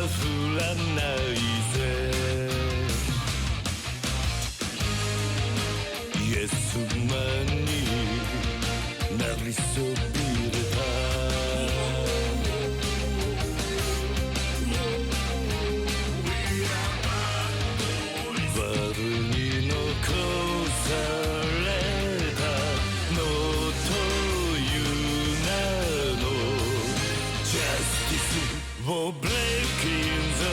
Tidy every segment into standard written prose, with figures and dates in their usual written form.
降らないぜイエスマンになりそびれたバルに残されたのという名のジャスティスをブレイキンザロ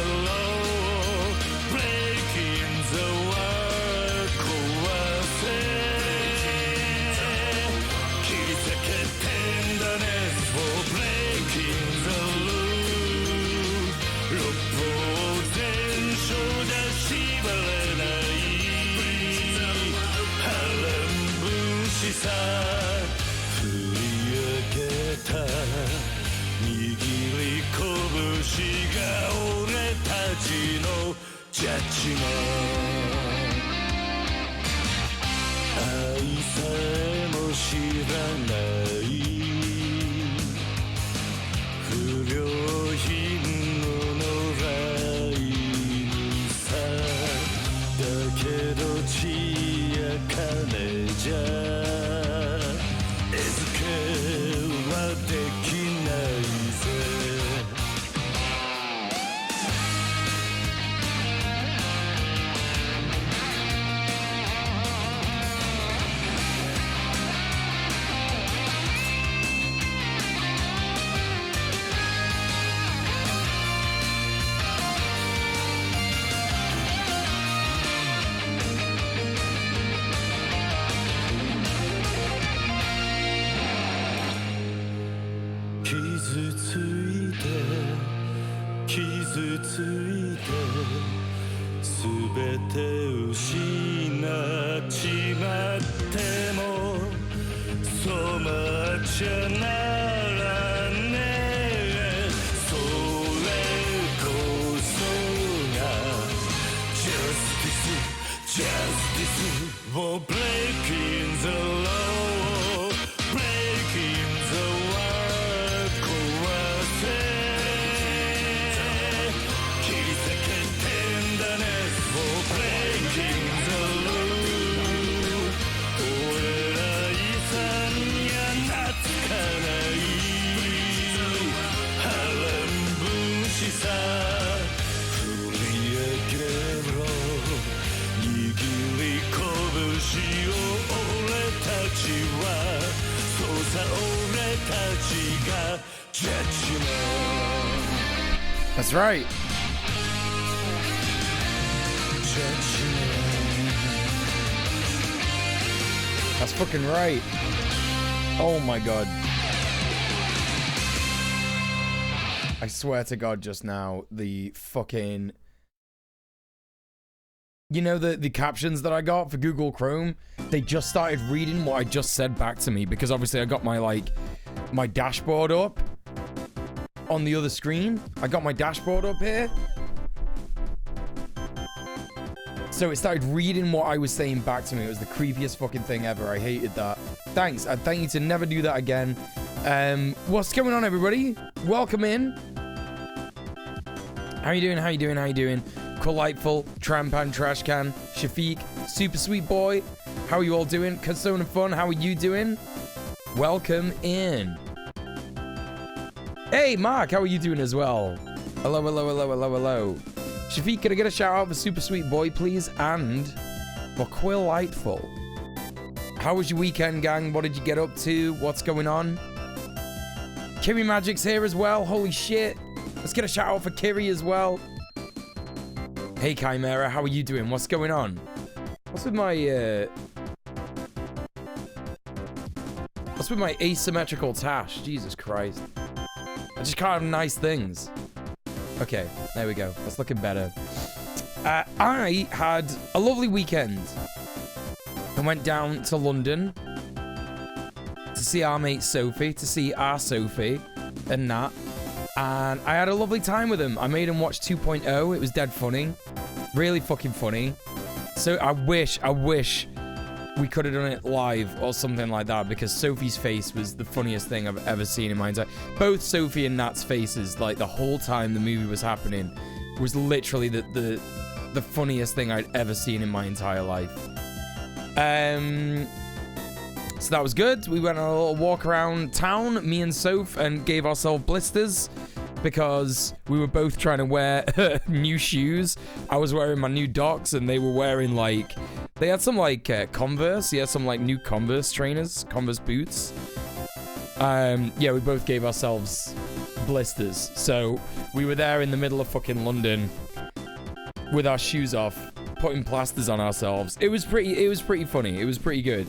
ーブレイキンザワー壊せ切り裂けてんだねをブレイキンザルー六法全書じゃ縛れない波乱分子さ振り上げた握り拳が俺たちのジャッジの愛さえも知らない不良品の野良犬さだけど血や金じゃ餌付けはできないぜ傷ついて傷ついて全て失っちまっても染まっちゃならねえそれこそがジャスティスジャスティスをブレイキンザローブレイキンザワー壊せ切り裂けてんだねをブレイキンザロー俺ら遺産には懐かない波乱分子さ振り上げろ握り拳を俺たちはそうさ俺たちがジャッジメン That's right. That's fucking right. Oh my god. I swear to god just now, the fucking... You know the captions that I got for Google Chrome? They just started reading what I just said back to me because obviously I got my dashboard up on the other screen. I got my dashboard up here. So it started reading what I was saying back to me. It was the creepiest fucking thing ever. I hated that. Thanks. I thank you to never do that again. What's going on, everybody? Welcome in. How you doing? How you doing? How you doing? Delightful, Trampan, Trashcan, Shafiq, Super Sweet Boy. How are you all doing? Kasona Fun, how are you doing? Welcome in. Hey, Mark, how are you doing as well? Hello, hello, hello, hello, hello. Shafiq, can I get a shout out for Super Sweet Boy, please? And for Quillightful. How was your weekend, gang? What did you get up to? What's going on? Kiri Magic's here as well. Holy shit. Let's get a shout out for Kiri as well. Hey, Chimera, how are you doing? What's going on? What's with my asymmetrical tash? Jesus Christ. I just can't have nice things. Okay, there we go. That's looking better. I had a lovely weekend. I went down to London to see our mate Sophie, to see our Sophie and Nat. And I had a lovely time with him. I made him watch 2.0. It was dead funny. Really fucking funny. So I wish we could have done it live or something like that, because Sophie's face was the funniest thing I've ever seen in my entire... Both Sophie and Nat's faces, like, the whole time the movie was happening, was literally the funniest thing I'd ever seen in my entire life. So that was good. We went on a little walk around town, me and Soph, and gave ourselves blisters because we were both trying to wear new shoes. I was wearing my new Docs, and they were wearing, like... They had some, like, Converse. He had some, like, new Converse trainers, Converse boots. Yeah, we both gave ourselves blisters. So we were there in the middle of fucking London with our shoes off, putting plasters on ourselves. It was pretty funny. It was pretty good.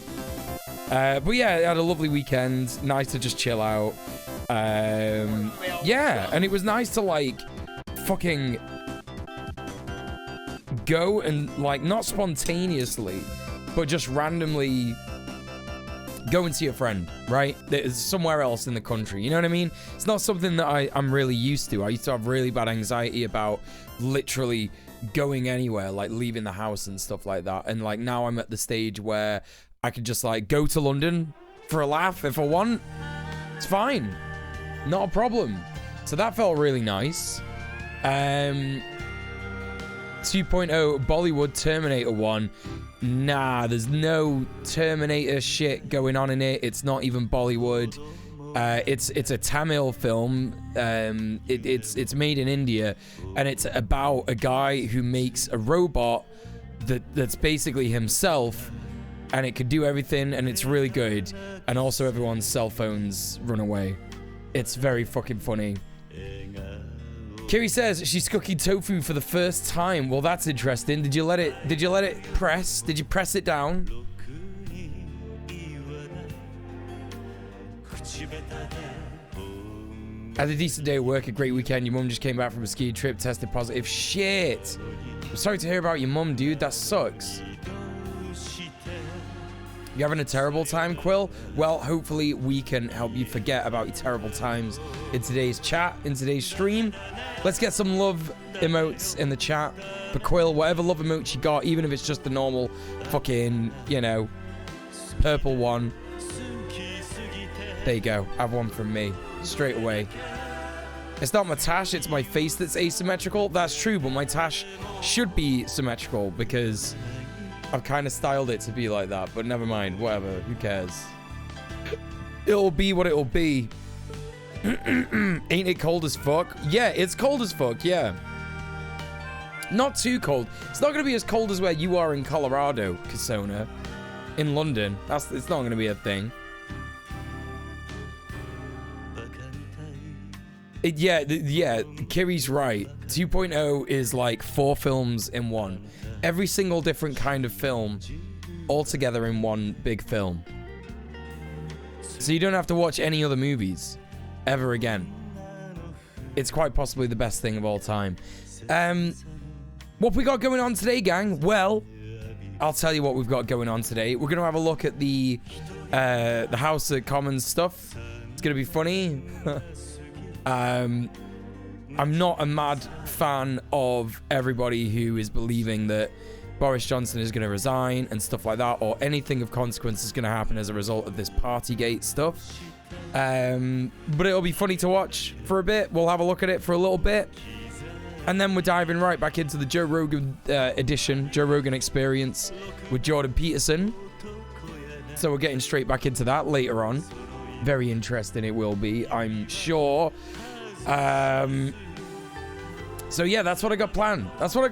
But yeah, I had a lovely weekend. Nice to just chill out. Yeah, and it was nice to, like, fucking go and, like, not spontaneously, but just randomly go and see a friend, right? That is somewhere else in the country. You know what I mean? It's not something that I'm really used to. I used to have really bad anxiety about literally going anywhere, like leaving the house and stuff like that. And, like, now I'm at the stage where I could just, like, go to London for a laugh if I want. It's fine. Not a problem. So that felt really nice. 2.0 Bollywood Terminator 1. Nah, there's no Terminator shit going on in it. It's not even Bollywood. It's a Tamil film. It's made in India, and it's about a guy who makes a robot that's basically himself, and it could do everything, and it's really good. And also everyone's cell phones run away. It's very fucking funny. Kiri says she's cooking tofu for the first time. Well, that's interesting. Did you let it press? Did you press it down? Had a decent day at work, a great weekend. Your mum just came back from a ski trip, tested positive. Shit. I'm sorry to hear about your mum, dude. That sucks. You having a terrible time, Quill? Well, hopefully we can help you forget about your terrible times in today's chat, in today's stream. Let's get some love emotes in the chat for Quill. Whatever love emotes you got, even if it's just the normal fucking, you know, purple one. There you go. Have one from me. Straight away. It's not my tash, it's my face that's asymmetrical. That's true, but my tash should be symmetrical because I've kind of styled it to be like that, but never mind. Whatever. Who cares? It'll be what it'll be. Ain't it cold as fuck? Yeah, it's cold as fuck, yeah. Not too cold. It's not going to be as cold as where you are in Colorado, Kasona. In London. It's not going to be a thing. Yeah, Kiri's right. 2.0 is like 4 films in one. Every single different kind of film all together in one big film. So you don't have to watch any other movies ever again. It's quite possibly the best thing of all time. What we got going on today, gang? Well, I'll tell you what we've got going on today. We're going to have a look at the House of Commons stuff. It's going to be funny. I'm not a mad fan of everybody who is believing that Boris Johnson is going to resign and stuff like that, or anything of consequence is going to happen as a result of this Partygate stuff. But it'll be funny to watch for a bit. We'll have a look at it for a little bit. And then we're diving right back into the Joe Rogan edition, Joe Rogan Experience with Jordan Peterson. So we're getting straight back into that later on. Very interesting it will be, I'm sure. So yeah, that's what I got planned. That's what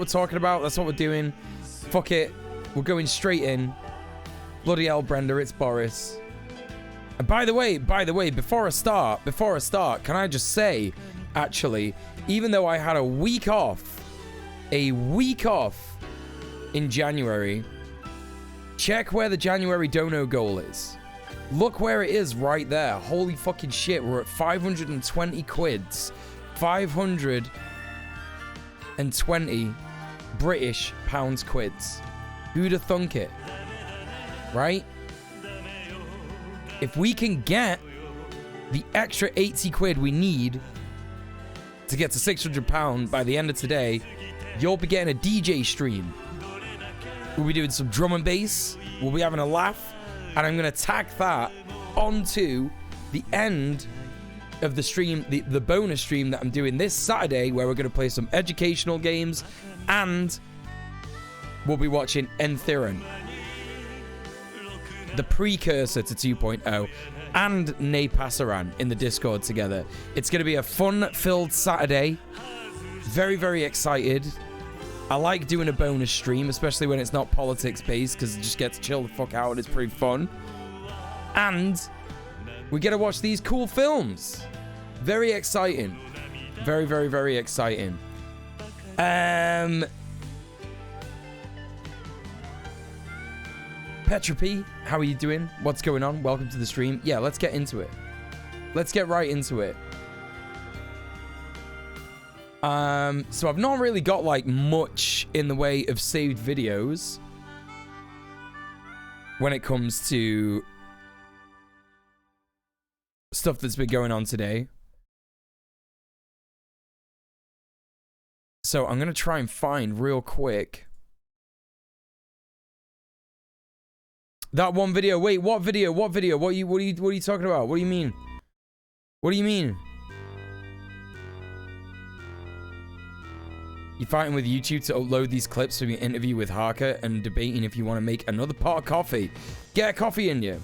we're talking about. That's what we're doing. Fuck it. We're going straight in. Bloody hell, Brenda, it's Boris. And by the way, before I start, can I just say, actually, even though I had a week off in January, check where the January dono goal is. Look where it is right there. Holy fucking shit. We're at 520 quids. 520 British pounds quids. Who'd have thunk it? Right? If we can get the extra 80 quid we need to get to £600 by the end of today, you'll be getting a DJ stream. We'll be doing some drum and bass. We'll be having a laugh. And I'm going to tack that onto the end of the stream, the bonus stream that I'm doing this Saturday, where we're going to play some educational games. And we'll be watching Enthiran, the precursor to 2.0, and Ne Passaran in the Discord together. It's going to be a fun-filled Saturday. Very, very excited. I like doing a bonus stream, especially when it's not politics-based, because it just gets to chill the fuck out and it's pretty fun. And we get to watch these cool films. Very exciting. Very, very, very exciting. Petra P, how are you doing? What's going on? Welcome to the stream. Yeah, let's get into it. Let's get right into it. So I've not really got like much in the way of saved videos when it comes to stuff that's been going on today. So I'm gonna try and find real quick that one video. Wait, what video? What video? What are you talking about? What do you mean? What do you mean? You're fighting with YouTube to upload these clips from your interview with Harker and debating if you want to make another pot of coffee. Get a coffee in you.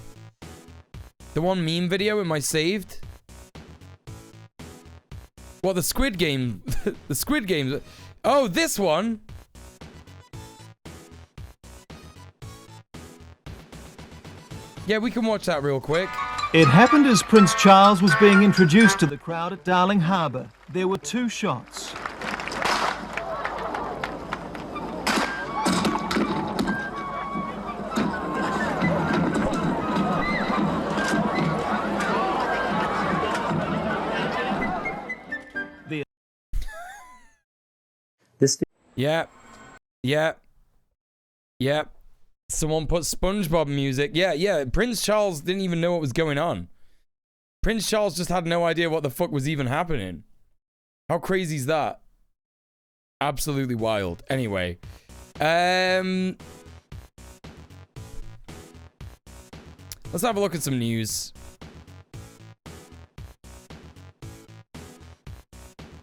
The one meme video in my saved? What, the Squid Game? The Squid Game? Oh, this one? Yeah, we can watch that real quick. It happened as Prince Charles was being introduced to the crowd at Darling Harbour. There were two shots. Yeah. Yeah. Yeah. Someone put SpongeBob music. Yeah. Prince Charles didn't even know what was going on. Prince Charles just had no idea what the fuck was even happening. How crazy is that? Absolutely wild. Anyway. Let's have a look at some news.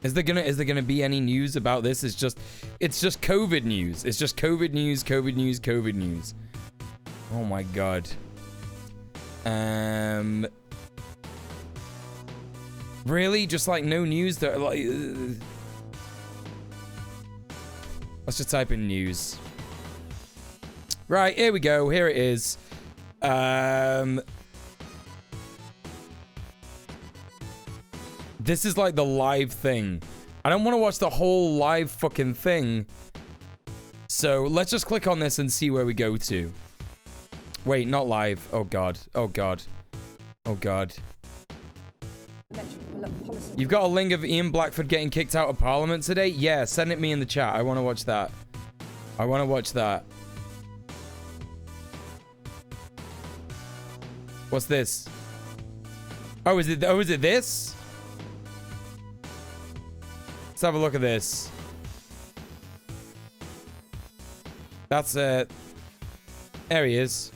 Is there gonna be any news about this? It's just COVID news. It's just COVID news, COVID news, COVID news. Oh my god. Really? Just like no news? That like. Let's just type in news. Right, here we go. Here it is. This is like the live thing. I don't want to watch the whole live fucking thing. So let's just click on this and see where we go to. Wait, not live. Oh god. Oh god. Oh god. You've got a link of Ian Blackford getting kicked out of Parliament today? Yeah, send it me in the chat. I want to watch that. I want to watch that. What's this? Oh, is it this? Let's have a look at this. That's it. There he is.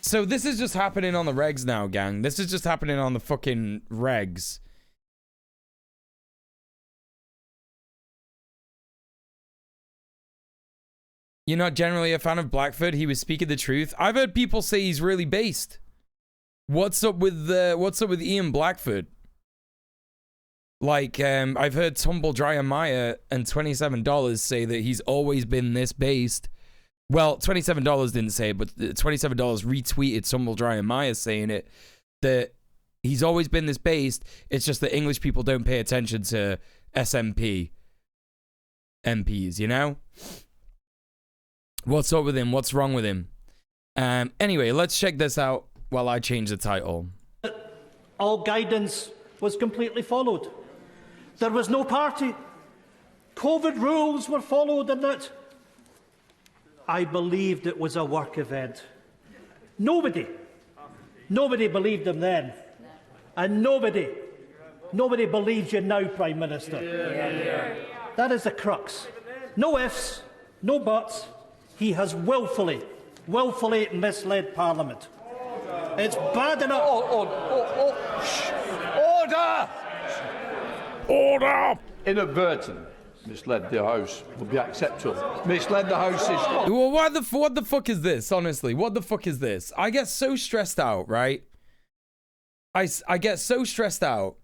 So this is just happening on the regs now, gang. This is just happening on the fucking regs. You're not generally a fan of Blackford? He was speaking the truth. I've heard people say he's really based. What's up with Ian Blackford? Like, I've heard Tumble Dryer Maya and $27 say that he's always been this based. Well, $27 didn't say it, but $27 retweeted Tumble Dryer Maya saying it, that he's always been this based. It's just that English people don't pay attention to SMP MPs, you know? What's up with him? What's wrong with him? Anyway, let's check this out while I change the title. All guidance was completely followed. There was no party. COVID rules were followed and that. I believed it was a work event. Nobody believed them then. And nobody believes you now, Prime Minister. That is the crux. No ifs, No buts. He has willfully misled Parliament. It's bad enough. Order! Order! Inadvertent. Misled the House would be acceptable. Misled the House is... Well, what the fuck is this, honestly? What the fuck is this? I get so stressed out, right? I get so stressed out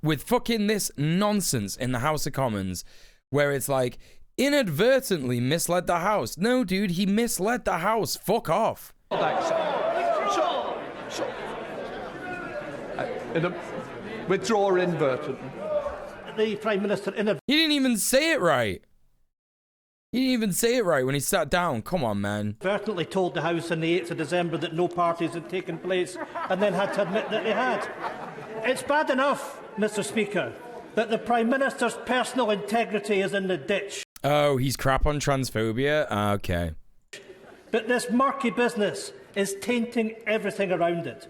with fucking this nonsense in the House of Commons where it's like, inadvertently misled the House. No, dude, he misled the House. Fuck off. Withdraw inadvertent. The Prime Minister He didn't even say it right. He didn't even say it right when he sat down. Come on, man. inadvertently told the House on the 8th of December that no parties had taken place and then had to admit that they had. It's bad enough, Mr. Speaker, that the Prime Minister's personal integrity is in the ditch. Oh, he's crap on transphobia? Okay. But this murky business is tainting everything around it.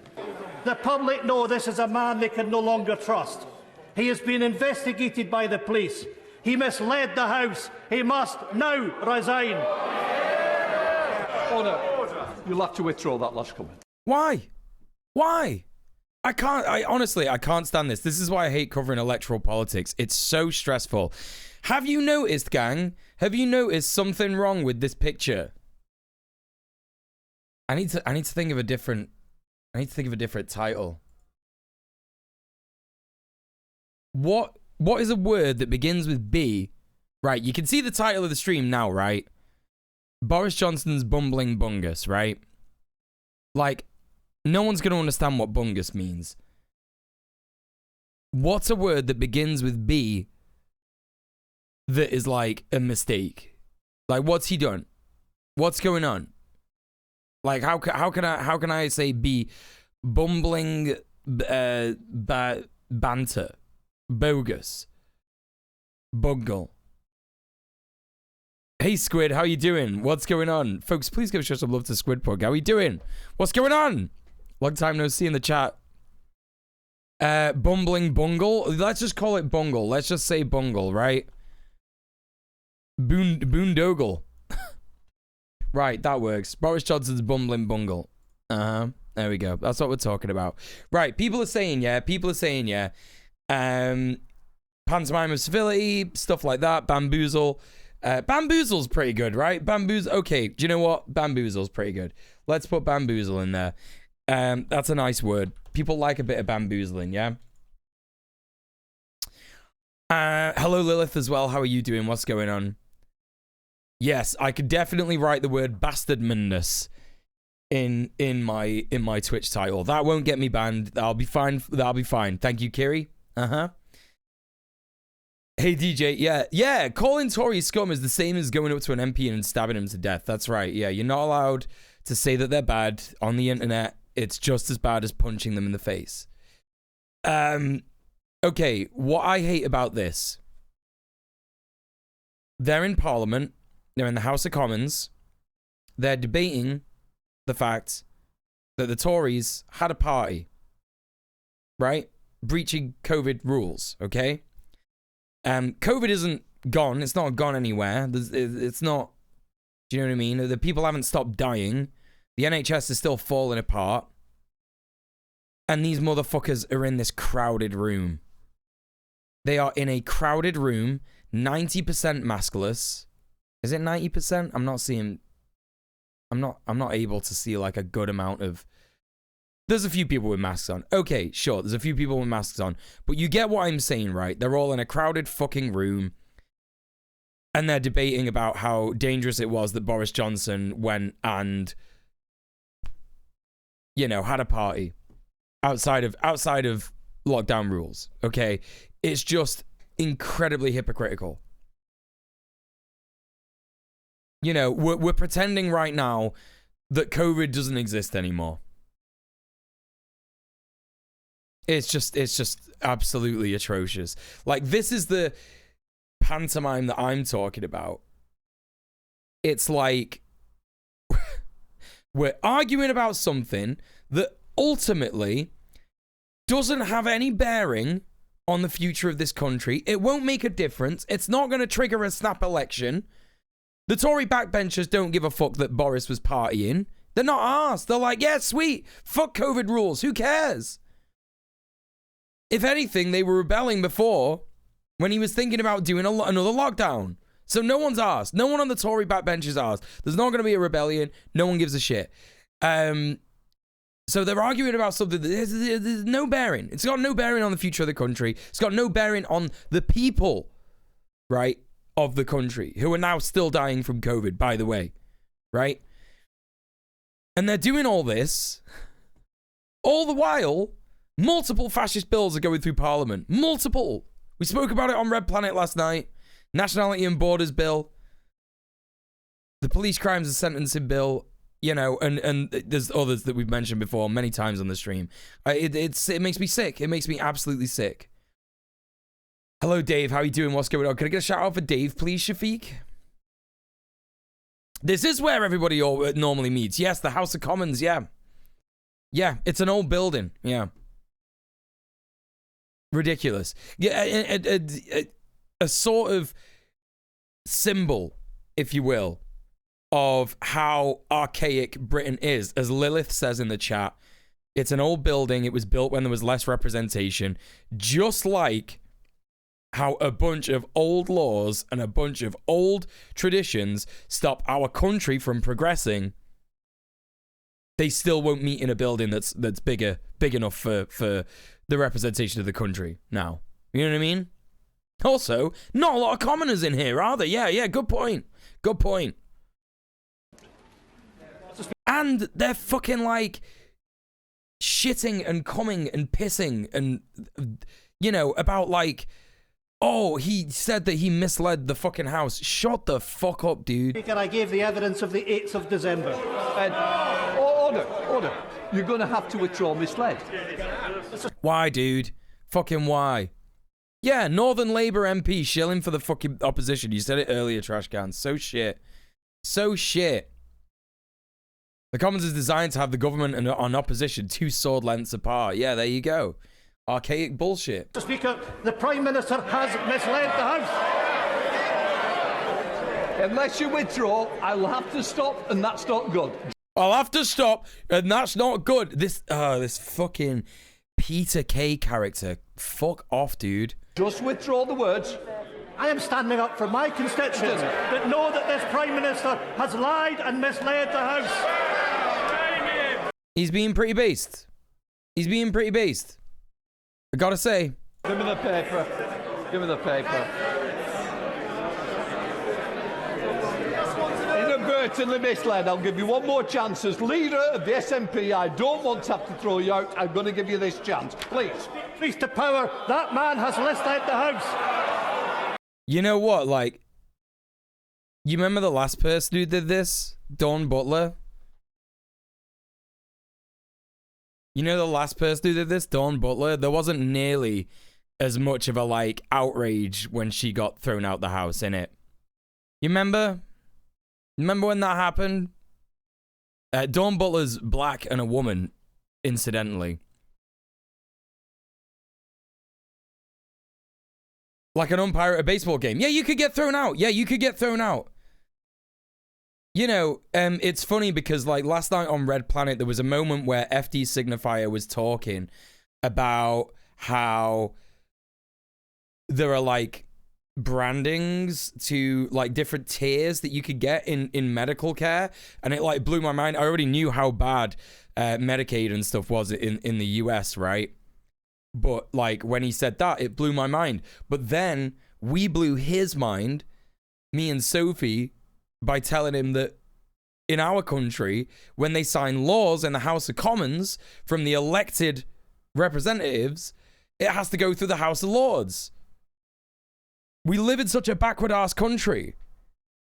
The public know this is a man they can no longer trust. He has been investigated by the police. He misled the House. He must now resign. Order. You'll have to withdraw that last comment. Why? Why? Honestly, I can't stand this. This is why I hate covering electoral politics. It's so stressful. Have you noticed, gang? Have you noticed something wrong with this picture? I need to think of a different title. What is a word that begins with B? Right, you can see the title of the stream now, right? Boris Johnson's bumbling bungus, right? Like, no one's going to understand what bungus means. What's a word that begins with B that is like a mistake? Like, what's he done? What's going on? Like, how can I say B? Bumbling banter, bogus, bungle. Hey Squid, how you doing? What's going on, folks? Please go show some love to Squid Pug. How you doing? What's going on? Long time no see in the chat. Bumbling bungle. Let's just call it bungle. Let's just say bungle, right? Boondoggle. Right, that works. Boris Johnson's bumbling bungle. There we go. That's what we're talking about. Right, people are saying yeah. Pantomime of civility, stuff like that. Bamboozle. Bamboozle's pretty good, right? Okay, do you know what? Bamboozle's pretty good. Let's put bamboozle in there. That's a nice word. People like a bit of bamboozling, yeah? Hello, Lilith, as well. How are you doing? What's going on? Yes, I could definitely write the word bastardmanness in my Twitch title. That won't get me banned. That'll be fine. Thank you, Kiri. Hey DJ, yeah, calling Tory scum is the same as going up to an MP and stabbing him to death. That's right. Yeah, you're not allowed to say that they're bad on the internet. It's just as bad as punching them in the face. Okay, what I hate about this, they're in Parliament, they're in the House of Commons, they're debating the fact that the Tories had a party, right? Breaching COVID rules, okay? COVID isn't gone. It's not gone anywhere. It's not, do you know what I mean? The people haven't stopped dying. The NHS is still falling apart. And these motherfuckers are in this crowded room. They are in a crowded room, 90% maskless. Is it 90%? I'm not seeing, I'm not able to see like a good amount of, there's a few people with masks on. Okay, sure, there's a few people with masks on. But you get what I'm saying, right? They're all in a crowded fucking room. And they're debating about how dangerous it was that Boris Johnson went and, you know, had a party outside of lockdown rules. Okay? It's just incredibly hypocritical. You know, we're pretending right now that COVID doesn't exist anymore. It's just absolutely atrocious. Like, this is the pantomime that I'm talking about. It's like we're arguing about something that ultimately doesn't have any bearing on the future of this country. It won't make a difference. It's not going to trigger a snap election. The Tory backbenchers don't give a fuck that Boris was partying. They're not arsed. They're like, yeah, sweet. Fuck COVID rules. Who cares? If anything, they were rebelling before when he was thinking about doing another lockdown. So no one's asked. No one on the Tory backbenchers asked. There's not going to be a rebellion. No one gives a shit. So they're arguing about something that there's no bearing. It's got no bearing on the future of the country. It's got no bearing on the people, right, of the country, who are now still dying from COVID, by the way, right? And they're doing all this. All the while, multiple fascist bills are going through Parliament. Multiple. We spoke about it on Red Planet last night. Nationality and Borders Bill. The Police Crimes and Sentencing Bill. You know, and there's others that we've mentioned before many times on the stream. It makes me sick. It makes me absolutely sick. Hello, Dave. How you doing? What's going on? Can I get a shout out for Dave, please, Shafiq? This is where everybody normally meets. Yes, the House of Commons. Yeah. Yeah, it's an old building. Yeah. Ridiculous. Yeah, a sort of symbol, if you will, of how archaic Britain is. As Lilith says in the chat, it's an old building. It was built when there was less representation. Just like how a bunch of old laws and a bunch of old traditions stop our country from progressing, they still won't meet in a building that's big enough for the representation of the country now. You know what I mean? Also, not a lot of commoners in here, are there? Yeah, good point. Good point. And they're fucking like shitting and coming and pissing and, you know, about like, oh, he said that he misled the fucking House. Shut the fuck up, dude. Speaker, I gave the evidence of the 8th of December. Order. You're going to have to withdraw misled. Why, dude? Fucking why? Yeah, Northern Labour MP shilling for the fucking opposition. You said it earlier, trash can. So shit. So shit. The Commons is designed to have the government and opposition 2 sword lengths apart. Yeah, there you go. Archaic bullshit. Mr. Speaker, the Prime Minister has misled the House. Unless you withdraw, I'll have to stop, and that's not good. I'll have to stop, and that's not good. This fucking Peter Kay character. Fuck off, dude. Just withdraw the words. I am standing up for my constituents that know that this Prime Minister has lied and misled the House. He's being pretty based. He's being pretty based. I gotta say. Give me the paper. Give me the paper. Inadvertently misled. I'll give you one more chance. As leader of the SNP, I don't want to have to throw you out. I'm going to give you this chance. Please. Please to power. That man has misled the House. You know what? Like, you remember the last person who did this? Dawn Butler? You know the last person who did this? Dawn Butler? There wasn't nearly as much of a, like, outrage when she got thrown out the house, innit? You remember? Remember when that happened? Dawn Butler's black and a woman, incidentally. Like an umpire at a baseball game. Yeah, you could get thrown out. Yeah, you could get thrown out. You know, it's funny because, like, last night on Red Planet, there was a moment where FD Signifier was talking about how there are, like, brandings to, like, different tiers that you could get in medical care. And it, like, blew my mind. I already knew how bad Medicaid and stuff was in the US, right? But, like, when he said that, it blew my mind. But then we blew his mind, me and Sophie, by telling him that in our country, when they sign laws in the House of Commons from the elected representatives, it has to go through the House of Lords. We live in such a backward-ass country.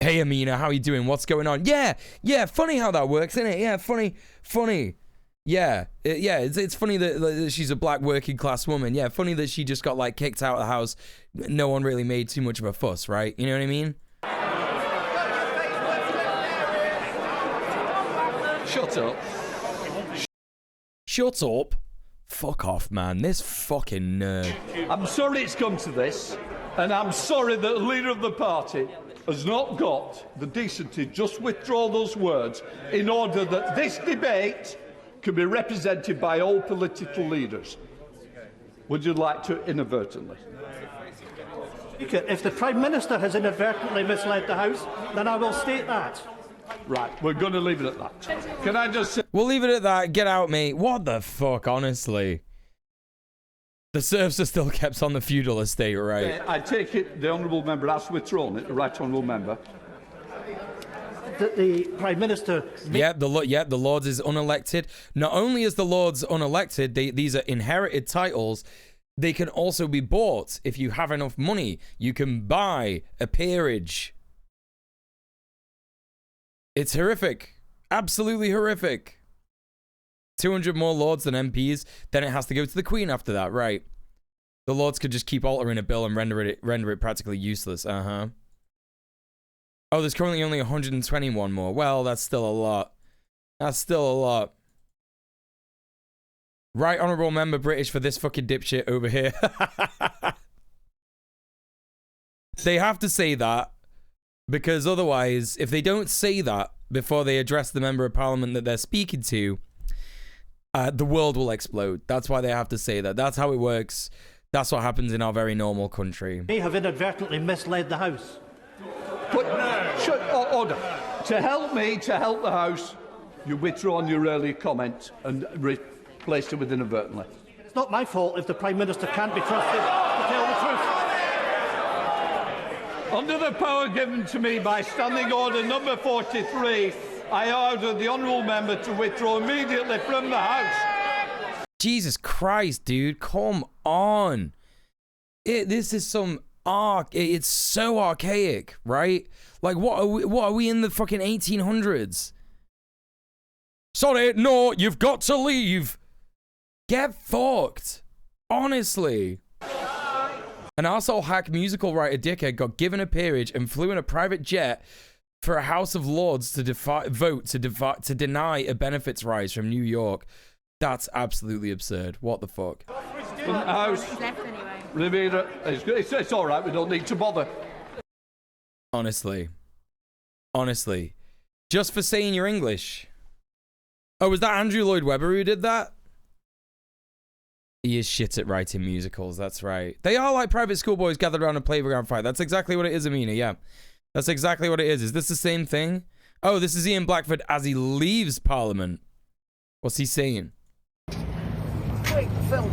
Hey, Amina, how you doing? What's going on? Yeah, funny how that works, isn't it? Yeah, funny. Yeah, it's funny that she's a black working class woman. Yeah, funny that she just got, like, kicked out of the house. No one really made too much of a fuss, right? You know what I mean? Shut up. Shut up. Fuck off, man. This fucking nerd. I'm sorry it's come to this, and I'm sorry that the leader of the party has not got the decency to just withdraw those words in order that this debate can be represented by all political leaders. Would you like to inadvertently? If the Prime Minister has inadvertently misled the House, then I will state that. Right, we're going to leave it at that. Can I just say... We'll leave it at that. Get out, mate. What the fuck, honestly? The serfs are still kept on the feudal estate, right? I take it the honourable member has withdrawn it, the right honourable member. The Prime Minister... The Lords is unelected. Not only is the Lords unelected, these are inherited titles. They can also be bought if you have enough money. You can buy a peerage. It's horrific. Absolutely horrific. 200 more Lords than MPs, then it has to go to the Queen after that, right? The Lords could just keep altering a bill and render it practically useless. Oh, there's currently only 121 more. Well, that's still a lot. That's still a lot. Right honourable member British for this fucking dipshit over here. They have to say that, because otherwise, if they don't say that before they address the member of parliament that they're speaking to, the world will explode. That's why they have to say that. That's how it works. That's what happens in our very normal country. May have inadvertently misled the House. But, order. To help me, to help the House, you withdrawn your earlier comment and replaced it with inadvertently. It's not my fault if the Prime Minister can't be trusted to tell the truth. Under the power given to me by Standing Order number 43, I order the honourable member to withdraw immediately from the House. Jesus Christ, dude. Come on. This is some it's so archaic, right? Like, what are we in the fucking 1800s? Sorry, no, you've got to leave. Get fucked. Honestly. An arsehole hack musical writer dickhead got given a peerage and flew in a private jet for a House of Lords to vote to deny a benefits rise from New York. That's absolutely absurd. What the fuck? From the House. Rivera, it's all right. We don't need to bother. Honestly. Just for saying you're English. Oh, was that Andrew Lloyd Webber who did that? He is shit at writing musicals, that's right. They are like private schoolboys gathered around a playground fight. That's exactly what it is, Amina, yeah. That's exactly what it is. Is this the same thing? Oh, this is Ian Blackford as he leaves Parliament. What's he saying? Wait, Phil.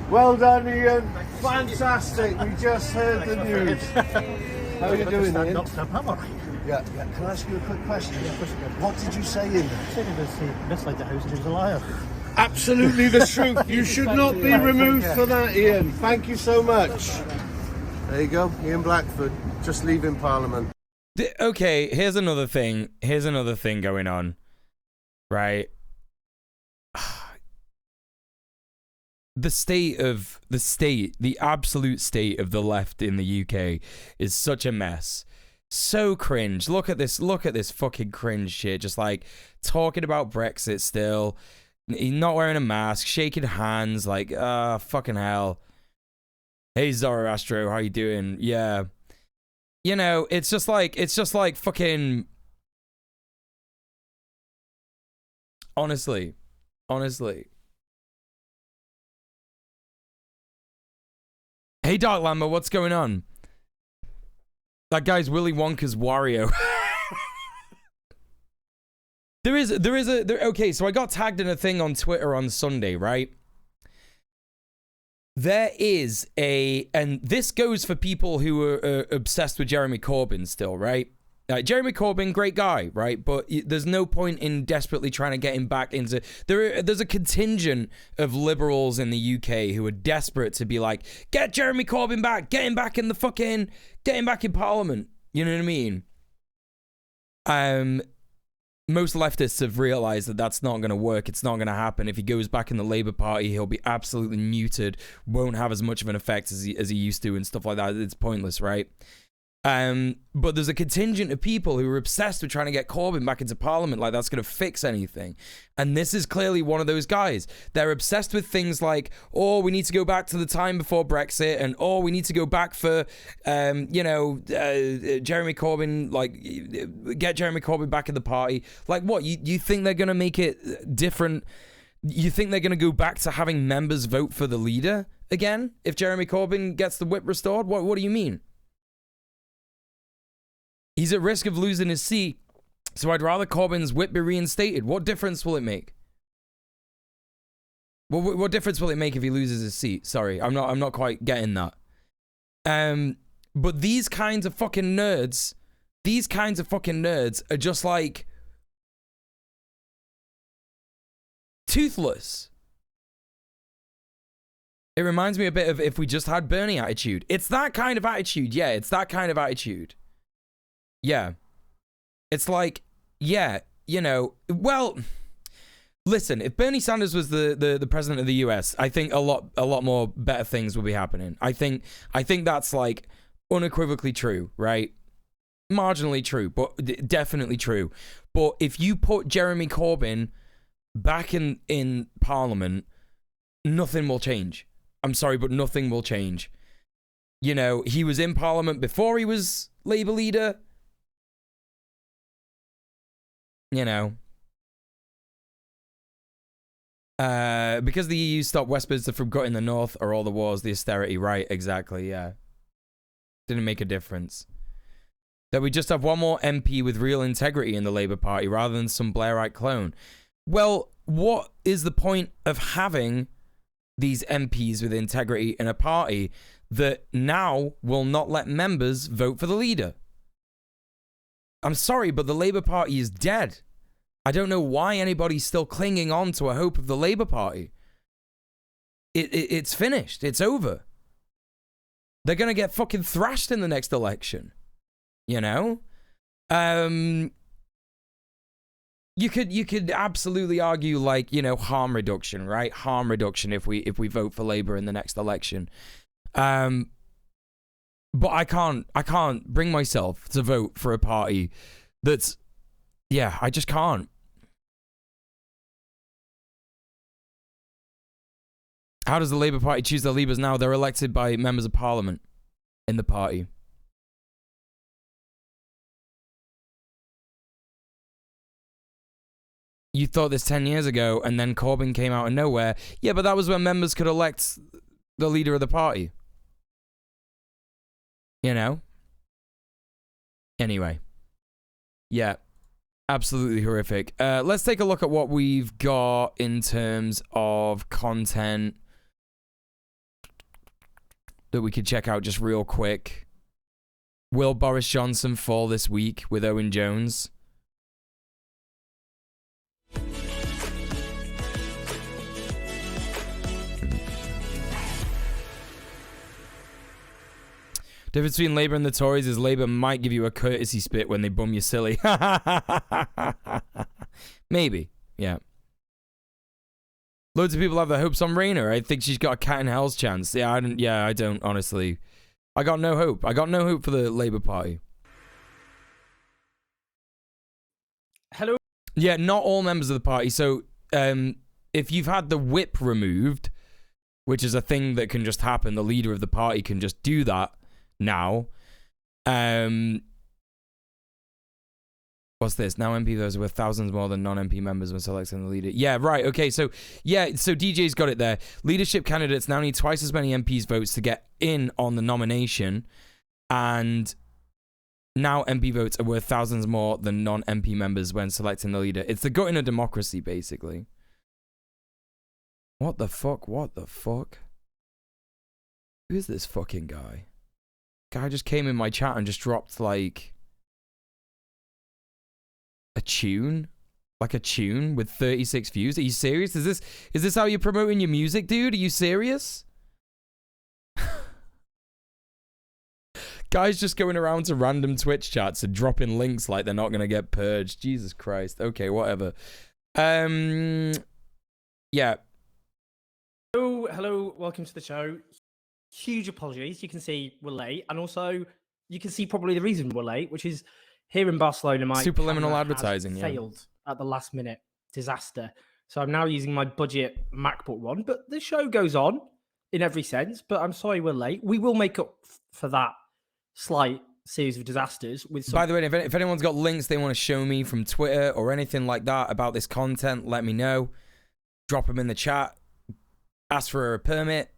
Well done, Ian. Fantastic. We just heard the news. How are you doing, Ian? I'm all right. Yeah. Can I ask you a quick question? What did you say, Ian? I said he misled the House and he was a liar. Absolutely the truth. You should not be removed for that, Ian. Thank you so much. There you go, Ian Blackford, just leaving Parliament. Okay, here's another thing. Here's another thing going on. Right? The absolute state of the left in the UK is such a mess. So cringe. Look at this fucking cringe shit. Just like talking about Brexit still. Not wearing a mask, shaking hands, like, fucking hell. Hey Zoroastro, how you doing? Yeah. You know, it's just like fucking... Honestly. Hey Dark Lambo, what's going on? That guy's Willy Wonka's Wario. Okay, so I got tagged in a thing on Twitter on Sunday, right? There is and this goes for people who are obsessed with Jeremy Corbyn still, right? Jeremy Corbyn, great guy, right? But there's no point in desperately trying to get him back into... There's a contingent of liberals in the UK who are desperate to be like, get Jeremy Corbyn back, get him back in Parliament. You know what I mean? Most leftists have realized that that's not going to work. It's not going to happen. If he goes back in the Labour Party, he'll be absolutely muted, won't have as much of an effect as he used to and stuff like that. It's pointless, right? But there's a contingent of people who are obsessed with trying to get Corbyn back into Parliament, like that's going to fix anything. And this is clearly one of those guys. They're obsessed with things like, oh, we need to go back to the time before Brexit, and oh, we need to go back for, Jeremy Corbyn, like, get Jeremy Corbyn back in the party. Like, what? You think they're going to make it different? You think they're going to go back to having members vote for the leader again if Jeremy Corbyn gets the whip restored? What do you mean? He's at risk of losing his seat, so I'd rather Corbyn's whip be reinstated. What difference will it make? What difference will it make if he loses his seat? Sorry, I'm not quite getting that. But these kinds of fucking nerds are just like toothless. It reminds me a bit of if we just had Bernie attitude. It's that kind of attitude. Yeah, it's that kind of attitude. Yeah. It's like, yeah, you know, well, listen, if Bernie Sanders was the president of the US, I think a lot more better things would be happening. I think that's like unequivocally true, right? Marginally true, but definitely true. But if you put Jeremy Corbyn back in Parliament, nothing will change. I'm sorry, but nothing will change. You know, he was in Parliament before he was Labour leader. You know, because the EU stopped Westminster from gutting the North or all the wars, the austerity, right? Exactly, yeah. Didn't make a difference. That we just have one more MP with real integrity in the Labour Party rather than some Blairite clone. Well, what is the point of having these MPs with integrity in a party that now will not let members vote for the leader? I'm sorry, but the Labour Party is dead. I don't know why anybody's still clinging on to a hope of the Labour Party. It's finished. It's over. They're going to get fucking thrashed in the next election. You know? You could absolutely argue, like, you know, harm reduction, right? Harm reduction if we vote for Labour in the next election. But I can't bring myself to vote for a party that's, yeah, I just can't. How does the Labour Party choose their leaders now? They're elected by members of Parliament in the party. You thought this 10 years ago, and then Corbyn came out of nowhere. Yeah, but that was when members could elect the leader of the party. You know? Anyway. Yeah. Absolutely horrific. Let's take a look at what we've got in terms of content that we could check out just real quick. Will Boris Johnson fall this week with Owen Jones? Difference between Labour and the Tories is Labour might give you a courtesy spit when they bum you silly. Maybe, yeah. Loads of people have their hopes on Rayner. I think she's got a cat in hell's chance. Yeah, I don't honestly. I got no hope. I got no hope for the Labour Party. Hello. Yeah, not all members of the party. So, if you've had the whip removed, which is a thing that can just happen, the leader of the party can just do that. Now, what's this? Now MP votes are worth thousands more than non-MP members when selecting the leader. Yeah, right. Okay, so DJ's got it there. Leadership candidates now need twice as many MPs votes to get in on the nomination, and now MP votes are worth thousands more than non-MP members when selecting the leader. It's the gutting of democracy, basically. What the fuck? What the fuck? Who is this fucking guy? Guy just came in my chat and just dropped like a tune, with 36 views. Are you serious? Is this how you're promoting your music, dude? Are you serious? Guys just going around to random Twitch chats and dropping links like they're not gonna get purged. Jesus Christ. Okay, whatever. Yeah. Hello, welcome to the show. Huge apologies. You can see we're late, and also you can see probably the reason we're late, which is here in Barcelona, my Superliminal camera advertising, has yeah. failed at the last minute. Disaster. So I'm now using my budget MacBook one, but the show goes on in every sense. But I'm sorry we're late. We will make up for that slight series of disasters with some. By the way, if anyone's got links they want to show me from Twitter or anything like that about this content, let me know. Drop them in the chat. Ask for a permit.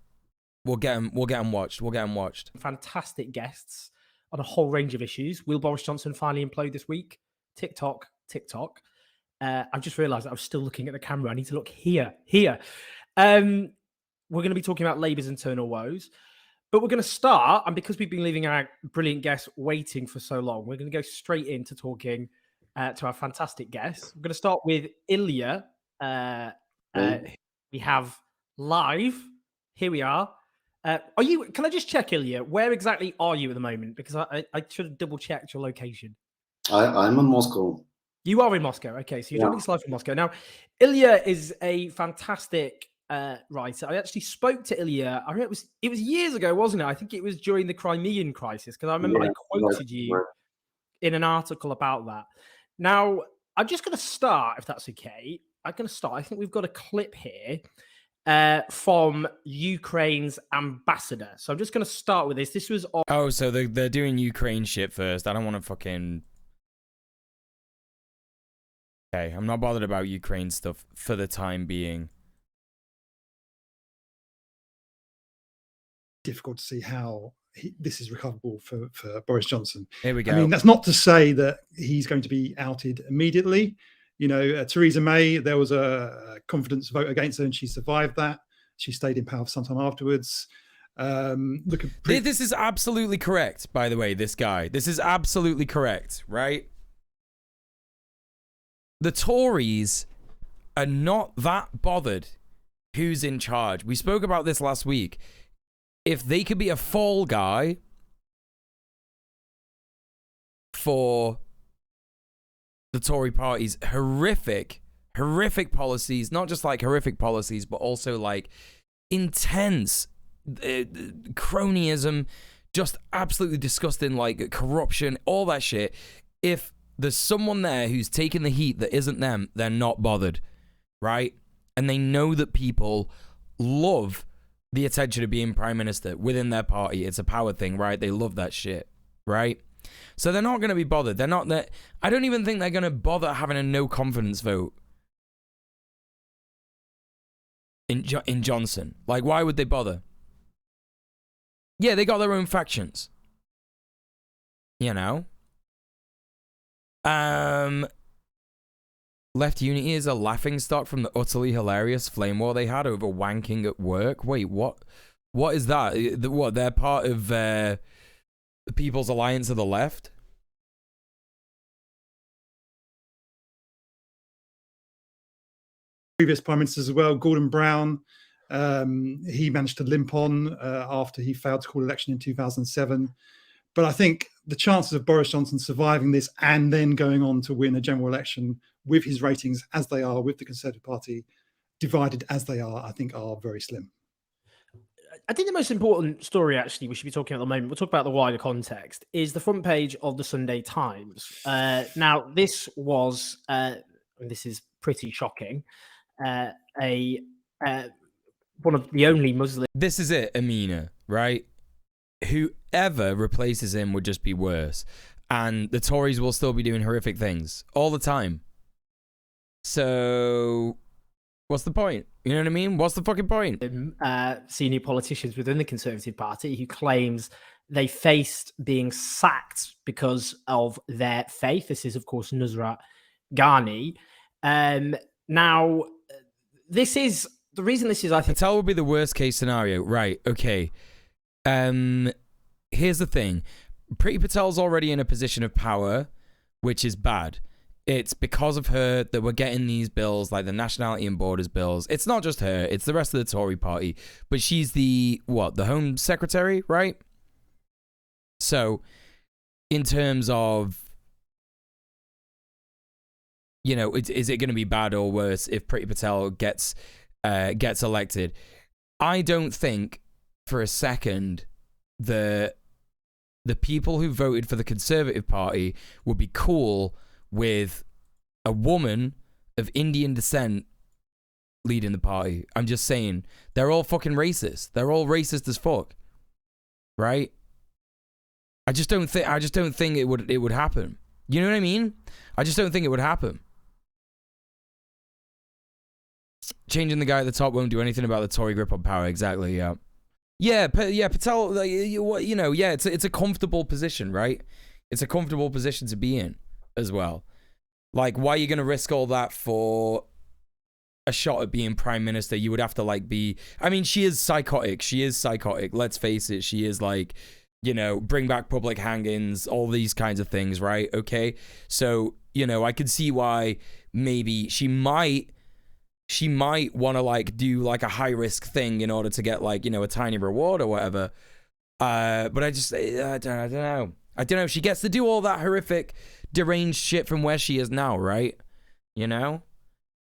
We'll get them watched. We'll get them watched. Fantastic guests on a whole range of issues. Will Boris Johnson finally implode this week? TikTok. I've just realised I was still looking at the camera. I need to look here. We're going to be talking about Labour's internal woes. But we're going to start, and because we've been leaving our brilliant guests waiting for so long, we're going to go straight into talking to our fantastic guests. We're going to start with Ilya. We have live. Here we are. Are you? Can I just check, Ilya? Where exactly are you at the moment? Because I should have double checked your location. I'm in Moscow. You are in Moscow. Okay, so you're joining us live from Moscow. Now, Ilya is a fantastic writer. I actually spoke to Ilya. I mean, it was years ago, wasn't it? I think it was during the Crimean crisis, because I remember I quoted you in an article about that. Now, I'm just going to start, if that's okay. I'm going to start. I think we've got a clip here from Ukraine's ambassador. So I'm just going to start with this. This was on... Oh, so they're doing Ukraine shit first. I don't want to fucking... Okay, I'm not bothered about Ukraine stuff for the time being. Difficult to see how this is recoverable for Boris Johnson. Here we go. I mean, that's not to say that he's going to be outed immediately. You know, Theresa May, there was a confidence vote against her and she survived that. She stayed in power for some time afterwards. This is absolutely correct, by the way, this guy. This is absolutely correct, right? The Tories are not that bothered who's in charge. We spoke about this last week. If they could be a fall guy for the Tory party's horrific policies, not just like horrific policies, but also like intense cronyism, just absolutely disgusting, like corruption, all that shit. If there's someone there who's taking the heat that isn't them, they're not bothered, right? And they know that people love the attention of being prime minister within their party. It's a power thing, right? They love that shit, right? So they're not going to be bothered. They're not that. I don't even think they're going to bother having a no confidence vote in Johnson. Like, why would they bother? Yeah, they got their own factions. You know? Left Unity is a laughingstock from the utterly hilarious flame war they had over wanking at work. Wait, what? What is that? What? They're part of the People's Alliance of the Left? Previous prime ministers as well, Gordon Brown, he managed to limp on after he failed to call election in 2007. But I think the chances of Boris Johnson surviving this and then going on to win a general election with his ratings as they are, with the Conservative Party divided as they are, I think are very slim. I think the most important story, actually, we should be talking about at the moment, we'll talk about the wider context, is the front page of the Sunday Times. Now, this was, this is pretty shocking, one of the only Muslim... This is it, Amina, right? Whoever replaces him would just be worse. And the Tories will still be doing horrific things all the time. So, what's the point? You know what I mean? What's the fucking point? Senior politicians within the Conservative Party who claims they faced being sacked because of their faith. This is, of course, Nusrat Ghani. Now, this is... The reason this is, I think... Patel would be the worst case scenario. Right, okay. Here's the thing. Priti Patel's already in a position of power, which is bad. It's because of her that we're getting these bills, like the nationality and borders bills. It's not just her, it's the rest of the Tory party. But she's the, the Home Secretary, right? So, in terms of, is it going to be bad or worse if Priti Patel gets elected? I don't think for a second that the people who voted for the Conservative Party would be cool with a woman of Indian descent leading the party. I'm just saying, they're all fucking racist. They're all racist as fuck, right? I just don't think it would happen. You know what I mean? I just don't think it would happen. Changing the guy at the top won't do anything about the Tory grip on power. Exactly. Yeah. Yeah. Patel. Like, you know. Yeah. It's a comfortable position, right? It's a comfortable position to be in, as well. Like, why are you gonna risk all that for a shot at being prime minister? You would have to like be. I mean, she is psychotic. She is psychotic. Let's face it. She is like, you know, bring back public hangings, all these kinds of things, right? Okay. So, you know, I could see why maybe she might want to like do like a high risk thing in order to get like, you know, a tiny reward or whatever. But I don't know. I don't know. She gets to do all that horrific, deranged shit from where she is now, right? You know?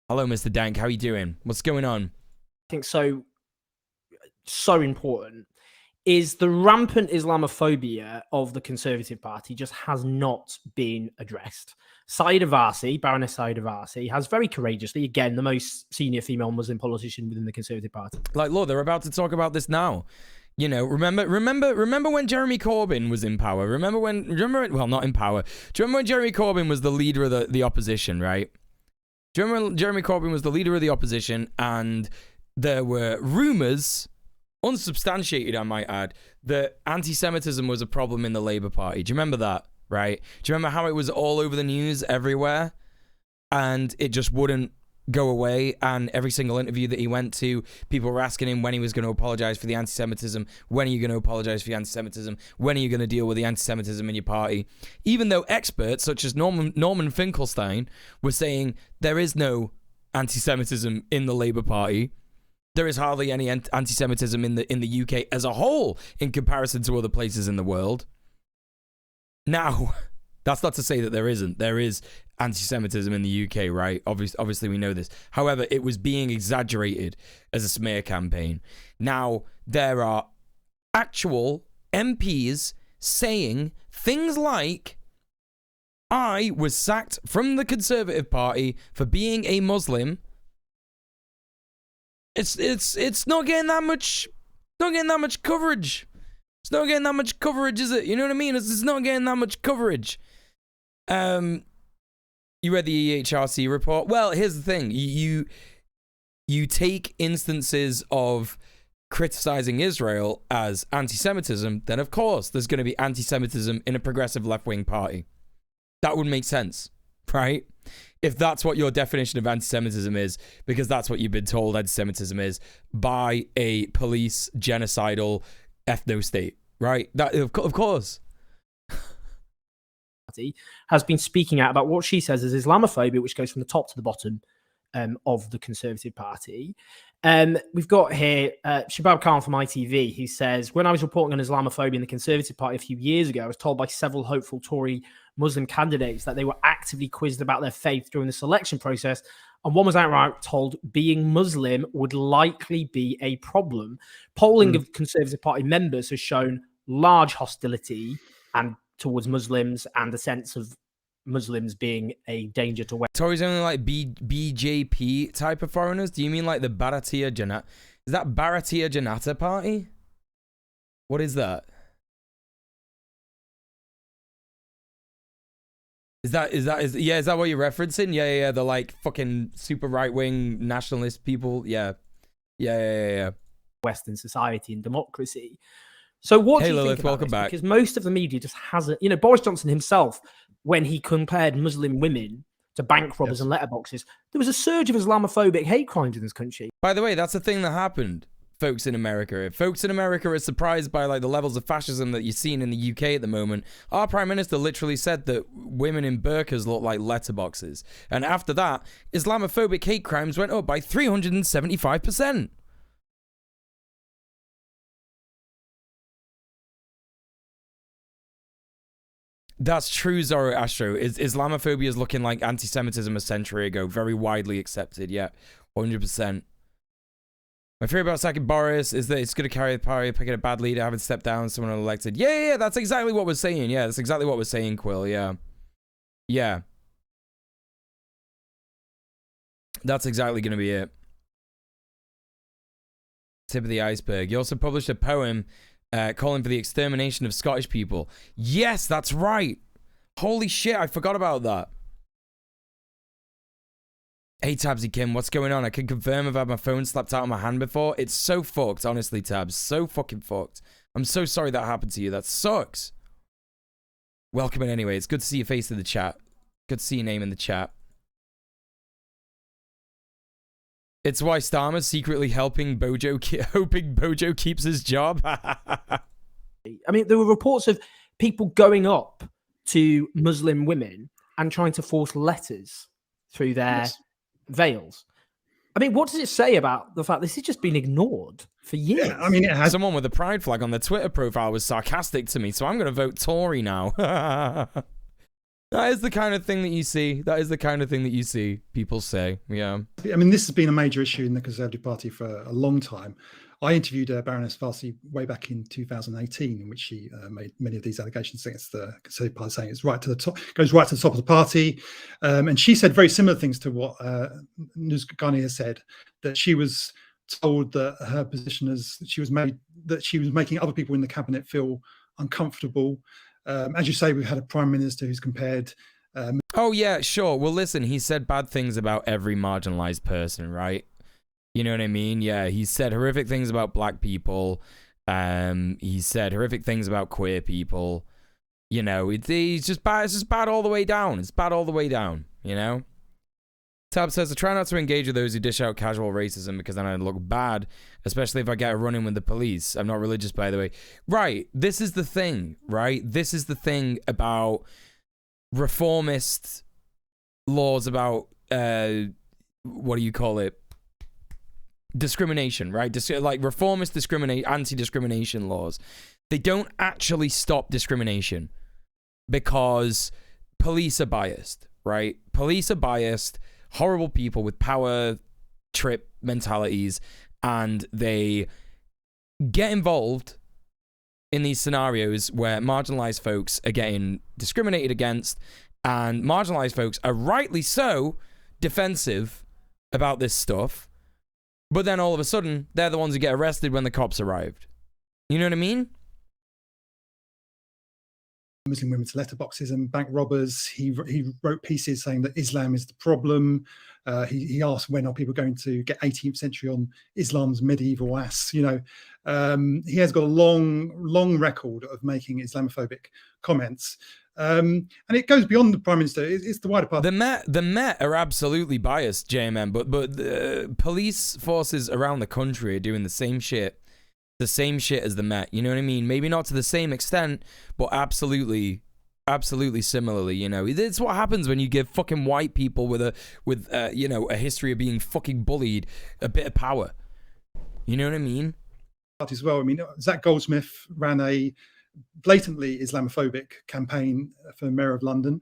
Hello, Mr. Dank. How you doing? What's going on? I think so important is the rampant Islamophobia of the Conservative Party just has not been addressed. Saida Varsi, Baroness Saida Varsi, has very courageously, again, the most senior female Muslim politician within the Conservative Party. Like, look, they're about to talk about this now. You know, remember when Jeremy Corbyn was in power? Remember when, well, not in power. Do you remember when Jeremy Corbyn was the leader of the opposition, right? Do you remember when Jeremy Corbyn was the leader of the opposition and there were rumours, unsubstantiated, I might add, that anti-Semitism was a problem in the Labour Party. Do you remember that, right? Do you remember how it was all over the news everywhere and it just wouldn't go away? And every single interview that he went to, people were asking him when he was going to apologise for the anti-Semitism. When are you going to apologise for the anti-Semitism? When are you going to deal with the anti-Semitism in your party? Even though experts such as Norman Finkelstein were saying there is no anti-Semitism in the Labour Party. There is hardly any anti-Semitism in the UK as a whole in comparison to other places in the world. Now, that's not to say that there isn't. There is anti-Semitism in the UK, right? Obviously, we know this. However, it was being exaggerated as a smear campaign. Now, there are actual MPs saying things like, I was sacked from the Conservative Party for being a Muslim. It's not getting that much coverage. It's not getting that much coverage, is it? You know what I mean? It's not getting that much coverage. You read the EHRC report? Well, here's the thing. You take instances of criticizing Israel as anti-Semitism, then of course there's going to be anti-Semitism in a progressive left-wing party. That would make sense, right? If that's what your definition of anti-Semitism is, because that's what you've been told anti-Semitism is by a police genocidal ethno-state, right? That of course. Has been speaking out about what she says is Islamophobia, which goes from the top to the bottom of the Conservative Party. We've got here Shabab Khan from ITV, who says, when I was reporting on Islamophobia in the Conservative Party a few years ago, I was told by several hopeful Tory Muslim candidates that they were actively quizzed about their faith during the selection process, and one was outright told being Muslim would likely be a problem. Polling of Conservative Party members has shown large hostility and towards Muslims and a sense of Muslims being a danger to West. Tories only like BJP type of foreigners? Do you mean like the Bharatiya Janata? Is that Bharatiya Janata Party? What is that? Is that what you're referencing? Yeah. The like fucking super right-wing nationalist people. Yeah. Western society and democracy. So what do you Lilith, think about welcome this? back. Because most of the media just hasn't, Boris Johnson himself, when he compared Muslim women to bank robbers and letterboxes, there was a surge of Islamophobic hate crimes in this country. By the way, that's a thing that happened, folks in America. If folks in America are surprised by like the levels of fascism that you're seeing in the UK at the moment, our Prime Minister literally said that women in burqas look like letterboxes. And after that, Islamophobic hate crimes went up by 375%. That's true, Zoroastro. Islamophobia is looking like anti-Semitism a century ago. Very widely accepted, yeah. 100%. My fear about sacking Boris is that it's going to carry the party, picking a bad leader, having stepped down, someone elected. Yeah, that's exactly what we're saying. Yeah, that's exactly what we're saying, Quill. Yeah. Yeah. That's exactly going to be it. Tip of the iceberg. You also published a poem calling for the extermination of Scottish people. Yes, that's right. Holy shit, I forgot about that. Hey, Tabsy Kim, what's going on? I can confirm I've had my phone slapped out of my hand before. It's so fucked, honestly, Tabs. So fucking fucked. I'm so sorry that happened to you. That sucks. Welcome in anyway. It's good to see your face in the chat. Good to see your name in the chat. It's why Starmer's secretly helping Bojo, hoping Bojo keeps his job. I mean, there were reports of people going up to Muslim women and trying to force letters through their veils. I mean, what does it say about the fact this has just been ignored for years? Yeah, I mean, it has. Someone with a pride flag on their Twitter profile was sarcastic to me, so I'm going to vote Tory now. That is the kind of thing that you see. That is the kind of thing that you see people say. Yeah. I mean, this has been a major issue in the Conservative Party for a long time. I interviewed Baroness Farsi way back in 2018, in which she made many of these allegations against the Conservative Party, saying it's right to the top, goes right to the top of the party. And she said very similar things to what Nuzgani has said, that she was told that her position as she was making other people in the cabinet feel uncomfortable. As you say, we've had a prime minister who's compared. Oh yeah, sure. Well, listen, he said bad things about every marginalized person, right? You know what I mean? Yeah, he said horrific things about black people. He said horrific things about queer people. You know, he's just bad. It's just bad all the way down. It's bad all the way down. You know. Tab says, I try not to engage with those who dish out casual racism because then I look bad, especially if I get a run-in with the police. I'm not religious, by the way. Right. This is the thing, right? This is the thing about reformist laws about, what do you call it? Discrimination, right? Like reformist anti-discrimination laws. They don't actually stop discrimination because police are biased, right? Police are biased. Horrible people with power trip mentalities, and they get involved in these scenarios where marginalized folks are getting discriminated against, and marginalized folks are rightly so defensive about this stuff, but then all of a sudden they're the ones who get arrested when the cops arrived. You know what I mean? Muslim women's letterboxes and bank robbers. He wrote pieces saying that Islam is the problem. He asked, when are people going to get 18th century on Islam's medieval ass? You know, he has got a long record of making Islamophobic comments. And it goes beyond the Prime Minister. It's the wider party. The Met are absolutely biased, JMM, but police forces around the country are doing the same shit as the Met. You know what I mean? Maybe not to the same extent, but absolutely similarly. You know, it's what happens when you give fucking white people with you know, a history of being fucking bullied a bit of power. You know what I mean? As well. I mean, Zach Goldsmith ran a blatantly Islamophobic campaign for Mayor of London.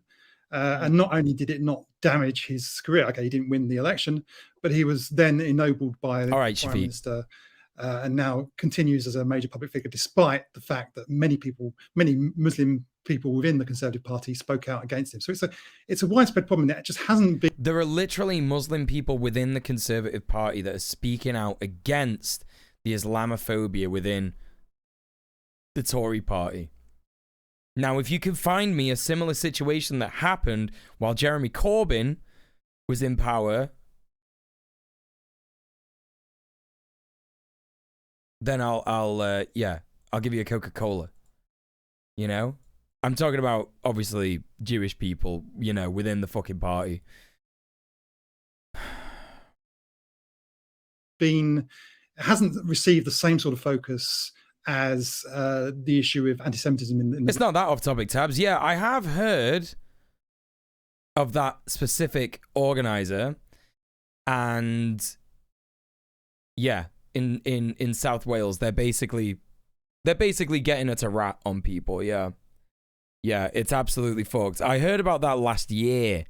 And not only did it not damage his career, okay, he didn't win the election, but he was then ennobled by the Prime Minister. And now continues as a major public figure, despite the fact that many Muslim people within the Conservative Party spoke out against him. So it's a widespread problem that just hasn't been. There are literally Muslim people within the Conservative Party that are speaking out against the Islamophobia within the Tory Party. Now, if you can find me a similar situation that happened while Jeremy Corbyn was in power, then I'll give you a Coca-Cola. You know? I'm talking about, obviously, Jewish people, you know, within the fucking party. Hasn't received the same sort of focus as the issue of anti-Semitism in It's not that off topic, Tabs. Yeah, I have heard of that specific organizer, and yeah, in South Wales, they're basically getting it to rat on people. Yeah, it's absolutely fucked. I heard about that last year,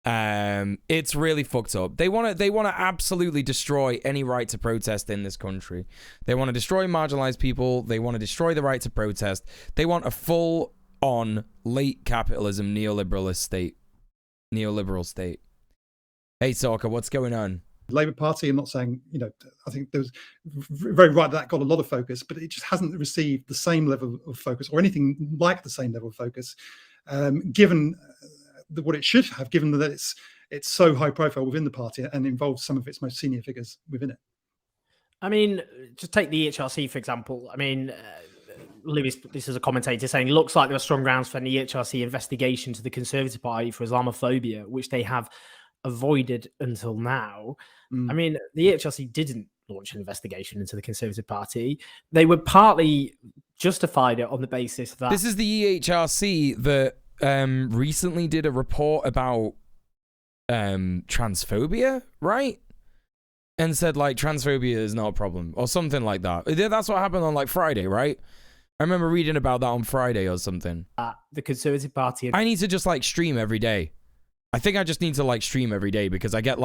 It's really fucked up. They want to absolutely destroy any right to protest in this country. They want to destroy marginalized people. They want to destroy the right to protest. They want a full-on late capitalism neoliberal state. Hey, Soccer, what's going on? Labour Party, I'm not saying, I think there was very right that got a lot of focus, but it just hasn't received the same level of focus or anything like the same level of focus, given what it should have, given that it's so high profile within the party and involves some of its most senior figures within it. I mean, just take the EHRC, for example. I mean, Lewis, this is a commentator saying, looks like there are strong grounds for an EHRC investigation to the Conservative Party for Islamophobia, which they have avoided until now. I mean, the EHRC didn't launch an investigation into the Conservative Party. They were partly justified it on the basis that... This is the EHRC that recently did a report about transphobia, right? And said, like, transphobia is not a problem, or something like that. That's what happened on, like, Friday, right? I remember reading about that on Friday or something. The Conservative Party... I need to just, like, stream every day. I think I just need to, like, stream every day because I get,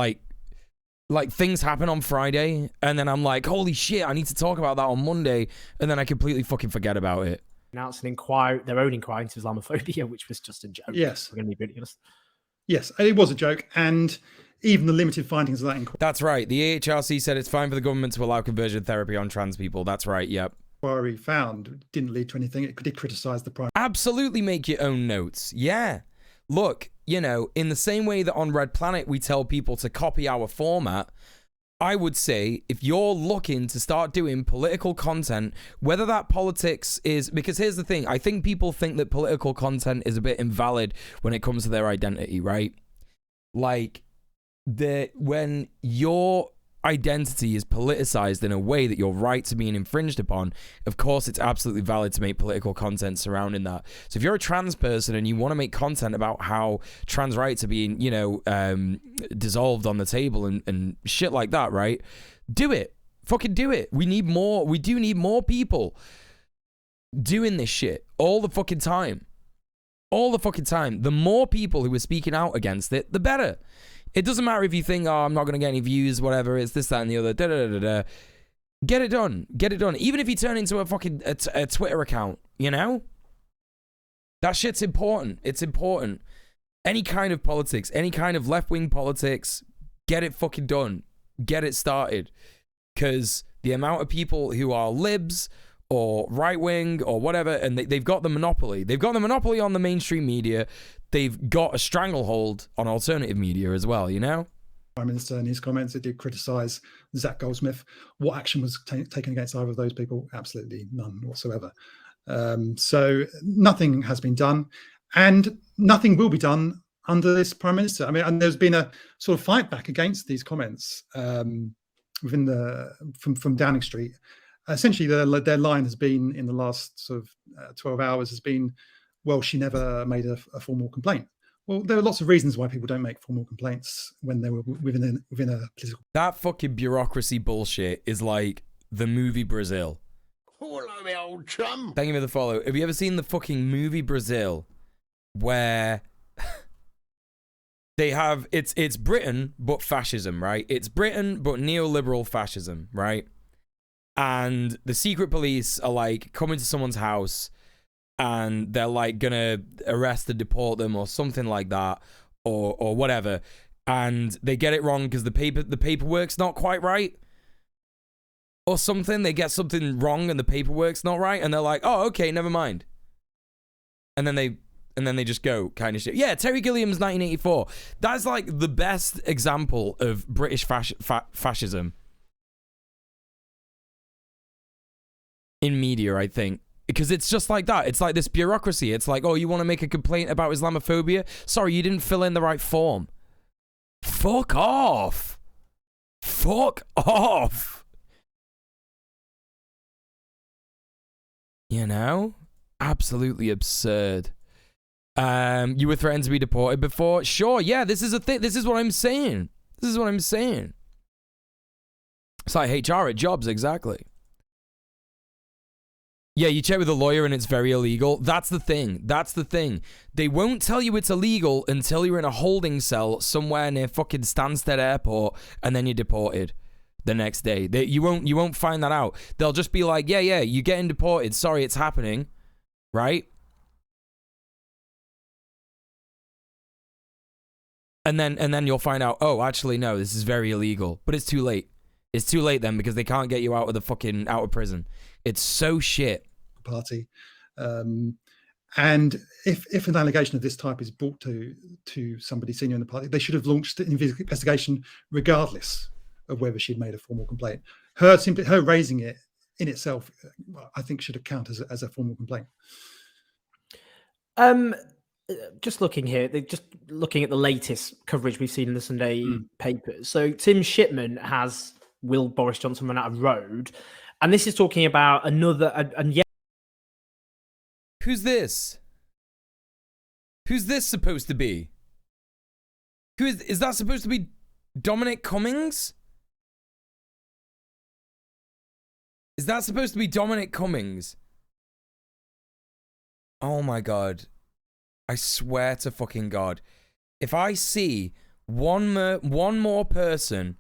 like things happen on Friday, and then I'm like, holy shit, I need to talk about that on Monday, and then I completely fucking forget about it. Announced their own inquiry into Islamophobia, which was just a joke. Yes. We're going to be really honest. Yes, it was a joke, and even the limited findings of that inquiry... That's right. The AHRC said it's fine for the government to allow conversion therapy on trans people. That's right, yep. ...inquiry found didn't lead to anything. It did criticise the Prime... Absolutely make your own notes. Yeah. Look, in the same way that on Red Planet we tell people to copy our format, I would say if you're looking to start doing political content, whether that politics is... Because here's the thing. I think people think that political content is a bit invalid when it comes to their identity, right? Like, when your identity is politicized in a way that your rights are being infringed upon, of course it's absolutely valid to make political content surrounding that. So if you're a trans person and you want to make content about how trans rights are being, dissolved on the table and shit like that, right? Do it. Fucking do it. We do need more people doing this shit all the fucking time. All the fucking time. The more people who are speaking out against it, the better. It doesn't matter if you think, oh, I'm not going to get any views, whatever, it's this, that, and the other, da-da-da-da-da. Get it done. Get it done. Even if you turn into a fucking a Twitter account, That shit's important. It's important. Any kind of politics, any kind of left-wing politics, get it fucking done. Get it started. Because the amount of people who are libs or right-wing or whatever, and they've got the monopoly. They've got the monopoly on the mainstream media. They've got a stranglehold on alternative media as well, Prime Minister in his comments, it did criticise Zach Goldsmith. What action was taken against either of those people? Absolutely none whatsoever. So nothing has been done, and nothing will be done under this Prime Minister. I mean, and there's been a sort of fight back against these comments from Downing Street. Essentially, their line has been in the last sort of 12 hours has been, well, she never made a formal complaint. Well, there are lots of reasons why people don't make formal complaints when they were within a political... That fucking bureaucracy bullshit is like the movie Brazil. Hello, my old chum. Thank you for the follow. Have you ever seen the fucking movie Brazil where they have... It's Britain, but fascism, right? It's Britain, but neoliberal fascism, right? And the secret police are like coming to someone's house and they're like gonna arrest and deport them or something like that, or whatever, and they get it wrong because the paperwork's not quite right or something. They get something wrong and the paperwork's not right, and they're like, oh, okay, never mind, and then they just go kind of shit. Yeah, Terry Gilliam's 1984. That's like the best example of British fascism in media, I think. Because it's just like that. It's like this bureaucracy. It's like, oh, you want to make a complaint about Islamophobia? Sorry, you didn't fill in the right form. Fuck off. Fuck off. Absolutely absurd. You were threatened to be deported before? Sure, yeah, this is a thing. This is what I'm saying. It's like HR at jobs, exactly. Yeah, you check with a lawyer and it's very illegal. That's the thing. That's the thing. They won't tell you it's illegal until you're in a holding cell somewhere near fucking Stansted Airport, and then you're deported the next day. You won't find that out. They'll just be like, yeah, you're getting deported. Sorry, it's happening, right? And then you'll find out, oh, actually, no, this is very illegal. But it's too late. It's too late then, because they can't get you out of prison. It's so shit. Party. And if an allegation of this type is brought to somebody senior in the party, they should have launched an investigation regardless of whether she'd made a formal complaint. Her raising it in itself, I think, should count as a formal complaint. Just looking here, just looking at the latest coverage we've seen in the Sunday papers. So Tim Shipman has Will Boris Johnson run out of road, and this is talking about another and yet. Who's this? Who's this supposed to be? Is that supposed to be Dominic Cummings? Is that supposed to be Dominic Cummings? Oh my God. I swear to fucking God. If I see one more person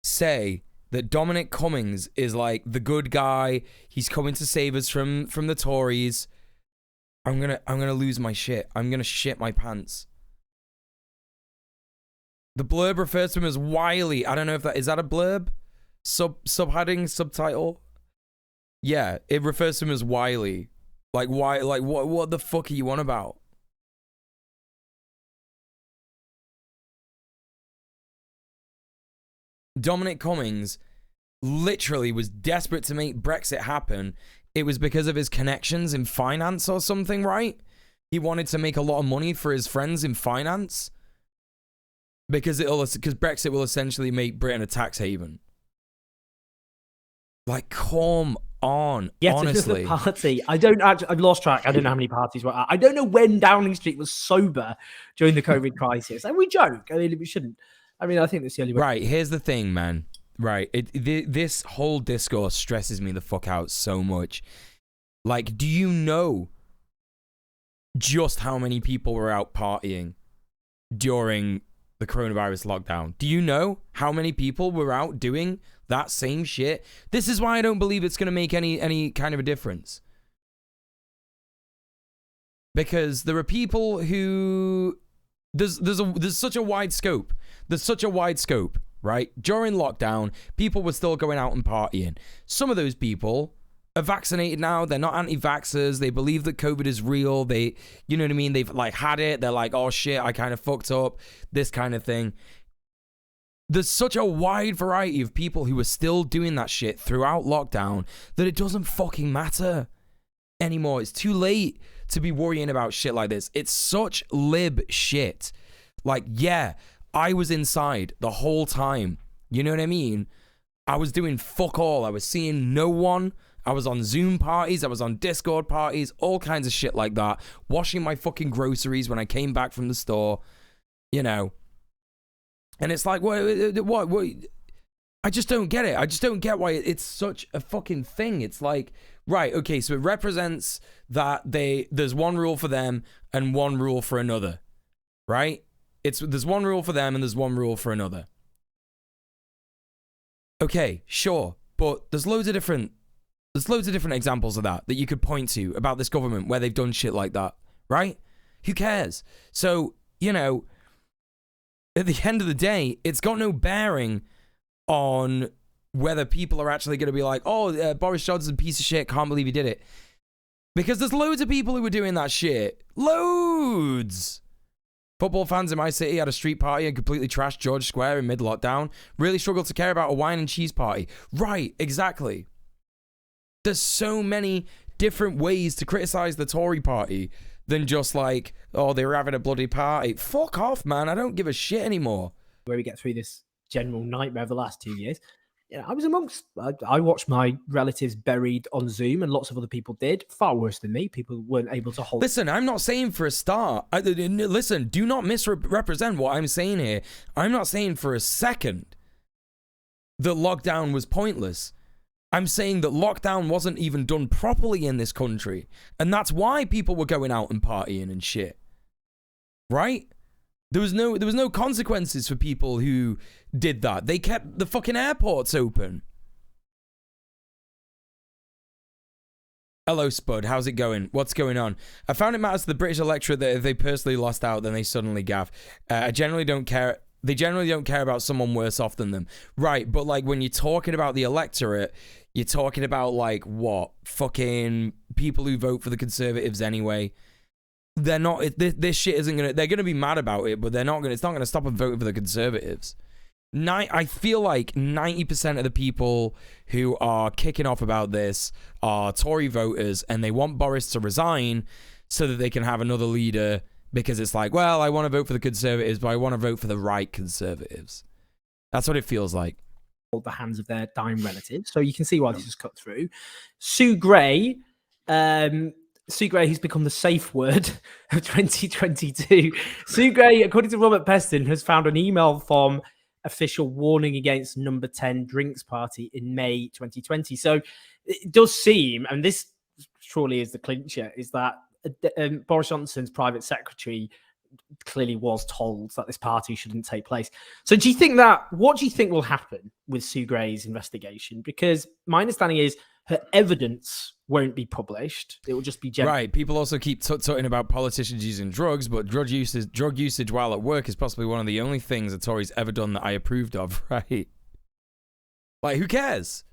say that Dominic Cummings is like the good guy, he's coming to save us from the Tories, I'm gonna lose my shit. I'm gonna shit my pants. The blurb refers to him as Wiley. I don't know if is that a blurb? Subheading, subtitle? Yeah, it refers to him as Wiley. Like why? Like what the fuck are you on about? Dominic Cummings literally was desperate to make Brexit happen. It was because of his connections in finance or something, right? He wanted to make a lot of money for his friends in finance. Because Brexit will essentially make Britain a tax haven. Like, come on, Yes, honestly. It's just party. I've lost track. I don't know how many parties were at. I don't know when Downing Street was sober during the COVID crisis. And we joke. I mean, we shouldn't. I mean, I think that's the only way. Right, here's the thing, man. Right, this whole discourse stresses me the fuck out so much. Like, do you know just how many people were out partying during the coronavirus lockdown? Do you know how many people were out doing that same shit? This is why I don't believe it's going to make any kind of a difference. Because there are people who there's such a wide scope. There's such a wide scope, right? During lockdown, people were still going out and partying. Some of those people are vaccinated now. They're not anti-vaxxers. They believe that COVID is real. They, you know what I mean? They've like had it. They're like, oh shit, I kind of fucked up. This kind of thing. There's such a wide variety of people who are still doing that shit throughout lockdown that it doesn't fucking matter anymore. It's too late to be worrying about shit like this. It's such lib shit. Like, yeah, I was inside the whole time. You know what I mean? I was doing fuck all. I was seeing no one. I was on Zoom parties. I was on Discord parties. All kinds of shit like that. Washing my fucking groceries when I came back from the store. You know. And it's like, what? I just don't get it. I just don't get why it's such a fucking thing. It's like, right, okay, so it represents that there's one rule for them and one rule for another, right? There's one rule for them and there's one rule for another. Okay, sure, but there's loads of different examples of that you could point to about this government where they've done shit like that, right? Who cares? So, you know, at the end of the day, it's got no bearing on whether people are actually going to be like, oh, Boris Johnson's a piece of shit, can't believe he did it. Because there's loads of people who were doing that shit. Loads! Football fans in my city had a street party and completely trashed George Square in mid-lockdown. Really struggled to care about a wine and cheese party. Right, exactly. There's so many different ways to criticize the Tory party than just like, oh, they were having a bloody party. Fuck off, man. I don't give a shit anymore. Where we get through this general nightmare of the last 2 years. You know, I was amongst, I watched my relatives buried on Zoom, and lots of other people did. Far worse than me. People weren't able to hold. Listen, I'm not saying for a start. Listen, do not misrepresent what I'm saying here. I'm not saying for a second that lockdown was pointless. I'm saying that lockdown wasn't even done properly in this country. And that's why people were going out and partying and shit. Right? There was no consequences for people who did that. They kept the fucking airports open. Hello, Spud. How's it going? What's going on? I found it matters to the British electorate that if they personally lost out, then they suddenly gaff. I generally don't care. They generally don't care about someone worse off than them. Right, but like when you're talking about the electorate, you're talking about like what? Fucking people who vote for the Conservatives anyway. They're not, this shit isn't gonna, they're gonna be mad about it, but they're not gonna, it's not gonna stop them voting for the Conservatives. I feel like 90% of the people who are kicking off about this are Tory voters, and they want Boris to resign so that they can have another leader, because it's like, well, I want to vote for the Conservatives, but I want to vote for the right Conservatives. That's what it feels like. The hands of their dying relatives. So you can see why this is cut through. Sue Gray, who's become the safe word of 2022. Sue Gray, according to Robert Peston, has found an email from official warning against number 10 drinks party in May 2020. So it does seem, and this surely is the clincher, is that Boris Johnson's private secretary clearly was told that this party shouldn't take place. So what do you think will happen with Sue Gray's investigation? Because my understanding is her evidence won't be published. It will just be general. Right. People also keep talking about politicians using drugs, but drug usage while at work is possibly one of the only things the Tories ever done that I approved of, right? Like, who cares?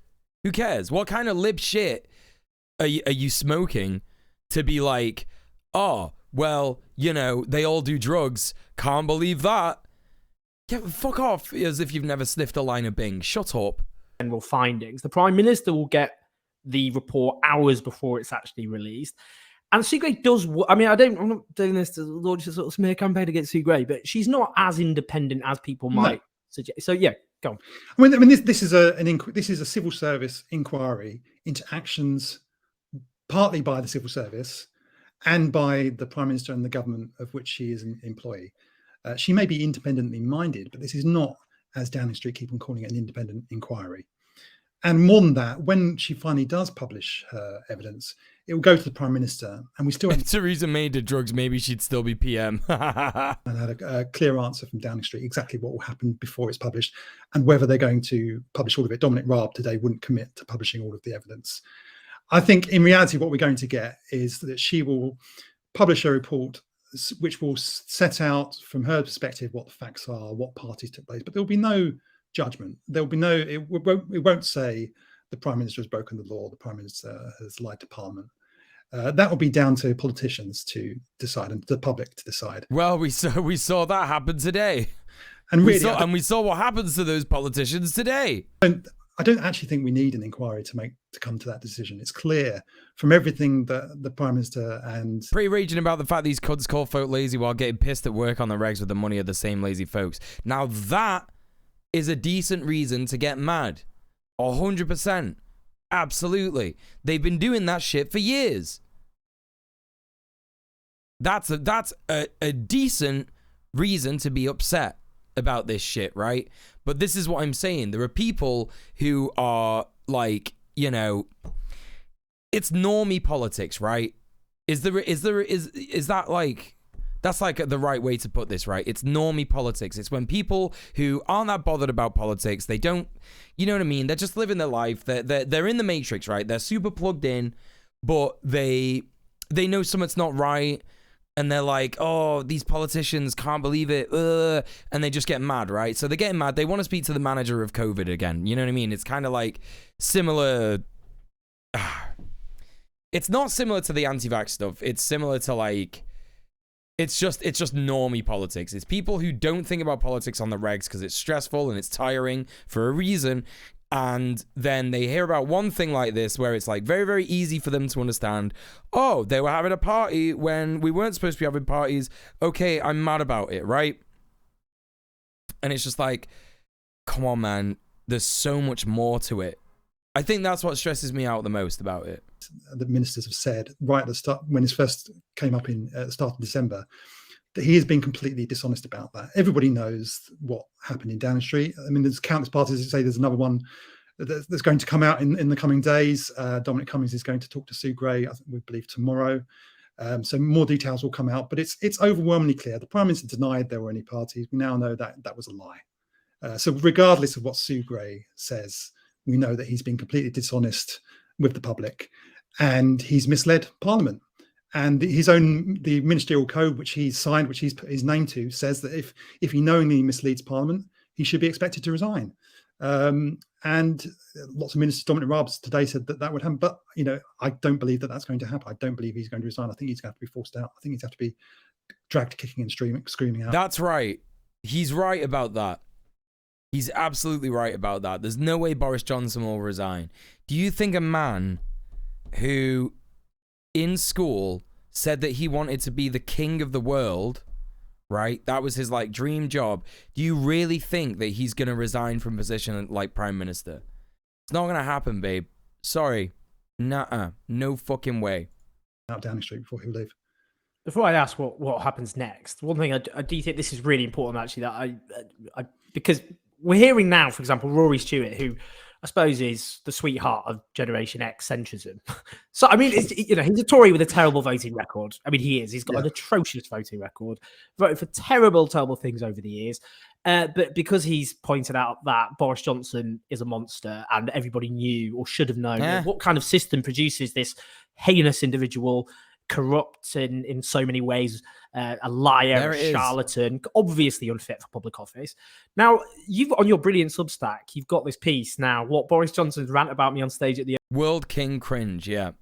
Who cares? What kind of lib shit are you smoking to be like, oh, well, you know, they all do drugs. Can't believe that. Yeah, fuck off, as if you've never sniffed a line of Bing. Shut up. General findings. The Prime Minister will get the report hours before it's actually released. And Sue Gray does, I'm not doing this to launch a sort of smear campaign against Sue Gray, but she's not as independent as people might suggest. So yeah, go on. I mean, this is a civil service inquiry into actions, partly by the civil service and by the Prime Minister and the government of which she is an employee. She may be independently minded, but this is not, as Downing Street keep on calling it, an independent inquiry. And more than that, when she finally does publish her evidence, it will go to the Prime Minister, and we still have... If Theresa May did drugs, maybe she'd still be PM. And had a clear answer from Downing Street exactly what will happen before it's published and whether they're going to publish all of it. Dominic Raab today wouldn't commit to publishing all of the evidence. I think in reality what we're going to get is that she will publish a report which will set out from her perspective what the facts are, what parties took place, but there will be no judgment. There will be no, it won't say the Prime Minister has broken the law, the Prime Minister has lied to Parliament. That will be down to politicians to decide and the public to decide. Well, we saw that happen today. And really, we saw what happens to those politicians today. I don't actually think we need an inquiry to come to that decision. It's clear from everything that the Prime Minister and... Pretty raging about the fact these cunts call folk lazy while getting pissed at work on the regs with the money of the same lazy folks. Now that is a decent reason to get mad. 100%. Absolutely. They've been doing that shit for years. That's a decent reason to be upset about this shit, right? But this is what I'm saying. There are people who are like, you know, it's normie politics, right? Is that like, that's like the right way to put this, right? It's normie politics. It's when people who aren't that bothered about politics, they don't, you know what I mean? They're just living their life. They're in the matrix, right? They're super plugged in, but they know something's not right. And they're like, oh, these politicians can't believe it. And they just get mad, right? So they're getting mad. They want to speak to the manager of COVID again. You know what I mean? It's kind of like similar. It's not similar to the anti-vax stuff. It's similar to like, it's just normie politics. It's people who don't think about politics on the regs because it's stressful and it's tiring for a reason. And then they hear about one thing like this where it's like very, very easy for them to understand. Oh, they were having a party when we weren't supposed to be having parties. Okay, I'm mad about it, right? And it's just like, come on, man. There's so much more to it. I think that's what stresses me out the most about it. The ministers have said right at the start, when this first came up at the start of December, that he has been completely dishonest about that. Everybody knows what happened in Downing Street. I mean, there's countless parties that say there's another one that's going to come out in the coming days. Dominic Cummings is going to talk to Sue Gray, we believe, tomorrow. So more details will come out, but it's overwhelmingly clear. The Prime Minister denied there were any parties. We now know that that was a lie. So regardless of what Sue Gray says, we know that he's been completely dishonest with the public, and he's misled Parliament. And the ministerial code, which he's signed, which he's put his name to, says that if he knowingly misleads Parliament, he should be expected to resign. And lots of ministers, Dominic Raab today said that would happen, but I don't believe that that's going to happen. I don't believe he's going to resign. I think he's going to have to be forced out. I think he's going to have to be dragged kicking and screaming out. That's right. He's right about that. He's absolutely right about that. There's no way Boris Johnson will resign. Do you think a man who in school said that he wanted to be the king of the world, right? That was his dream job. Do you really think that he's going to resign from position like prime minister? It's not going to happen, babe. Sorry. Nuh-uh. No fucking way. Out Downing Street before he'll leave. Before I ask what happens next, one thing I do think this is really important, actually, that I because we're hearing now, for example, Rory Stewart, who I suppose is the sweetheart of Generation X centrism. So, I mean, he's a Tory with a terrible voting record. I mean, he is. He's got an atrocious voting record, voted for terrible, terrible things over the years. But because he's pointed out that Boris Johnson is a monster and everybody knew or should have known what kind of system produces this heinous individual, corrupt in so many ways, a liar, a charlatan, obviously unfit for public office. Now, you've on your brilliant Substack, you've got this piece now, what Boris Johnson's rant about me on stage at the World King cringe, yeah.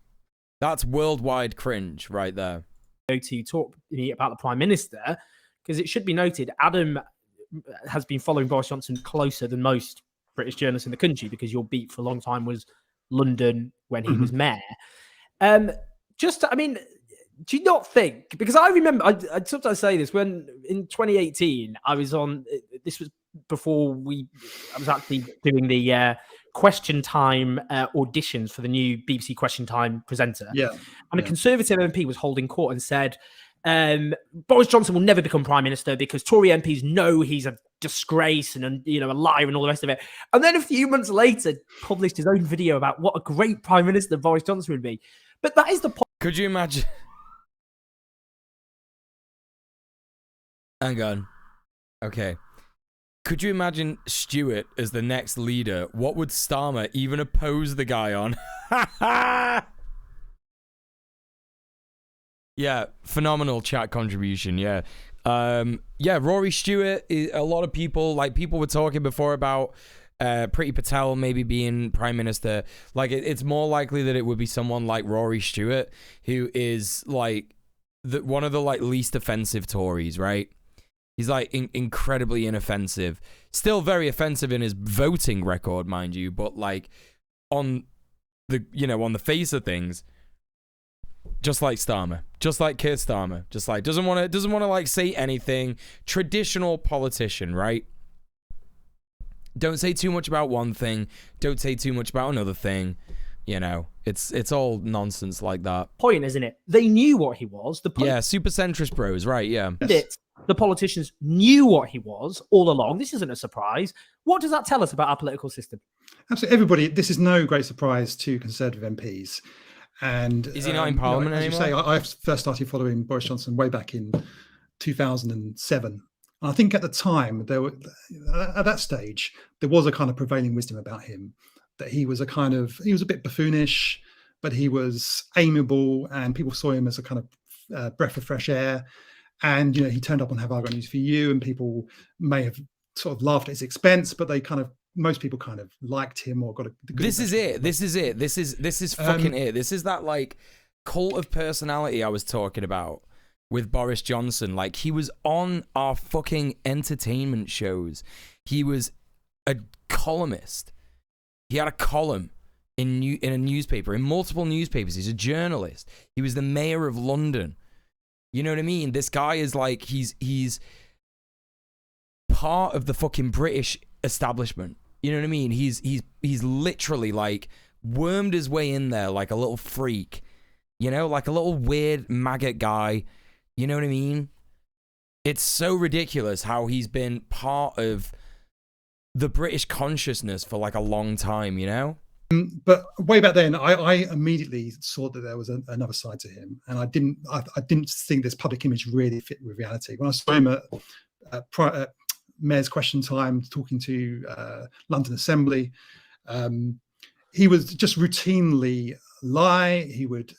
That's worldwide cringe right there. To talk about the Prime Minister, because it should be noted, Adam has been following Boris Johnson closer than most British journalists in the country, because your beat for a long time was London when he was mayor. Do you not think, because I remember, I sometimes say this, when in 2018, I was on, this was before I was actually doing the Question Time auditions for the new BBC Question Time presenter. Yeah. And a Conservative MP was holding court and said, Boris Johnson will never become Prime Minister because Tory MPs know he's a disgrace and a liar and all the rest of it. And then a few months later, published his own video about what a great Prime Minister Boris Johnson would be. But that is the point. Could you imagine? Hang on. Okay. Could you imagine Stewart as the next leader? What would Starmer even oppose the guy on? Yeah, phenomenal chat contribution. Yeah. Rory Stewart, a lot of people were talking before about Priti Patel maybe being prime minister. It's more likely that it would be someone like Rory Stewart, who is one of the least offensive Tories, right? He's incredibly inoffensive, still very offensive in his voting record, mind you, but on the face of things, just like Starmer, just like Keir Starmer, just doesn't want to say anything. Traditional politician, right? Don't say too much about one thing, don't say too much about another thing. It's all nonsense like that. Point, isn't it? They knew what he was. Super centrist bros, right? Yeah. The politicians knew what he was all along. This isn't a surprise. What does that tell us about our political system? Absolutely, everybody. This is no great surprise to Conservative MPs. And is he not in Parliament anymore? As you say, I first started following Boris Johnson way back in 2007. And I think at the time, at that stage, there was a kind of prevailing wisdom about him, that he was a bit buffoonish, but he was amiable, and people saw him as a kind of breath of fresh air. And he turned up on Have I Got News For You, and people may have sort of laughed at his expense, but most people kind of liked him or got a good This is it. This is fucking it. This is that cult of personality I was talking about with Boris Johnson. He was on our fucking entertainment shows. He was a columnist. He had a column in a newspaper, in multiple newspapers. He's a journalist. He was the mayor of London. You know what I mean? This guy is he's part of the fucking British establishment. You know what I mean? He's literally wormed his way in there like a little freak. Like a little weird maggot guy. You know what I mean? It's so ridiculous how he's been part of the British consciousness for like a long time, you know? But way back then, I immediately saw that there was another side to him, and I didn't think this public image really fit with reality. When I saw him at Mayor's Question Time talking to London Assembly, he would just routinely lie. He would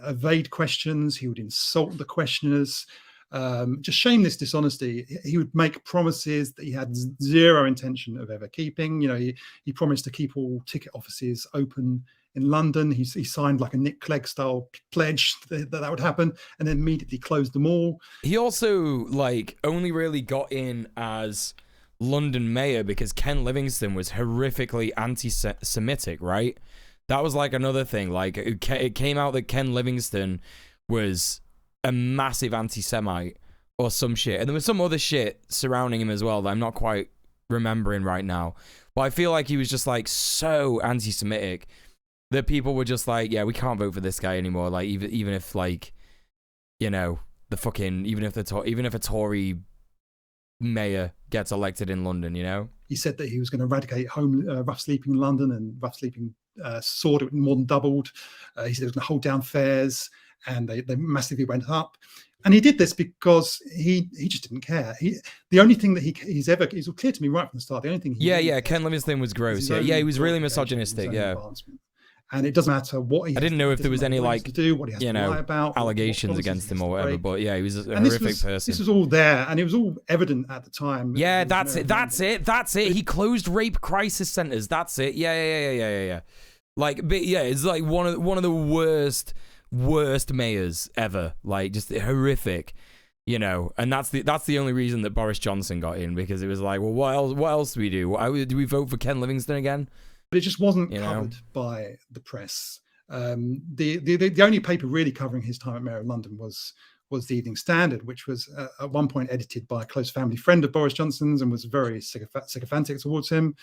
evade questions. He would insult the questioners. Just shameless dishonesty. He would make promises that he had zero intention of ever keeping. You know, he promised to keep all ticket offices open in London. He signed like a Nick Clegg style pledge that would happen, and then immediately closed them all. He also like only really got in as London mayor because Ken Livingstone was horrifically anti-Semitic, right? That was like another thing. Like it came out that Ken Livingstone was a massive anti-Semite or some shit, and there was some other shit surrounding him as well that I'm not quite remembering right now, but I feel like he was just like so anti-Semitic that people were just like, yeah, we can't vote for this guy anymore. Like even if like, you know, the fucking even if a Tory mayor gets elected in London, you know. He said that he was going to eradicate rough sleeping in London, and rough sleeping soared, it more than doubled. He said he was going to hold down fares, and they massively went up. And he did this because he just didn't care. The only thing that it's clear to me right from the start. The only thing Ken Livingstone was gross. Yeah, he was really misogynistic. Yeah. And it doesn't matter what he. I didn't know if there was any like to do, what he has to lie about, allegations against him or whatever. But yeah, he was a horrific person. This was all there, and it was all evident at the time. Yeah, that's it. He closed rape crisis centers. That's it. Yeah. Like, but yeah, it's like one of the worst mayors ever. Like, just horrific. You know, and that's the only reason that Boris Johnson got in, because it was like, well, what else do we do? Do we vote for Ken Livingstone again? But it just wasn't covered by the press. The only paper really covering his time at Mayor of London was the Evening Standard, which was at one point edited by a close family friend of Boris Johnson's and was very sycophantic towards him.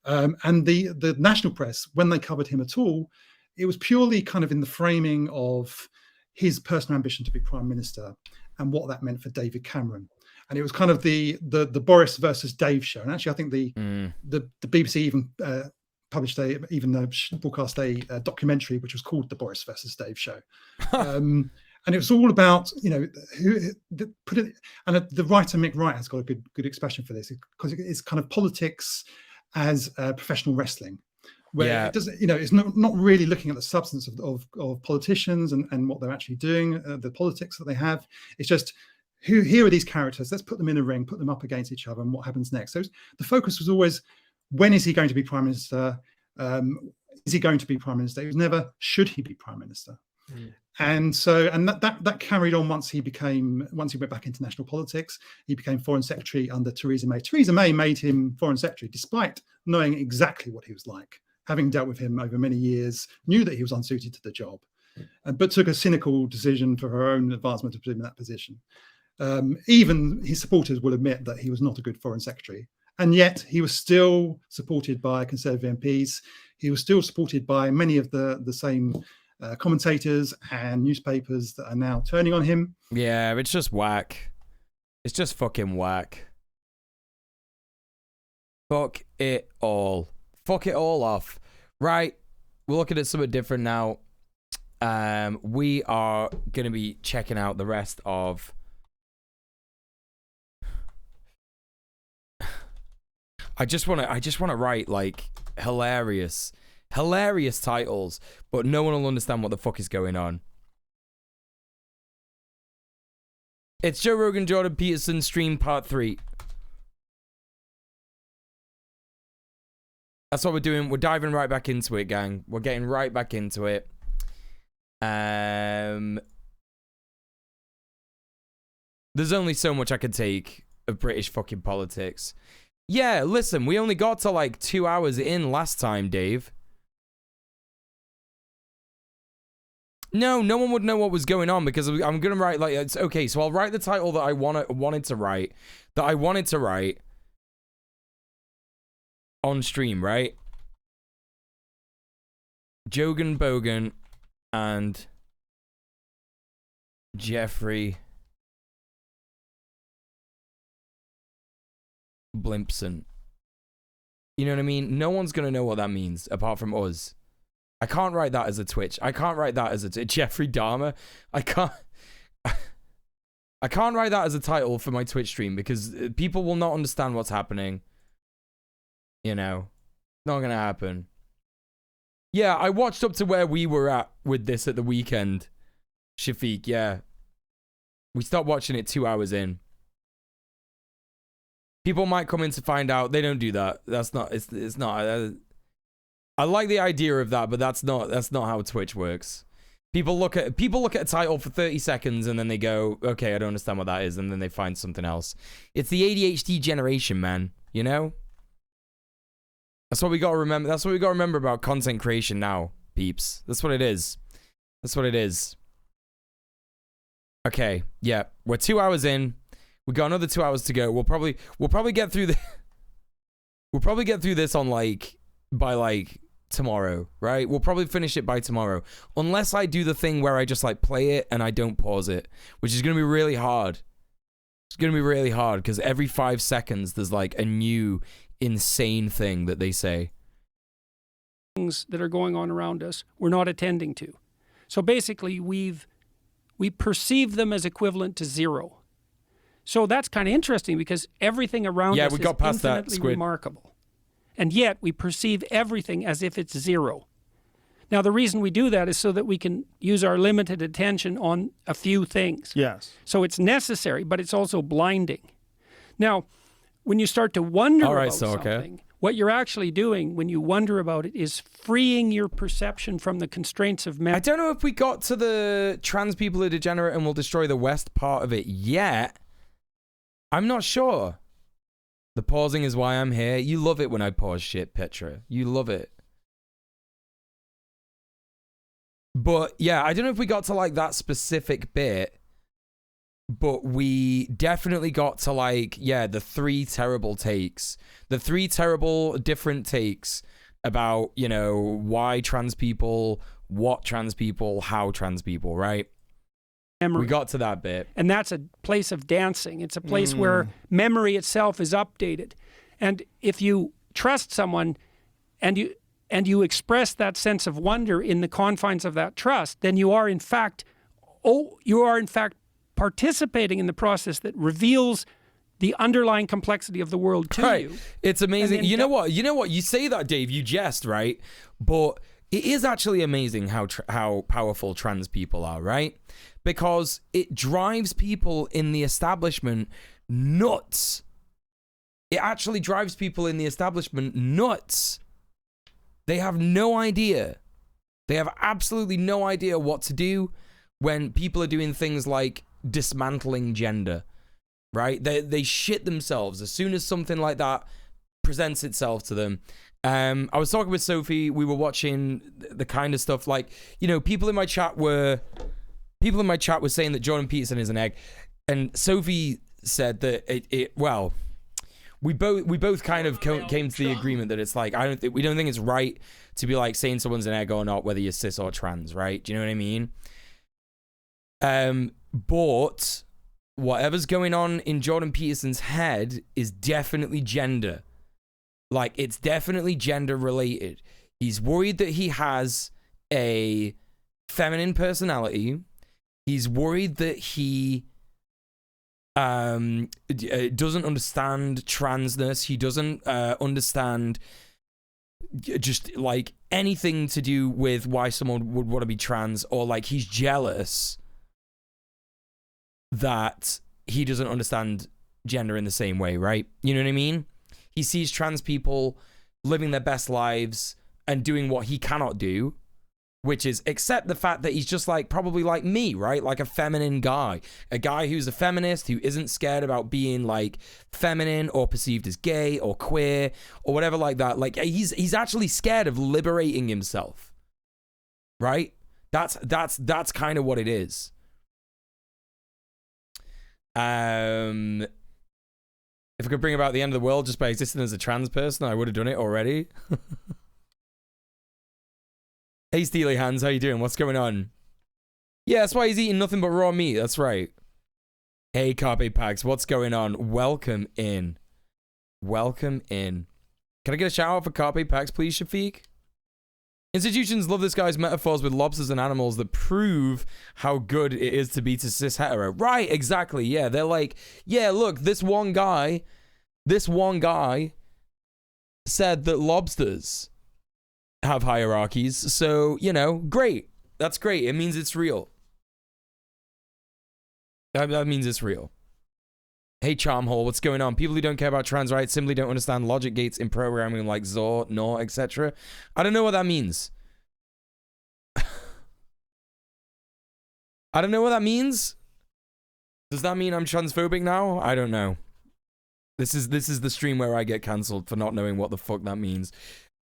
And the national press, when they covered him at all, it was purely kind of in the framing of his personal ambition to be Prime Minister and what that meant for David Cameron. And it was kind of the Boris versus Dave show. And actually, I think the BBC even published broadcast a documentary which was called the Boris versus Dave show. And it was all about, you know, the writer Mick Wright has got a good expression for this, because it's kind of politics as professional wrestling, where it doesn't, you know, it's not really looking at the substance of politicians and what they're actually doing, the politics that they have. It's just, here are these characters, let's put them in a ring, put them up against each other, and what happens next. So the focus was always, when is he going to be Prime Minister? Is he going to be Prime Minister? It was never, should he be Prime Minister? And that carried on once he went back into national politics. He became Foreign Secretary under Theresa May. Theresa May made him Foreign Secretary despite knowing exactly what he was like, having dealt with him over many years, knew that he was unsuited to the job, but took a cynical decision for her own advancement to put him in that position. Even his supporters will admit that he was not a good Foreign Secretary. And yet he was still supported by Conservative MPs. He was still supported by many of the same commentators and newspapers that are now turning on him. Yeah, it's just whack. It's just fucking whack. Fuck it all. Fuck it all off. Right, we're looking at something different now. We are going to be checking out the rest of... I just want to write like hilarious titles, but no one will understand what the fuck is going on. It's Joe Rogan Jordan Peterson stream part 3. That's what we're doing. We're diving right back into it, gang. We're getting right back into it. There's only so much I could take of British fucking politics. Yeah, listen, we only got to like 2 hours in last time, Dave. No one would know what was going on, because I'm gonna write like, it's okay. So I'll write the title that I wanted to write on stream, right? Jogan Bogan and Jeffrey Blimpson. You know what I mean? No one's going to know what that means apart from us. I can't write that as a Twitch. I can't write that as a Jeffrey Dahmer. I can't write that as a title for my Twitch stream because people will not understand what's happening. You know, not going to happen. Yeah, I watched up to where we were at with this at the weekend. Shafiq, yeah. We stopped watching it 2 hours in. People might come in to find out. They don't do that. That's not, it's not. I like the idea of that, but that's not how Twitch works. People look at a title for 30 seconds and then they go, okay, I don't understand what that is, and then they find something else. It's the ADHD generation, man. You know? That's what we gotta remember. That's what we gotta remember about content creation now, peeps. That's what it is. That's what it is. Okay, yeah. We're 2 hours in. We got another 2 hours to go. We'll probably get through the we'll probably get through this on by tomorrow, right? We'll probably finish it by tomorrow. Unless I do the thing where I just play it and I don't pause it, which is gonna be really hard. It's gonna be really hard because every 5 seconds there's a new insane thing that they say. Things that are going on around us we're not attending to. So basically we perceive them as equivalent to zero. So that's kind of interesting because everything around us we got is past that, infinitely Squid. remarkable. And yet we perceive everything as if it's zero. Now the reason we do that is so that we can use our limited attention on a few things. Yes. So it's necessary, but it's also blinding. Now, when you start to wonder about something, what you're actually doing when you wonder about it is freeing your perception from the constraints of memory. I don't know if we got to the trans people are degenerate and will destroy the West part of it yet. I'm not sure. The pausing is why I'm here. You love it when I pause shit, Petra. You love it. But yeah, I don't know if we got to that specific bit. But we definitely got to the 3 terrible takes. The 3 terrible different takes about, why trans people, what trans people, how trans people, right? Memory. We got to that bit. And that's a place of dancing. It's a place where memory itself is updated. And if you trust someone and you express that sense of wonder in the confines of that trust, then you are in fact participating in the process that reveals the underlying complexity of the world to you. It's amazing. You know what? You say that, Dave, you jest, right? But it is actually amazing how powerful trans people are, right? Because it drives people in the establishment nuts. It actually drives people in the establishment nuts. They have no idea. They have absolutely no idea what to do when people are doing things like dismantling gender, right? They shit themselves as soon as something like that presents itself to them. I was talking with Sophie. We were watching the kind of stuff people in my chat were saying that Jordan Peterson is an egg, and Sophie said that we both kind of came to the agreement that it's we don't think it's right to be saying someone's an egg or not, whether you're cis or trans, right? Do you know what I mean? But whatever's going on in Jordan Peterson's head is definitely gender. It's definitely gender related. He's worried that he has a feminine personality. He's worried that he doesn't understand transness. He doesn't understand just anything to do with why someone would want to be trans, or he's jealous that he doesn't understand gender in the same way, right? You know what I mean? He sees trans people living their best lives and doing what he cannot do, which is accept the fact that he's just probably like me, right? A feminine guy, a guy who's a feminist, who isn't scared about being feminine or perceived as gay or queer or whatever like that. He's actually scared of liberating himself, right? That's kind of what it is. If I could bring about the end of the world just by existing as a trans person, I would have done it already. Hey, Steely Hands, how you doing? What's going on? Yeah, that's why he's eating nothing but raw meat. That's right. Hey, Carpe Pags, what's going on? Welcome in. Welcome in. Can I get a shout out for Carpe Pax, please, Shafiq? Institutions love this guy's metaphors with lobsters and animals that prove how good it is to be to cis hetero. Right, exactly. Yeah, they're like, yeah, look, this one guy said that lobsters have hierarchies. So, you know, great. That's great. It means it's real. That means it's real. Hey, Charmhole, what's going on? People who don't care about trans rights simply don't understand logic gates in programming like Zor, Nor, etc. I don't know what that means. I don't know what that means. Does that mean I'm transphobic now? I don't know. This is the stream where I get cancelled for not knowing what the fuck that means.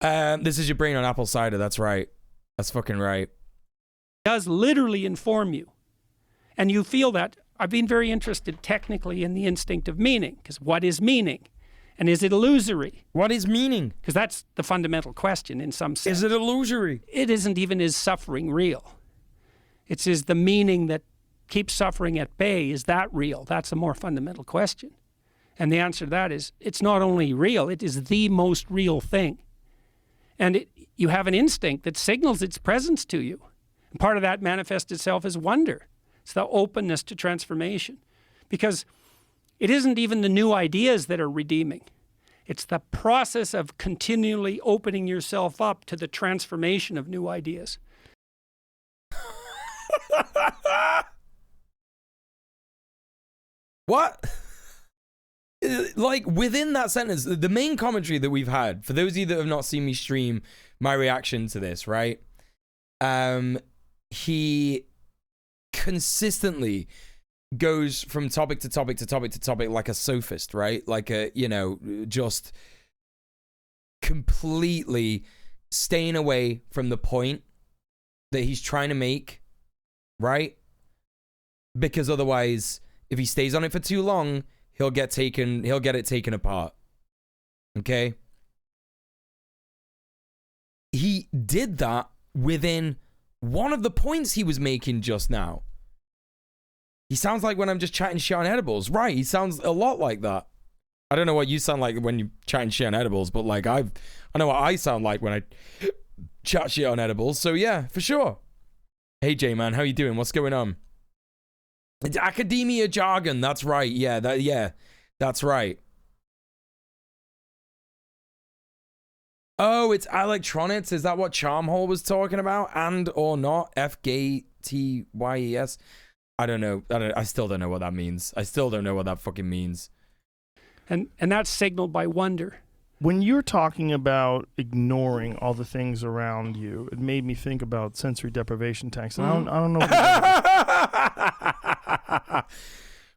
This is your brain on apple cider. That's right. That's fucking right. Does literally inform you. And you feel that. I've been very interested technically in the instinct of meaning, because what is meaning? And is it illusory? What is meaning? Because that's the fundamental question in some sense. Is it illusory? It isn't even, is suffering real? It's, is the meaning that keeps suffering at bay, is that real? That's a more fundamental question. And the answer to that is, it's not only real, it is the most real thing. And you have an instinct that signals its presence to you. And part of that manifests itself as wonder. It's the openness to transformation. Because it isn't even the new ideas that are redeeming. It's the process of continually opening yourself up to the transformation of new ideas. What? Like, within that sentence, the main commentary that we've had, for those of you that have not seen me stream my reaction to this, right? He consistently goes from topic to topic to topic to topic like a sophist, right? Like a, you know, just completely staying away from the point that he's trying to make, right? Because otherwise, if he stays on it for too long, he'll get it taken apart. Okay? He did that within one of the points he was making just now. He sounds like when I'm just chatting shit on edibles. Right, he sounds a lot like that. I don't know what you sound like when you're chatting shit on edibles, but like I know what I sound like when I chat shit on edibles. So yeah, for sure. Hey J-Man, how you doing? What's going on? It's academia jargon. That's right. Yeah, that's right. Oh, it's electronics. Is that what Charmhole was talking about? And or not? FGTYES. I don't know. I still don't know what that means. I still don't know what that fucking means. And that's signaled by wonder. When you're talking about ignoring all the things around you, it made me think about sensory deprivation tanks. And I don't know.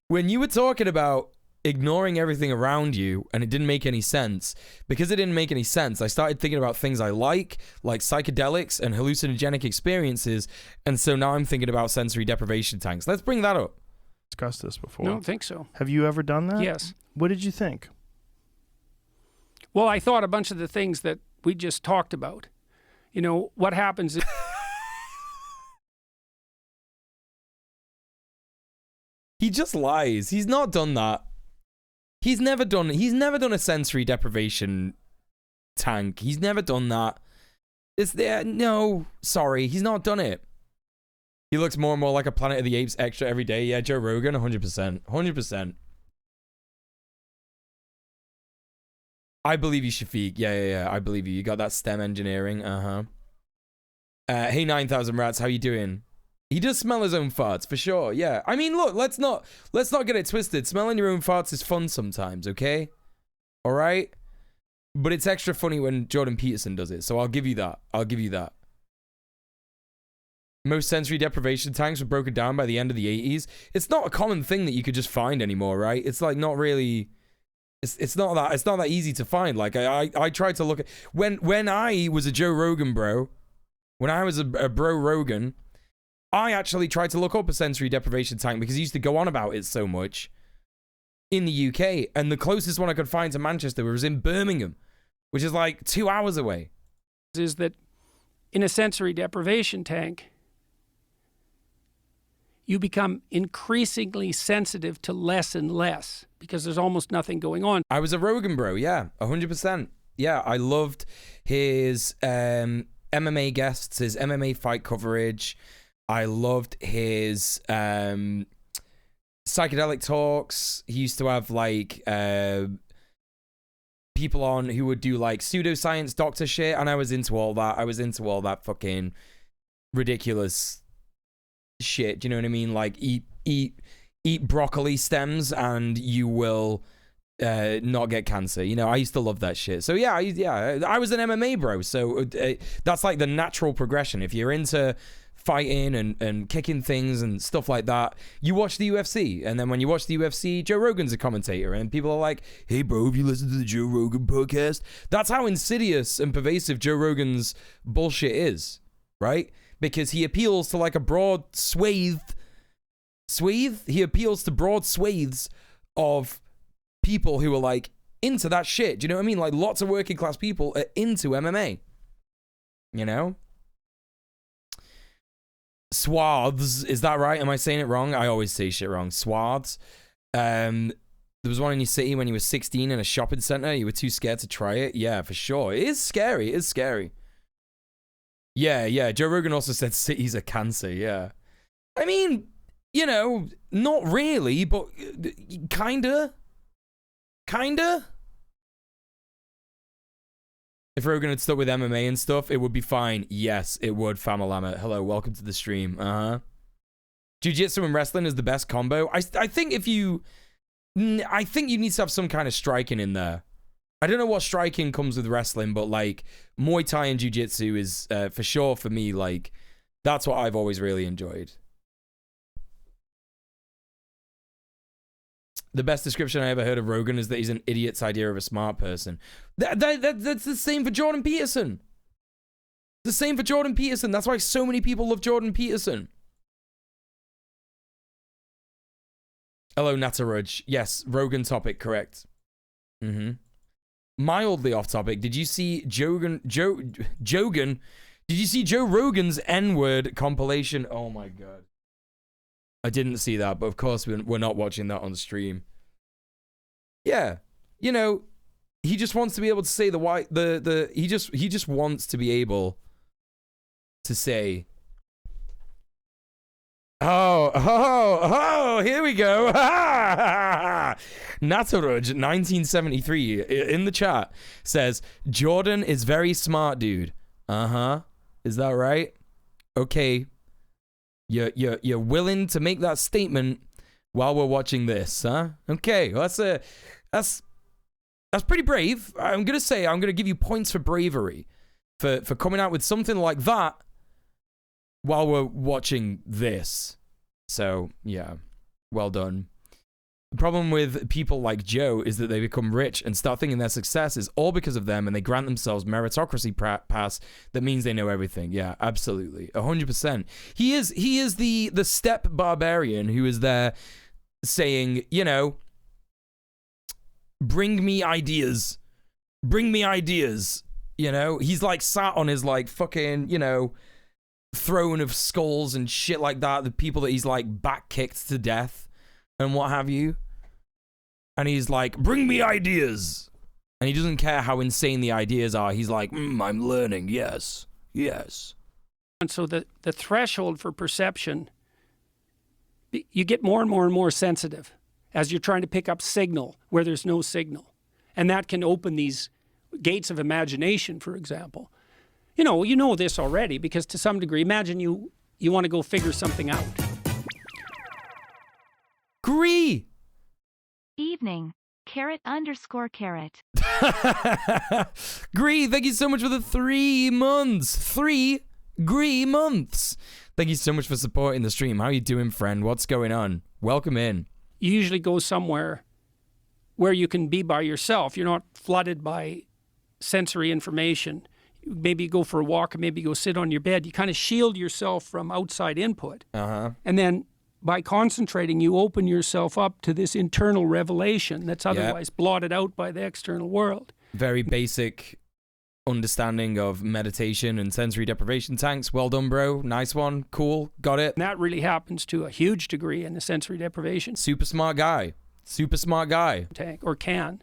When you were talking about ignoring everything around you and it didn't make any sense, because it didn't make any sense, I started thinking about things I like psychedelics and hallucinogenic experiences, and so now I'm thinking about sensory deprivation tanks. Let's bring that up. Discussed this before. I don't think so. Have you ever done that? Yes. What did you think? Well, I thought a bunch of the things that we just talked about. You know, what happens is... He just lies. He's not done that. He's never done a sensory deprivation tank. He's never done that. No, sorry, he's not done it. He looks more and more like a Planet of the Apes extra every day. Yeah, Joe Rogan, 100%. 100%. I believe you, Shafiq. Yeah, I believe you. You got that STEM engineering. Hey, 9,000 rats, how you doing? He does smell his own farts, for sure, yeah. I mean, look, let's not get it twisted. Smelling your own farts is fun sometimes, okay? All right? But it's extra funny when Jordan Peterson does it, so I'll give you that. I'll give you that. Most sensory deprivation tanks were broken down by the end of the 80s. It's not a common thing that you could just find anymore, right? It's like not really... It's not that easy to find. Like, I tried to look at... When I was a Joe Rogan bro, when I was a bro Rogan... I actually tried to look up a sensory deprivation tank because he used to go on about it so much in the UK. And the closest one I could find to Manchester was in Birmingham, which is like 2 hours away. Is that in a sensory deprivation tank, you become increasingly sensitive to less and less because there's almost nothing going on. I was a Rogan bro, yeah, 100%. Yeah, I loved his MMA guests, his MMA fight coverage. I loved his psychedelic talks. He used to have like people on who would do like pseudoscience doctor shit, and I was into all that. I was into all that fucking ridiculous shit. Do you know what I mean? Like eat broccoli stems and you will not get cancer. You know, I used to love that shit. So yeah, I was an MMA bro. So that's like the natural progression. If you're into fighting and kicking things and stuff like that, you watch the UFC, and then when you watch the UFC, Joe Rogan's a commentator, and people are like, hey bro, have you listened to the Joe Rogan podcast? That's how insidious and pervasive Joe Rogan's bullshit is, right? Because he appeals to like a broad swathe. He appeals to broad swathes of people who are like into that shit. Do you know what I mean? Like lots of working class people are into MMA. You know? Swaths, is that right? Am I saying it wrong? I always say shit wrong. Swaths. There was one in your city when you were 16 in a shopping center. You were too scared to try it. Yeah, for sure. It is scary. It is scary. Yeah. Joe Rogan also said cities are cancer. Yeah. I mean, you know, not really, but kinda. If Rogan had stuck with MMA and stuff, it would be fine. Yes, it would, Famalama. Hello, welcome to the stream. Jiu-jitsu and wrestling is the best combo. I think you need to have some kind of striking in there. I don't know what striking comes with wrestling, but like Muay Thai and Jiu-jitsu is for sure for me, like that's what I've always really enjoyed. The best description I ever heard of Rogan is that he's an idiot's idea of a smart person. That's the same for Jordan Peterson. The same for Jordan Peterson. That's why so many people love Jordan Peterson. Hello, Natarudge. Yes, Rogan topic, correct. Mildly off topic. Did you see Jogan? Did you see Joe Rogan's N-word compilation? Oh my god. I didn't see that, but of course we're not watching that on stream. Yeah, you know, he just wants to be able to say he just wants to be able to say, oh, here we go. Nataruj 1973 in the chat says Jordan is very smart, dude. Is that right? Okay. You're willing to make that statement while we're watching this, huh? Okay, well, that's pretty brave. I'm gonna give you points for bravery for coming out with something like that while we're watching this. So yeah, well done. The problem with people like Joe is that they become rich and start thinking their success is all because of them, and they grant themselves meritocracy pass that means they know everything. Yeah, absolutely. 100%. He is the step barbarian who is there saying, you know, bring me ideas. Bring me ideas. You know, he's like sat on his like fucking, you know, throne of skulls and shit like that. The people that he's like back kicked to death and what have you. And he's like, bring me ideas. And he doesn't care how insane the ideas are. He's like, I'm learning. Yes. And so the threshold for perception, you get more and more and more sensitive as you're trying to pick up signal where there's no signal. And that can open these gates of imagination, for example. You know this already, because to some degree, imagine you want to go figure something out. Agree. Evening. _carrot. Gree, thank you so much for the 3 months. 3 Gree months. Thank you so much for supporting the stream. How you doing, friend? What's going on? Welcome in. You usually go somewhere where you can be by yourself. You're not flooded by sensory information. Maybe you go for a walk, or maybe you go sit on your bed. You kind of shield yourself from outside input. And then by concentrating, you open yourself up to this internal revelation that's otherwise blotted out by the external world. Very basic understanding of meditation and sensory deprivation tanks. Well done, bro. Nice one. Cool. Got it. And that really happens to a huge degree in the sensory deprivation. Super smart guy. Tank, or can.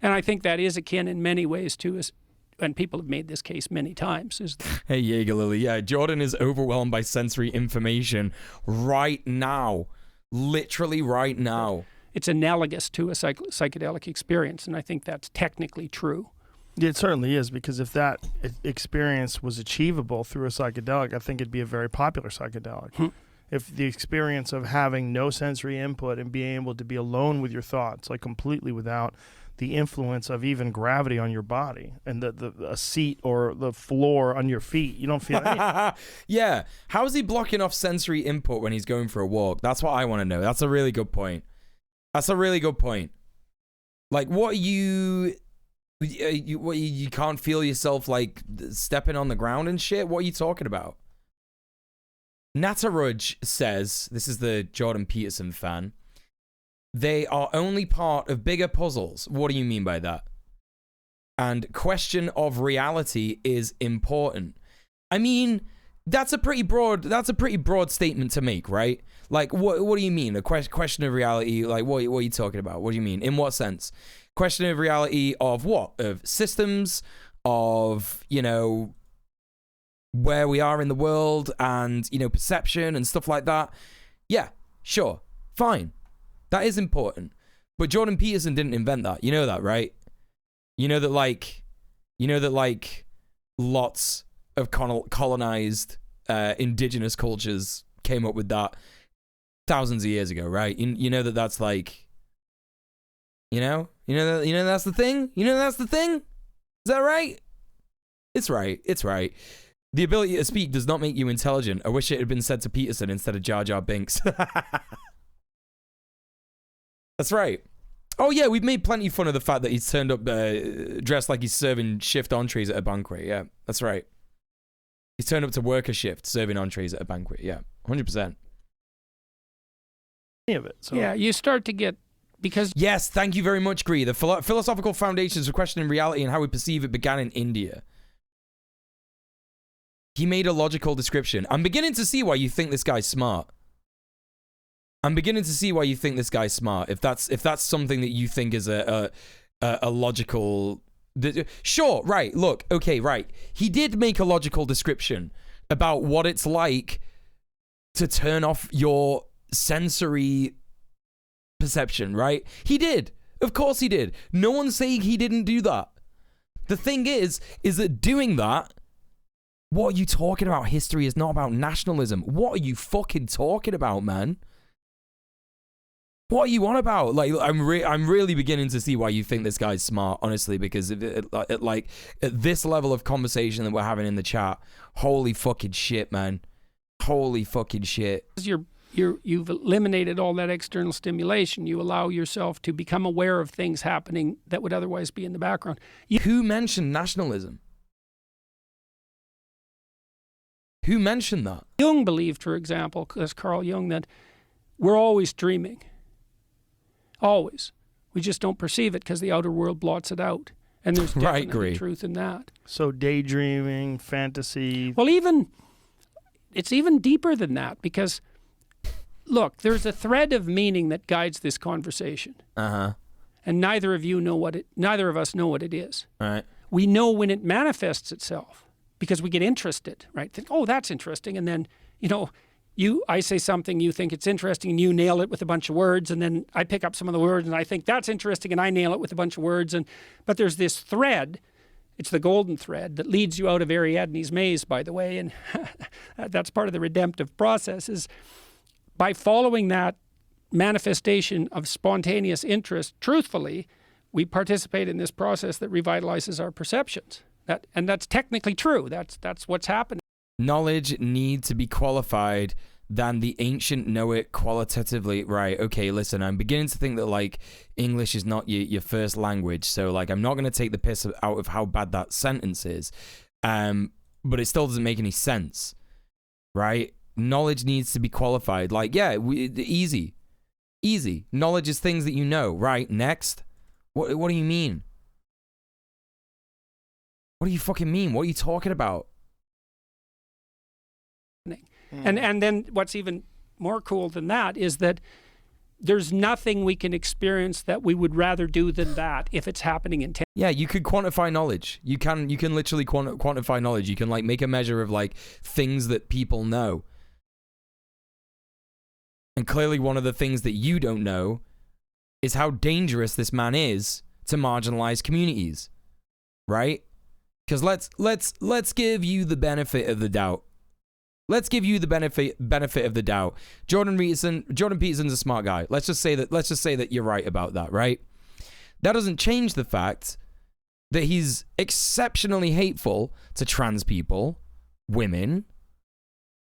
And I think that is akin in many ways to us, and people have made this case many times. Hey, Jaeger Lily. Yeah, Jordan is overwhelmed by sensory information right now. Literally right now. It's analogous to a psychedelic experience, and I think that's technically true. It certainly is, because if that experience was achievable through a psychedelic, I think it'd be a very popular psychedelic. If the experience of having no sensory input and being able to be alone with your thoughts, like completely without the influence of even gravity on your body and a seat or the floor on your feet, you don't feel anything. Yeah. How is he blocking off sensory input when he's going for a walk? That's what I want to know. That's a really good point. That's a really good point. Like, what you can't feel yourself like stepping on the ground and shit? What are you talking about? Nataruj says, this is the Jordan Peterson fan, they are only part of bigger puzzles. What do you mean by that? And question of reality is important. I mean, that's a pretty broad statement to make, right? Like, what do you mean? A question of reality, like, what are you talking about? What do you mean? In what sense? Question of reality of what? Of systems, of, you know, where we are in the world and, you know, perception and stuff like that. Yeah, sure, fine. That is important. But Jordan Peterson didn't invent that. You know that, right? You know that lots of colonized indigenous cultures came up with that thousands of years ago, right? You know that that's like, you know that's the thing? You know that's the thing? Is that right? It's right. It's right. The ability to speak does not make you intelligent. I wish it had been said to Peterson instead of Jar Jar Binks. That's right. Oh yeah, we've made plenty of fun of the fact that he's turned up dressed like he's serving shift entrees at a banquet. Yeah, that's right. He's turned up to work a shift serving entrees at a banquet. Yeah, 100%. Of it. So. Yeah, you start to get, because... Yes, thank you very much, Gree. The philosophical foundations of questioning reality and how we perceive it began in India. He made a logical description. I'm beginning to see why you think this guy's smart. I'm beginning to see why you think this guy's smart. If that's something that you think is a logical... Sure, right, look, okay, right. He did make a logical description about what it's like to turn off your sensory perception, right? He did. Of course he did. No one's saying he didn't do that. The thing is that doing that, what are you talking about? History is not about nationalism. What are you fucking talking about, man? What are you on about? Like, I'm really beginning to see why you think this guy's smart, honestly, because like at this level of conversation that we're having in the chat, holy fucking shit, man. Holy fucking shit. You've eliminated all that external stimulation. You allow yourself to become aware of things happening that would otherwise be in the background. Who mentioned nationalism? Who mentioned that? Jung believed, for example, as Carl Jung, that we're always dreaming. Always. We just don't perceive it because the outer world blots it out. And there's definitely truth in that. So daydreaming, fantasy. Well, it's even deeper than that, because look, there's a thread of meaning that guides this conversation. Uh-huh. And neither of us know what it is. All right. We know when it manifests itself because we get interested, right? Think, oh, that's interesting. And then, I say something, you think it's interesting, and you nail it with a bunch of words, and then I pick up some of the words and I think that's interesting, and I nail it with a bunch of words. But there's this thread, it's the golden thread that leads you out of Ariadne's maze, by the way, and that's part of the redemptive process, is by following that manifestation of spontaneous interest truthfully, we participate in this process that revitalizes our perceptions. And that's technically true. That's what's happening. Knowledge needs to be qualified than the ancient know it qualitatively. Right, okay, listen, I'm beginning to think that, like, English is not your first language, so, like, I'm not going to take the piss out of how bad that sentence is, but it still doesn't make any sense, right? Knowledge needs to be qualified. Like, yeah, easy. Knowledge is things that you know, right? Next. What do you mean? What do you fucking mean? What are you talking about? And then what's even more cool than that is that there's nothing we can experience that we would rather do than that if it's happening in 10. Yeah, you could quantify knowledge. You can literally quantify knowledge. You can like make a measure of like things that people know. And clearly one of the things that you don't know is how dangerous this man is to marginalized communities. Right? Because let's give you the benefit of the doubt. Let's give you the benefit of the doubt. Jordan Peterson's a smart guy. Let's just say that you're right about that, right? That doesn't change the fact that he's exceptionally hateful to trans people, women,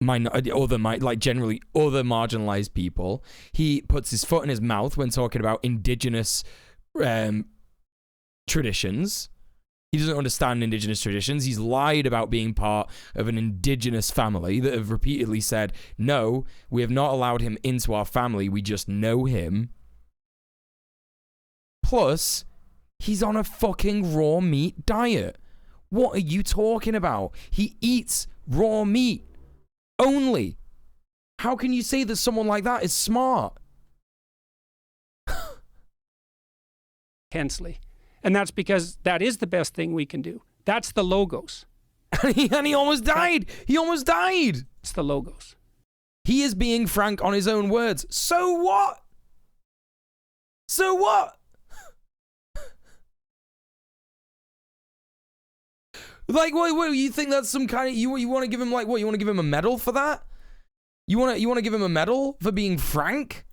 generally other marginalized people. He puts his foot in his mouth when talking about indigenous traditions. He doesn't understand indigenous traditions. He's lied about being part of an indigenous family that have repeatedly said, no, we have not allowed him into our family. We just know him. Plus, he's on a fucking raw meat diet. What are you talking about? He eats raw meat only. How can you say that someone like that is smart? Intensely. And that's because that is the best thing we can do. That's the logos. And he almost died. He almost died. It's the logos. He is being frank on his own words. So what? So what? Like, what you think that's some kind of you want to give him like what? You want to give him a medal for that? You want to give him a medal for being frank?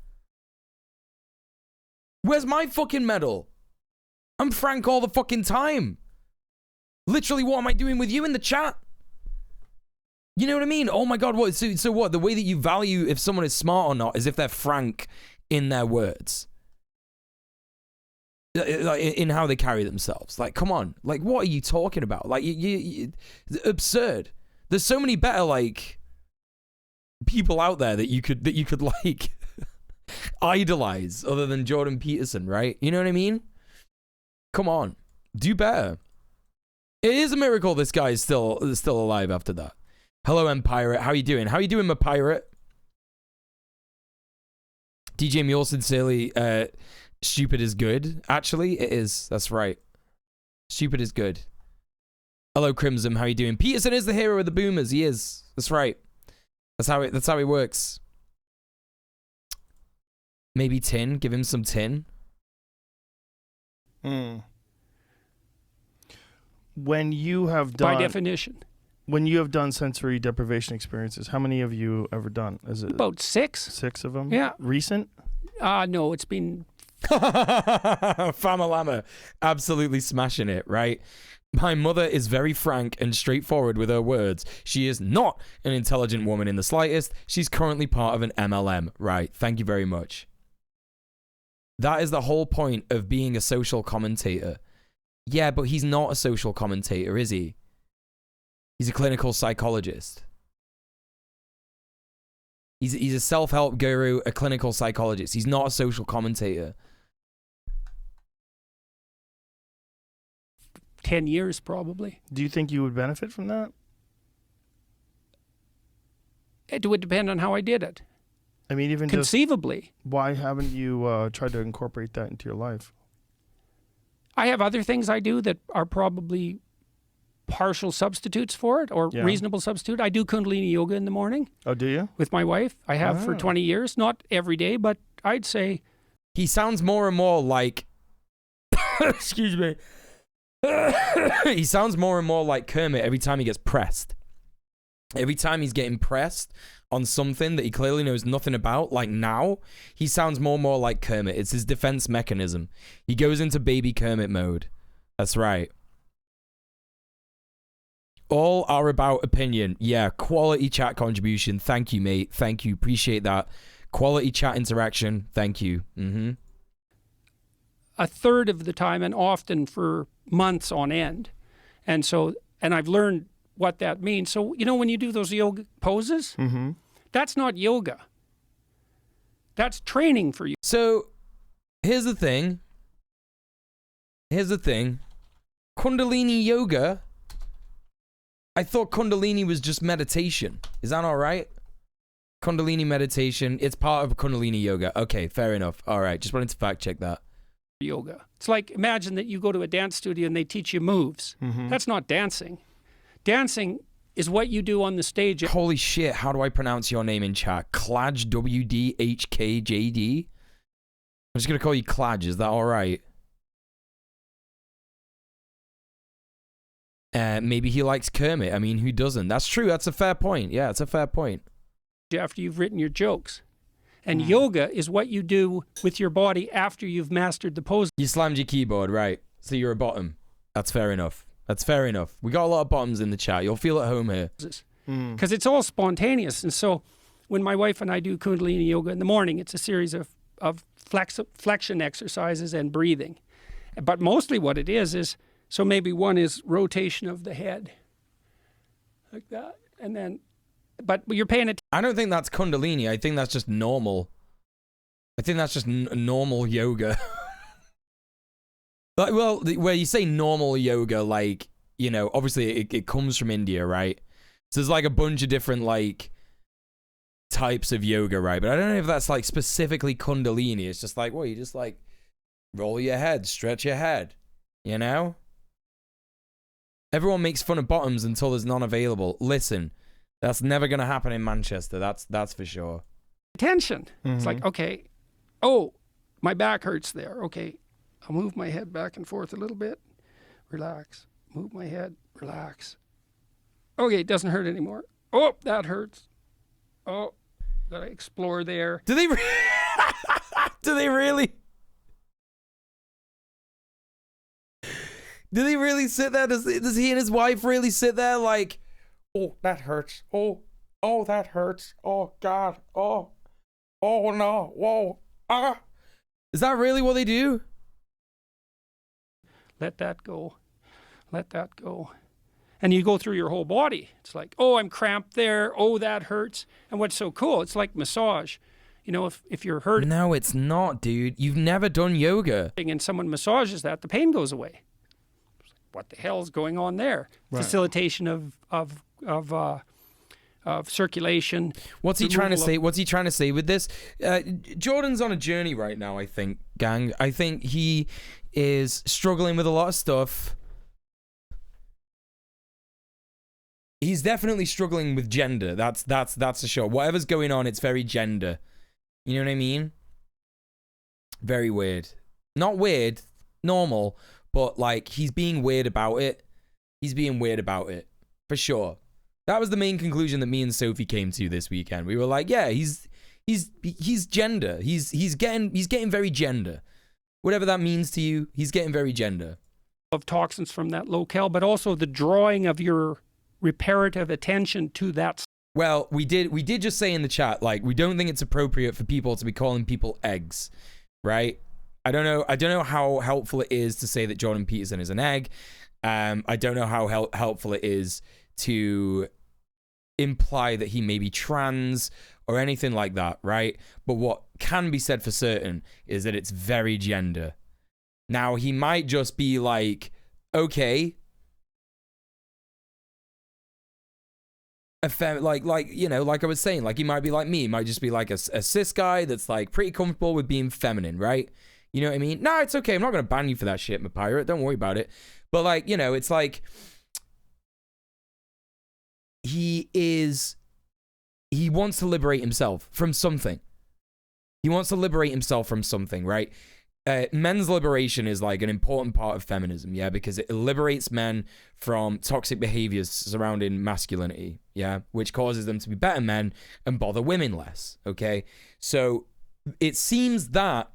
Where's my fucking medal? I'm frank all the fucking time. Literally, what am I doing with you in the chat? You know what I mean? Oh my God, what? So what? The way that you value if someone is smart or not is if they're frank in their words. In how they carry themselves. Like, come on. Like, what are you talking about? Like, absurd. There's so many better, like, people out there that you could like, idolize other than Jordan Peterson, right? You know what I mean? Come on, do better. It is a miracle this guy is still alive after that. Hello, Empirate. How you doing? How you doing, my pirate? djmuel sincerely, stupid is good. Actually, it is. That's right. Stupid is good. Hello, Crimson. How you doing? Peterson is the hero of the boomers. He is. That's right. That's how it works. Maybe tin. Give him some tin. When you have done, by definition, when you have done sensory deprivation experiences, how many have you ever done? Is it about 6? 6 of them? Yeah. Recent? No, it's been. Famalama, absolutely smashing it, right? My mother is very frank and straightforward with her words. She is not an intelligent woman in the slightest. She's currently part of an MLM, right? Thank you very much. That is the whole point of being a social commentator. Yeah, but he's not a social commentator, is he? He's a clinical psychologist. He's a self-help guru, a clinical psychologist. He's not a social commentator. 10 years, probably. Do you think you would benefit from that? It would depend on how I did it. I mean, even conceivably. Just, why haven't you tried to incorporate that into your life? I have other things I do that are probably partial substitutes for it, or reasonable substitute. I do Kundalini yoga in the morning. Oh, do you? With my wife. I have for 20 years. Not every day, but I'd say... He sounds more and more like... Excuse me. He sounds more and more like Kermit every time he gets pressed. Every time he's getting pressed on something that he clearly knows nothing about, like now, he sounds more and more like Kermit. It's his defense mechanism. He goes into baby Kermit mode. That's right. All are about opinion. Yeah, quality chat contribution. Thank you, mate. Thank you. Appreciate that. Quality chat interaction. Thank you. A third of the time, and often for months on end. And I've learned what that means. So, you know, when you do those yoga poses, that's not yoga. That's training for you. So, here's the thing. Kundalini yoga, I thought Kundalini was just meditation. Is that all right? Kundalini meditation. It's part of Kundalini yoga. Okay, fair enough. All right, just wanted to fact check that. Yoga. It's like, imagine that you go to a dance studio and they teach you moves. That's not dancing. Dancing is what you do on the stage. Holy shit, how do I pronounce your name in chat? Klaj, WDHKJD? I'm just going to call you Klaj, is that all right? Maybe he likes Kermit. I mean, who doesn't? That's true, that's a fair point. Yeah, it's a fair point. After you've written your jokes. And yoga is what you do with your body after you've mastered the pose. You slammed your keyboard, right? So you're a bottom. That's fair enough. That's fair enough. We got a lot of bottoms in the chat. You'll feel at home here. Because it's all spontaneous. And so when my wife and I do Kundalini yoga in the morning, it's a series of flexion exercises and breathing. But mostly what it is, so maybe one is rotation of the head. Like that. And then, but you're paying attention. I don't think that's Kundalini. I think that's just normal. I think that's just normal yoga. Like, well, where you say normal yoga, like, you know, obviously it comes from India, right? So there's like a bunch of different, like, types of yoga, right? But I don't know if that's, like, specifically Kundalini. It's just like, well, you just, like, roll your head, stretch your head, you know? Everyone makes fun of bottoms until there's none available. Listen, that's never going to happen in Manchester. That's for sure. Attention. It's like, okay, oh, my back hurts there. Okay, I'll move my head back and forth a little bit. Relax. Move my head. Relax. Okay, it doesn't hurt anymore. Oh, that hurts. Oh, gotta explore there. Do they do they really? Do they really sit there? Does he and his wife really sit there like, oh, that hurts. Oh, that hurts. Oh, God. Oh no. Whoa. Ah. Is that really what they do? Let that go. Let that go. And you go through your whole body. It's like, oh, I'm cramped there. Oh, that hurts. And what's so cool, it's like massage. You know, if you're hurting. No, it's not, dude. You've never done yoga. And someone massages that, the pain goes away. What the hell's going on there? Right. Facilitation of circulation. What's he trying to say? What's he trying to say with this? Jordan's on a journey right now, I think, gang. I think he is struggling with a lot of stuff. He's definitely struggling with gender. That's for sure. Whatever's going on, it's very gender. You know what I mean? Very weird. Not weird, normal, but like he's being weird about it. He's being weird about it. For sure. That was the main conclusion that me and Sophie came to this weekend. We were like, yeah, he's gender. He's getting very gender. Whatever that means to you, he's getting very gender. Of toxins from that locale, but also the drawing of your reparative attention to that. Well, we did just say in the chat, like, we don't think it's appropriate for people to be calling people eggs, right? I don't know how helpful it is to say that Jordan Peterson is an egg. I don't know how helpful it is to imply that he may be trans or anything like that, right? But what can be said for certain is that it's very gender. Now, he might just be like, okay, like you know, like I was saying, like he might be like me. He might just be like a cis guy that's like pretty comfortable with being feminine, right? You know what I mean? No, it's okay. I'm not going to ban you for that shit, my pirate. Don't worry about it. But like, you know, it's like he wants to liberate himself from something. He wants to liberate himself from something, right? Men's liberation is like an important part of feminism, yeah, because it liberates men from toxic behaviors surrounding masculinity, yeah, which causes them to be better men and bother women less, okay? So it seems that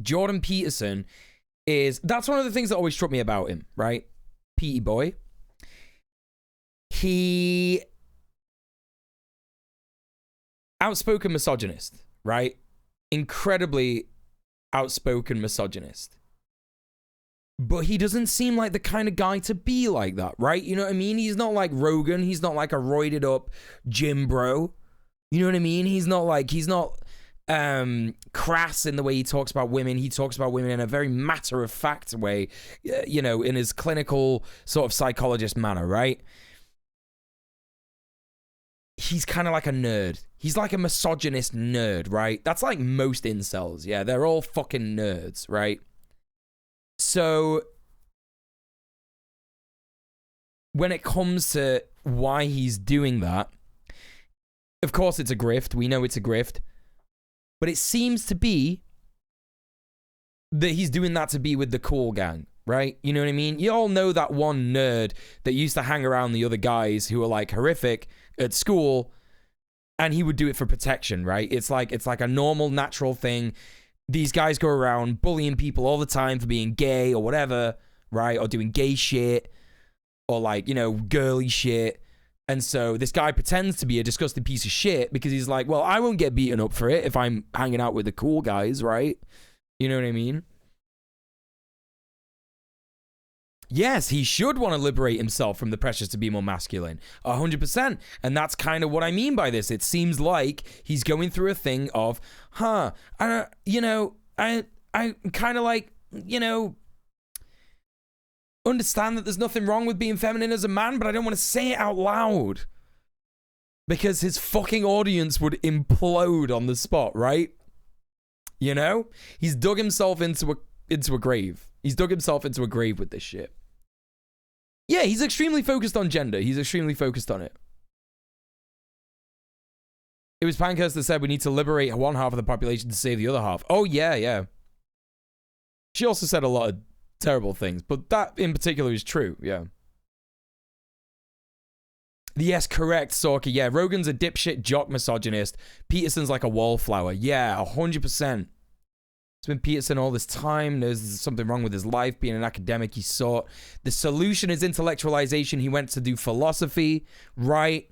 Jordan Peterson that's one of the things that always struck me about him, right? Petey boy. He outspoken misogynist, right? Incredibly outspoken misogynist. But he doesn't seem like the kind of guy to be like that, right? You know what I mean? He's not like Rogan. He's not like a roided up gym bro. You know what I mean? He's not crass in the way he talks about women. He talks about women in a very matter-of-fact way, you know, in his clinical sort of psychologist manner, right? he's kind of like a nerd. He's like a misogynist nerd, right? That's like most incels. Yeah, they're all fucking nerds, right? So when it comes to why he's doing that, of course it's a grift. We know it's a grift. But it seems to be that he's doing that to be with the cool gang, right? You know what I mean? You all know that one nerd that used to hang around the other guys who were like horrific at school, and he would do it for protection, right? It's like a normal, natural thing. These guys go around bullying people all the time for being gay or whatever, right? Or doing gay shit or like, you know, girly shit. And so this guy pretends to be a disgusting piece of shit because he's like, well, I won't get beaten up for it if I'm hanging out with the cool guys, right? You know what I mean? Yes, he should want to liberate himself from the pressures to be more masculine. 100%. And that's kind of what I mean by this. It seems like he's going through a thing of, I kind of like, you know, understand that there's nothing wrong with being feminine as a man, but I don't want to say it out loud because his fucking audience would implode on the spot, right? You know? He's dug himself into a grave. He's dug himself into a grave with this shit. Yeah, he's extremely focused on gender. He's extremely focused on it. It was Pankhurst that said we need to liberate one half of the population to save the other half. Oh, yeah. She also said a lot of terrible things, but that in particular is true, yeah. Yes, correct, Sorky. Yeah, Rogan's a dipshit jock misogynist. Peterson's like a wallflower. Yeah, 100%. It's been Peterson all this time. There's something wrong with his life, being an academic he sought. The solution is intellectualization. He went to do philosophy, right?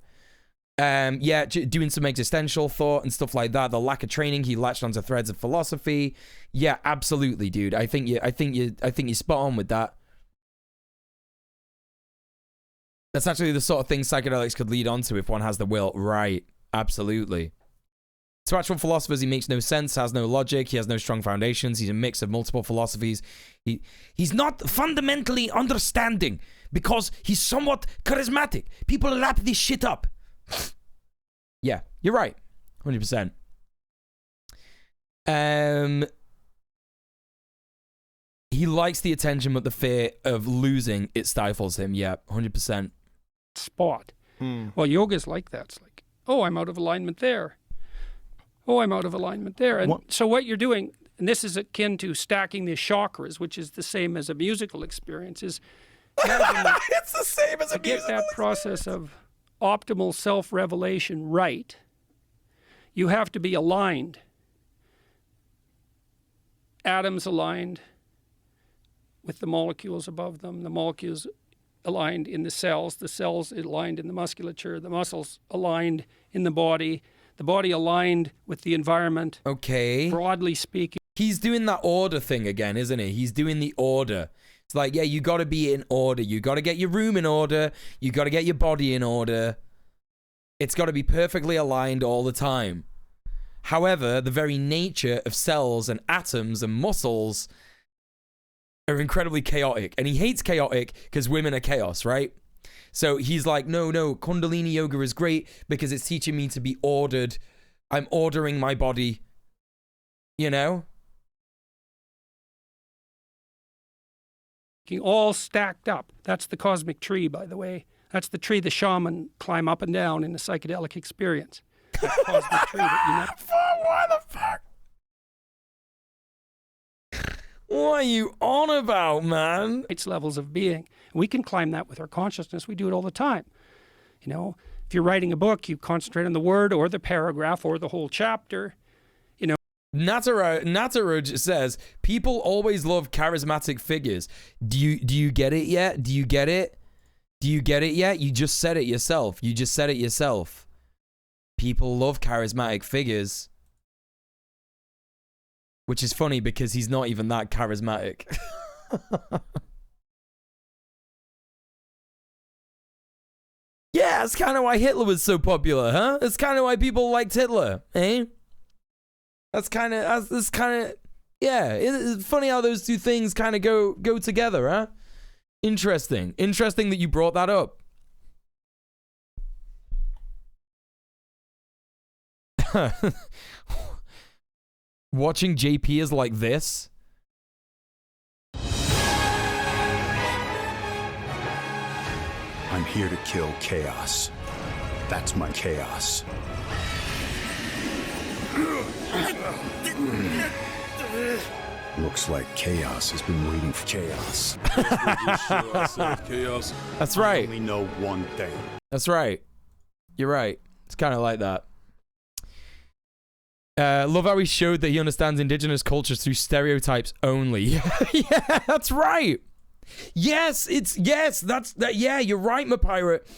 Yeah, doing some existential thought and stuff like that. The lack of training, he latched onto threads of philosophy. Yeah, absolutely, dude. I think you're spot on with that. That's actually the sort of thing psychedelics could lead on to if one has the will. Right, absolutely. To actual philosophers, he makes no sense, has no logic, he has no strong foundations, he's a mix of multiple philosophies. He's not fundamentally understanding because he's somewhat charismatic. People lap this shit up. Yeah, you're right. 100%. He likes the attention, but the fear of losing, it stifles him. Yeah, 100%. Spot. Well, yoga's like that. It's like, oh, I'm out of alignment there. Oh, I'm out of alignment there. And so what you're doing, and this is akin to stacking the chakras, which is the same as a musical experience, is it's the same as a musical get that process of optimal self-revelation right. You have to be aligned. Atoms aligned with the molecules above them, the molecules aligned in the cells aligned in the musculature, the muscles aligned in the body aligned with the environment. Okay. Broadly speaking. He's doing that order thing again, isn't he? He's doing the order. It's like, yeah, you got to be in order. You got to get your room in order. You got to get your body in order. It's got to be perfectly aligned all the time. However, the very nature of cells and atoms and muscles are incredibly chaotic. And he hates chaotic because women are chaos, right? So he's like, no, Kundalini yoga is great because it's teaching me to be ordered. I'm ordering my body, you know? All stacked up. That's the cosmic tree, by the way. That's the tree the shaman climb up and down in the psychedelic experience. That cosmic tree that you met. Why the fuck? What are you on about, man? It's levels of being. We can climb that with our consciousness. We do it all the time. You know, if you're writing a book, you concentrate on the word or the paragraph or the whole chapter. You know, Nataruj says, people always love charismatic figures. Do you get it yet? Do you get it? Do you get it yet? You just said it yourself. People love charismatic figures. Which is funny because he's not even that charismatic. Yeah, that's kind of why Hitler was so popular, huh? That's kind of why people liked Hitler, eh? That's kind of, yeah. It's funny how those two things kind of go together, huh? Interesting that you brought that up. Watching JP is like this. I'm here to kill chaos. That's my chaos. Looks like chaos has been waiting for chaos. Chaos. That's right. I only know one thing. That's right. You're right. It's kind of like that. Love how he showed that he understands indigenous cultures through stereotypes only. Yeah, that's right. Yes, yeah, you're right, my pirate.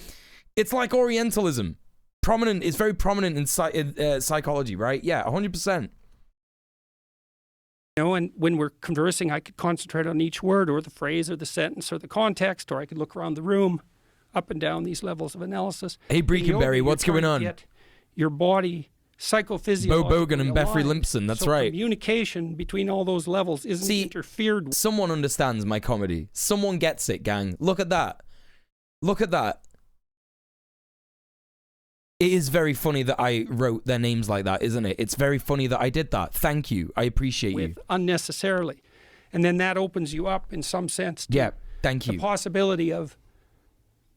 It's like Orientalism. Prominent, it's very prominent in psychology, right? Yeah, 100%. You know, and when we're conversing, I could concentrate on each word or the phrase or the sentence or the context, or I could look around the room, up and down these levels of analysis. Hey, Breakenberry, what's going on? Get your body psychophysiologically Bo Bogan and Beffrey aligned. Limpson, that's So right. Communication between all those levels isn't interfered with. Someone understands my comedy. Someone gets it, gang. Look at that. Look at that. It is very funny that I wrote their names like that, isn't it? It's very funny that I did that. Thank you. I appreciate you. Unnecessarily. And then that opens you up in some sense to thank you. the possibility of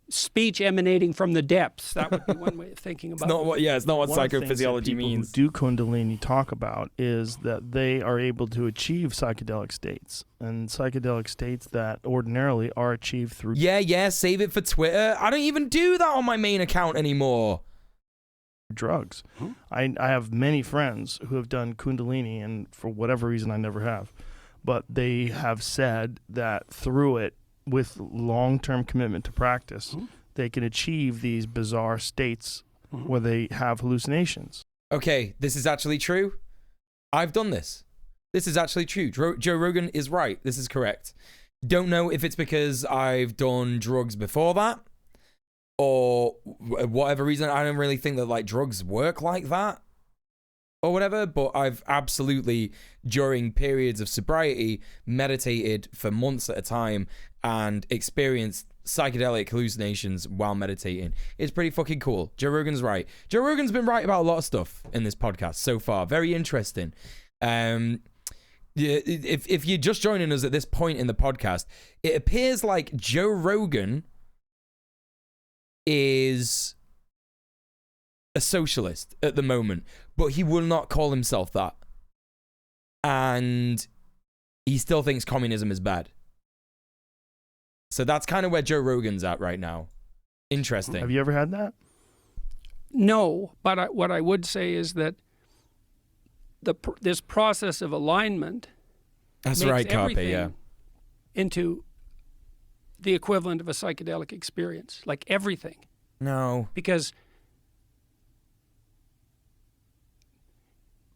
speech emanating from the depths. That would be one way of thinking about it. It's not what One of the things that psychophysiology people means. who do Kundalini talk about is that they are able to achieve psychedelic states, and psychedelic states that ordinarily are achieved through Save it for Twitter. I don't even do that on my main account anymore. drugs. I have many friends who have done Kundalini, and for whatever reason I never have, but they have said that through it, with long-term commitment to practice, they can achieve these bizarre states where they have hallucinations. Okay, this is actually true. I've done this. This is actually true. Joe Rogan is right. This is correct. Don't know if it's because I've done drugs before that or whatever reason. I don't really think that like drugs work like that or whatever, but I've absolutely, during periods of sobriety, meditated for months at a time and experienced psychedelic hallucinations while meditating. It's pretty fucking cool. Joe Rogan's right. Joe Rogan's been right about a lot of stuff in this podcast so far. Very interesting. If you're just joining us at this point in the podcast, it appears like Joe Rogan is a socialist at the moment, but he will not call himself that. And he still thinks communism is bad. So that's kind of where Joe Rogan's at right now. Interesting. Have you ever had that? No, but what I would say is that this process of alignment that's makes right, Carpe, everything into the equivalent of a psychedelic experience, like everything. No. Because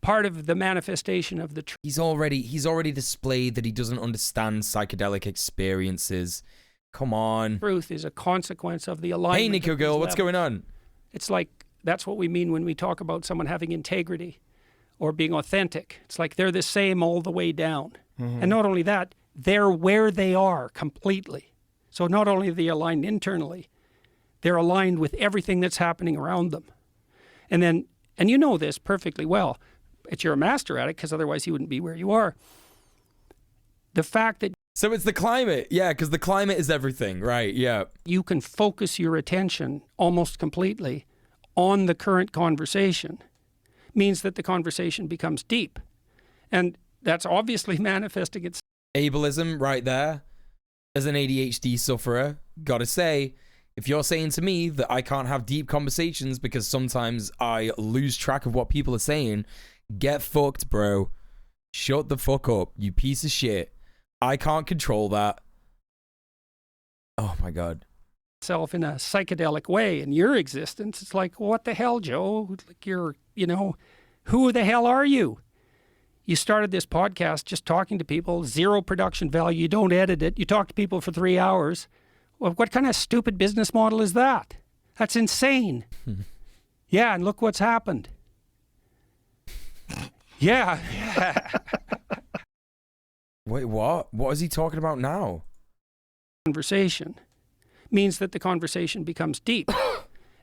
part of the manifestation of the he's already displayed that he doesn't understand psychedelic experiences. Come on. Truth is a consequence of the alignment. Hey, Nico girl, what's going on? It's like that's what we mean when we talk about someone having integrity or being authentic. It's like they're the same all the way down. And not only that, they're where they are completely. So not only are they aligned internally, they're aligned with everything that's happening around them. And you know this perfectly well. You're a master at it, because otherwise you wouldn't be where you are. The fact that... So it's the climate. Yeah, because the climate is everything, right? Yeah. You can focus your attention almost completely on the current conversation means that the conversation becomes deep. And that's obviously manifesting itself. Ableism right there. As an ADHD sufferer, gotta say, if you're saying to me that I can't have deep conversations because sometimes I lose track of what people are saying, get fucked, bro. Shut the fuck up, you piece of shit. I can't control that. Oh my God. Self in a psychedelic way in your existence. It's like, what the hell, Joe? Like you're, who the hell are you? You started this podcast just talking to people, zero production value. You don't edit it. You talk to people for 3 hours. Well, what kind of stupid business model is that? That's insane. Yeah, and look what's happened. Yeah. Wait, what? What is he talking about now? Conversation means that the conversation becomes deep.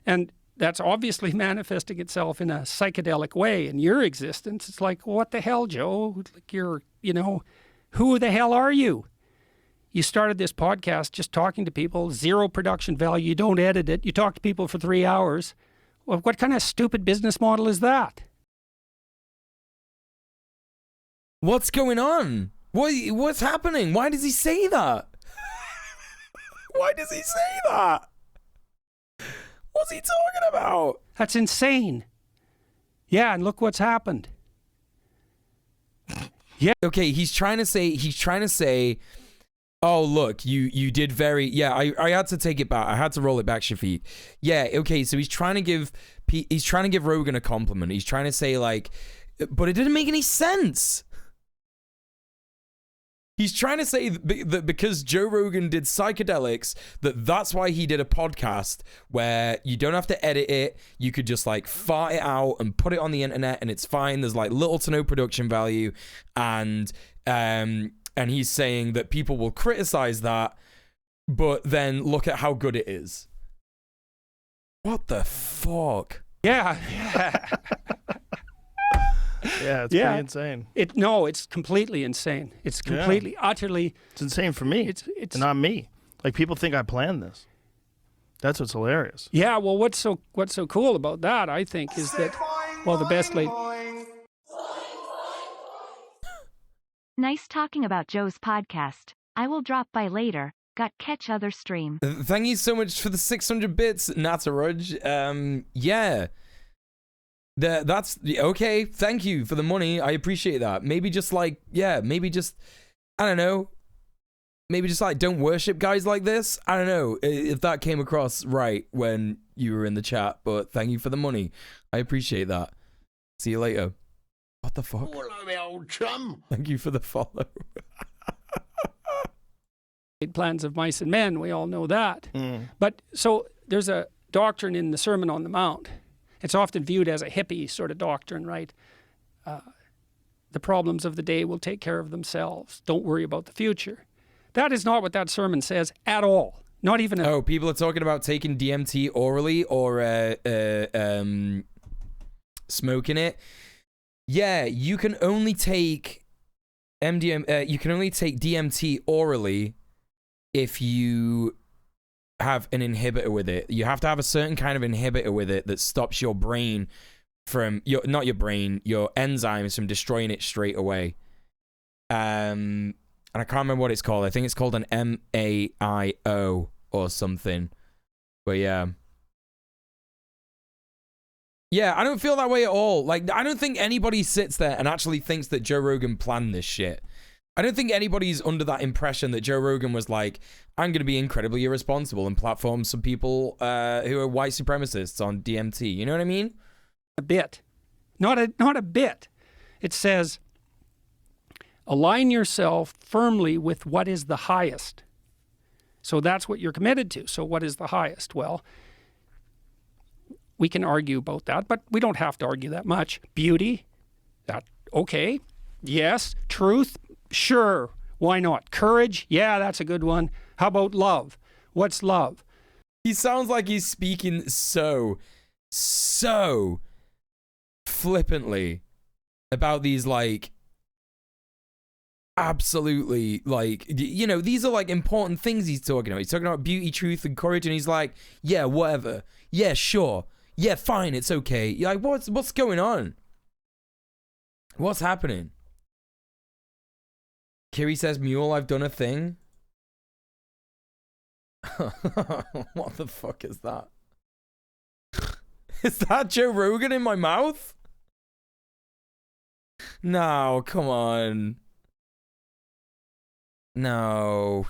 And that's obviously manifesting itself in a psychedelic way in your existence. It's like, what the hell, Joe? Like you're, you know, who the hell are you? You started this podcast just talking to people, zero production value. You don't edit it. You talk to people for 3 hours. Well, what kind of stupid business model is that? What's going on? What's happening? Why does he say that? Why does he say that? What's he talking about? That's insane. Yeah, and look what's happened. Yeah. Okay, he's trying to say, oh, look, you did very, yeah, I had to take it back. I had to roll it back, Shafiq. Yeah, okay, so he's trying to give Rogan a compliment. He's trying to say, like, but it didn't make any sense. He's trying to say that because Joe Rogan did psychedelics, that's why he did a podcast where you don't have to edit it. You could just like fart it out and put it on the internet and it's fine. There's like little to no production value. And he's saying that people will criticize that, but then look at how good it is. What the fuck? Yeah. Yeah, it's pretty insane. It's completely insane. It's completely, utterly. It's insane for me. It's not me. Like people think I planned this. That's what's hilarious. Yeah. Well, what's so cool about that? I think is that the best late. Nice talking about Joe's podcast. I will drop by later. Got catch other stream. Thank you so much for the 600 bits, Nataruj. Yeah. That's okay. Thank you for the money. I appreciate that. Maybe just like, I don't know. Maybe just like don't worship guys like this. I don't know if that came across right when you were in the chat, but thank you for the money. I appreciate that. See you later. What the fuck? Hello, my old chum. Thank you for the follow. Plans of mice and men, we all know that. But so there's a doctrine in the Sermon on the Mount. It's often viewed as a hippie sort of doctrine, right? The problems of the day will take care of themselves. Don't worry about the future. That is not what that sermon says at all. Not even people are talking about taking DMT orally or smoking it. Yeah, you can only take you can only take DMT orally if you have an inhibitor with it. You have to have a certain kind of inhibitor with it that stops your brain from your enzymes from destroying it straight away. And I can't remember what it's called. I think it's called an MAIO or something. But yeah, I don't feel that way at all. Like, I don't think anybody sits there and actually thinks that Joe Rogan planned this shit. I don't think anybody's under that impression that Joe Rogan was like, I'm going to be incredibly irresponsible and platform some people who are white supremacists on DMT. You know what I mean? A bit. Not a bit. It says, align yourself firmly with what is the highest. So that's what you're committed to. So what is the highest? Well, we can argue about that, but we don't have to argue that much. Beauty, okay. Yes. Truth, sure. Why not? Courage, yeah, that's a good one. How about love? What's love? He sounds like he's speaking so flippantly about these, like, absolutely, like, you know, these are like important things he's talking about. He's talking about beauty, truth, and courage, and he's like, yeah, whatever. Yeah, sure. Yeah, fine, it's okay. You're like, what's going on? What's happening? Kiri says, Mule, I've done a thing. What the fuck is that? Is that Joe Rogan in my mouth? No, come on. No.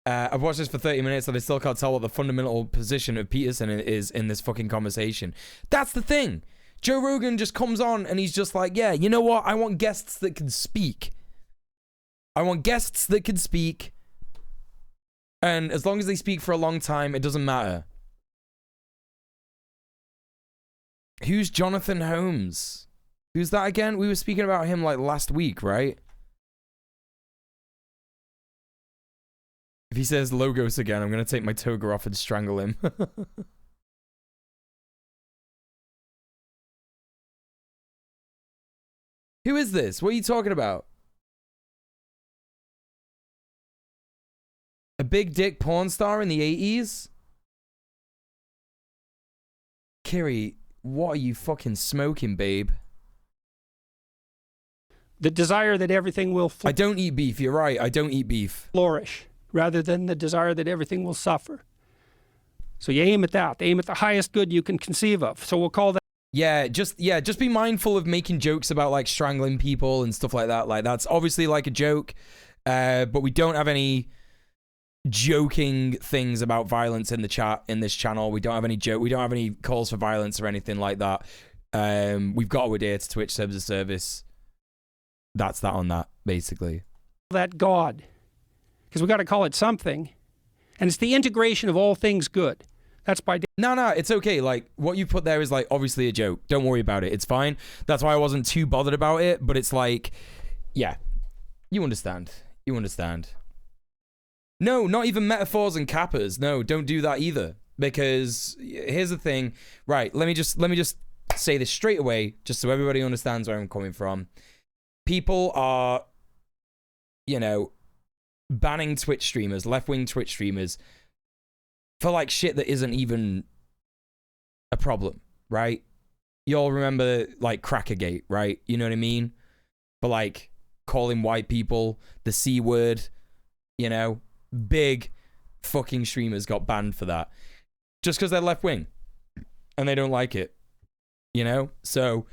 I've watched this for 30 minutes and I still can't tell what the fundamental position of Peterson is in this fucking conversation. That's the thing. Joe Rogan just comes on and he's just like, yeah, you know what? I want guests that can speak. And as long as they speak for a long time, it doesn't matter. Who's Jonathan Holmes? Who's that again? We were speaking about him like last week, right? If he says Logos again, I'm going to take my toga off and strangle him. Who is this? What are you talking about? A big dick porn star in the 80s? Kiri, what are you fucking smoking, babe? The desire that everything will I don't eat beef. You're right. I don't eat beef. Flourish, rather than the desire that everything will suffer. So you aim at that. Aim at the highest good you can conceive of. So we'll call that. Yeah, just be mindful of making jokes about like strangling people and stuff like that. Like that's obviously like a joke, but we don't have any joking things about violence in the chat in this channel. We don't have any we don't have any calls for violence or anything like that. We've got to adhere to Twitch terms of service. That's that on that, basically. That God, because we got to call it something, and it's the integration of all things good. That's by no, it's okay. Like what you put there is like obviously a joke. Don't worry about it. It's fine. That's why I wasn't too bothered about it. But it's like, yeah, you understand. You understand. No, not even metaphors and kappas. No, don't do that either. Because here's the thing. Right, let me just say this straight away, just so everybody understands where I'm coming from. People are, you know, banning Twitch streamers, left-wing Twitch streamers, for like shit that isn't even a problem, right? You all remember like Crackergate, right? You know what I mean? For like calling white people the C word, you know? Big fucking streamers got banned for that. Just because they're left-wing. And they don't like it. You know? So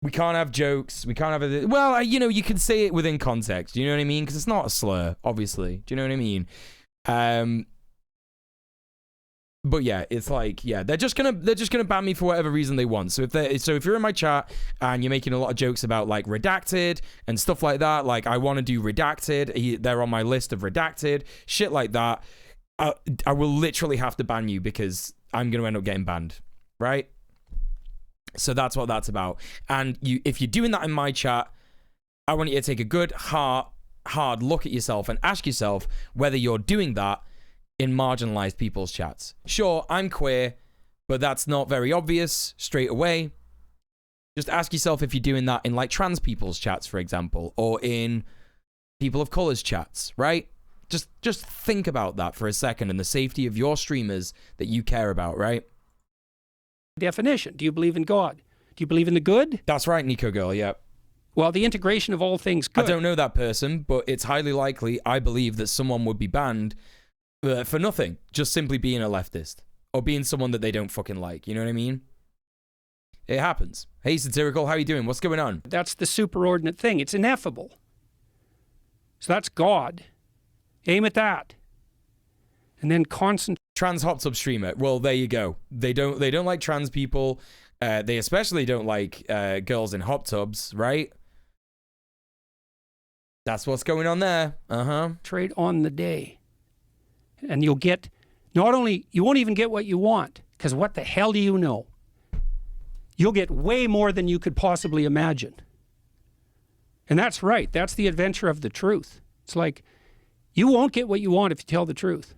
we can't have jokes. We can't have well, you know, you can say it within context. You know what I mean? Because it's not a slur, obviously. Do you know what I mean? But yeah, it's like, yeah, they're just gonna ban me for whatever reason they want. So if you're in my chat and you're making a lot of jokes about like redacted and stuff like that, like I want to do redacted, they're on my list of redacted, shit like that, I will literally have to ban you because I'm gonna end up getting banned, right? So that's what that's about. And if you're doing that in my chat, I want you to take a good hard look at yourself and ask yourself whether you're doing that in marginalized people's chats. Sure, I'm queer, but that's not very obvious straight away. Just ask yourself if you're doing that in like trans people's chats, for example, or in people of color's chats, right? Just think about that for a second and the safety of your streamers that you care about, right? Definition. Do you believe in God? Do you believe in the good? That's right, Nico Girl, yeah. Well, the integration of all things good. I don't know that person, but it's highly likely I believe that someone would be banned for nothing, just simply being a leftist or being someone that they don't fucking like. You know what I mean? It happens. Hey, Satirical, how you doing? What's going on? That's the superordinate thing. It's ineffable. So that's God. Aim at that, and then concentrate. Trans hot tub streamer. Well, there you go. They don't like trans people. They especially don't like girls in hot tubs, right? That's what's going on there. Trade on the day. And you'll get, not only, you won't even get what you want, because what the hell do you know? You'll get way more than you could possibly imagine. And that's right. That's the adventure of the truth. It's like, you won't get what you want if you tell the truth.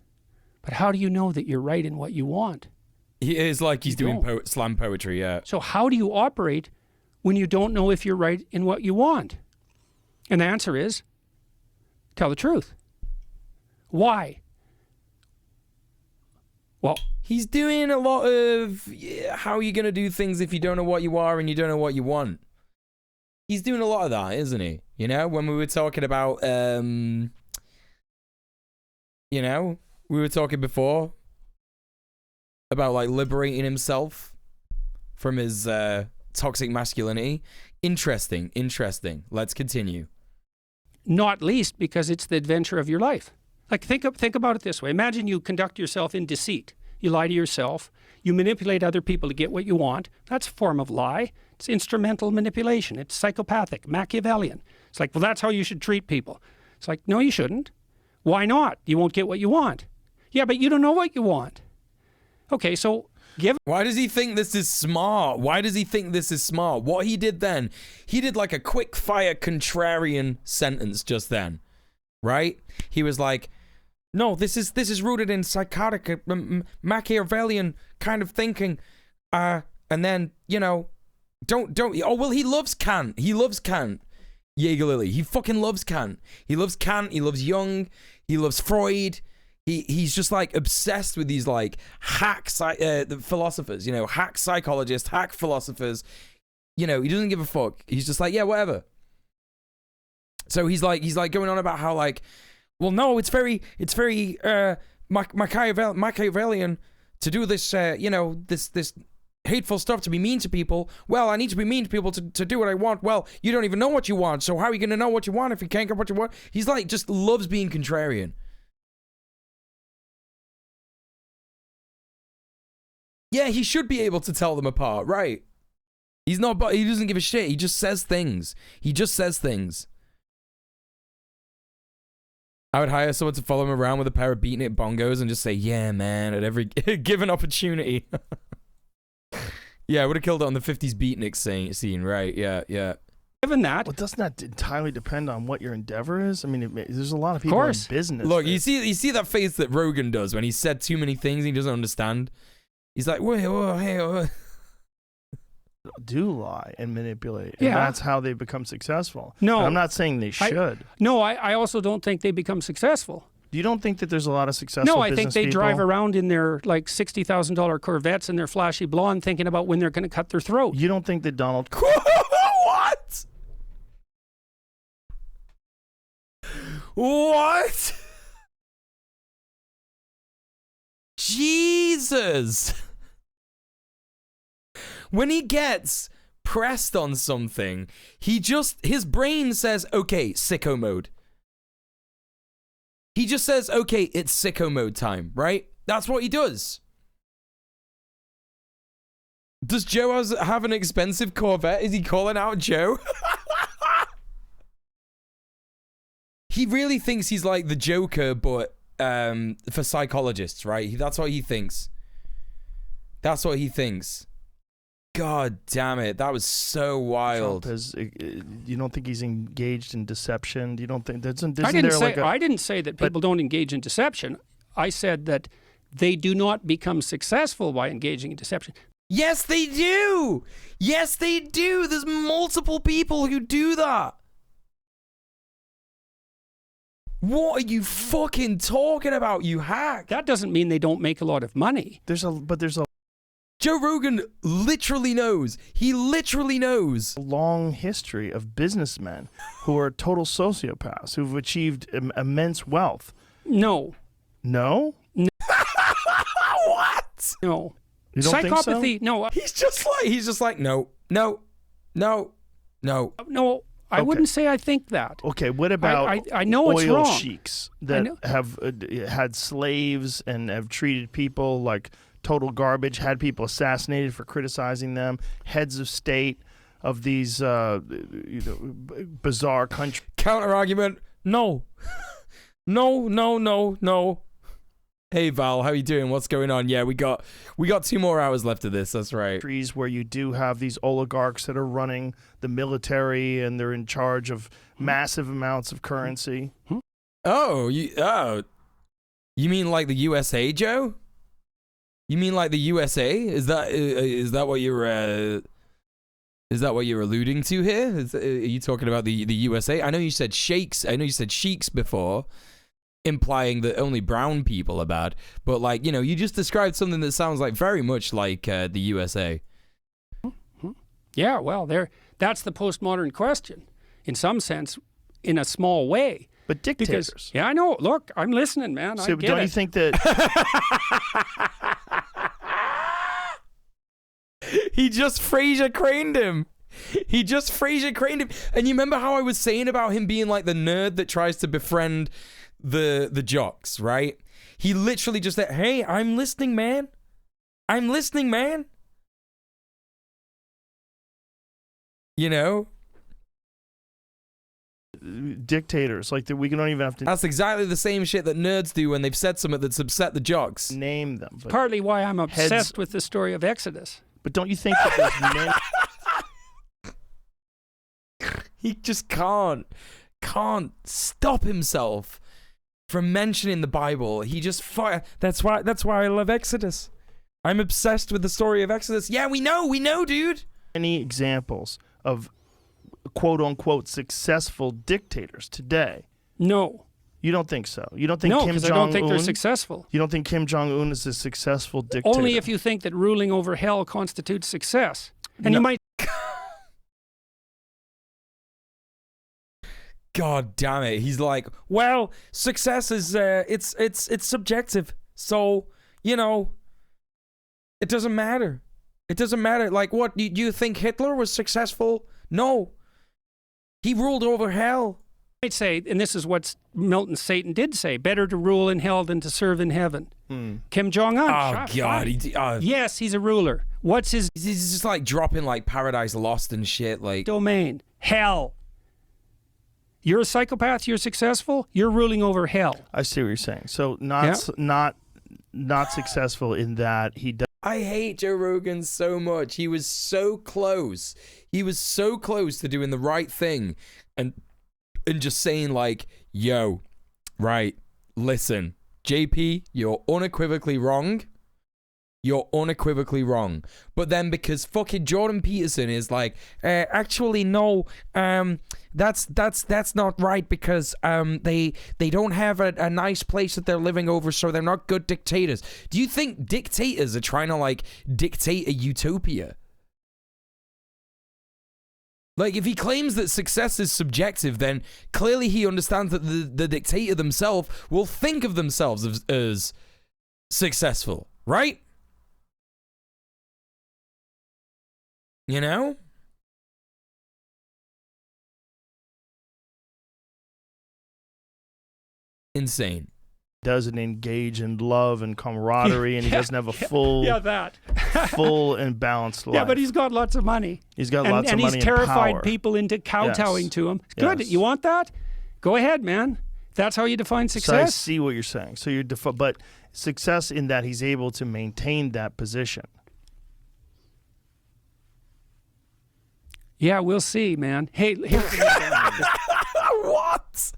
But how do you know that you're right in what you want? He is like he's doing slam poetry, yeah. So how do you operate when you don't know if you're right in what you want? And the answer is, tell the truth. Why? Well, he's doing a lot of how are you going to do things if you don't know what you are and you don't know what you want. He's doing a lot of that, isn't he? You know, when we were talking about, you know, we were talking before about like liberating himself from his toxic masculinity. Interesting. Let's continue. Not least because it's the adventure of your life. Like think about it this way. Imagine you conduct yourself in deceit. You lie to yourself. You manipulate other people to get what you want. That's a form of lie. It's instrumental manipulation. It's psychopathic, Machiavellian. It's like, well, that's how you should treat people. It's like, no, you shouldn't. Why not? You won't get what you want. Yeah, but you don't know what you want. Okay, so why does he think this is smart? What he did then, he did like a quick fire contrarian sentence just then, right? He was like, No, this is rooted in psychotic, Machiavellian kind of thinking. And then, you know, don't. Oh, well, he loves Kant. He loves Kant. Jaeger Lily. He fucking loves Kant. He loves Kant. He loves Jung. He loves Freud. He's just like obsessed with these like hack the philosophers, you know, hack psychologists, hack philosophers. You know, he doesn't give a fuck. He's just like, yeah, whatever. So he's like going on about how like, well, no, it's very Machiavellian to do this, you know, this hateful stuff, to be mean to people. Well, I need to be mean to people to do what I want. Well, you don't even know what you want, so how are you going to know what you want if you can't get what you want? He's like, just loves being contrarian. Yeah, he should be able to tell them apart, right? He's not, but he doesn't give a shit. He just says things. He just says things. I would hire someone to follow him around with a pair of beatnik bongos and just say, yeah, man, at every given opportunity. Yeah, I would have killed it on the 50s beatnik scene, right? Yeah. Given that, well, doesn't that entirely depend on what your endeavor is? I mean, there's a lot of people in business. Look, you see that face that Rogan does when he said too many things and he doesn't understand. He's like, whoa, hey. Do lie and manipulate, and that's how they become successful. No, and I'm not saying they should. I also don't think they become successful. You don't think that there's a lot of successful? No, I think they drive around in their like $60,000 Corvettes and their flashy blonde, thinking about when they're going to cut their throat. You don't think that Donald? What? What? Jesus. When he gets pressed on something, his brain says, okay, sicko mode. He just says, okay, it's sicko mode time, right? That's what he does. Does Joe have an expensive Corvette? Is he calling out Joe? He really thinks he's like the Joker, but for psychologists, right? That's what he thinks. That's what he thinks. God damn it. That was so wild. You don't think he's engaged in deception? You don't think I didn't say that people don't engage in deception. I said that they do not become successful by engaging in deception. Yes, they do. Yes, they do. There's multiple people who do that. What are you fucking talking about, you hack? That doesn't mean they don't make a lot of money. There's a Joe Rogan literally knows. He literally knows. A long history of businessmen who are total sociopaths who've achieved immense wealth. No. No? What? No. You don't Psychopathy, think so? no. He's just like, no. No, I wouldn't say I think that. Okay, what about I know it's oil wrong. sheiks that have had slaves and have treated people like total garbage, had people assassinated for criticizing them, heads of state of these bizarre countries. Counter argument, no. No. Hey Val, how you doing? What's going on? Yeah, we got 2 more hours left of this. That's right. Where you do have these oligarchs that are running the military and they're in charge of massive amounts of currency. Oh, you mean like the USA, Joe? You mean like the USA? Is that what you're alluding to here? Are you talking about the USA? I know you said sheiks. I know you said sheiks before, implying that only brown people are bad. But like, you know, you just described something that sounds like very much like the USA. Yeah, well, that's the postmodern question, in some sense, in a small way. But dictators. Yeah, I know. Look, I'm listening, man. So don't you think that he just Fraser craned him? He just Fraser craned him. And you remember how I was saying about him being like the nerd that tries to befriend the jocks, right? He literally just said, hey, I'm listening, man. I'm listening, man. You know? Dictators, like that, we don't even have to. That's exactly the same shit that nerds do when they've said something that's upset the jocks. Name them. Partly why I'm obsessed with the story of Exodus. But don't you think that there's He just can't stop himself. from mentioning the Bible. He just that's why I love Exodus. I'm obsessed with the story of Exodus. Yeah, we know, dude. Any examples of quote unquote successful dictators today? No. You don't think so? You don't think no, Kim because I Jong-un? don't think they're successful. You don't think Kim Jong-un is a successful dictator? Only if you think that ruling over hell constitutes success. And you might... God damn it. He's like, well, success is, it's subjective. So, you know, it doesn't matter. It doesn't matter. Like, what, do you think Hitler was successful? No. He ruled over hell. I'd say, and this is what Milton Satan did say, better to rule in hell than to serve in heaven. Kim Jong-un. Oh, God. Yes, he's a ruler. What's his... He's just like dropping like Paradise Lost and shit. Like domain. Hell. You're a psychopath, you're successful, you're ruling over hell. I see what you're saying. So not successful in that he does. I hate Joe Rogan so much. He was so close. He was so close to doing the right thing and just saying like, yo, right, listen, JP, you're unequivocally wrong. You're unequivocally wrong. But then because fucking Jordan Peterson is like, actually no, that's not right because they don't have a nice place that they're living over, so they're not good dictators. Do you think dictators are trying to like dictate a utopia? Like, if he claims that success is subjective, then clearly he understands that the dictator themselves will think of themselves as successful, right? You know? Insane. Doesn't engage in love and camaraderie, and he doesn't have a full, full and balanced life. Yeah, but he's got lots of money. He's got lots of money and he's terrified power. people into kowtowing to him. Good. Yes. You want that? Go ahead, man. That's how you define success. So I see what you're saying. So but success in that he's able to maintain that position. Yeah, we'll see, man. Hey, what?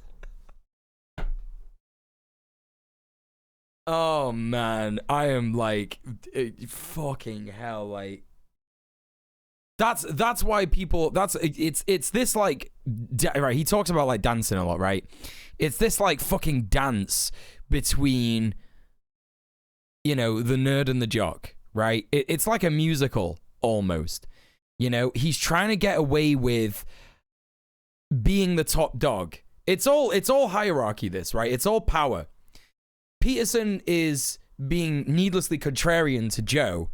Oh man, I am like, fucking hell, like. That's why people. It's this like, right? He talks about like dancing a lot, right? It's this like fucking dance between, you know, the nerd and the jock, right? It's like a musical almost. You know, he's trying to get away with being the top dog. It's all hierarchy, this, right? It's all power. Peterson is being needlessly contrarian to Joe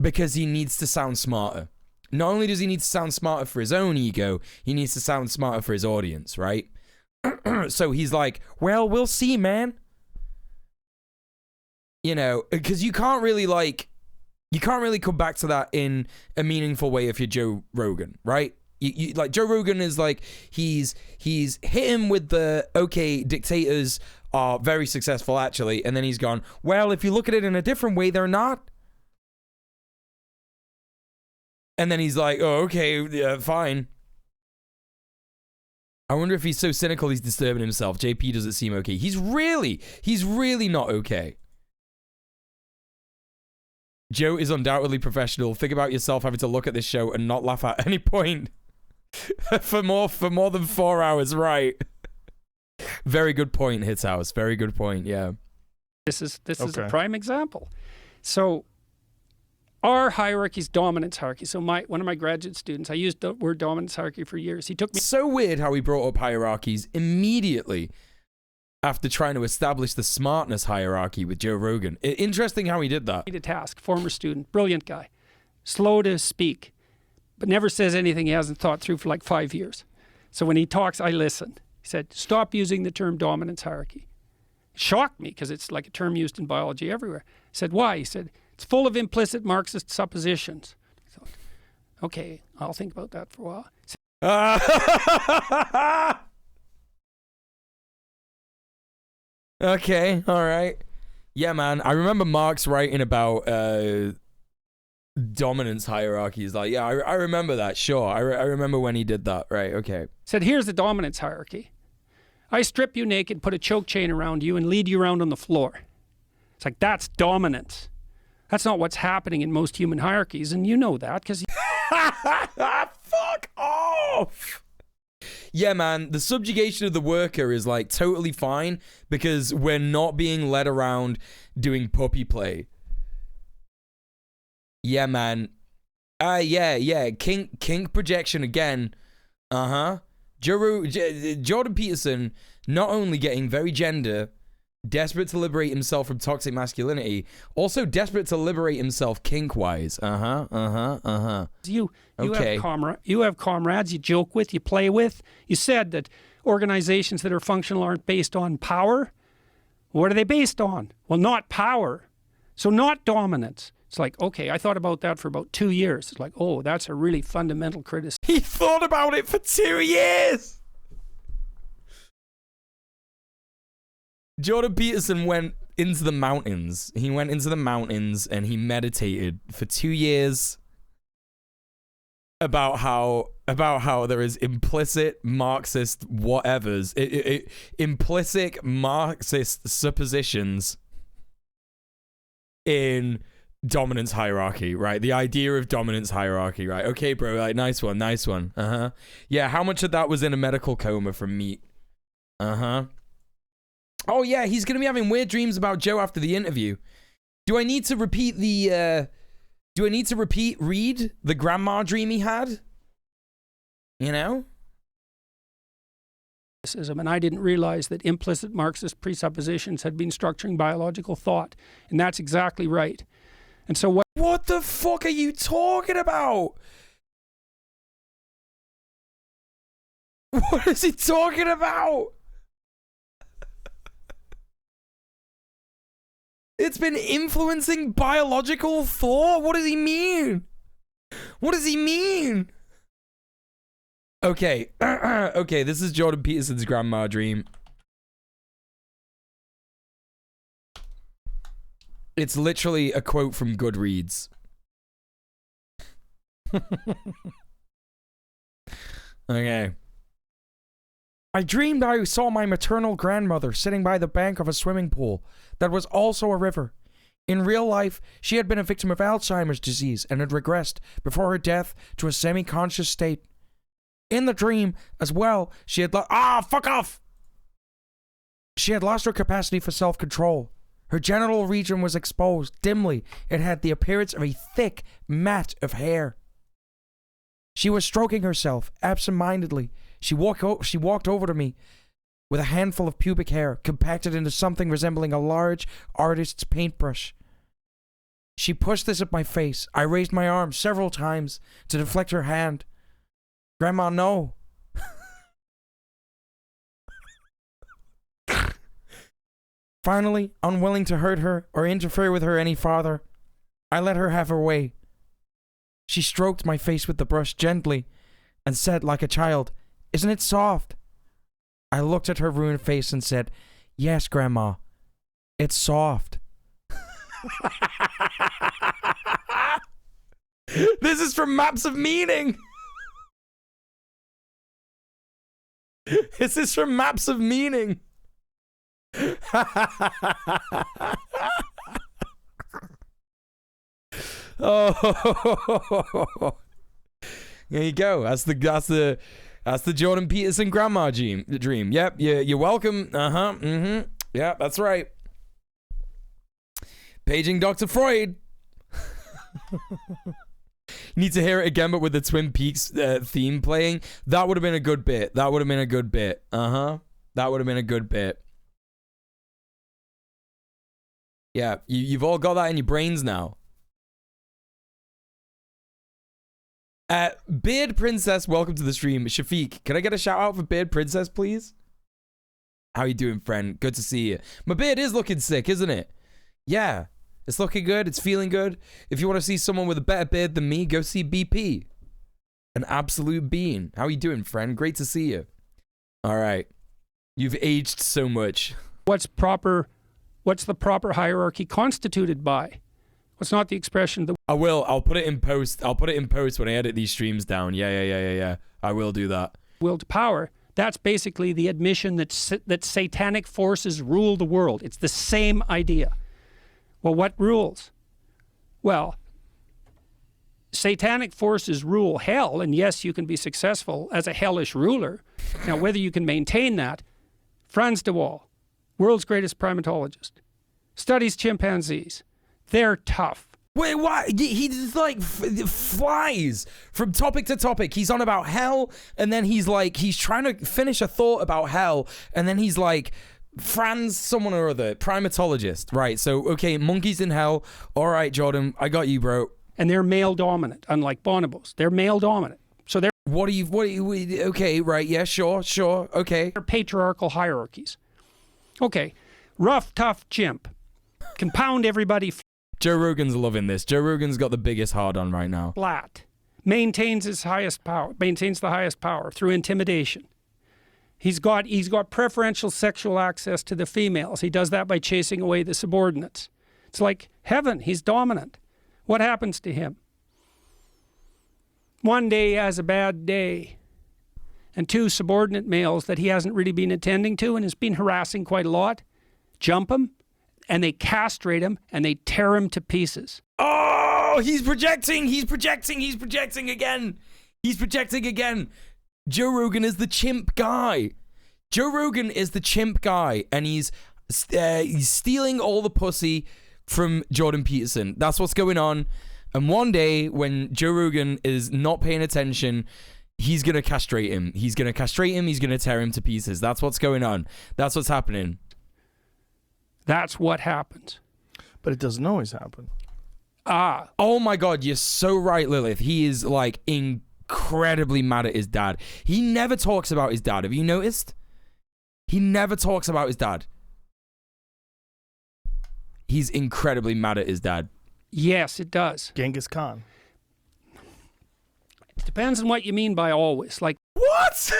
because he needs to sound smarter. Not only does he need to sound smarter for his own ego, he needs to sound smarter for his audience, right? So he's like, well, we'll see, man. You know, because you can't really come back to that in a meaningful way if you're Joe Rogan, right? You like Joe Rogan is like, he's hit him with the, okay, dictators are very successful actually, and then he's gone, well, if you look at it in a different way, they're not. And then he's like, oh, okay, yeah, fine. I wonder if he's so cynical he's disturbing himself. JP doesn't seem okay. He's really not okay. Joe is undoubtedly professional. Think about yourself having to look at this show and not laugh at any point for more than 4 hours, right? Very good point, Hitshouse. Very good point. Yeah. This is a prime example. So our hierarchy is dominance hierarchy. So one of my graduate students, I used the word dominance hierarchy for years. He took me. So weird how he brought up hierarchies immediately after trying to establish the smartness hierarchy with Joe Rogan. Interesting how he did that. To task, former student, brilliant guy, slow to speak, but never says anything he hasn't thought through for like 5 years. So when he talks, I listen. He said, stop using the term dominance hierarchy. It shocked me because it's like a term used in biology everywhere. I said, why? He said, it's full of implicit Marxist suppositions. I thought, okay, I'll think about that for a while. Okay, all right. Yeah, man. I remember Marx writing about dominance hierarchies. Like, yeah, I remember that. Sure, I remember when he did that. Right. Okay. Said, here's the dominance hierarchy. I strip you naked, put a choke chain around you, and lead you around on the floor. It's like, that's dominance. That's not what's happening in most human hierarchies, and you know that because... Fuck off! Yeah, man, the subjugation of the worker is like totally fine because we're not being led around doing puppy play. Yeah, man. Yeah. Kink projection again. Jordan Peterson not only getting very gender, desperate to liberate himself from toxic masculinity, also desperate to liberate himself kink-wise. You have comrades you joke with, you play with. You said that organizations that are functional aren't based on power. What are they based on? Well, not power. So not dominance. It's like, okay, I thought about that for about 2 years. It's like, oh, that's a really fundamental criticism. He thought about it for 2 years! Jordan Peterson went into the mountains. He went into the mountains and he meditated for 2 years about how there is implicit Marxist whatevers, implicit Marxist suppositions in dominance hierarchy, right? The idea of dominance hierarchy, right? Okay, bro, like, nice one. Yeah, how much of that was in a medical coma from meat? Oh yeah, he's gonna be having weird dreams about Joe after the interview. Do I need to repeat read the grandma dream he had? You know? And I didn't realize that implicit Marxist presuppositions had been structuring biological thought. And that's exactly right. And so what the fuck are you talking about? What is he talking about? It's been influencing biological thought? What does he mean? What does he mean? Okay. Okay, this is Jordan Peterson's grandma dream. It's literally a quote from Goodreads. Okay. I dreamed I saw my maternal grandmother sitting by the bank of a swimming pool that was also a river. In real life, she had been a victim of Alzheimer's disease and had regressed before her death to a semi-conscious state. In the dream, as well, she had fuck off! She had lost her capacity for self-control. Her genital region was exposed. Dimly, it had the appearance of a thick mat of hair. She was stroking herself, absent-mindedly. She walked over to me with a handful of pubic hair compacted into something resembling a large artist's paintbrush. She pushed this at my face. I raised my arm several times to deflect her hand. Grandma, no. Finally, unwilling to hurt her or interfere with her any farther, I let her have her way. She stroked my face with the brush gently and said like a child, "Isn't it soft?" I looked at her ruined face and said, "Yes, Grandma, it's soft." This is from Maps of Meaning. This is from Maps of Meaning. Oh, there you go. That's the Jordan Peterson grandma dream. Yep, you're welcome. Yeah, that's right. Paging Dr. Freud. You need to hear it again, but with the Twin Peaks theme playing. That would have been a good bit. That would have been a good bit. That would have been a good bit. Yeah, you've all got that in your brains now. Beard Princess, welcome to the stream. Shafiq, can I get a shout out for Beard Princess, please? How you doing, friend? Good to see you. My beard is looking sick, isn't it? Yeah, it's looking good. It's feeling good. If you want to see someone with a better beard than me, go see BP. An absolute being. How you doing, friend? Great to see you. All right. You've aged so much. What's the proper hierarchy constituted by? What's not the expression that... I will. I'll put it in post. I'll put it in post when I edit these streams down. Yeah. I will do that. Will to power. That's basically the admission that that satanic forces rule the world. It's the same idea. Well, what rules? Well, satanic forces rule hell, and yes, you can be successful as a hellish ruler. Now, whether you can maintain that, Franz de Waal, world's greatest primatologist, studies chimpanzees. They're tough. Wait, why? He just like flies from topic to topic. He's on about hell, and then he's trying to finish a thought about hell, and then he's like, Franz someone or other, primatologist. Right, so, okay, monkeys in hell. All right, Jordan, I got you, bro. And they're male dominant, unlike bonobos. They're male dominant. So they're... Okay, right, yeah, sure, okay. They're patriarchal hierarchies. Okay, rough, tough chimp. Can pound everybody... Joe Rogan's loving this. Joe Rogan's got the biggest hard on right now. Flat. Maintains the highest power through intimidation. He's got preferential sexual access to the females. He does that by chasing away the subordinates. It's like heaven. He's dominant. What happens to him? One day he has a bad day, and two subordinate males that he hasn't really been attending to and has been harassing quite a lot jump him, and they castrate him, and they tear him to pieces. Oh, he's projecting again. Joe Rogan is the chimp guy. And he's stealing all the pussy from Jordan Peterson. That's what's going on. And one day, when Joe Rogan is not paying attention, he's going to castrate him. He's going to tear him to pieces. That's what's going on. That's what's happening. That's what happens. But it doesn't always happen. Oh my God, you're so right, Lilith. He is like incredibly mad at his dad. He never talks about his dad. Have you noticed? He never talks about his dad. He's incredibly mad at his dad. Yes, it does. Genghis Khan. It depends on what you mean by always. Like, what?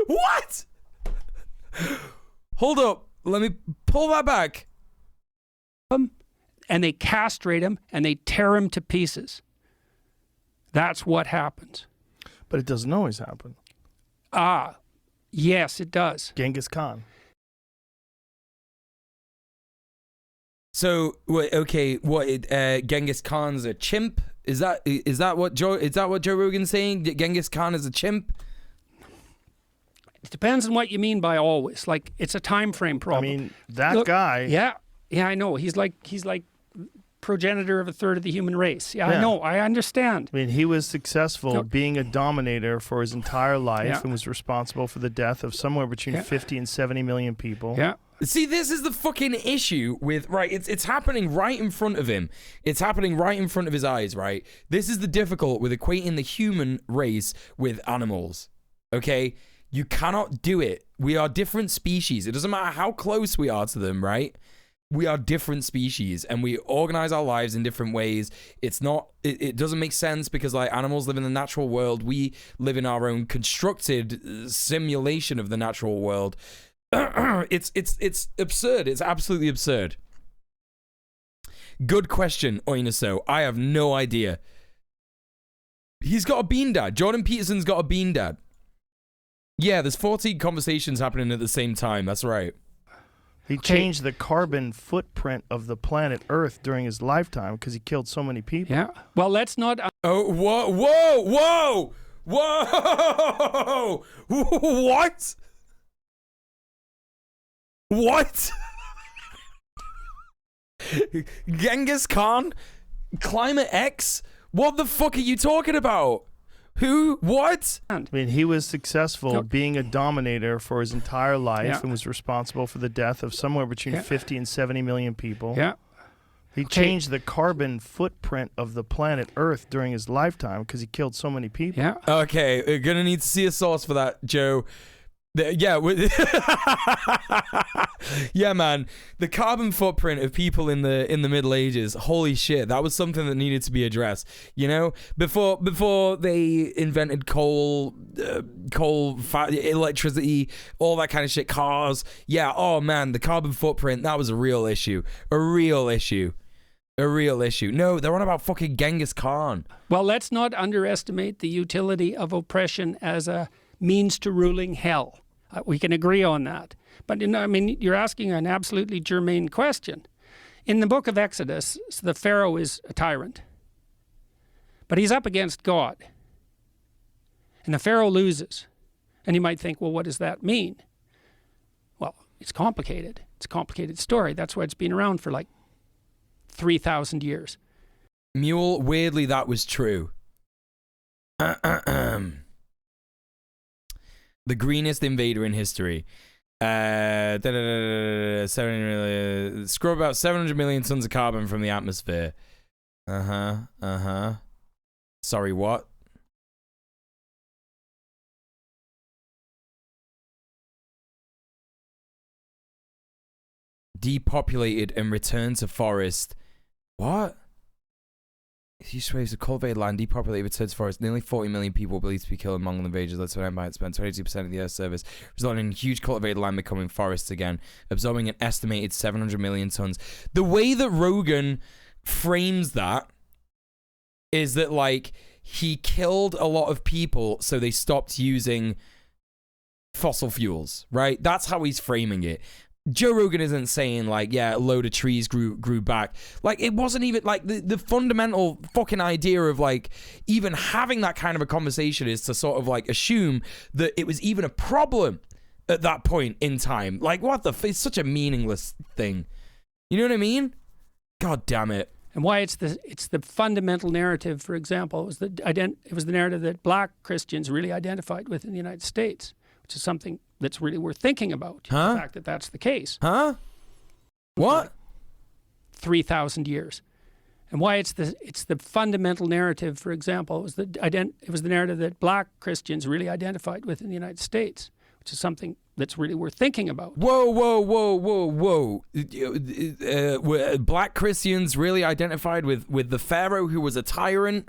What? Hold up. Let me pull that back. And they castrate him and they tear him to pieces. That's what happens. But it doesn't always happen. Yes, it does. Genghis Khan. So, Genghis Khan's a chimp? Is that what Joe Rogan's saying? Genghis Khan is a chimp? It depends on what you mean by always. Like, it's a time frame problem. I mean, that guy. Yeah, I know. He's like progenitor of a third of the human race. Yeah, I know. I understand. I mean, he was successful being a dominator for his entire life and was responsible for the death of somewhere between 50 and 70 million people. Yeah. See, this is the fucking issue with, it's happening right in front of him. It's happening right in front of his eyes, right? This is the difficult with equating the human race with animals, okay? You cannot do it. We are different species. It doesn't matter how close we are to them, right? We are different species, and we organize our lives in different ways. It doesn't make sense because, like, animals live in the natural world. We live in our own constructed simulation of the natural world. It's absurd. It's absolutely absurd. Good question, Oinaso. I have no idea. He's got a bean dad. Jordan Peterson's got a bean dad. Yeah, there's 14 conversations happening at the same time. That's right. He changed the carbon footprint of the planet Earth during his lifetime because he killed so many people. Yeah. Well, let's not... Oh, whoa! What? What? Genghis Khan? Climate X? What the fuck are you talking about? Who? What? I mean, he was successful being a dominator for his entire life and was responsible for the death of somewhere between 50 and 70 million people. Yeah. He changed the carbon footprint of the planet Earth during his lifetime because he killed so many people. Yeah. Okay, we're gonna need to see a source for that, Joe. Yeah, yeah, man. The carbon footprint of people in the Middle Ages. Holy shit, that was something that needed to be addressed. You know, before they invented coal, electricity, all that kind of shit, cars. Yeah. Oh man, the carbon footprint. That was a real issue. a real issue. No, they're on about fucking Genghis Khan. Well, let's not underestimate the utility of oppression as a means to ruling hell. We can agree on that. But, I mean, you're asking an absolutely germane question. In the book of Exodus, the Pharaoh is a tyrant. But he's up against God. And the Pharaoh loses. And you might think, well, what does that mean? Well, it's complicated. It's a complicated story. That's why it's been around for like 3,000 years. Mule, weirdly, that was true. The greenest invader in history. Scrub about 700 million tons of carbon from the atmosphere. Sorry, what? Depopulated and returned to forest. What? Huge waves of cultivated land, depopulated, returned to forest. Nearly 40 million people believed to be killed among the invasions. Let's empire spent 22% of the Earth's surface, resulting in huge cultivated land becoming forests again, absorbing an estimated 700 million tons. The way that Rogan frames that is that, like, he killed a lot of people, so they stopped using fossil fuels, right? That's how he's framing it. Joe Rogan isn't saying, like, yeah, a load of trees grew back. Like, it wasn't even, like, the fundamental fucking idea of, like, even having that kind of a conversation is to sort of, like, assume that it was even a problem at that point in time. Like, what the it's such a meaningless thing. You know what I mean? God damn it. And why it's the fundamental narrative, for example, it was the narrative that black Christians really identified with in the United States, which is something that's really worth thinking about. Huh? The fact that that's the case. Huh? What? 3,000 years. And why it's the fundamental narrative, for example, it was the narrative that black Christians really identified with in the United States, which is something that's really worth thinking about. Whoa. Were black Christians really identified with the Pharaoh who was a tyrant?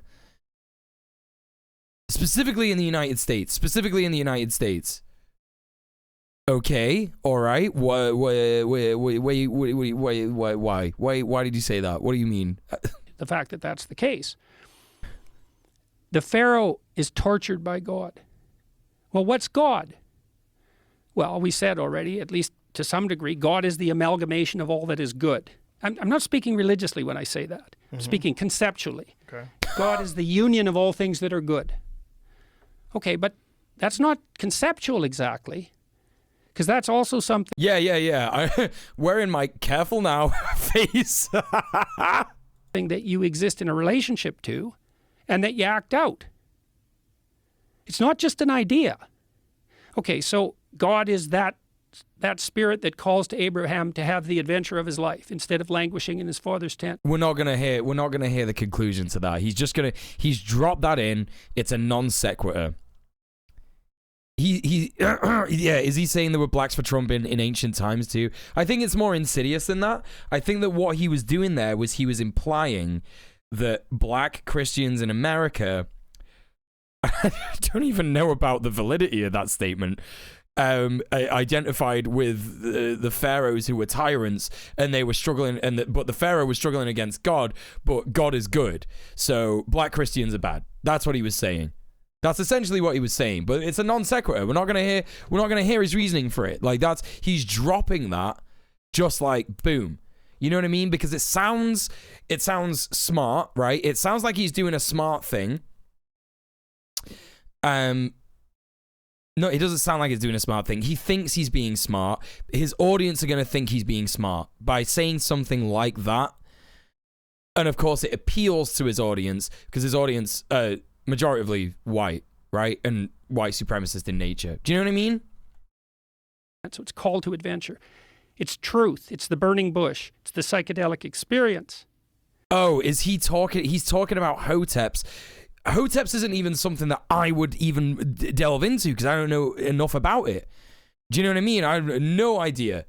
Specifically in the United States. Okay, all right. Why? Why did you say that? What do you mean? The fact that that's the case. The Pharaoh is tortured by God. Well, what's God? Well, we said already, at least to some degree, God is the amalgamation of all that is good. I'm not speaking religiously when I say that. I'm speaking conceptually. Okay. God is the union of all things that are good. Okay, but that's not conceptual exactly. Because that's also something... Yeah. Wearing my careful now face. that you exist in a relationship to and that you act out. It's not just an idea. Okay, so God is that spirit that calls to Abraham to have the adventure of his life instead of languishing in his father's tent. We're not gonna hear the conclusion to that. He's dropped that in. It's a non sequitur. Is he saying there were blacks for Trump in ancient times too? I think it's more insidious than that. I think that what he was doing there was he was implying that black Christians in America, I don't even know about the validity of that statement, identified with the pharaohs who were tyrants, and they were struggling, but the pharaoh was struggling against God, but God is good, so black Christians are bad. That's what he was saying. That's essentially what he was saying, but it's a non sequitur. We're not gonna hear his reasoning for it. Like, he's dropping that just like boom. You know what I mean? Because it sounds smart, right? It sounds like he's doing a smart thing. No, it doesn't sound like he's doing a smart thing. He thinks he's being smart. His audience are going to think he's being smart by saying something like that. And of course, it appeals to his audience because his audience, majoritively white, right? And white supremacist in nature. Do you know what I mean? So it's call to adventure. It's truth. It's the burning bush. It's the psychedelic experience. Oh, is he talking? He's talking about Hoteps. Hoteps isn't even something that I would even delve into because I don't know enough about it. Do you know what I mean? I have no idea.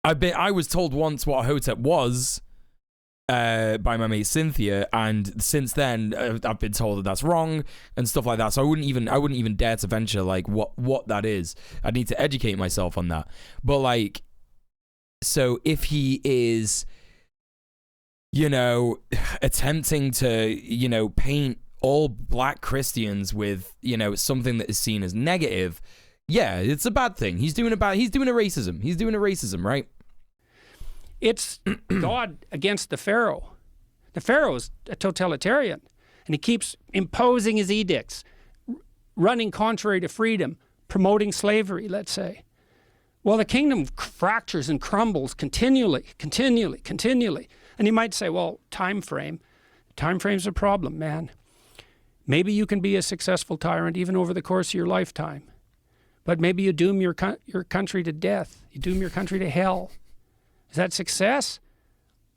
I was told once what a Hotep was by my mate Cynthia, and since then I've been told that that's wrong and stuff like that. So I wouldn't even dare to venture like what that is. I need to educate myself on that. But like, so if he is you know, attempting to, you know, paint all black Christians with, you know, something that is seen as negative, yeah, it's a bad thing. He's doing a racism. He's doing a racism, right? It's God against the Pharaoh. The Pharaoh is a totalitarian, and he keeps imposing his edicts, running contrary to freedom, promoting slavery, let's say. Well, the kingdom fractures and crumbles continually. And you might say, well, time frame's a problem, man. Maybe you can be a successful tyrant even over the course of your lifetime, but maybe you doom your country to death. You doom your country to hell. Is that success?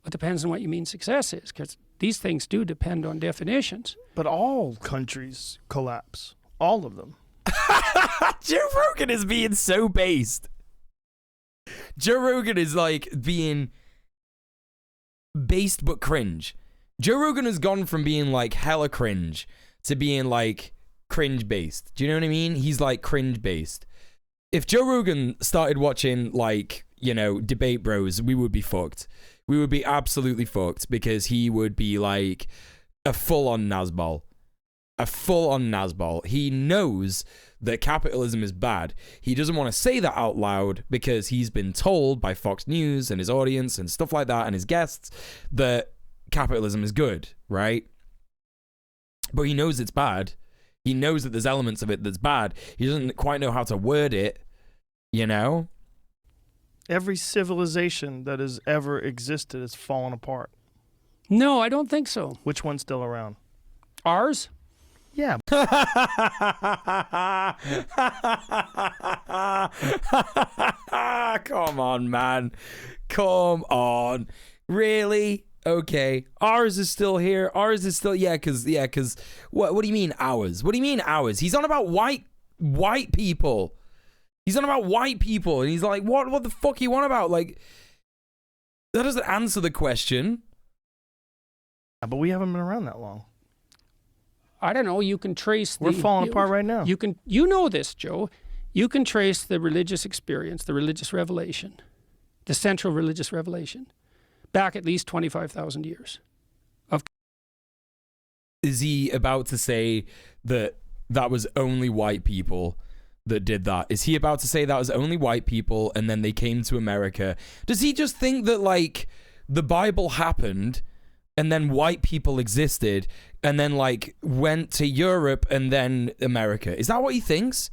It depends on what you mean success is, because these things do depend on definitions. But all countries collapse. All of them. Joe Rogan is being so based. Joe Rogan is like being based but cringe. Joe Rogan has gone from being like hella cringe to being like cringe based. Do you know what I mean? He's like cringe based. If Joe Rogan started watching like, you know, Debate Bros, we would be fucked. We would be absolutely fucked, because he would be like a full-on Nazbol. A full-on Nazbol. He knows that capitalism is bad. He doesn't want to say that out loud because he's been told by Fox News and his audience and stuff like that and his guests that capitalism is good, right? But he knows it's bad. He knows that there's elements of it that's bad. He doesn't quite know how to word it, you know? Every civilization that has ever existed has fallen apart. No, I don't think so. Which one's still around? Ours? Yeah. Come on, man. Come on. Really? Okay. Ours is still here. Ours is still, because what do you mean ours? What do you mean ours? He's on about white people. He's on about white people, and he's like, what the fuck you on about? Like, that doesn't answer the question. Yeah, but we haven't been around that long. I don't know. You can trace. We're falling apart right now. You know this, Joe. You can trace the religious experience, the religious revelation, the central religious revelation, back at least 25,000 years. Is he about to say that was only white people that did that? Is he about to say that was only white people and then they came to America? Does he just think that, like, the Bible happened and then white people existed and then, like, went to Europe and then America? Is that what he thinks?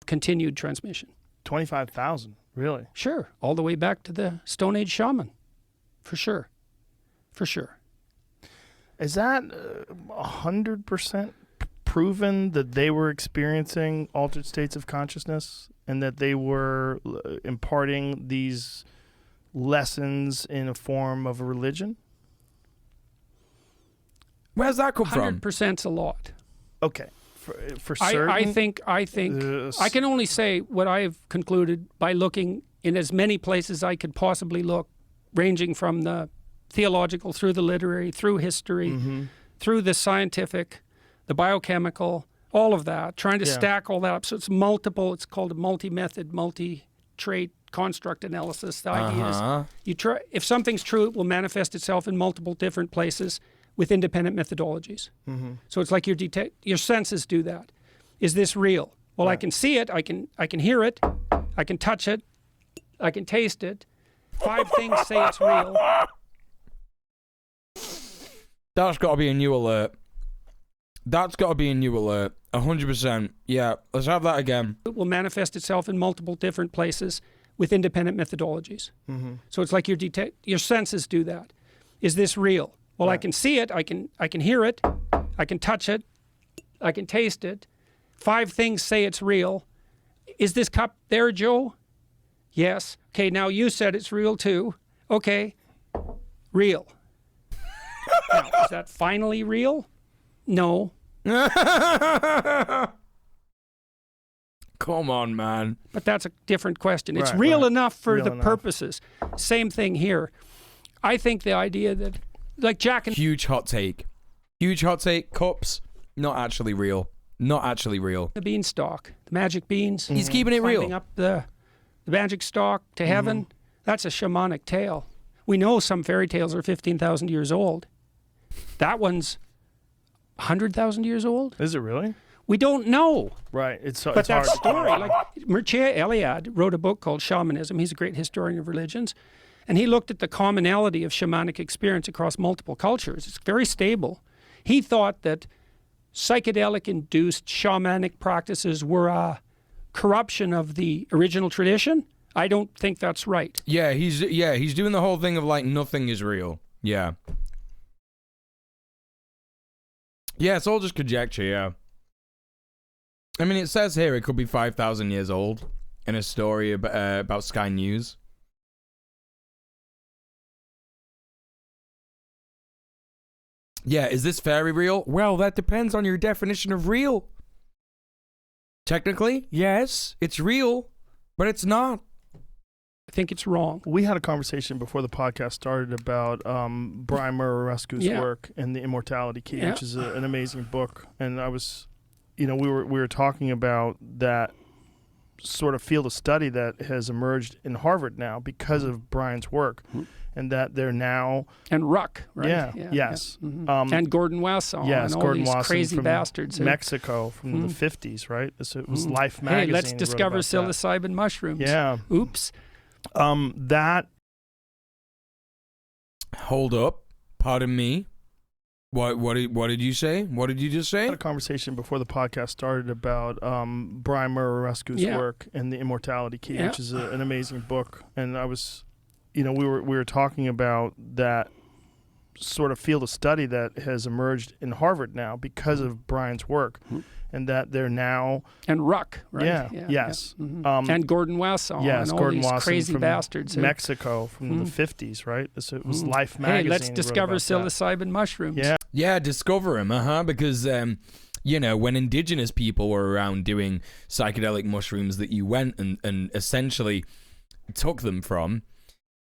Continued transmission. 25,000, really? Sure. All the way back to the Stone Age shaman. For sure. For sure. Is that 100% proven that they were experiencing altered states of consciousness and that they were imparting these lessons in a form of a religion? Where's that come from? 100%'s a lot. Okay. For certain? I think I can only say what I've concluded by looking in as many places I could possibly look, ranging from the theological, through the literary, through history, through the scientific, the biochemical, all of that, trying to stack all that up. So it's multiple, it's called a multi-method, multi-trait construct analysis. The idea is you try, if something's true, it will manifest itself in multiple different places with independent methodologies. So it's like your senses do that. Is this real? Well, I can see it, I can hear it, I can touch it, I can taste it. 5 things say it's real. That's got to be a new alert. That's got to be a new alert. 100%. Yeah, let's have that again. It will manifest itself in multiple different places with independent methodologies. So it's like your senses do that. Is this real? Well, I can see it, I can hear it, I can touch it, I can taste it. 5 things say it's real. Is this cup there, Joe? Yes. Okay, now you said it's real too. Okay, real. Now, is that finally real? No. Come on, man. But that's a different question. It's real enough for the purposes. Same thing here. I think the idea that, like Jack and... Huge hot take. Huge hot take. Cups, not actually real. Not actually real. The beanstalk, the magic beans. He's keeping it real. Climbing up the magic stalk to heaven. That's a shamanic tale. We know some fairy tales are 15,000 years old. That one's 100,000 years old. Is it really? We don't know. Right. It's But that hard. story, like Mircea Eliade wrote a book called Shamanism. He's a great historian of religions. And he looked at the commonality of shamanic experience across multiple cultures. It's very stable. He thought that psychedelic-induced shamanic practices were a corruption of the original tradition. I don't think that's right. Yeah, he's doing the whole thing of like nothing is real. Yeah. Yeah, it's all just conjecture, yeah. I mean, it says here it could be 5,000 years old in a story about Sky News. Yeah, is this fairy real? Well, that depends on your definition of real. Technically, yes, it's real, but it's not. I think it's wrong. We had a conversation before the podcast started about Brian Murarescu's work and The Immortality Key, which is an amazing book. And I was, we were talking about that sort of field of study that has emerged in Harvard now because of Brian's work. And that they're now and Ruck, right? Yeah, yes, Yeah. And Gordon Wasson, yes, and all Gordon these Wasson crazy from Bastards, Mexico from the 50s, right? It was Life magazine. Hey, let's discover psilocybin mushrooms. Yeah. Oops. That. Hold up. Pardon me. What did you say? What did you just say? I had a conversation before the podcast started about Brian Murarescu's work and The Immortality Key, which is an amazing book. And I was, we were talking about that sort of field of study that has emerged in Harvard now because of Brian's work. And that they're now and Ruck, right? Yeah, yes, and Gordon Wasson, yes, and all Gordon these Wasson crazy from Bastards, Mexico from the 50s, right? It was Life magazine. Hey, let's discover psilocybin mushrooms. Yeah, discover them, because when indigenous people were around doing psychedelic mushrooms that you went and essentially took them from,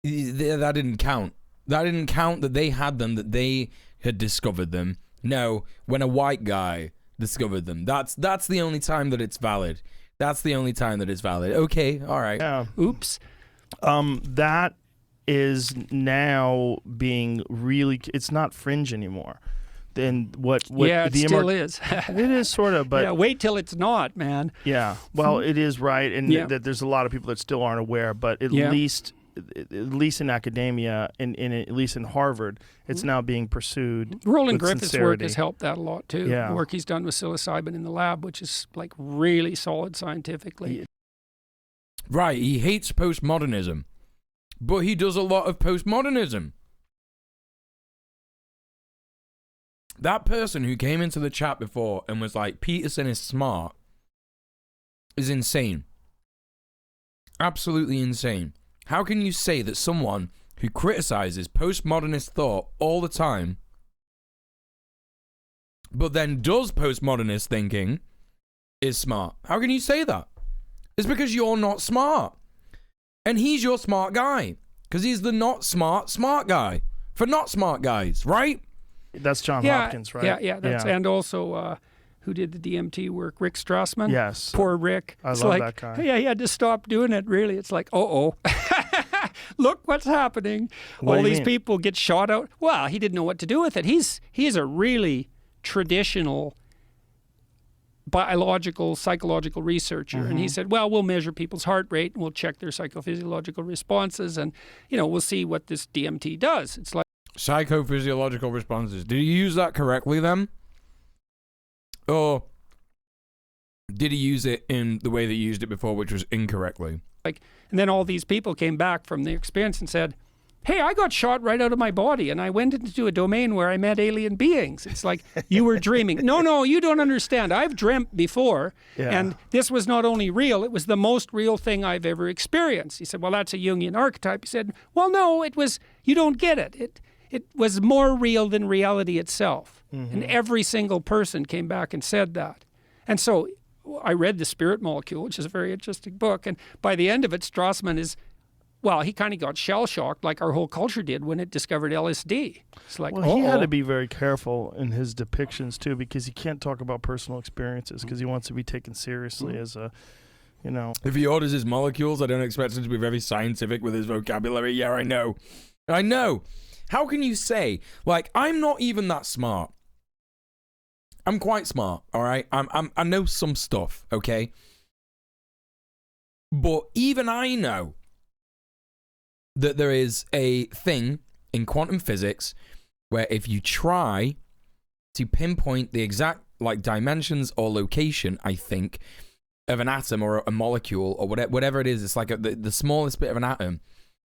that didn't count. That didn't count that they had them, that they had discovered them. No, when a white guy discovered them, that's the only time that it's valid. That's the only time that it's valid. Okay, all right. Yeah. Oops. That is now being really, it's not fringe anymore. Then what yeah, it still is. It is sort of, but yeah, wait till it's not, man. Yeah, well, it is, right, and that there's a lot of people that still aren't aware, but at least in academia, and at least in Harvard, it's now being pursued. Roland with Griffith's sincerity. work has helped that a lot too. Yeah. The work he's done with psilocybin in the lab, which is like really solid scientifically. Right, he hates postmodernism, but he does a lot of postmodernism. That person who came into the chat before and was like, Peterson is smart, is insane. Absolutely insane. How can you say that someone who criticizes postmodernist thought all the time, but then does postmodernist thinking, is smart? How can you say that? It's because you're not smart. And he's your smart guy. Because he's the not smart guy. For not smart guys, right? That's John Hopkins, right? Yeah. And also, who did the DMT work? Rick Strassman? Yes. Poor Rick. I love that guy. Yeah, he had to stop doing it, really. It's like, uh-oh. Look what's happening. What All do you these mean? people get shot out. Well, he didn't know what to do with it. He's a really traditional biological, psychological researcher. And he said, well, we'll measure people's heart rate and we'll check their psychophysiological responses and, we'll see what this DMT does. It's like Psychophysiological responses. Did he use that correctly then? Or did he use it in the way that he used it before, which was incorrectly? and then all these people came back from the experience and said, hey, I got shot right out of my body and I went into a domain where I met alien beings. It's like, you were dreaming. No, you don't understand. I've dreamt before, and this was not only real, it was the most real thing I've ever experienced. He said, well, that's a Jungian archetype. He said, well, no, it was, you don't get it. It was more real than reality itself. And every single person came back and said that. And so I read The Spirit Molecule, which is a very interesting book. And by the end of it, Strassman is, well, he kind of got shell-shocked like our whole culture did when it discovered LSD. It's like, well, he had to be very careful in his depictions, too, because he can't talk about personal experiences because he wants to be taken seriously as a, If he orders his molecules, I don't expect him to be very scientific with his vocabulary. Yeah, I know. I know. How can you say, like, I'm not even that smart. I'm quite smart, all right? I know some stuff, okay? But even I know that there is a thing in quantum physics where if you try to pinpoint the exact, like, dimensions or location, I think, of an atom or a molecule or whatever it is, it's like the smallest bit of an atom.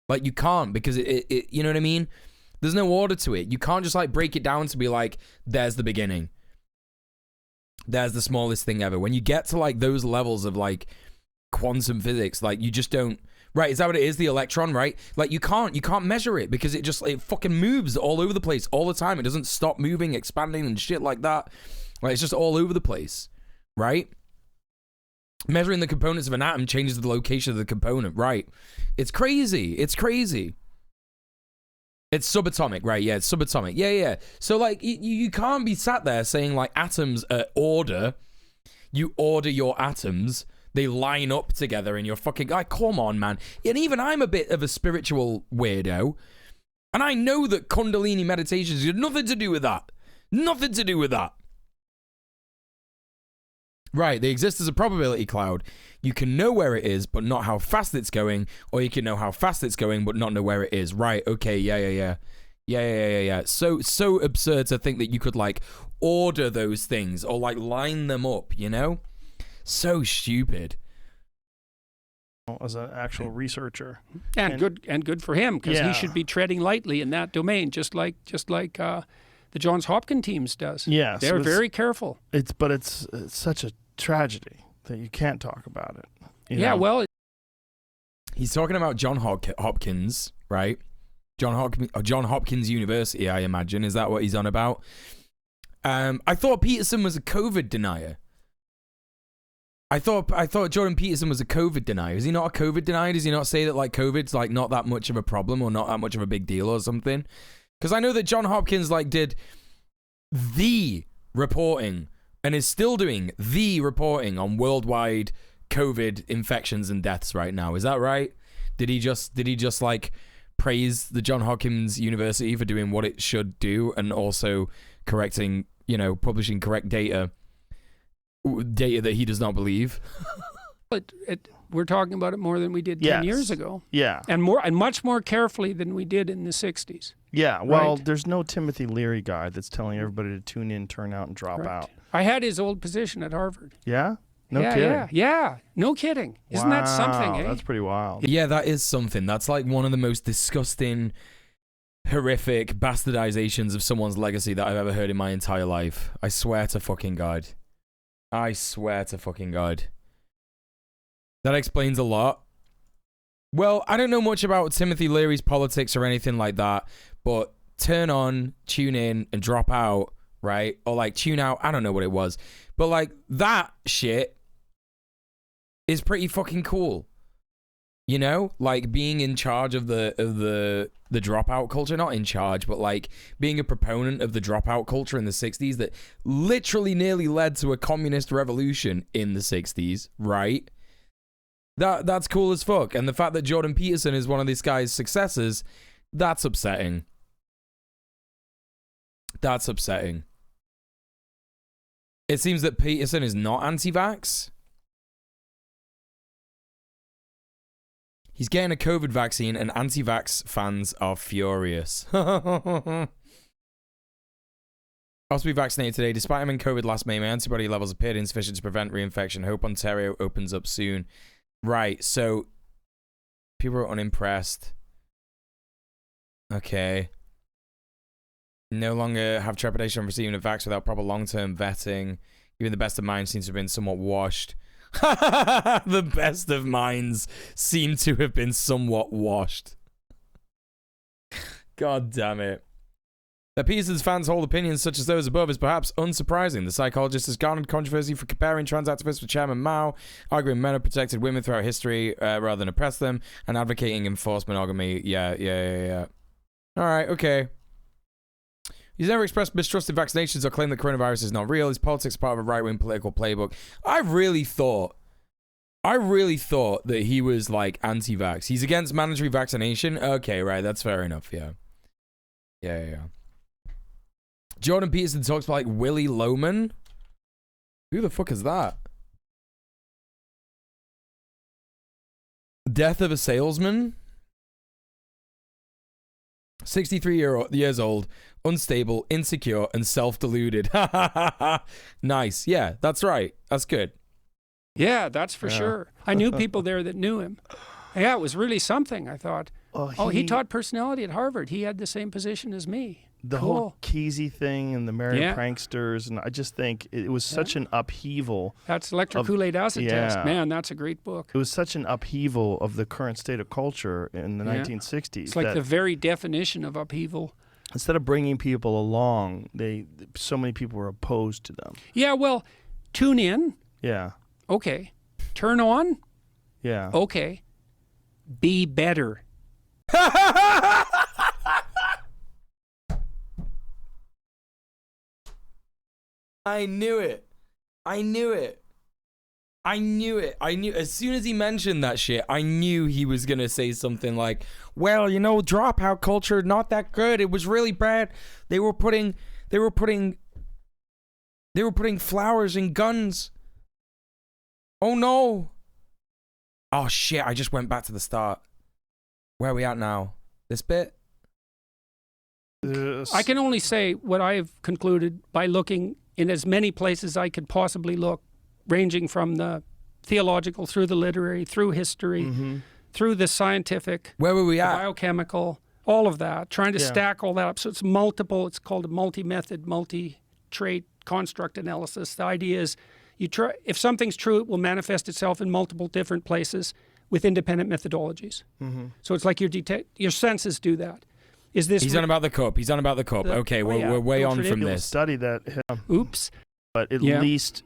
Like, you can't, because it you know what I mean? There's no order to it. You can't just, like, break it down to be like, there's the beginning. There's the smallest thing ever. When you get to, like, those levels of, like, quantum physics, like, you just don't... Right, is that what it is? The electron, right? Like, you can't measure it because it fucking moves all over the place all the time. It doesn't stop moving, expanding, and shit like that. Like, it's just all over the place, right? Measuring the components of an atom changes the location of the component, right? It's crazy. It's crazy. It's subatomic, right? Yeah, it's subatomic. Yeah. So, like, you can't be sat there saying, like, atoms are order. You order your atoms. They line up together and you're fucking... Like, come on, man. And even I'm a bit of a spiritual weirdo. And I know that Kundalini meditations have nothing to do with that. Nothing to do with that. Right, they exist as a probability cloud. You can know where it is, but not how fast it's going, or you can know how fast it's going, but not know where it is. Right, okay, yeah. So absurd to think that you could, like, order those things, or, like, line them up, you know? So stupid. As an actual researcher. And good for him, because he should be treading lightly in that domain, just like the Johns Hopkins teams does. Yes. They're very careful. It's such a tragedy that you can't talk about it. You know? Well, he's talking about John Hopkins, right? John Hopkins University, I imagine. Is that what he's on about? I thought Peterson was a COVID denier. I thought Jordan Peterson was a COVID denier. Is he not a COVID denier? Does he not say that, like, COVID's, like, not that much of a problem or not that much of a big deal or something? Because I know that John Hopkins, like, did the reporting and is still doing the reporting on worldwide COVID infections and deaths right now. Is that right? Did he just like praise the John Hopkins University for doing what it should do and also correcting, publishing correct data that he does not believe? But we're talking about it more than we did 10 years ago. Yeah. And much more carefully than we did in the 60s. Yeah, well, there's no Timothy Leary guy that's telling everybody to tune in, turn out, and drop out. I had his old position at Harvard. Yeah? No kidding. Yeah. No kidding. Isn't that something, eh? That's pretty wild. Yeah, that is something. That's like one of the most disgusting, horrific bastardizations of someone's legacy that I've ever heard in my entire life. I swear to fucking God. I swear to fucking God. That explains a lot. Well, I don't know much about Timothy Leary's politics or anything like that, but turn on, tune in, and drop out, right? Or like tune out, I don't know what it was. But like that shit is pretty fucking cool. You know? Like being in charge of the dropout culture, not in charge, but like being a proponent of the dropout culture in the 60s that literally nearly led to a communist revolution in the 60s, right? That's cool as fuck. And the fact that Jordan Peterson is one of this guy's successors, that's upsetting. That's upsetting. It seems that Peterson is not anti-vax. He's getting a COVID vaccine and anti-vax fans are furious. I was to be vaccinated today. Despite having COVID last May, my antibody levels appeared insufficient to prevent reinfection. Hope Ontario opens up soon. Right, so people are unimpressed. Okay. No longer have trepidation of receiving a vax without proper long-term vetting. Even the best of minds seems to have been somewhat washed. The best of minds seem to have been somewhat washed. God damn it. That Peterson's fans hold opinions such as those above is perhaps unsurprising. The psychologist has garnered controversy for comparing trans activists with Chairman Mao, arguing men have protected women throughout history rather than oppressed them, and advocating enforced monogamy. Yeah. Alright, okay. He's never expressed mistrust in vaccinations or claimed that coronavirus is not real. His politics are part of a right-wing political playbook. I really thought I really thought that he was like anti-vax. He's against mandatory vaccination. Okay, right, that's fair enough. Yeah. Jordan Peterson talks about like Willie Loman. Who the fuck is that? Death of a salesman. 63 years old, unstable, insecure, and self-deluded. Nice. Yeah, that's right. That's good. Yeah, that's for sure. I knew people there that knew him. Yeah, it was really something, I thought. He taught personality at Harvard. He had the same position as me. The whole Kesey thing and the Merry Pranksters, and I just think it was such an upheaval. That's Electric Kool-Aid Acid Test. Man, that's a great book. It was such an upheaval of the current state of culture in the 1960s. It's like the very definition of upheaval. Instead of bringing people along, so many people were opposed to them. Yeah, well, tune in. Yeah. Okay. Turn on. Yeah. Okay. Be better. I knew it. As soon as he mentioned that shit, I knew he was going to say something like, well, you know, dropout culture, not that good. It was really bad. They were putting flowers in guns. Oh no. Oh shit, I just went back to the start. Where are we at now? This bit? I can only say what I've concluded by looking in as many places I could possibly look, ranging from the theological, through the literary, through history, through the scientific. Where were we at? Biochemical, all of that, trying to stack all that up. So it's multiple, it's called a multi-method, multi-trait construct analysis. The idea is if something's true, it will manifest itself in multiple different places with independent methodologies. So it's like your senses do that. Is this? He's on about the cup. Okay, we're way on from this. Study that. Oops. But at least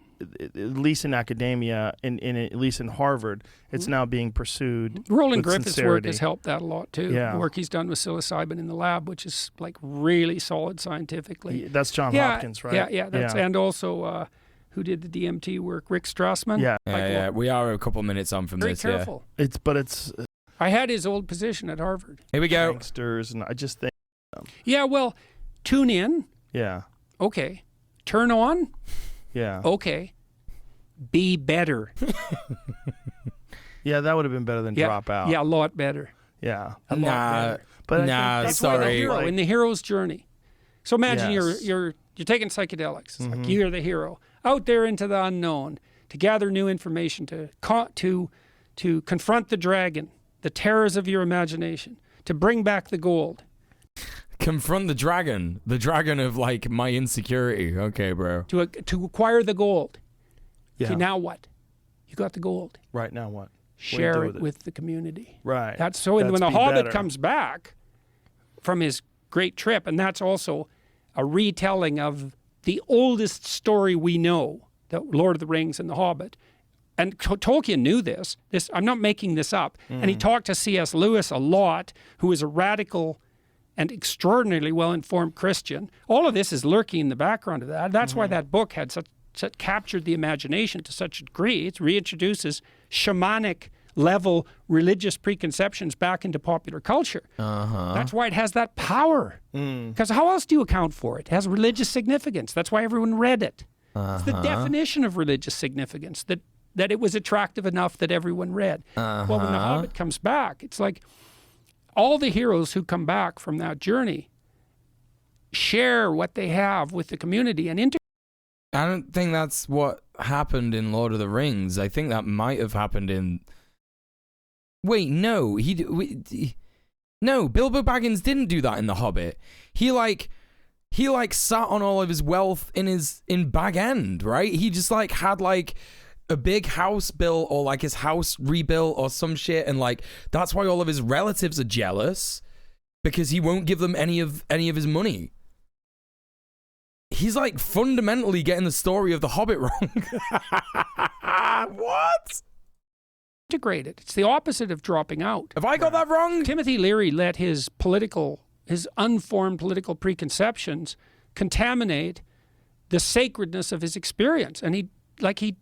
in academia, at least in Harvard, it's now being pursued. Roland with Griffith's sincerity. work has helped that a lot too. Yeah. The work he's done with psilocybin in the lab, which is like really solid scientifically. That's Johns Hopkins, right? Yeah. And also, who did the DMT work? Rick Strassman. Yeah. We are a couple minutes on from this. Very careful. It's. I had his old position at Harvard. Here we go. Pranksters, and I just think. Yeah, well, tune in. Yeah. Okay. Turn on. Yeah. Okay. Be better. Yeah, that would have been better than drop out. Yeah, a lot better. Yeah. A lot better. But that's sorry. Why in the hero's journey. So imagine you're taking psychedelics. It's like you're the hero out there into the unknown to gather new information, to confront the dragon, the terrors of your imagination, to bring back the gold. Confront the dragon of like my insecurity. Okay, bro. To acquire the gold. Yeah. Okay, now what? You got the gold. Right, now what? Share it with the community. Right. When the Hobbit comes back from his great trip, and that's also a retelling of the oldest story we know, the Lord of the Rings and the Hobbit. And Tolkien knew this. I'm not making this up. And he talked to C.S. Lewis a lot, who is a radical and extraordinarily well-informed Christian. All of this is lurking in the background of that. That's why that book had captured the imagination to such a degree. It reintroduces shamanic level religious preconceptions back into popular culture. That's why it has that power. Because how else do you account for it? It has religious significance. That's why everyone read it. It's the definition of religious significance, that it was attractive enough that everyone read. Well, when the Hobbit comes back, it's like all the heroes who come back from that journey share what they have with the community and I don't think that's what happened in Lord of the Rings. I think that might have happened in... Wait, no. No, Bilbo Baggins didn't do that in The Hobbit. He sat on all of his wealth in Bag End, right? He just like had like a big house built or like his house rebuilt or some shit, and like that's why all of his relatives are jealous, because he won't give them any of his money. He's like fundamentally getting the story of The Hobbit wrong. What? Integrated. It's the opposite of dropping out. Have I got that wrong? Timothy Leary let his unformed political preconceptions contaminate the sacredness of his experience, and he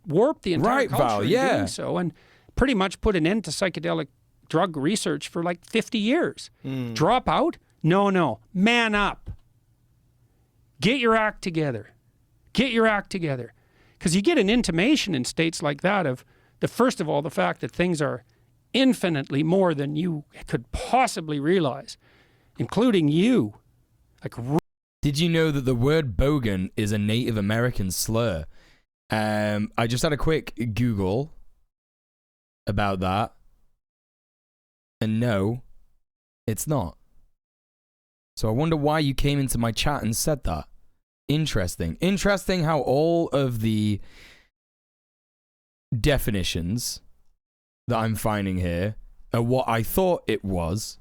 warped the entire culture in doing so. And pretty much put an end to psychedelic drug research for like 50 years. Drop out? No. Man up. Get your act together. Get your act together. Because you get an intimation in states like that of, first of all, the fact that things are infinitely more than you could possibly realize, including you. Like, did you know that the word bogan is a Native American slur? I just had a quick Google about that. And no, it's not. So I wonder why you came into my chat and said that. Interesting. Interesting how all of the definitions that I'm finding here are what I thought it was,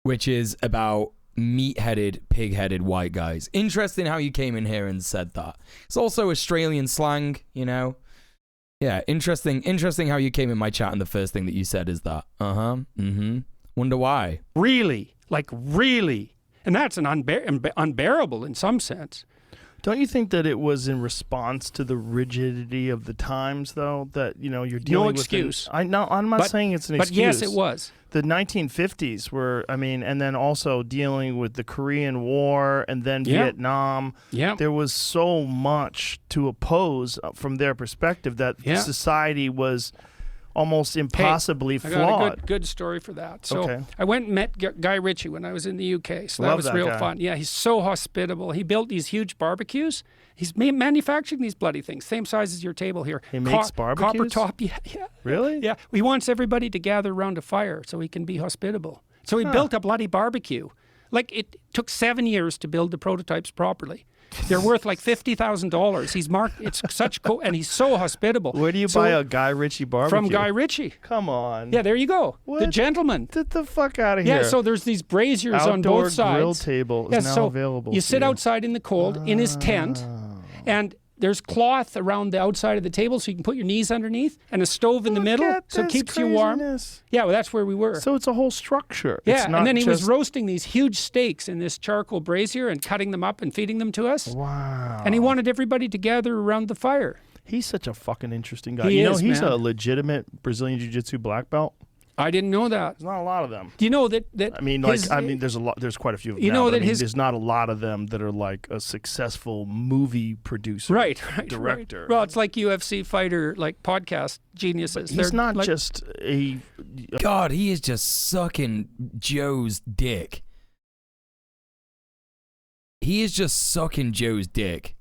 which is about meat-headed, pig-headed white guys. Interesting how you came in here and said that. It's also Australian slang, you know? Yeah, interesting how you came in my chat and the first thing that you said is that. Wonder why. Really? Like, really? And that's an unbearable in some sense. Don't you think that it was in response to the rigidity of the times, though? That, you know, you're dealing with... No excuse. I'm not saying it's an excuse. But yes, it was. The 1950s were, I mean, and then also dealing with the Korean War and then Vietnam. Yeah. There was so much to oppose from their perspective that society was almost impossibly flawed. I got a good story for that. So I went and met Guy Ritchie when I was in the UK. So that was real fun. Yeah, he's so hospitable. He built these huge barbecues. He's manufacturing these bloody things, same size as your table here. He makes barbecues? Copper top, yeah. Really? Yeah. He wants everybody to gather around a fire so he can be hospitable. So he built a bloody barbecue. Like, it took 7 years to build the prototypes properly. They're worth like $50,000. He's marked. It's such cool, and he's so hospitable. Where do you buy a Guy Ritchie barbecue? From Guy Ritchie. Come on. Yeah, there you go. What? The gentleman. Get the fuck out of here. Yeah, so there's these braziers on both sides. Outdoor grill table is now available. You sit outside in the cold in his tent, and there's cloth around the outside of the table so you can put your knees underneath, and a stove in the middle so it keeps you warm. Yeah, well, that's where we were. So it's a whole structure. Yeah, and then he was roasting these huge steaks in this charcoal brazier and cutting them up and feeding them to us. Wow. And he wanted everybody to gather around the fire. He's such a fucking interesting guy. He's a legitimate Brazilian Jiu-Jitsu black belt. I didn't know that. There's not a lot of them. Do you know that? There's a lot. There's quite a few of them. There's not a lot of them that are like a successful movie producer, director. Well, it's like UFC fighter, like podcast geniuses. He's not like, just a. God, he is just sucking Joe's dick. He is just sucking Joe's dick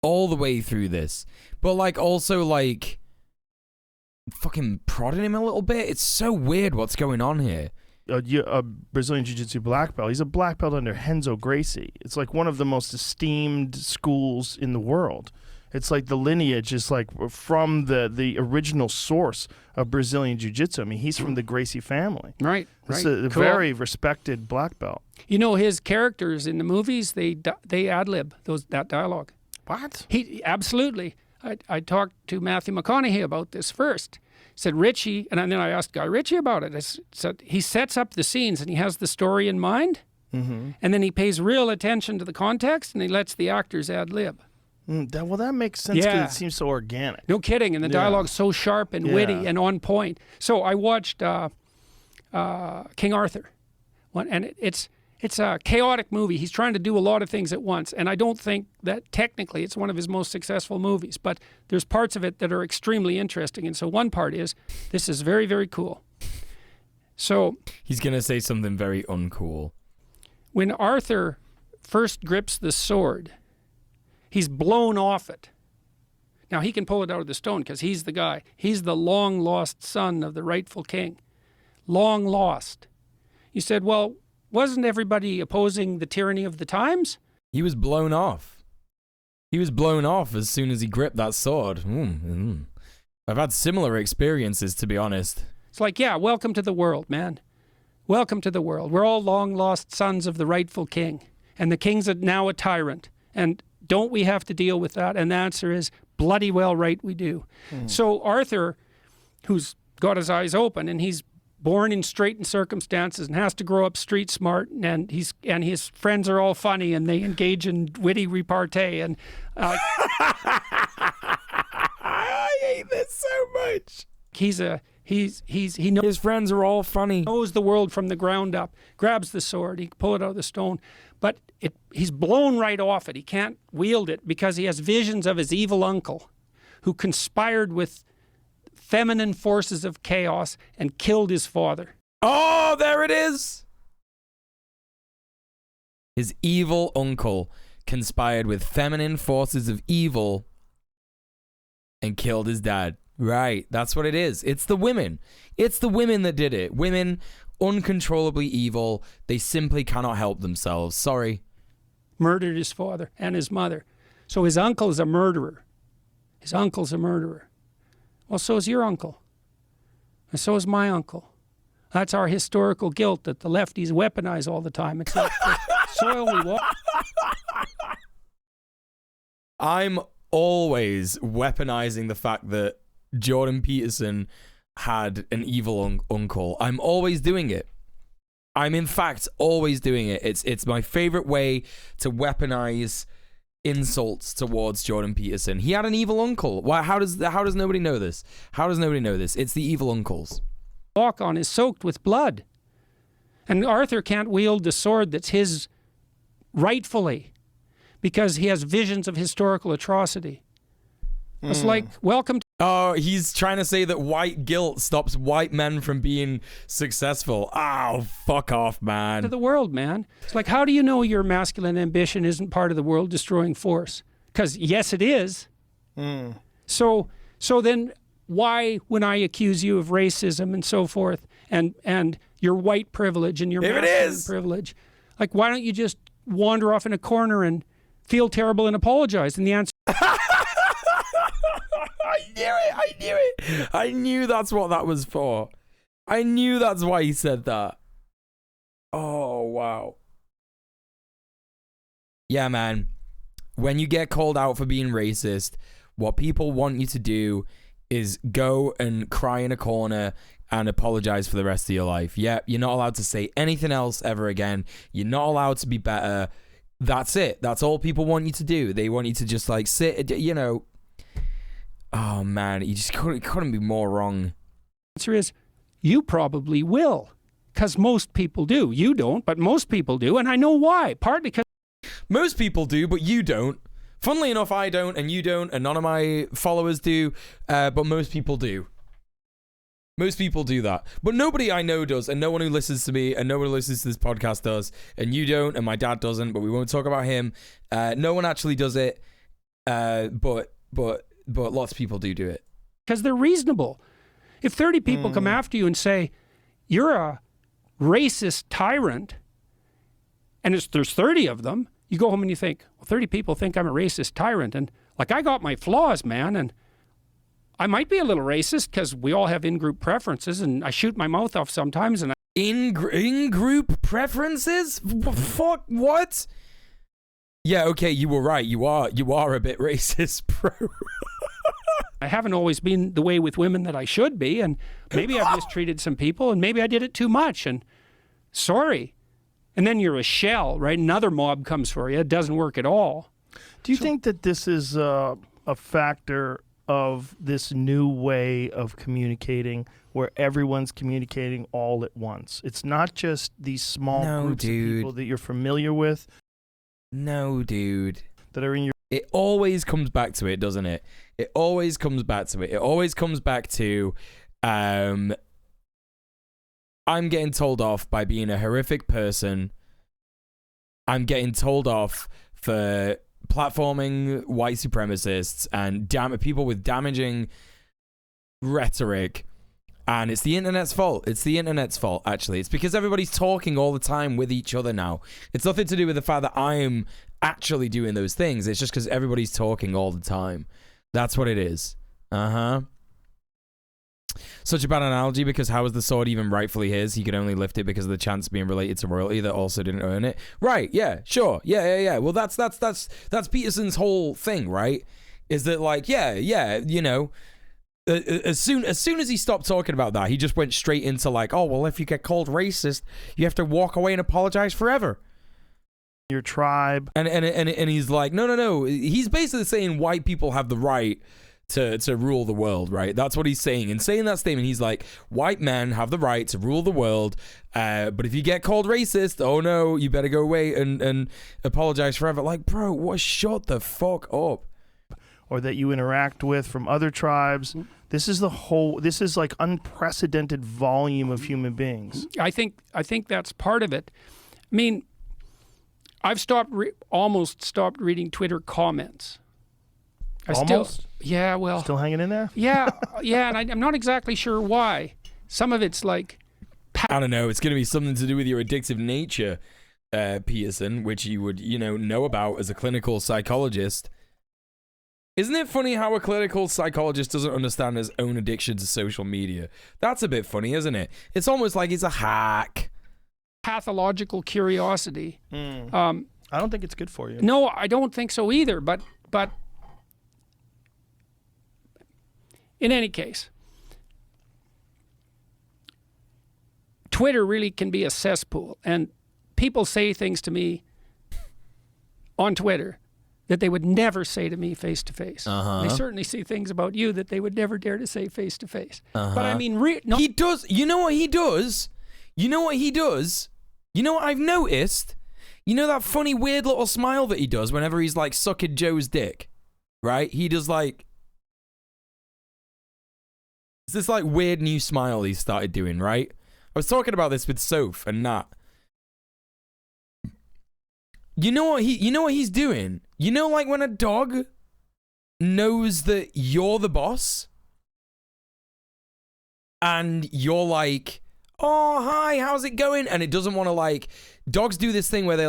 all the way through this, but like also like. Fucking prodding him a little bit. It's so weird what's going on here. A Brazilian Jiu-Jitsu black belt. He's a black belt under Renzo Gracie. It's like one of the most esteemed schools in the world. It's like the lineage is like from the original source of Brazilian Jiu-Jitsu. I mean, he's from the Gracie family. Right. It's a very respected black belt. You know, his characters in the movies, they ad-lib that dialogue. What? Absolutely. I talked to Matthew McConaughey about this first. He said, Ritchie, and then I asked Guy Ritchie about it. I said, he sets up the scenes and he has the story in mind, and then he pays real attention to the context and he lets the actors ad-lib. That makes sense because it seems so organic. No kidding, and the dialogue's so sharp and witty and on point. So I watched King Arthur, and it's a chaotic movie. He's trying to do a lot of things at once, and I don't think that technically it's one of his most successful movies, but there's parts of it that are extremely interesting. And so one part is, this is very, very cool. So he's going to say something very uncool. When Arthur first grips the sword, he's blown off it. Now, he can pull it out of the stone because he's the guy. He's the long-lost son of the rightful king. Long lost. You said, well, wasn't everybody opposing the tyranny of the times? He was blown off. He was blown off as soon as he gripped that sword. I've had similar experiences, to be honest. It's like, yeah, welcome to the world, man. Welcome to the world. We're all long-lost sons of the rightful king. And the king's now a tyrant. And don't we have to deal with that? And the answer is, bloody well right we do. So Arthur, who's got his eyes open, and he's born in straitened circumstances and has to grow up street smart, and his friends are all funny and they engage in witty repartee, and I hate this so much. He's a He knows his friends are all funny. Knows the world from the ground up. Grabs the sword, he can pull it out of the stone, but he's blown right off it. He can't wield it because he has visions of his evil uncle, who conspired with feminine forces of chaos and killed his father. Oh, there it is. His evil uncle conspired with feminine forces of evil and killed his dad. Right, that's what it is. It's the women. It's the women that did it. Women, uncontrollably evil. They simply cannot help themselves. Sorry. Murdered his father and his mother. So his uncle is a murderer. His uncle's a murderer. Well, so is your uncle. And so is my uncle. That's our historical guilt that the lefties weaponize all the time. It's like the soil we walk. I'm always weaponizing the fact that Jordan Peterson had an evil uncle. I'm always doing it. I'm in fact always doing it. It's my favorite way to weaponize insults towards Jordan Peterson. He had an evil uncle. Why? How does nobody know this? How does nobody know this? It's the evil uncles. Walk on is soaked with blood, and Arthur can't wield the sword that's his rightfully because he has visions of historical atrocity. It's like, welcome to... Oh, he's trying to say that white guilt stops white men from being successful. Oh, fuck off, man. To the world, man. It's like, how do you know your masculine ambition isn't part of the world-destroying force? Because, yes, it is. So then why, when I accuse you of racism and so forth, and your white privilege and your masculine privilege, like, why don't you just wander off in a corner and feel terrible and apologize? And the answer... I knew that's what that was for. I knew that's why he said that. Oh, wow. Yeah, man. When you get called out for being racist, what people want you to do is go and cry in a corner and apologize for the rest of your life. Yeah, you're not allowed to say anything else ever again. You're not allowed to be better. That's it. That's all people want you to do. They want you to just like sit, you know. Oh, man, you just couldn't be more wrong. The answer is, you probably will, because most people do. You don't, but most people do, and I know why. Partly because... Most people do, but you don't. Funnily enough, I don't, and you don't, and none of my followers do, but most people do. Most people do that. But nobody I know does, and no one who listens to me, and no one who listens to this podcast does, and you don't, and my dad doesn't, but we won't talk about him. No one actually does it, but lots of people do it. Because they're reasonable. If 30 people come after you and say, you're a racist tyrant, and there's 30 of them, you go home and you think, well, 30 people think I'm a racist tyrant, and like, I got my flaws, man, and I might be a little racist because we all have in-group preferences, and I shoot my mouth off sometimes. And in-group preferences? Fuck, what? Yeah, okay, you were right. You are a bit racist, bro. I haven't always been the way with women that I should be, and maybe I've mistreated some people, and maybe I did it too much, and sorry. And then you're a shell, right? Another mob comes for you. It doesn't work at all. Do you think that this is a factor of this new way of communicating where everyone's communicating all at once? It's not just these small groups of people that you're familiar with. No, dude. That are in your... It always comes back to it, doesn't it? It always comes back to it. It always comes back to, I'm getting told off by being a horrific person. I'm getting told off for platforming white supremacists and people with damaging rhetoric. And it's the internet's fault. It's the internet's fault, actually. It's because everybody's talking all the time with each other now. It's nothing to do with the fact that I'm actually doing those things. It's just because everybody's talking all the time. That's what it is. Such a bad analogy, because how is the sword even rightfully his? He could only lift it because of the chance of being related to royalty that also didn't earn it. Right, yeah, sure. Yeah. Well, that's Peterson's whole thing, right? Is that like, yeah, you know, as soon as he stopped talking about that, he just went straight into like, oh, well, if you get called racist, you have to walk away and apologize forever. Your tribe. And he's like, no. He's basically saying white people have the right to rule the world, right? That's what he's saying. In saying that statement, he's like, white men have the right to rule the world, but if you get called racist, oh no, you better go away and apologize forever. Like, bro, what? Shut the fuck up. Or that you interact with from other tribes. This is like unprecedented volume of human beings. I think that's part of it. I mean, I've almost stopped reading Twitter comments. Almost? Yeah, well. Still hanging in there? Yeah, and I'm not exactly sure why. Some of it's like... I don't know. It's going to be something to do with your addictive nature, Peterson, which you would, know about as a clinical psychologist. Isn't it funny how a clinical psychologist doesn't understand his own addiction to social media? That's a bit funny, isn't it? It's almost like it's a hack. Pathological curiosity. I don't think it's good for you. No, I don't think so either, but in any case, Twitter really can be a cesspool, and people say things to me on Twitter that they would never say to me face to face. They certainly say things about you that they would never dare to say face to face. But I mean, he does. You know what he does? You know what he does? You know what I've noticed? You know that funny weird little smile that he does whenever he's like sucking Joe's dick, right? He does like... It's this like weird new smile he started doing, right? I was talking about this with Soph and Nat. You know what he's doing? You know, like when a dog knows that you're the boss and you're like, oh, hi, how's it going? And it doesn't want to like, dogs do this thing where they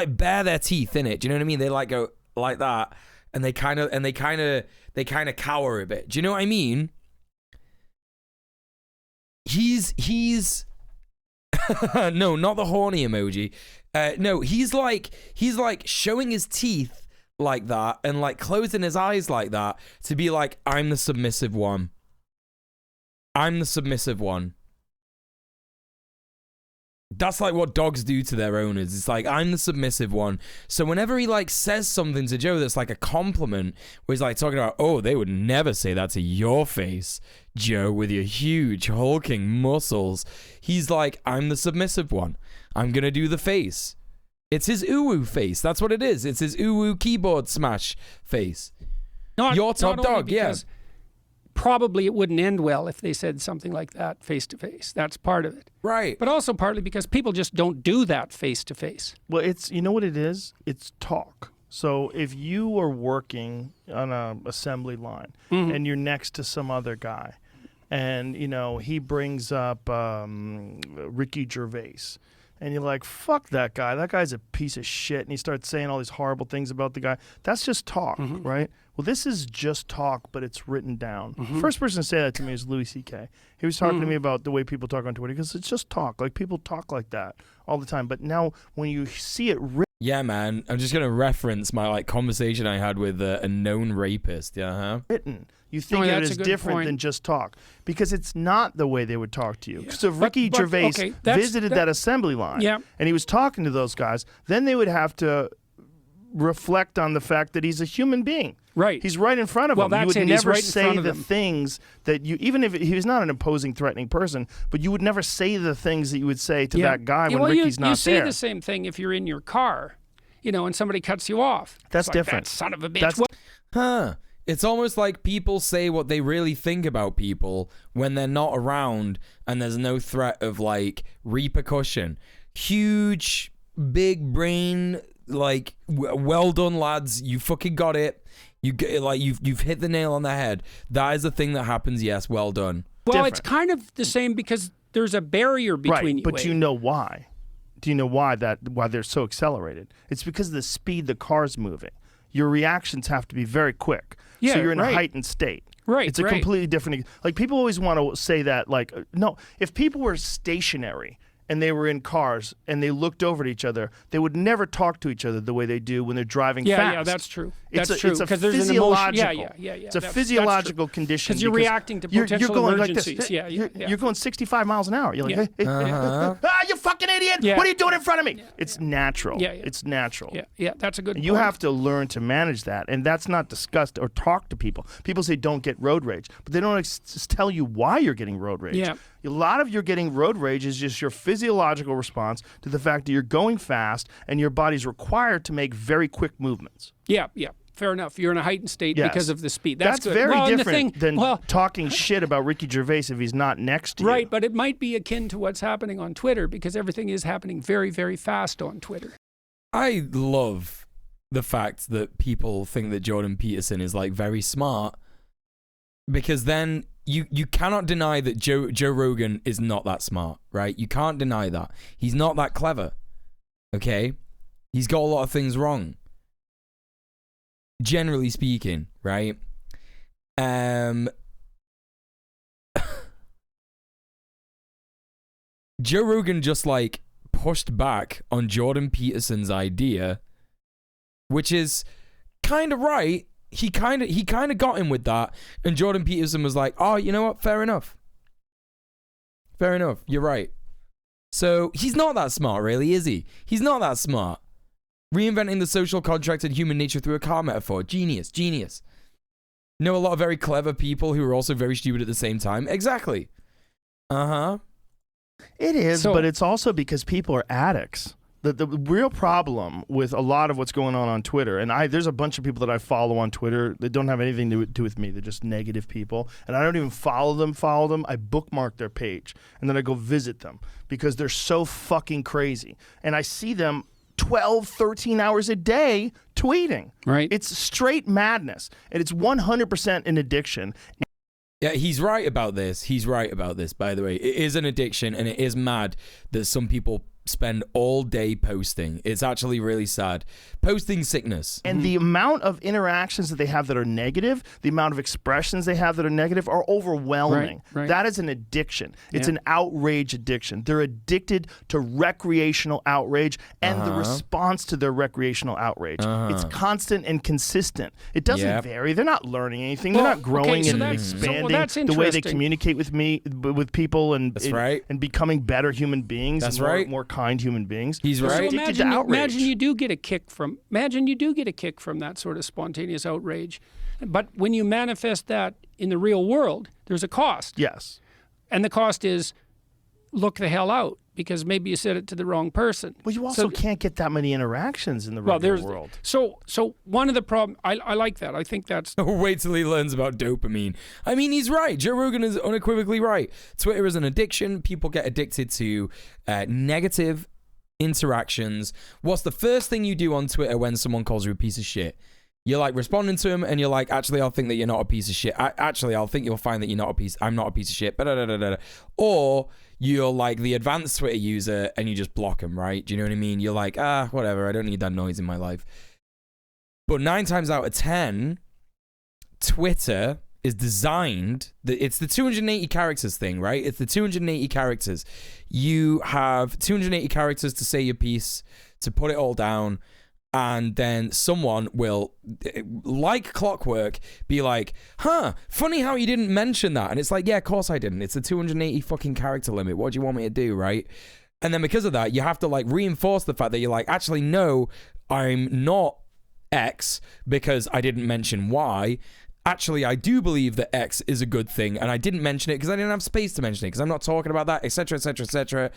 bare their teeth in it. Do you know what I mean? They like go like that and they kind of cower a bit. Do you know what I mean? He's no, not the horny emoji. No, he's like showing his teeth like that and like closing his eyes like that to be like, I'm the submissive one. I'm the submissive one. That's like what dogs do to their owners. It's like, I'm the submissive one. So whenever he like says something to Joe that's like a compliment, where he's like talking about, oh, they would never say that to your face, Joe, with your huge hulking muscles. He's like, I'm the submissive one. I'm going to do the face. It's his uwu face. That's what it is. It's his uwu keyboard smash face. Your top dog, yeah. Probably it wouldn't end well if they said something like that face to face. That's part of it. Right. But also partly because people just don't do that face to face. Well, you know what it is? It's talk. So if you are working on an assembly line and you're next to some other guy and, he brings up Ricky Gervais and you're like, fuck that guy. That guy's a piece of shit. And he starts saying all these horrible things about the guy. That's just talk, right? Well, this is just talk, but it's written down. First person to say that to me is Louis C.K. He was talking to me about the way people talk on Twitter because it's just talk. Like, people talk like that all the time. But now when you see it written... Yeah, man. I'm just going to reference my like conversation I had with a known rapist. Written. You think it is different than just talk. Because it's not the way they would talk to you. So if Ricky Gervais visited that assembly line and he was talking to those guys, then they would have to reflect on the fact that he's a human being. Right. He's right in front of them. You would never say the things that you, even if he was not an imposing, threatening person, but you would never say the things that you would say to that guy when Ricky's not there. You say the same thing if you're in your car, and somebody cuts you off. That's like, different. That son of a bitch. It's almost like people say what they really think about people when they're not around and there's no threat of like repercussion. Huge, big brain, like well done, lads. You fucking got it. You get like you've hit the nail on the head. That is the thing that happens. Yes, well done. Well, it's kind of the same because there's a barrier between you. But do you know why? Do you know why they're so accelerated? It's because of the speed the car's moving. Your reactions have to be very quick. Yeah, so you're in a heightened state. Right. It's a completely different. Like, people always want to say that. Like, no, if people were stationary and they were in cars and they looked over at each other, they would never talk to each other the way they do when they're driving fast. Yeah, that's true. That's It's true, a 'cause there's an emotion- physiological. yeah. It's a That's physiological condition. 'Cause you're because reacting to potential going emergencies. Like this. Yeah. You're going 65 miles an hour. You're like, Yeah. hey, you fucking idiot! Yeah. What are you doing in front of me? It's natural. Yeah. It's natural. Yeah. That's a good And you point. have to learn to manage that, and that's not discussed or talk to people. People say don't get road rage, but they don't just tell you why you're getting road rage. Yeah. A lot of your getting road rage is just your physiological response to the fact that you're going fast and your body's required to make very quick movements. Yeah. Fair enough. You're in a heightened state Yes. because of the speed. That's good. very Well, and the different thing- than talking shit about Ricky Gervais if he's not next to you. Right, but it might be akin to what's happening on Twitter because everything is happening very, very fast on Twitter. I love the fact that people think that Jordan Peterson is like very smart, because then you cannot deny that Joe Rogan is not that smart, right? You can't deny that. He's not that clever. Okay? He's got a lot of things wrong. Generally speaking, right? Joe Rogan just like pushed back on Jordan Peterson's idea, which is kind of right. He kind of got him with that, and Jordan Peterson was like, "Oh, you know what? Fair enough. Fair enough. You're right." So he's not that smart, really, is he? He's not that smart. Reinventing the social contract and human nature through a car metaphor. Genius. Know a lot of very clever people who are also very stupid at the same time. Exactly. It is, but it's also because people are addicts. The real problem with a lot of what's going on Twitter, and there's a bunch of people that I follow on Twitter that don't have anything to do with me. They're just negative people, and I don't even follow them. I bookmark their page, and then I go visit them because they're so fucking crazy. And I see them 12, 13 hours a day tweeting. Right. It's straight madness, and it's 100% an addiction. Yeah, he's right about this. He's right about this, by the way. It is an addiction, and it is mad that some people spend all day posting. It's actually really sad. Posting sickness. And the amount of interactions that they have that are negative, the amount of expressions they have that are negative are overwhelming. Right. That is an addiction. It's an outrage addiction. They're addicted to recreational outrage and the response to their recreational outrage. It's constant and consistent. It doesn't vary. They're not learning anything. They're not growing and expanding the way they communicate with people and becoming better human beings. That's and right. More kind human beings. He's They're right. addicted to outrage. Imagine you do get a kick from that sort of spontaneous outrage. But when you manifest that in the real world, there's a cost. Yes. And the cost is look the hell out because maybe you said it to the wrong person. Well, you also can't get that many interactions in the regular world. So one of the problems, I like that. I think that's... Wait till he learns about dopamine. I mean, he's right. Joe Rogan is unequivocally right. Twitter is an addiction. People get addicted to negative interactions. What's the first thing you do on Twitter when someone calls you a piece of shit? You're like responding to him, and you're like, actually, I'll think that you're not a piece of shit. I'll think you'll find that I'm not a piece of shit. Or you're like the advanced Twitter user, and you just block them, right? Do you know what I mean? You're like, whatever. I don't need that noise in my life. But 9 times out of 10, Twitter is designed, it's the 280 characters thing, right? It's the 280 characters. You have 280 characters to say your piece, to put it all down, and then someone will, like clockwork, be like, funny how you didn't mention that. And it's like, yeah, of course I didn't. It's the 280 fucking character limit. What do you want me to do, right? And then because of that, you have to like reinforce the fact that you're like, actually, no, I'm not X because I didn't mention Y. Actually, I do believe that X is a good thing, and I didn't mention it because I didn't have space to mention it because I'm not talking about that, etc., etc., etc.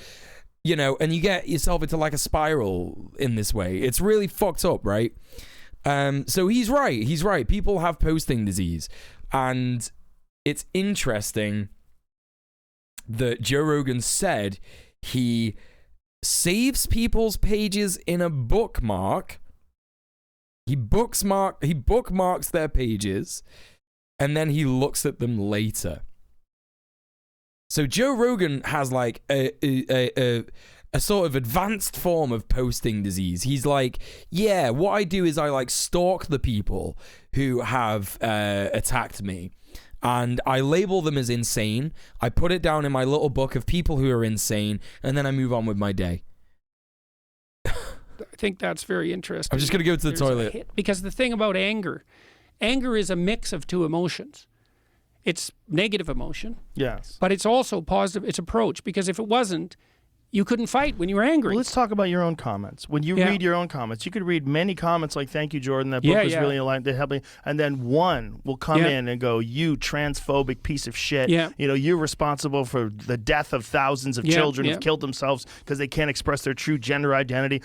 You know, and you get yourself into like a spiral in this way. It's really fucked up, right? So he's right. He's right. People have posting disease, and it's interesting that Joe Rogan said he saves people's pages in a bookmark. He bookmarks their pages, and then he looks at them later. So Joe Rogan has like a sort of advanced form of posting disease. He's like, yeah, what I do is I like stalk the people who have attacked me, and I label them as insane. I put it down in my little book of people who are insane, and then I move on with my day. I think that's very interesting. I'm just gonna go to the There's a toilet. hit. Because the thing about anger is a mix of two emotions. It's negative emotion. Yes. But it's also positive. It's approach. Because if it wasn't, you couldn't fight when you were angry. Well, let's talk about your own comments. When you read your own comments, you could read many comments like, "Thank you, Jordan. That book was really aligned. They helped me." And then one will come in and go, "You transphobic piece of shit. You know, you're responsible for the death of thousands of children who've killed themselves because they can't express their true gender identity."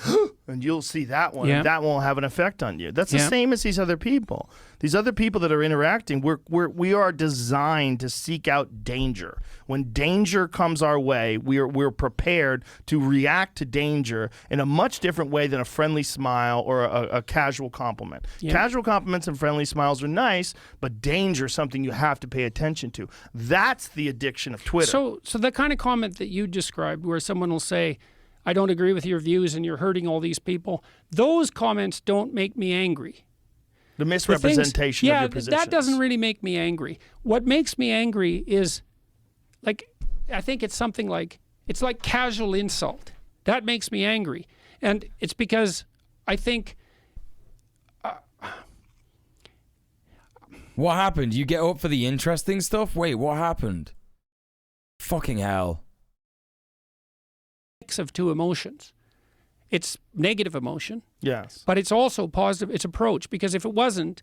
And you'll see that one. And that won't have an effect on you. That's the same as these other people. These other people that are interacting, we are designed to seek out danger. When danger comes our way, we're prepared to react to danger in a much different way than a friendly smile or a casual compliment. Casual compliments and friendly smiles are nice, but danger is something you have to pay attention to. That's the addiction of Twitter. So the kind of comment that you described where someone will say, "I don't agree with your views and you're hurting all these people," those comments don't make me angry. The misrepresentation of your positions. That doesn't really make me angry. What makes me angry is, like, I think it's something like, it's like casual insult. That makes me angry. And it's because I think... What happened? You get up for the interesting stuff? Wait, what happened? Fucking hell. Mix of two emotions. It's negative emotion. Yes. But it's also positive. It's approach. Because if it wasn't,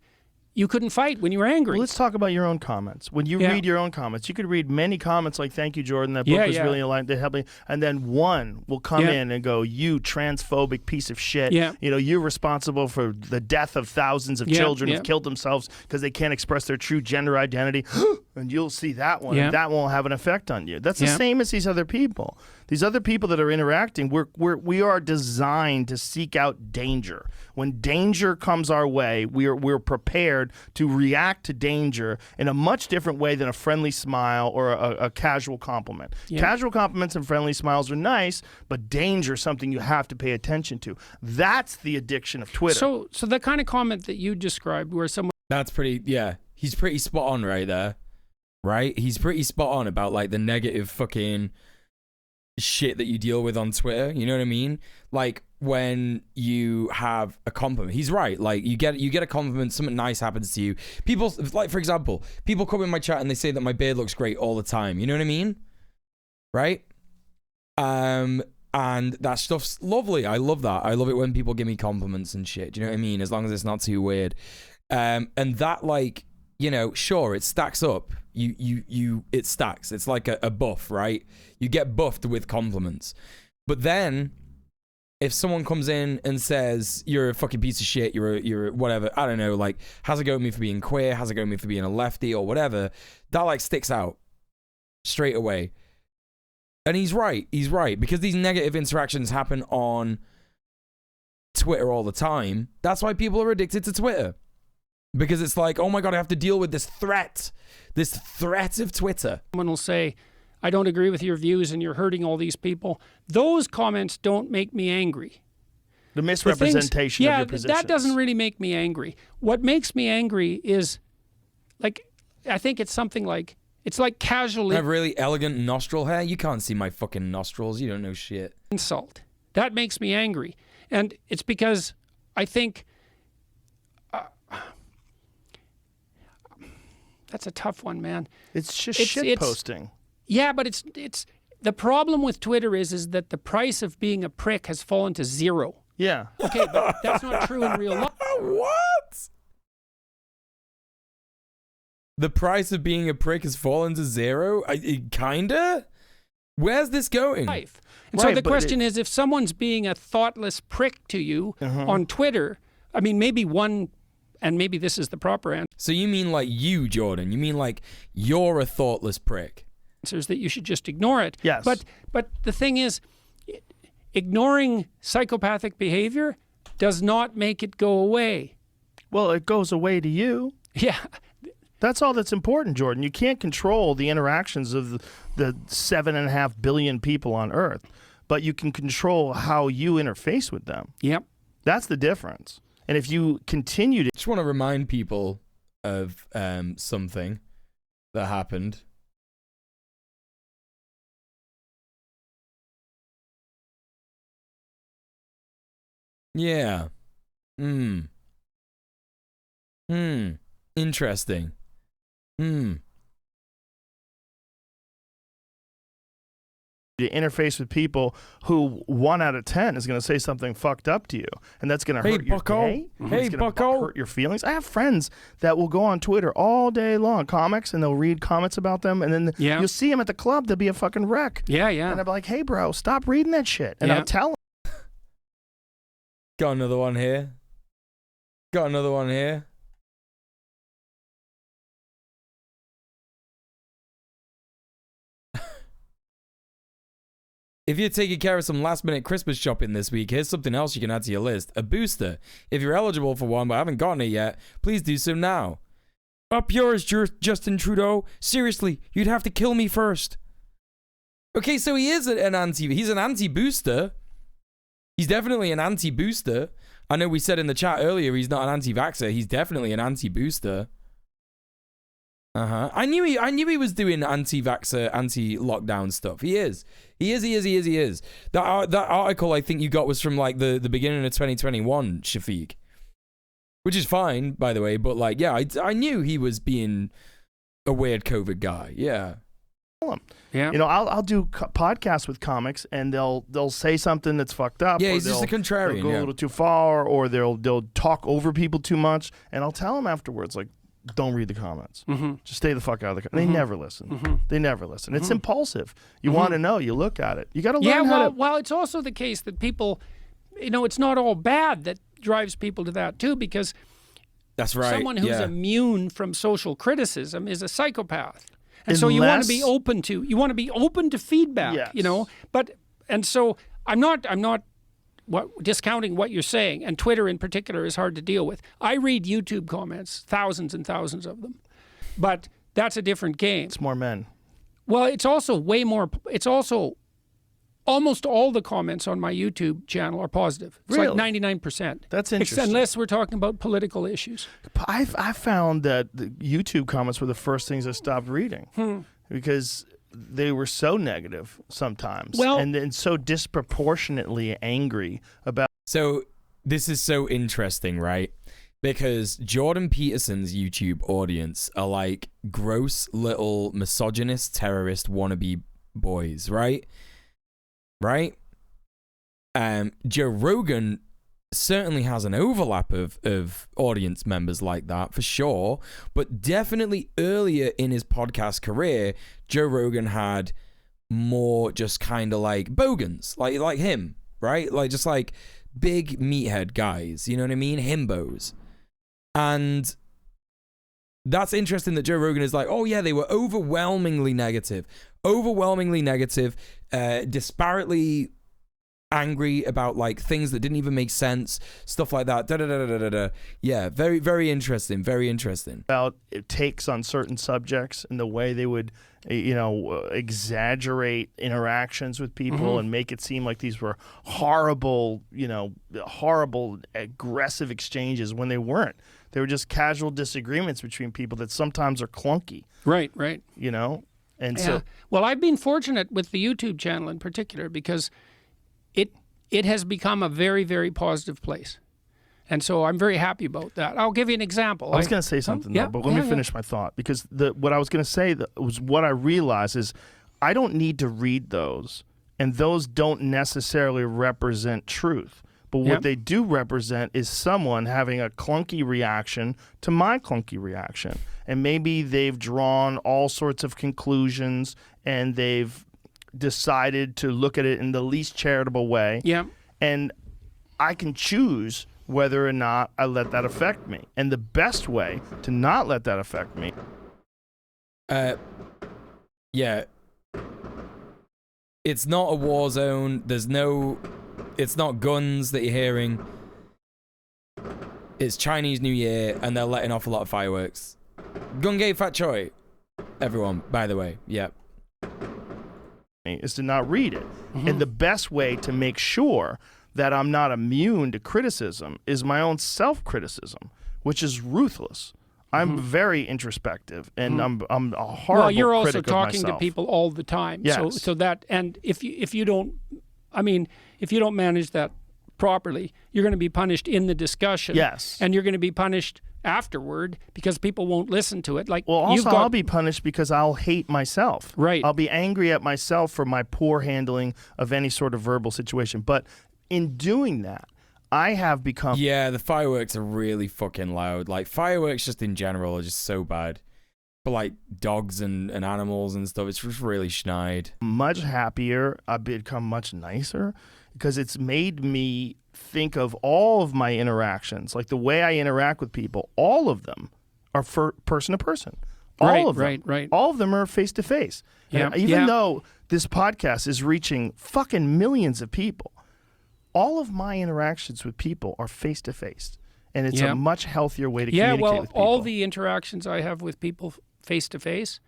you couldn't fight when you were angry. Well, let's talk about your own comments. When you read your own comments, you could read many comments like, "Thank you, Jordan. That book was really aligned. They helped me." And then one will come in and go, "You transphobic piece of shit. You know, you're responsible for the death of thousands of children who've killed themselves because they can't express their true gender identity." And you'll see that one. And that won't have an effect on you. That's the same as these other people. These other people that are interacting, we are designed to seek out danger. When danger comes our way, we're prepared to react to danger in a much different way than a friendly smile or a casual compliment. Casual compliments and friendly smiles are nice, but danger is something you have to pay attention to. That's the addiction of Twitter. So the kind of comment that you described where someone... That's pretty, he's pretty spot on right there. Right? He's pretty spot on about, like, the negative fucking shit that you deal with on Twitter. You know what I mean? Like, when you have a compliment, he's right. Like, you get a compliment, something nice happens to you. People, like, for example, people come in my chat and they say that my beard looks great all the time. You know what I mean? Right? And that stuff's lovely. I love that. I love it when people give me compliments and shit. Do you know what I mean? As long as it's not too weird. And that, like, you know, sure, it stacks up. It stacks. It's like a buff, right? You get buffed with compliments. But then, if someone comes in and says, "You're a fucking piece of shit, you're whatever," I don't know, like, has it go with me for being queer, has it go with me for being a lefty or whatever, that, like, sticks out straight away. And he's right, because these negative interactions happen on Twitter all the time. That's why people are addicted to Twitter. Because it's like, oh my God, I have to deal with this threat of Twitter. Someone will say, "I don't agree with your views and you're hurting all these people." Those comments don't make me angry. The misrepresentation of your positions. That doesn't really make me angry. What makes me angry is, like, I think it's something like, it's like casual... I have really elegant nostril hair. You can't see my fucking nostrils. You don't know shit. Insult. That makes me angry. And it's because I think... That's a tough one, man. It's just shit posting. Yeah, but it's the problem with Twitter is that the price of being a prick has fallen to zero. Yeah. Okay, but that's not true in real life. What? The price of being a prick has fallen to zero? Kinda? Where's this going? And so the question is, if someone's being a thoughtless prick to you on Twitter, I mean, maybe one... And maybe this is the proper answer. So you mean like you, Jordan? You mean like you're a thoughtless prick? Answers that you should just ignore it. Yes. But the thing is, ignoring psychopathic behavior does not make it go away. Well, it goes away to you. Yeah. That's all that's important, Jordan. You can't control the interactions of the 7.5 billion people on Earth, but you can control how you interface with them. Yep. That's the difference. And if you continue to... Just want to remind people of something that happened. Yeah. Interesting. To interface with people who 1 out of 10 is going to say something fucked up to you, and that's going to hurt your day. Hey, bucko. Hurt your feelings. I have friends that will go on Twitter all day long, comics, and they'll read comments about them, and then you'll see them at the club. They'll be a fucking wreck. Yeah, yeah. And I'll be like, hey, bro, stop reading that shit. And I'll tell them. Got another one here. Got another one here. If you're taking care of some last-minute Christmas shopping this week, here's something else you can add to your list. A booster. If you're eligible for one but haven't gotten it yet, please do so now. Up yours, Justin Trudeau. Seriously, you'd have to kill me first. Okay, so he is an anti... He's an anti-booster. He's definitely an anti-booster. I know we said in the chat earlier he's not an anti-vaxxer. He's definitely an anti-booster. I knew he was doing anti-vaxxer, anti-lockdown stuff. He is. He is. That article I think you got was from like the beginning of 2021, Shafiq. Which is fine, by the way, but like, yeah, I knew he was being a weird COVID guy. Yeah. Yeah. You know, I'll do podcasts with comics, and they'll say something that's fucked up. Yeah, he's just a contrarian. They'll go a little too far, or they'll talk over people too much, and I'll tell them afterwards, like, don't read the comments. Just stay the fuck out of the comments. They never listen. They never listen. It's impulsive. You want to know. You look at it. You got to learn how to... Well, it's also the case that people, you know, it's not all bad that drives people to that too, because that's right. Someone who's immune from social criticism is a psychopath. And so you want to be open to feedback, you know, and so I'm not discounting what you're saying, and Twitter in particular is hard to deal with. I read YouTube comments, thousands and thousands of them, but that's a different game. It's more men. Well, it's also almost all the comments on my YouTube channel are positive. It's really? like 99%. That's interesting. Unless we're talking about political issues. I found that the YouTube comments were the first things I stopped reading because they were so negative sometimes, and so disproportionately angry about. So this is so interesting, right? Because Jordan Peterson's YouTube audience are like gross little misogynist, terrorist wannabe boys, right? Right? Joe Rogan certainly has an overlap of audience members like that, for sure. But definitely earlier in his podcast career, Joe Rogan had more just kind of like bogans, like him, right? Like just like big meathead guys, you know what I mean? Himbos. And that's interesting that Joe Rogan is like, oh yeah, they were overwhelmingly negative, disparately angry about like things that didn't even make sense, stuff like that. Yeah, very, very interesting. Very interesting. About takes on certain subjects and the way they would, exaggerate interactions with people and make it seem like these were horrible, horrible aggressive exchanges when they weren't. They were just casual disagreements between people that sometimes are clunky. Right. And so, well, I've been fortunate with the YouTube channel in particular because it has become a very, very positive place. And so I'm very happy about that. I'll give you an example. I was going to say something, though, but let me finish my thought. Because what I was going to say was what I realized is I don't need to read those, and those don't necessarily represent truth. But what they do represent is someone having a clunky reaction to my clunky reaction. And maybe they've drawn all sorts of conclusions, and they've decided to look at it in the least charitable way. Yeah. And I can choose whether or not I let that affect me. And the best way to not let that affect me. Yeah. It's not a war zone. It's not guns that you're hearing. It's Chinese New Year, and they're letting off a lot of fireworks. Gungay Fat Choi. Everyone, by the way. Yep. Is to not read it. And the best way to make sure that I'm not immune to criticism is my own self-criticism, which is ruthless. I'm very introspective, and I'm a horrible critic of myself. Well, you're also talking to people all the time. Yes. So that, and if you don't manage that properly, you're going to be punished in the discussion. Yes. And you're going to be punished afterward because people won't listen to it. Like, well, also I'll be punished because I'll hate myself. Right. I'll be angry at myself for my poor handling of any sort of verbal situation. But in doing that, I have become... Yeah, the fireworks are really fucking loud. Like, fireworks just in general are just so bad. For, like, dogs and animals and stuff, it's just really schneid. Much happier. I've become much nicer because it's made me think of all of my interactions, like the way I interact with people, all of them are for person to person. All of them. Right. All of them are face to face. Yeah. Even though this podcast is reaching fucking millions of people, all of my interactions with people are face to face. And it's a much healthier way to communicate with people. All the interactions I have with people face to face,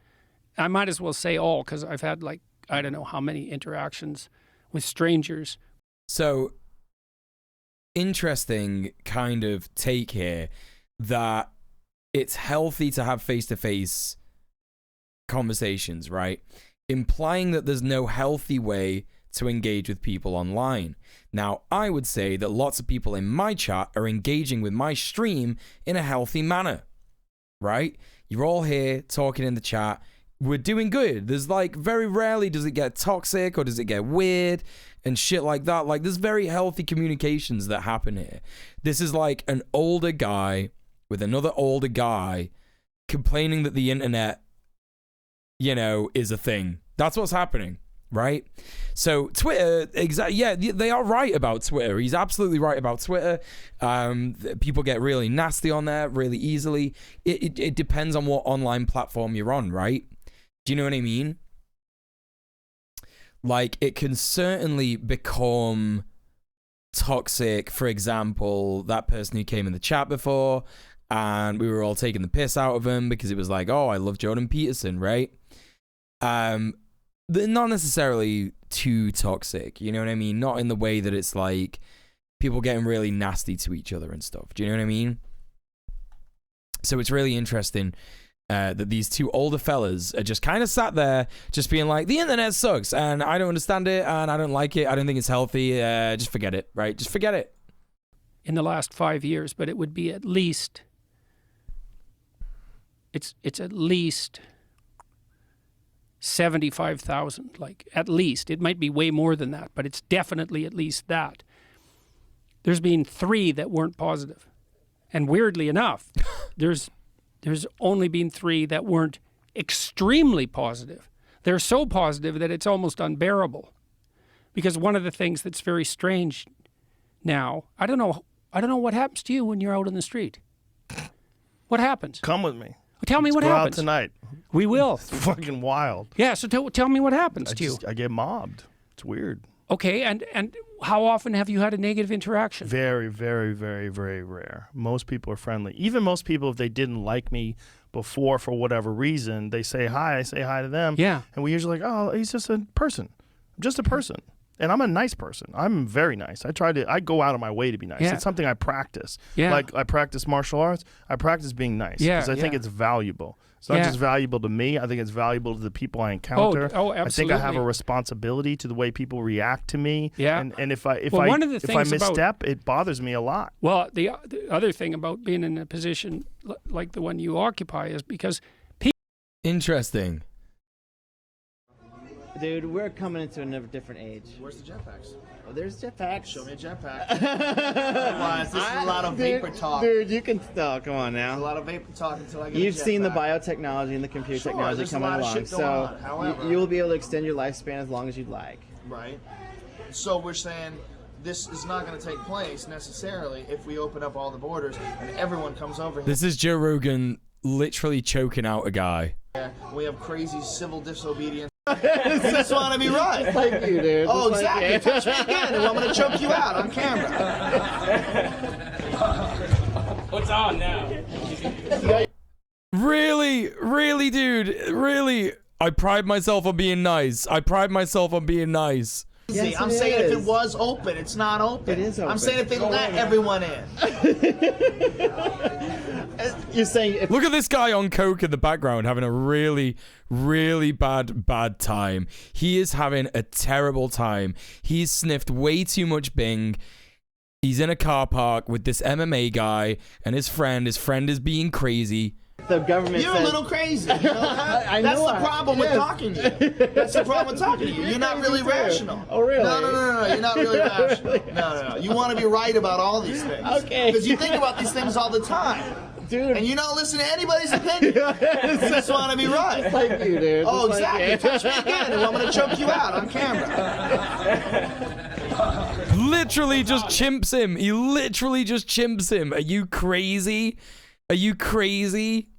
I might as well say all, because I've had, like, I don't know how many interactions with strangers. So, interesting kind of take here that it's healthy to have face-to-face conversations, right? Implying that there's no healthy way to engage with people online. Now, I would say that lots of people in my chat are engaging with my stream in a healthy manner, right? You're all here talking in the chat. We're doing good. There's like very rarely does it get toxic or does it get weird and shit like that. Like there's very healthy communications that happen here. This is like an older guy with another older guy complaining that the internet, you know, is a thing. That's what's happening, right? So Twitter, yeah, they are right about Twitter. He's absolutely right about Twitter. People get really nasty on there really easily. It depends on what online platform you're on, right? Do you know what I mean? Like, it can certainly become toxic. For example, that person who came in the chat before, and we were all taking the piss out of him because it was like, oh, I love Jordan Peterson, right? They're not necessarily too toxic, you know what I mean? Not in the way that it's like people getting really nasty to each other and stuff. Do you know what I mean? So it's really interesting that these two older fellas are just kind of sat there just being like, the internet sucks and I don't understand it and I don't like it. I don't think it's healthy. Just forget it, right? Just forget it. In the last 5 years, but it would be at least, it's at least 75,000, like at least. It might be way more than that, but it's definitely at least that. There's been 3 that weren't positive. And weirdly enough, there's only been 3 that weren't extremely positive. They're so positive that it's almost unbearable. Because one of the things that's very strange now, I don't know what happens to you when you're out on the street. What happens? Come with me. Tell me what go happens. Out tonight. We will. It's fucking wild. Yeah, so tell me what happens to you. I get mobbed. It's weird. Okay, and how often have you had a negative interaction? Very, very, very, very rare. Most people are friendly. Even most people, if they didn't like me before for whatever reason, they say hi, I say hi to them. Yeah. And we usually like, oh, he's just a person. I'm just a person. And I'm a nice person. I'm very nice. I go out of my way to be nice. Yeah. It's something I practice. Yeah. Like I practice martial arts. I practice being nice. Yeah, Because I think it's valuable. It's not just valuable to me. I think it's valuable to the people I encounter. Oh, absolutely. I think I have a responsibility to the way people react to me. Yeah. And if I misstep, it bothers me a lot. Well, the other thing about being in a position like the one you occupy is because people... Interesting. Dude, we're coming into a different age. Where's the jetpacks? Oh, there's jetpacks. Show me a jetpack. Otherwise, this is a lot of vapor talk. Dude, you can still come on now. There's a lot of vapor talk until I get You've a jetpack. seen the biotechnology and the computer technology coming along, so you will be able to extend your lifespan as long as you'd like. Right. So we're saying this is not going to take place necessarily if we open up all the borders and everyone comes over here. This is Joe Rogan literally choking out a guy. We have crazy civil disobedience. You just want to be right. Just like you, dude. Oh, Just exactly. like you. Touch me again, and I'm going to choke you out on camera. What's on now? Really, dude. Really. I pride myself on being nice. See, I'm saying if it was open, it's not open. It is open. I'm saying if they let everyone in. You're saying look at this guy on coke in the background having a really bad time. He is having a terrible time. He's sniffed way too much Bing. He's in a car park with this MMA guy and his friend. His friend is being crazy. The government You're says, a little crazy. You know that? I That's know the problem with talking to you. That's the problem with talking to you. You're not really rational. Oh, really? No. You're not really rational. No. You want to be right about all these things. Okay. Because you think about these things all the time. Dude. And you don't listen to anybody's opinion. You just want to be right. Just like you, dude. Oh, Just like exactly. you. Touch me again and I'm going to choke you out on camera. Literally just chimps him. He literally just chimps him. Are you crazy? Are you crazy?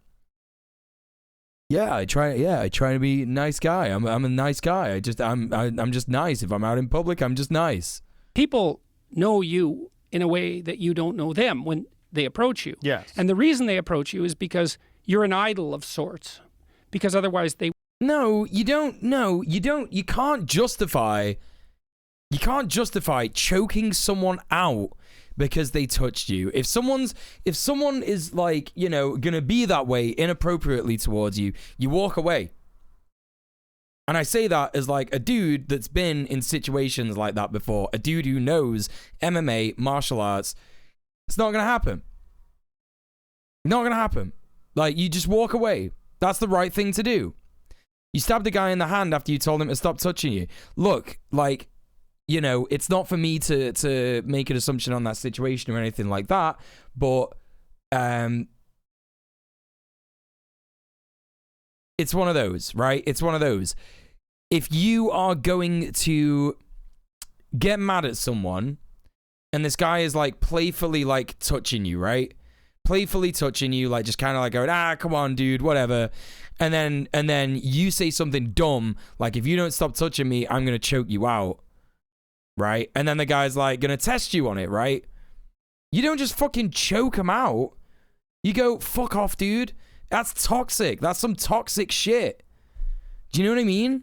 Yeah, I try to be a nice guy. I'm a nice guy. I'm just nice. If I'm out in public, I'm just nice. People know you in a way that you don't know them when they approach you. Yes. And the reason they approach you is because you're an idol of sorts. Because otherwise they... No, you don't. No, you don't. You can't justify choking someone out because they touched you. If someone is like, you know, gonna be that way inappropriately towards you, you walk away. And I say that as like a dude that's been in situations like that before, a dude who knows MMA, martial arts. It's not gonna happen. Not gonna happen. Like, you just walk away. That's the right thing to do. You stabbed a guy in the hand after you told him to stop touching you. Look, like, you know, it's not for me to make an assumption on that situation or anything like that, but it's one of those, right? It's one of those. If you are going to get mad at someone and this guy is like playfully like touching you, right? Playfully touching you, like just kind of like going, come on, dude, whatever. And then you say something dumb, like, if you don't stop touching me, I'm going to choke you out. Right? And then the guy's like gonna test you on it, right? You don't just fucking choke him out. You go, fuck off, dude. That's toxic. That's some toxic shit. Do you know what I mean?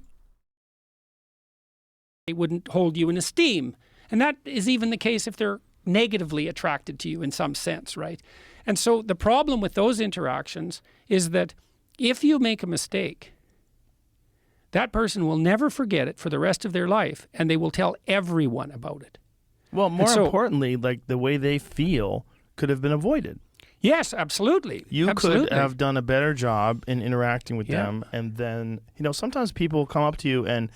They wouldn't hold you in esteem. And that is even the case if they're negatively attracted to you in some sense, right? And so the problem with those interactions is that if you make a mistake, that person will never forget it for the rest of their life, and they will tell everyone about it. Well, more importantly, like, the way they feel could have been avoided. Yes, absolutely. You absolutely. could have done a better job in interacting with them, and then, you know, sometimes people come up to you and,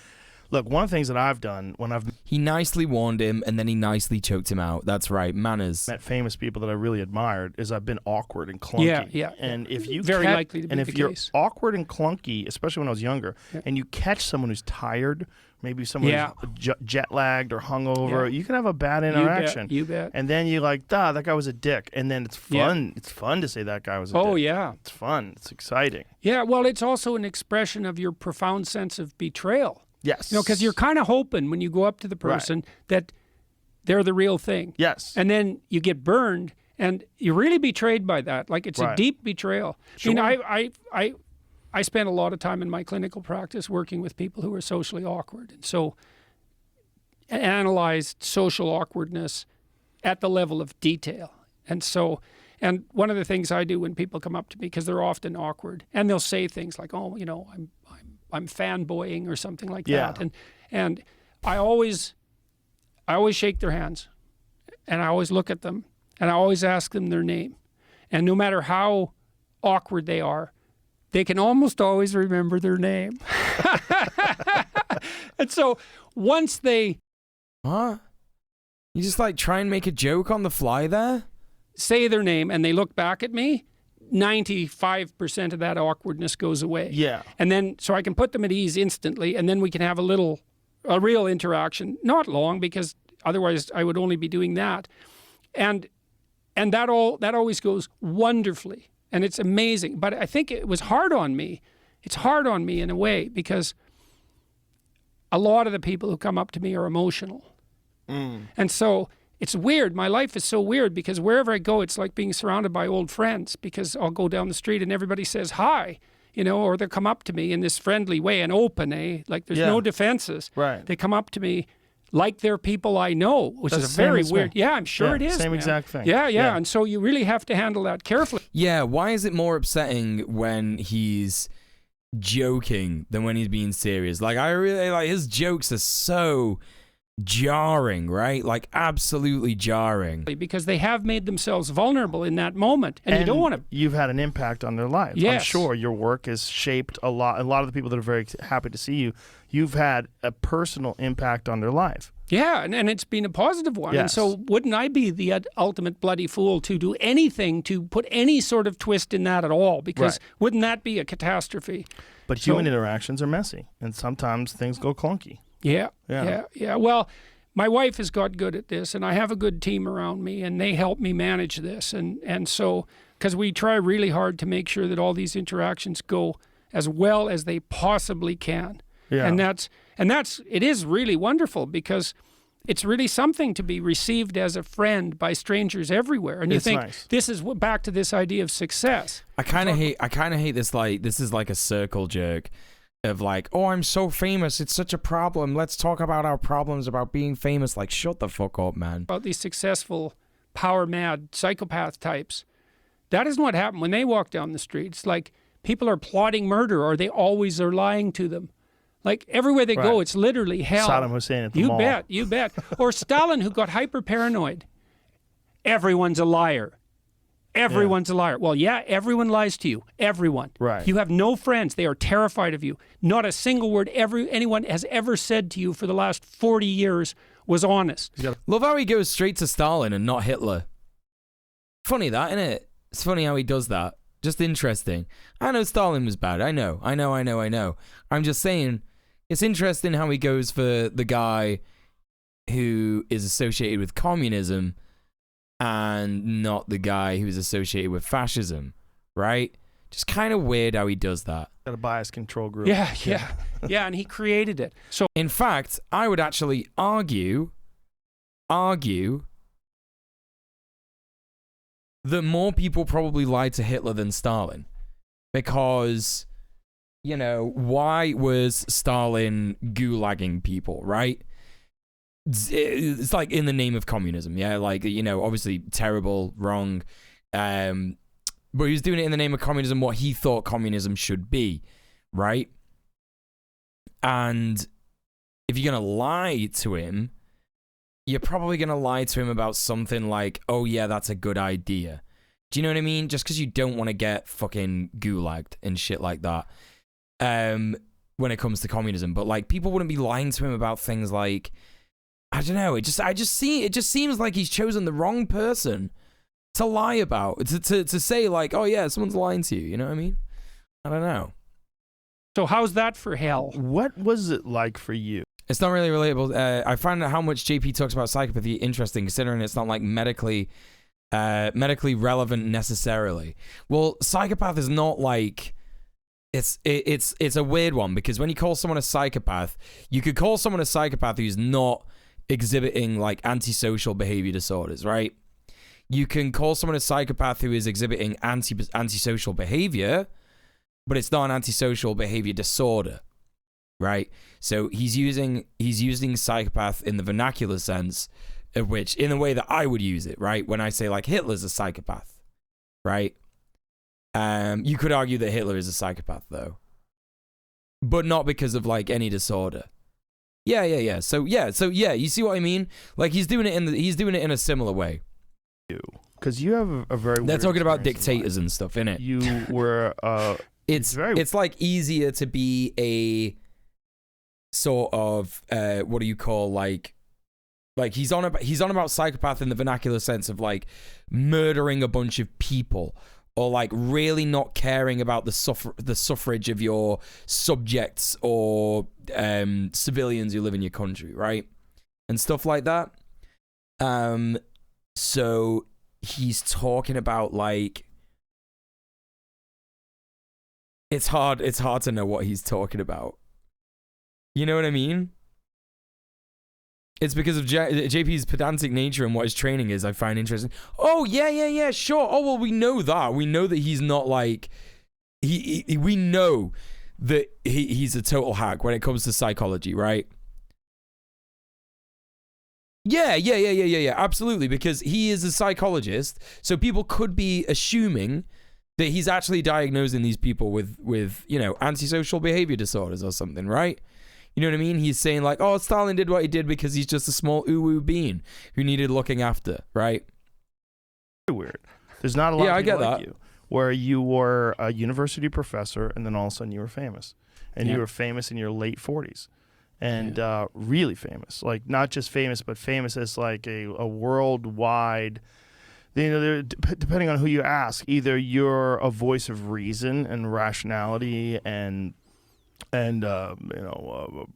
look, one of the things that I've done when I've... He nicely warned him, and then he nicely choked him out. That's right, manners. Met famous people that I really admired is I've been awkward and clunky. Yeah. And if you Very likely to be and the if you're case. awkward and clunky, especially when I was younger, and you catch someone who's tired, maybe someone who's jet lagged or hungover, you can have a bad interaction. You bet. And then you're like, that guy was a dick. And then it's fun. Yeah. It's fun to say that guy was a dick. Oh, yeah. It's fun. It's exciting. Yeah, well, it's also an expression of your profound sense of betrayal. Yes. You know, because you're kind of hoping when you go up to the person that they're the real thing. Yes. And then you get burned, and you're really betrayed by that. Like, it's a deep betrayal. Sure. I mean, I spent a lot of time in my clinical practice working with people who are socially awkward. And so analyzed social awkwardness at the level of detail. And so, and one of the things I do when people come up to me, because they're often awkward, and they'll say things like, oh, you know, I'm fanboying or something like that. And I always shake their hands, and I always look at them, and I always ask them their name. And no matter how awkward they are, they can almost always remember their name. And so once they... Huh? You just like try and make a joke on the fly there? Say their name and they look back at me, 95% of that awkwardness goes away. Yeah. And then, so I can put them at ease instantly, and then we can have a real interaction. Not long, because otherwise I would only be doing that. And that always goes wonderfully. And it's amazing. But I think it was hard on me. It's hard on me in a way, because a lot of the people who come up to me are emotional. And so it's weird. My life is so weird, because wherever I go, it's like being surrounded by old friends, because I'll go down the street and everybody says hi, you know, or they'll come up to me in this friendly way and open, like there's no defenses. Right. They come up to me like they're people I know, which That's is the same very as weird. me. Yeah, I'm sure it is. Same man. exact thing. Yeah. And so you really have to handle that carefully. Yeah, why is it more upsetting when he's joking than when he's being serious? Like, I really, like, his jokes are so jarring, right? Like absolutely jarring. Because they have made themselves vulnerable in that moment, and you don't want to. You've had an impact on their lives. I'm Yes. sure your work has shaped a lot. A lot of the people that are very happy to see you, you've had a personal impact on their life. Yeah, and it's been a positive one. And Yes. so wouldn't I be the ultimate bloody fool to do anything to put any sort of twist in that at all? Because Right. wouldn't that be a catastrophe? But human interactions are messy, and sometimes things go clunky. Yeah. Yeah. Well, my wife has got good at this, and I have a good team around me, and they help me manage this. And so, because we try really hard to make sure that all these interactions go as well as they possibly can. Yeah. And it is really wonderful, because it's really something to be received as a friend by strangers everywhere. And you It's think nice. this is back to this idea of success. I kind of hate this. Like, this is like a circle jerk of like, oh, I'm so famous, it's such a problem. Let's talk about our problems about being famous. Like, shut the fuck up, man. About these successful, power-mad psychopath types. That isn't what happened when they walk down the streets. Like, people are plotting murder, or they always are lying to them. Like, everywhere they go, Right. it's literally hell. Saddam Hussein at the mall. You bet. Or Stalin, who got hyper-paranoid. Everyone's a liar. Everyone's a liar. Well, yeah, everyone lies to you. Everyone. Right. You have no friends. They are terrified of you. Not a single word anyone has ever said to you for the last 40 years was honest. Love how he goes straight to Stalin and not Hitler. Funny that, isn't it? It's funny how he does that. Just interesting. I know Stalin was bad. I know. I'm just saying, it's interesting how he goes for the guy who is associated with communism and not the guy who's associated with fascism, right? Just kind of weird how he does that. Got a bias control group. Yeah, and he created it. So, in fact, I would actually argue that more people probably lied to Hitler than Stalin, because, you know, why was Stalin gulagging people, right? It's like in the name of communism, yeah, like, you know, obviously terrible, wrong, but he was doing it in the name of communism, what he thought communism should be, right? And if you're gonna lie to him, you're probably gonna lie to him about something like, oh yeah, that's a good idea. Do you know what I mean? Just because you don't want to get fucking gulagged and shit like that, when it comes to communism. But like, people wouldn't be lying to him about things like, I don't know. It just seems like he's chosen the wrong person to lie about. To say like, oh yeah, someone's lying to you. You know what I mean? I don't know. So how's that for hell? What was it like for you? It's not really relatable. I find how much JP talks about psychopathy interesting, considering it's not like medically relevant necessarily. Well, psychopath is not like, it's a weird one, because when you call someone a psychopath, you could call someone a psychopath who's not exhibiting like antisocial behavior disorders, right? You can call someone a psychopath who is exhibiting antisocial behavior, but it's not an antisocial behavior disorder, right? So he's using psychopath in the vernacular sense, of which, in the way that I would use it, right? When I say like Hitler's a psychopath, right? You could argue that Hitler is a psychopath though, but not because of like any disorder. Yeah. So yeah, you see what I mean? Like, he's doing it in a similar way. Because you have a very. They're talking about dictators and stuff, innit? You were. It's like easier to be a sort of what do you call like he's on about psychopath in the vernacular sense of like murdering a bunch of people, or like really not caring about the suffrage of your subjects or civilians who live in your country, right? And stuff like that. So he's talking about like, it's hard to know what he's talking about. You know what I mean? It's because of JP's pedantic nature and what his training is, I find interesting. Oh, yeah, sure. Oh, well, we know that. We know that he's not like... we know that he's a total hack when it comes to psychology, right? Yeah, absolutely, because he is a psychologist, so people could be assuming that he's actually diagnosing these people with you know, antisocial behavior disorders or something, right? You know what I mean? He's saying like, oh, Stalin did what he did because he's just a small uwu bean who needed looking after, right? Weird. There's not a lot of I people get like that. you, where you were a university professor and then all of a sudden you were famous. And you were famous in your late 40s. And really famous. Like, not just famous, but famous as like a worldwide... You know, depending on who you ask, either you're a voice of reason and rationality and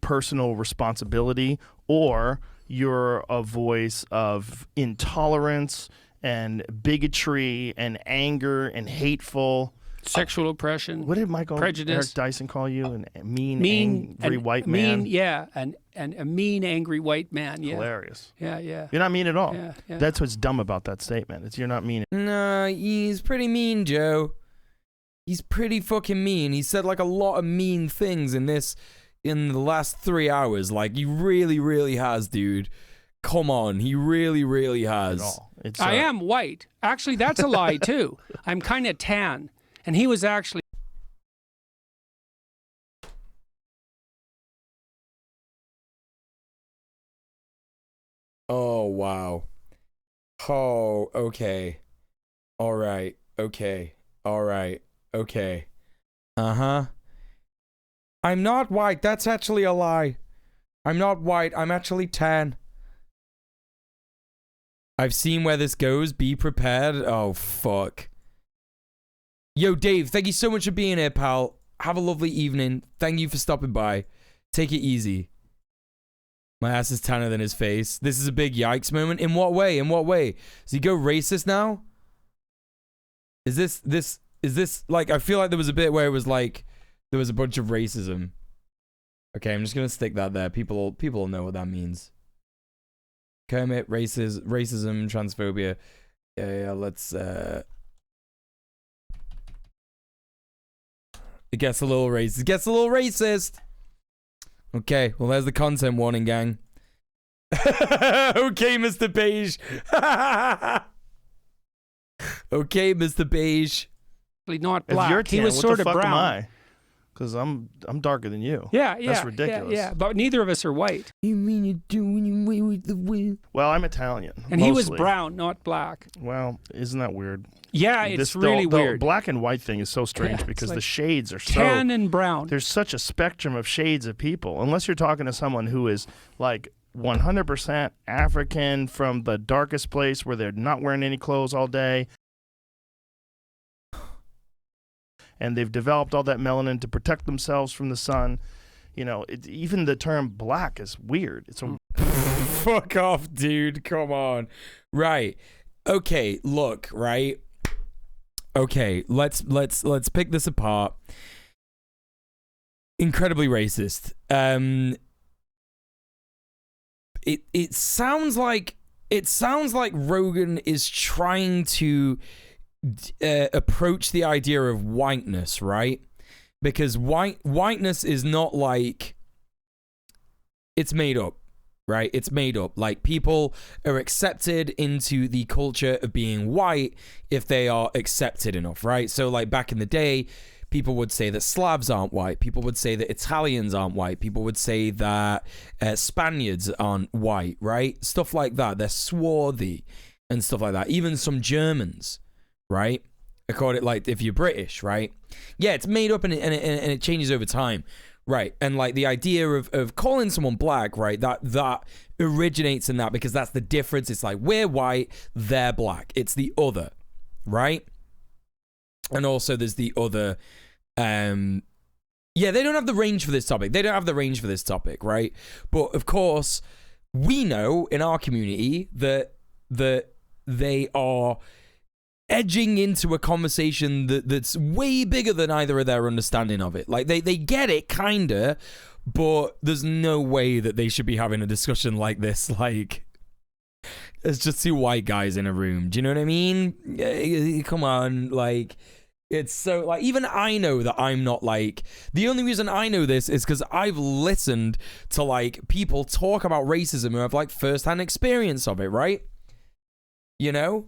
personal responsibility, or you're a voice of intolerance and bigotry and anger and hateful sexual oppression. What did Michael prejudice, Eric Dyson call you? A mean, angry white man. And a mean, angry white man. Yeah, hilarious. Yeah. You're not mean at all. Yeah. That's what's dumb about that statement. It's you're not mean. No, he's pretty mean, Joe. He's pretty fucking mean. He said like a lot of mean things in the last 3 hours. Like, he really, really has, dude. Come on, he really, really has. I am white. Actually, that's a lie too. I'm kind of tan, and he was actually. Oh, wow. Oh, okay. All right. Okay. All right. Okay. Uh-huh. I'm not white. That's actually a lie. I'm not white. I'm actually tan. I've seen where this goes. Be prepared. Oh, fuck. Yo, Dave, thank you so much for being here, pal. Have a lovely evening. Thank you for stopping by. Take it easy. My ass is tanner than his face. This is a big yikes moment. In what way? In what way? Does he go racist now? Is this like, I feel like there was a bit where it was like, there was a bunch of racism. Okay, I'm just gonna stick that there. People will know what that means. Kermit, racism, transphobia. Yeah, let's, it gets a little racist. It gets a little racist. Okay, well, there's the content warning, gang. Okay, Mr. Beige. Okay, Mr. Beige. Not black. If you're tan, he was what sort the of fuck brown. am I? Because I'm darker than you. Yeah. That's ridiculous. Yeah, but neither of us are white. You mean you're doing away with the wind? Well, I'm Italian. And mostly. he was brown, not black. Well, isn't that weird? Yeah, it's really weird. The black and white thing is so strange because like the shades are so tan and brown. There's such a spectrum of shades of people. Unless you're talking to someone who is like 100% African from the darkest place where they're not wearing any clothes all day. And they've developed all that melanin to protect themselves from the sun. You know, even the term black is weird. It's a fuck off, dude. Come on. Right. Okay, look, right? Okay, let's pick this apart. Incredibly racist. It sounds like Rogan is trying to approach the idea of whiteness, right? Because whiteness is not like, it's made up, right? It's made up. Like, people are accepted into the culture of being white if they are accepted enough, right? So like back in the day, people would say that Slavs aren't white. People would say that Italians aren't white. People would say that Spaniards aren't white, right? Stuff like that. They're swarthy and stuff like that. Even some Germans, right? According, like, if you're British, right? Yeah, it's made up and it changes over time, right? And like the idea of calling someone black, right? That originates in that because that's the difference. It's like, we're white, they're black. It's the other, right? And also there's the other, yeah, they don't have the range for this topic. Right? But of course, we know in our community that they are edging into a conversation that's way bigger than either of their understanding of it. Like, they get it, kinda, but there's no way that they should be having a discussion like this. Like, it's just two white guys in a room. Do you know what I mean? Come on, like, it's so, like, even I know that I'm not, like, the only reason I know this is because I've listened to, like, people talk about racism who have, like, first-hand experience of it, right? You know?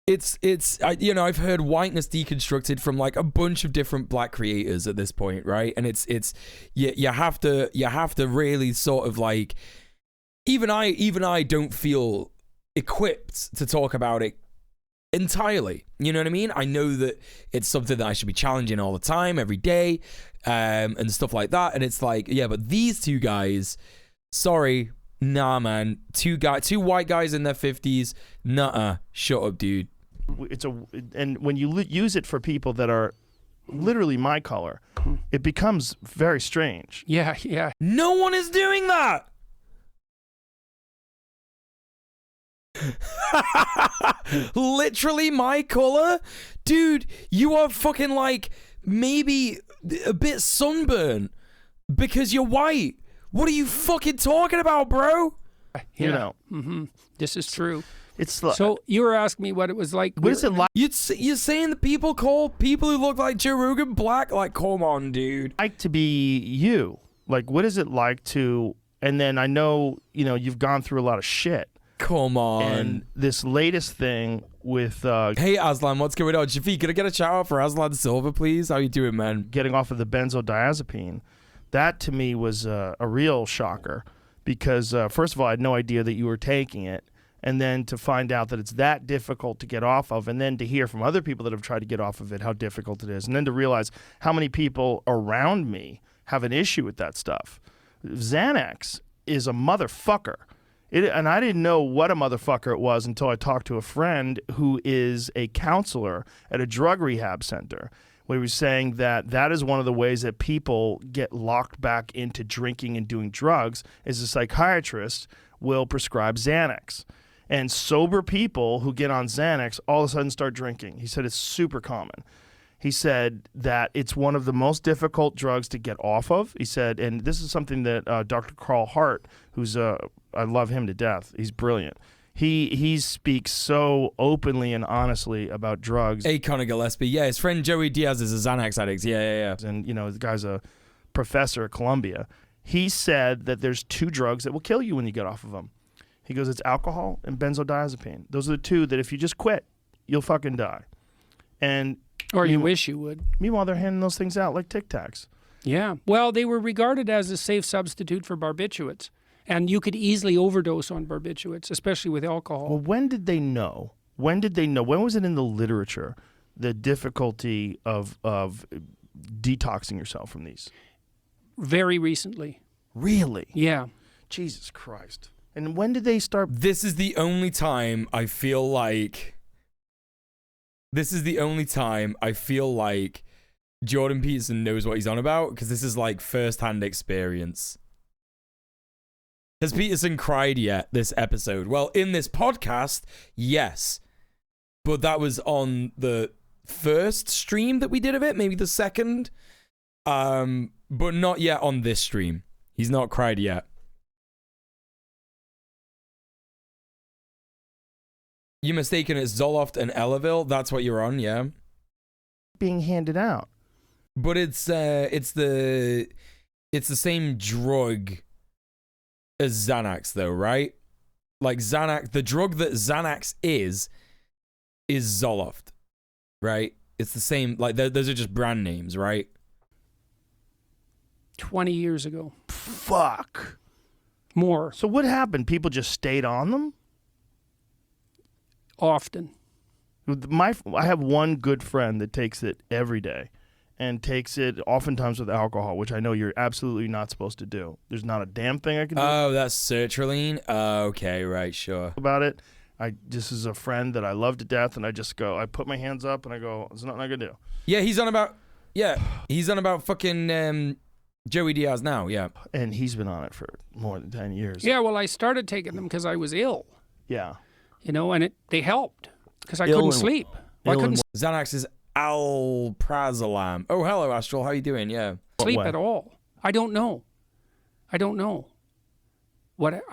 you know, I've heard whiteness deconstructed from like a bunch of different black creators at this point, right? And it's you have to really sort of like, even I don't feel equipped to talk about it entirely. You know what I mean? I know that it's something that I should be challenging all the time, every day, and stuff like that. And it's like, yeah, but these two guys, sorry, nah, man, two white guys in their 50s, nuh-uh, shut up, dude. And when you use it for people that are literally my color, it becomes very strange. Yeah, yeah. No one is doing that. Literally my color? Dude, you are fucking like maybe a bit sunburned because you're white. What are you fucking talking about, bro? Yeah. You know. This is true. It's like, so you were asking me what it was like. What is it like? You're saying that people call people who look like Joe Rogan black? Like, come on, dude. Like to be you. Like, what is it like to? And then I know, you know, you've gone through a lot of shit. Come on. And this latest thing with hey Aslan, what's going on? Shafiq, can I get a shout out for Aslan Silva, please? How you doing, man? Getting off of the benzodiazepine, that to me was a real shocker because first of all, I had no idea that you were taking it, and then to find out that it's that difficult to get off of, and then to hear from other people that have tried to get off of it how difficult it is, and then to realize how many people around me have an issue with that stuff. Xanax is a motherfucker. And I didn't know what a motherfucker it was until I talked to a friend who is a counselor at a drug rehab center, where he was saying that that is one of the ways that people get locked back into drinking and doing drugs is a psychiatrist will prescribe Xanax. And sober people who get on Xanax all of a sudden start drinking. He said it's super common. He said that it's one of the most difficult drugs to get off of. He said, and this is something that Dr. Carl Hart, who's I love him to death. He's brilliant. He speaks so openly and honestly about drugs. Hey, Conor Gillespie. Yeah, his friend Joey Diaz is a Xanax addict. Yeah. And, you know, the guy's a professor at Columbia. He said that there's two drugs that will kill you when you get off of them. He goes, it's alcohol and benzodiazepine. Those are the two that if you just quit, you'll fucking die. And or you wish you would. Meanwhile, they're handing those things out like Tic Tacs. Yeah. Well, they were regarded as a safe substitute for barbiturates. And you could easily overdose on barbiturates, especially with alcohol. Well, when did they know? When was it in the literature, the difficulty of detoxing yourself from these? Very recently. Really? Yeah. Jesus Christ. And when did they start? This is the only time I feel like Jordan Peterson knows what he's on about, because this is like first-hand experience. Has Peterson cried yet this episode? Well, in this podcast, yes. But that was on the first stream that we did of it, maybe the second. But not yet on this stream. He's not cried yet. You're mistaken, it's Zoloft and Elavil. That's what you're on, yeah? Being handed out. But it's the same drug as Xanax, though, right? Like Xanax, the drug that Xanax is Zoloft, right? It's the same, like those are just brand names, right? 20 years ago. Fuck. More. So what happened? People just stayed on them? Often. I have one good friend that takes it every day and takes it oftentimes with alcohol, which I know you're absolutely not supposed to do. There's not a damn thing I can do. Oh, that's sertraline? Okay, right, sure. About it. This is a friend that I love to death, and I just go, I put my hands up and I go, there's nothing I can do. Yeah, he's on about fucking Joey Diaz now, yeah. And he's been on it for more than 10 years. Yeah, well, I started taking them because I was ill. Yeah. You know, and they helped because I couldn't sleep. Xanax is alprazolam. Oh, hello, Astral. How you doing? Yeah. Sleep at all. I don't know. I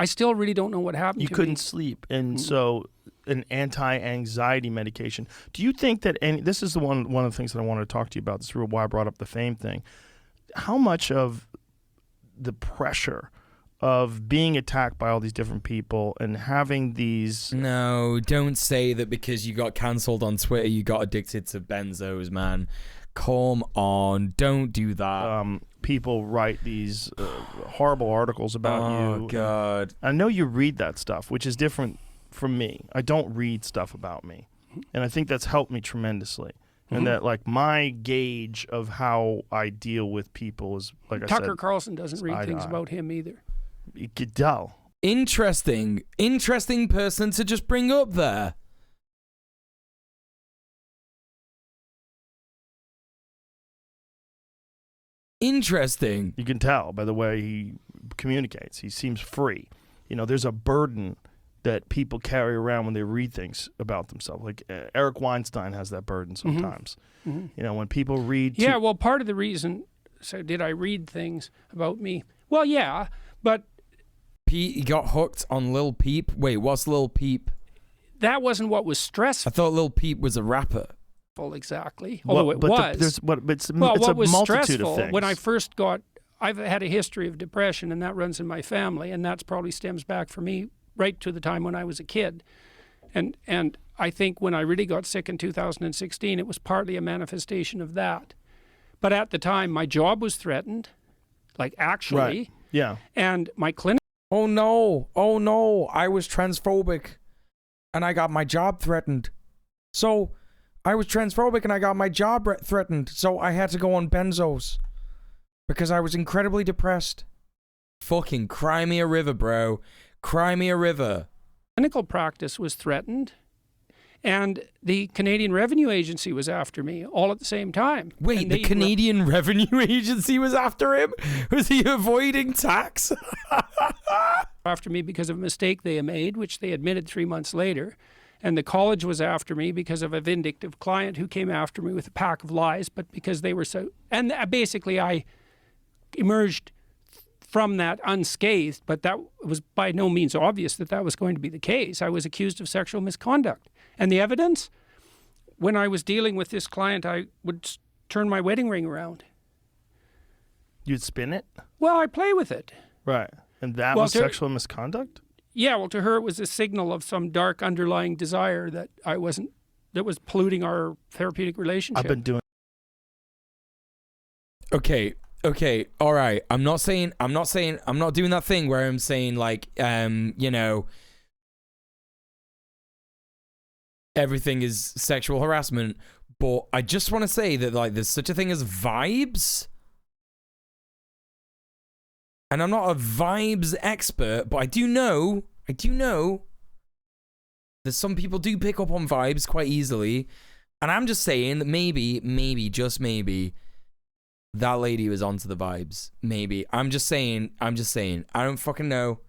still really don't know what happened to me. You couldn't sleep. And so an anti-anxiety medication. Do you think that this is one of the things that I wanted to talk to you about. This is why I brought up the fame thing. How much of the pressure of being attacked by all these different people and having these. No, don't say that because you got cancelled on Twitter, you got addicted to benzos, man. Come on, don't do that. People write these horrible articles about you. Oh, God. I know you read that stuff, which is different from me. I don't read stuff about me. And I think that's helped me tremendously. And that, like, my gauge of how I deal with people is, like I said, Tucker Carlson doesn't read things about him either. You could tell. Interesting person to just bring up there. Interesting. You can tell by the way he communicates. He seems free. You know, there's a burden that people carry around when they read things about themselves. Like Eric Weinstein has that burden sometimes. You know, when people read. Yeah, well, part of the reason. So, did I read things about me? Well, yeah, but. Pete got hooked on Lil Peep. Wait, what's Lil Peep? That wasn't what was stressful. I thought Lil Peep was a rapper. Exactly. Although it was. It's what a was multitude stressful of things. when I first got. I've had a history of depression, and that runs in my family, and that's probably stems back for me right to the time when I was a kid. And I think when I really got sick in 2016, it was partly a manifestation of that. But at the time, my job was threatened, like actually. Right. Yeah. And my clinic. Oh no, I was transphobic and I got my job threatened. So I was transphobic and I got my job threatened. So I had to go on benzos because I was incredibly depressed. Fucking cry me a river, bro. Cry me a river. Clinical practice was threatened, and the Canadian Revenue Agency was after me all at the same time. Wait, the Canadian Revenue Agency was after him? Was he avoiding tax? After me because of a mistake they made, which they admitted 3 months later. And the college was after me because of a vindictive client who came after me with a pack of lies, but because they were so... And basically I emerged from that unscathed, but that was by no means obvious that that was going to be the case. I was accused of sexual misconduct. And the evidence? When I was dealing with this client, I would turn my wedding ring around. You'd spin it? Well, I play with it. Right. And that was sexual misconduct? Yeah, well, to her it was a signal of some dark underlying desire that that was polluting our therapeutic relationship. I've been doing... Okay, all right. I'm not doing that thing where I'm saying like, you know, everything is sexual harassment, but I just want to say that like there's such a thing as vibes. And I'm not a vibes expert, but I do know that some people do pick up on vibes quite easily. And I'm just saying that maybe, just maybe, that lady was onto the vibes. Maybe. I'm just saying. I don't fucking know.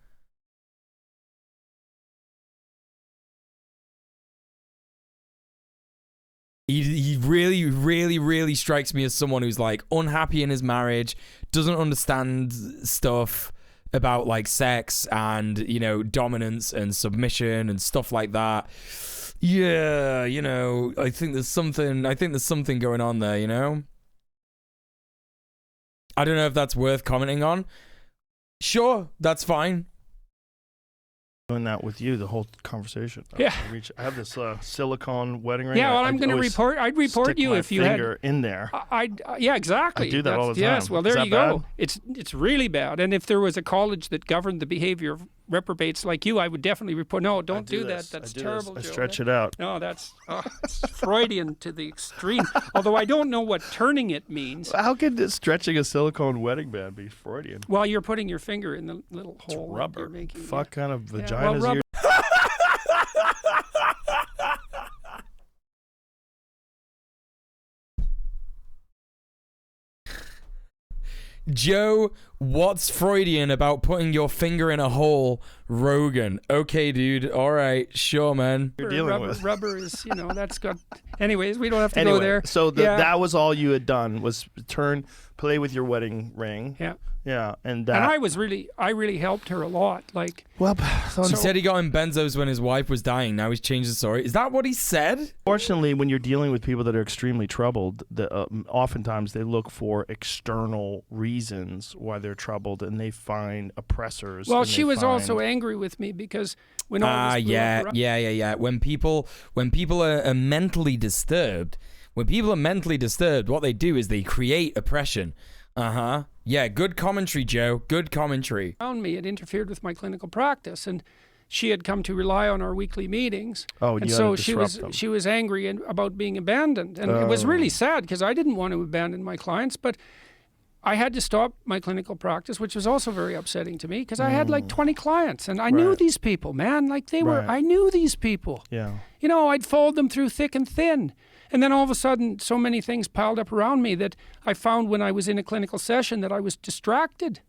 He really strikes me as someone who's like unhappy in his marriage, doesn't understand stuff about like sex and, you know, dominance and submission and stuff like that. Yeah, you know, I think there's something going on there, you know? I don't know if that's worth commenting on. Sure, that's fine. Doing that with you the whole conversation. Yeah. I have this silicone wedding ring. Yeah, well, I'm going to report. I'd report you if you had in there. Yeah, exactly. I do that all the time. Yes, well, there you go. Bad? It's really bad. And if there was a college that governed the behavior of reprobates like you, I would definitely report. No, don't do that. That's terrible. I stretch it out. No, that's Freudian to the extreme. Although I don't know what turning it means. How could stretching a silicone wedding band be Freudian? Well, you're putting your finger in the little hole. It's rubber. Making, Fuck kind of vaginas. Well, Joe, what's Freudian about putting your finger in a hole Rogan. Okay, dude. All right. Sure, man. You're dealing rubber, with. Rubber is, that's got. Anyways, we don't have to go there. So Yeah. that was all you had done was play with your wedding ring. Yeah. Yeah, and I really helped her a lot. Like, well, he said he got in benzos when his wife was dying. Now he's changed the story. Is that what he said? Fortunately, when you're dealing with people that are extremely troubled, oftentimes they look for external reasons why they're troubled, and they find oppressors. well, and she they was find- also angry with me because when all this blew up around- yeah. When people are mentally disturbed, what they do is they create oppression. Yeah, good commentary, Joe. Good commentary. around me, it interfered with my clinical practice, and she had come to rely on our weekly meetings. Oh, and you so had to disrupt them. she was angry about being abandoned, and it was really sad because I didn't want to abandon my clients, but I had to stop my clinical practice, which was also very upsetting to me because I had like 20 clients, and I knew these people, man. Like I knew these people. Yeah. I'd followed them through thick and thin. And then all of a sudden, so many things piled up around me that I found when I was in a clinical session that I was distracted.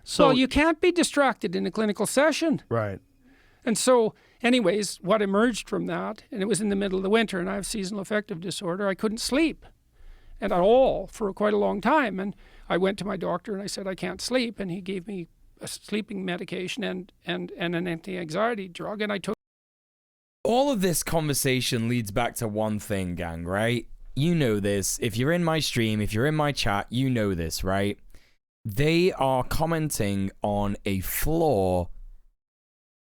So well, you can't be distracted in a clinical session. Right. And so, anyways, what emerged from that, and it was in the middle of the winter, and I have seasonal affective disorder, I couldn't sleep at all for quite a long time. And I went to my doctor and I said, I can't sleep. And he gave me a sleeping medication and an anti-anxiety drug, and I took. All of this conversation leads back to one thing, gang, right? You know this. If you're in my stream, if you're in my chat, you know this, right? They are commenting on a flaw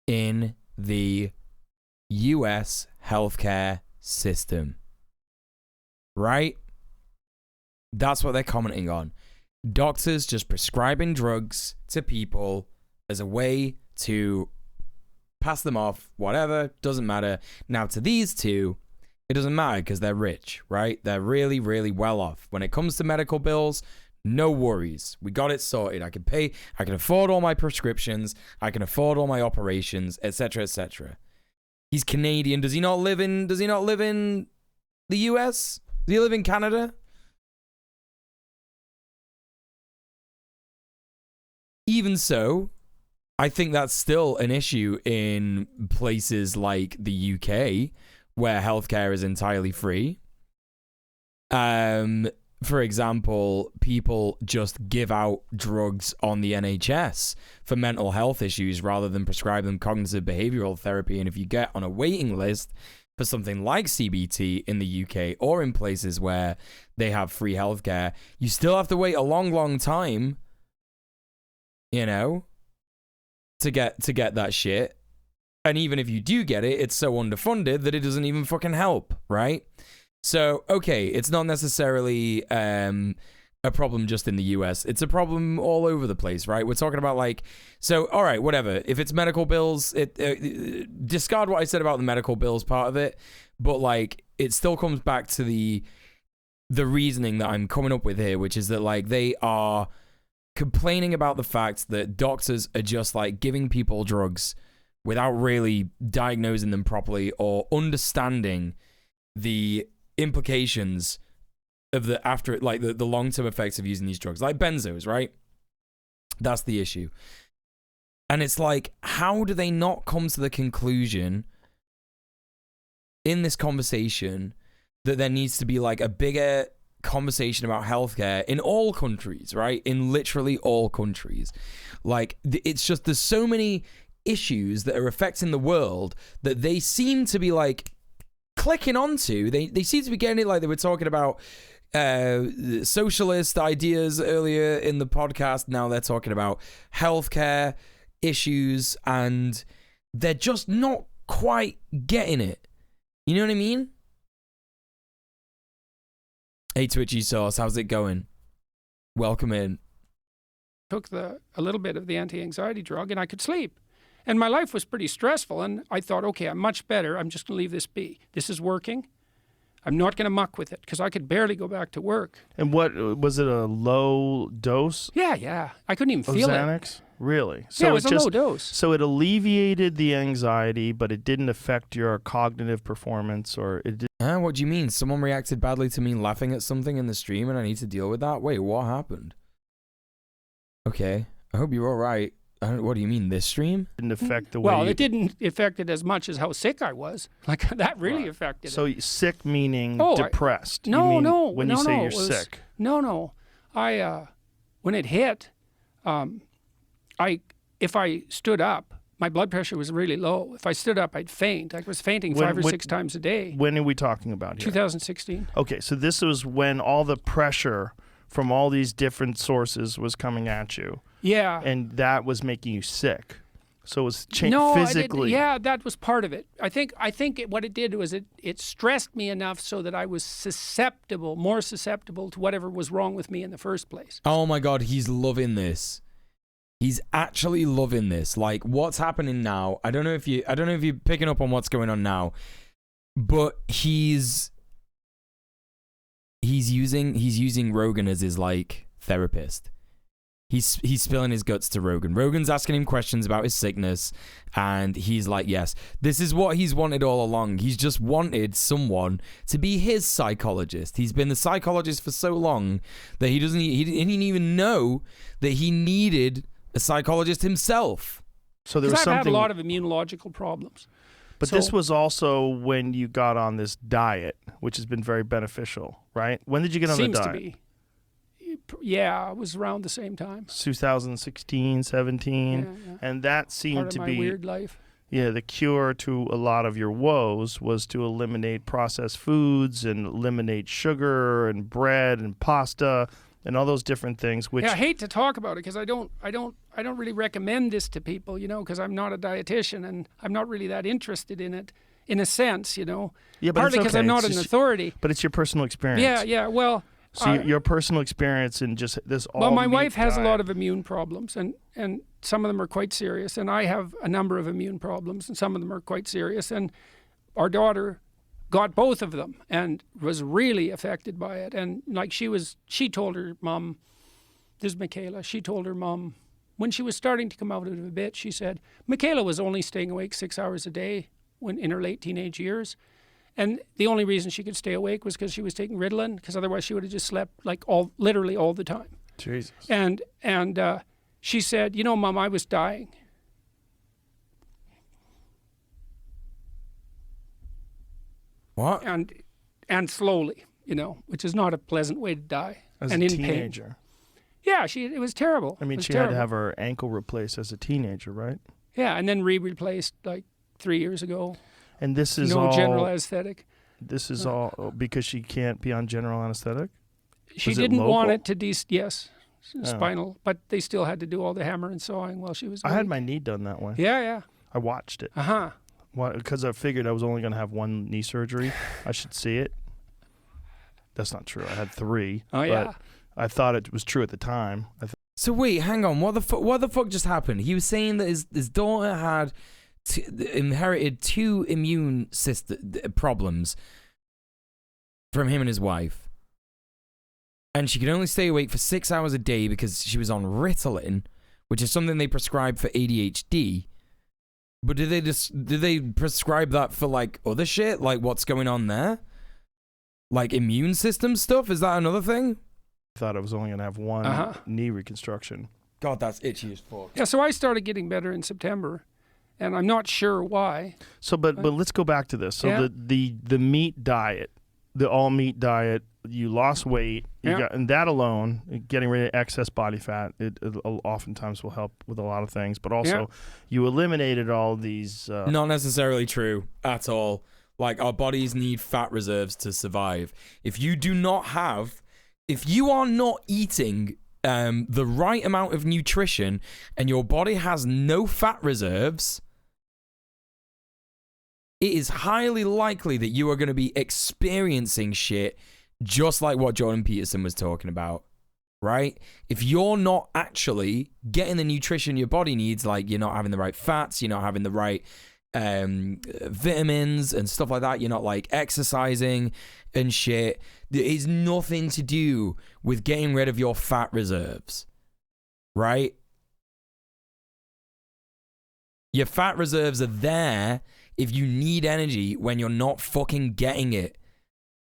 in the US healthcare system, right? That's what they're commenting on. Doctors just prescribing drugs to people as a way to pass them off, whatever, doesn't matter. Now, to these two, it doesn't matter because they're rich, right? They're really, really well off. When it comes to medical bills, no worries. We got it sorted. I can afford all my prescriptions, I can afford all my operations, etc., etc. He's Canadian. Does he not live in the US? Does he live in Canada? Even so, I think that's still an issue in places like the UK where healthcare is entirely free. For example, people just give out drugs on the NHS for mental health issues rather than prescribe them cognitive behavioral therapy. And if you get on a waiting list for something like CBT in the UK or in places where they have free healthcare, you still have to wait a long, long time, to get that shit. And even if you do get it, it's so underfunded that it doesn't even fucking help, right? So, okay, it's not necessarily a problem just in the US. It's a problem all over the place, right? We're talking about all right, whatever. If it's medical bills, discard what I said about the medical bills part of it, but it still comes back to the reasoning that I'm coming up with here, which is that they are complaining about the fact that doctors are just giving people drugs without really diagnosing them properly or understanding the implications of the long-term effects of using these drugs, like benzos, right? That's the issue. And it's how do they not come to the conclusion in this conversation that there needs to be a bigger conversation about healthcare in all countries, right? In literally all countries. It's just there's so many issues that are affecting the world that they seem to be clicking onto. They seem to be getting it. They were talking about socialist ideas earlier in the podcast. Now they're talking about healthcare issues, and they're just not quite getting it. You know what I mean? Hey, Twitchy Sauce, how's it going? Welcome in. Took a little bit of the anti-anxiety drug and I could sleep. And my life was pretty stressful, and I thought, okay, I'm much better. I'm just going to leave this be. This is working. I'm not going to muck with it because I could barely go back to work. And what was it, a low dose? Yeah. I couldn't even feel Xanax? it. Really? So it was a low dose. So it alleviated the anxiety, but it didn't affect your cognitive performance, or it did. What do you mean? Someone reacted badly to me laughing at something in the stream and I need to deal with that? Wait, what happened? Okay, I hope you're all right. What do you mean? This stream didn't affect the way. Well, it didn't affect it as much as how sick I was. Like that really affected it. So sick meaning Oh, depressed. No, you mean no. When no, you say no, you're it was- sick. No. When it hit, if I stood up, my blood pressure was really low. If I stood up, I'd faint. I was fainting 5 or 6 times a day. When are we talking about here? 2016. Okay, so this was when all the pressure from all these different sources was coming at you. Yeah. And that was making you sick. So it was No, physically. yeah, that was part of it. I think what it did was it stressed me enough so that I was more susceptible to whatever was wrong with me in the first place. Oh my God, he's loving this. He's actually loving this. Like, what's happening now? I don't know if you're picking up on what's going on now, but he's using Rogan as his like therapist. He's spilling his guts to Rogan. Rogan's asking him questions about his sickness, and he's like, yes, this is what he's wanted all along. He's just wanted someone to be his psychologist. He's been the psychologist for so long that he didn't even know that he needed a psychologist himself. So there was I've something. had a lot of immunological problems. But So- this was also when you got on this diet, which has been very beneficial, right? When did you get on Seems the diet? to be. Yeah, it was around the same time. 2016, 17, Yeah. and that seemed Part of to my be weird life. Yeah, the cure to a lot of your woes was to eliminate processed foods and eliminate sugar and bread and pasta and all those different things. Which Yeah, I hate to talk about it because I don't really recommend this to people, because I'm not a dietitian and I'm not really that interested in it, in a sense, Yeah, but partly it's because okay. I'm not It's an just- authority. But it's your personal experience. Yeah. Well, So your personal experience and just this all. well, my meat wife has a diet. lot of immune problems, and some of them are quite serious, and I have a number of immune problems, and some of them are quite serious, and our daughter got both of them and was really affected by it, and like she told her mom, this is Michaela, she told her mom when she was starting to come out of it a bit, she said Michaela was only staying awake 6 hours a day when in her late teenage years. And the only reason she could stay awake was because she was taking Ritalin, because otherwise she would have just slept like literally all the time. Jesus. And she said, Mom, I was dying. What? And slowly, which is not a pleasant way to die. As and a in teenager. Pain. Yeah, it was terrible. I mean, It was she terrible. had to have her ankle replaced as a teenager, right? Yeah, and then replaced like 3 years ago. And this is no all general anesthetic. This is all because she can't be on general anesthetic. She Was it didn't want local? it to yes, spinal, but they still had to do all the hammer and sawing while she was. I had awake. my knee done that way. Yeah. I watched it. Uh-huh. Because I figured I was only going to have one knee surgery. I should see it. That's not true. I had 3. Oh, yeah. But I thought it was true at the time. So wait, hang on. What the fuck just happened? He was saying that his daughter had inherited 2 immune system problems from him and his wife, and she could only stay awake for 6 hours a day because she was on Ritalin, which is something they prescribe for ADHD. But did they prescribe that for like other shit? Like what's going on there? Like immune system stuff? Is that another thing? I thought I was only going to have one knee reconstruction. God, that's itchy as fuck. Yeah, so I started getting better in September, and I'm not sure why. So, but let's go back to this. So Yeah. the meat diet, the all meat diet, you lost weight, and that alone, getting rid of excess body fat, it oftentimes will help with a lot of things. But also, you eliminated all these. Not necessarily true at all. Like our bodies need fat reserves to survive. If you are not eating the right amount of nutrition and your body has no fat reserves, it is highly likely that you are going to be experiencing shit just like what Jordan Peterson was talking about, right? If you're not actually getting the nutrition your body needs, like you're not having the right fats, you're not having the right vitamins and stuff like that, you're not like exercising and shit, there is nothing to do with getting rid of your fat reserves, right? Your fat reserves are there if you need energy when you're not fucking getting it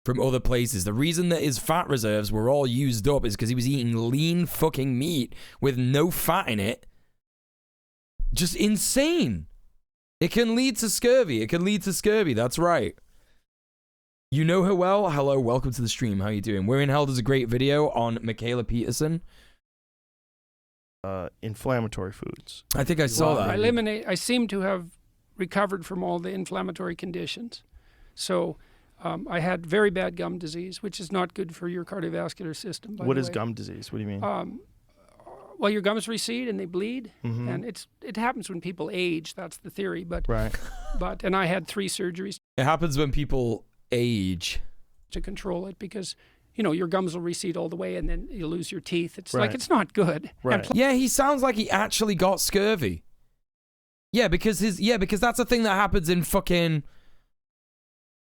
from other places. The reason that his fat reserves were all used up is because he was eating lean fucking meat with no fat in it. Just insane. It can lead to scurvy. It can lead to scurvy. That's right. You know her well? Hello, welcome to the stream. How you doing? Where in Hell does a great video on Michaela Peterson. Inflammatory foods. I think I saw that. I seem to have recovered from all the inflammatory conditions. So I had very bad gum disease, which is not good for your cardiovascular system. What is gum disease? What do you mean? Well, your gums recede and they bleed, and it happens when people age. That's the theory. But and I had 3 surgeries. It happens when people age to control it, because your gums will recede all the way and then you lose your teeth. It's like, it's not good. Yeah, he sounds like he actually got scurvy. Yeah, because that's a thing that happens in fucking.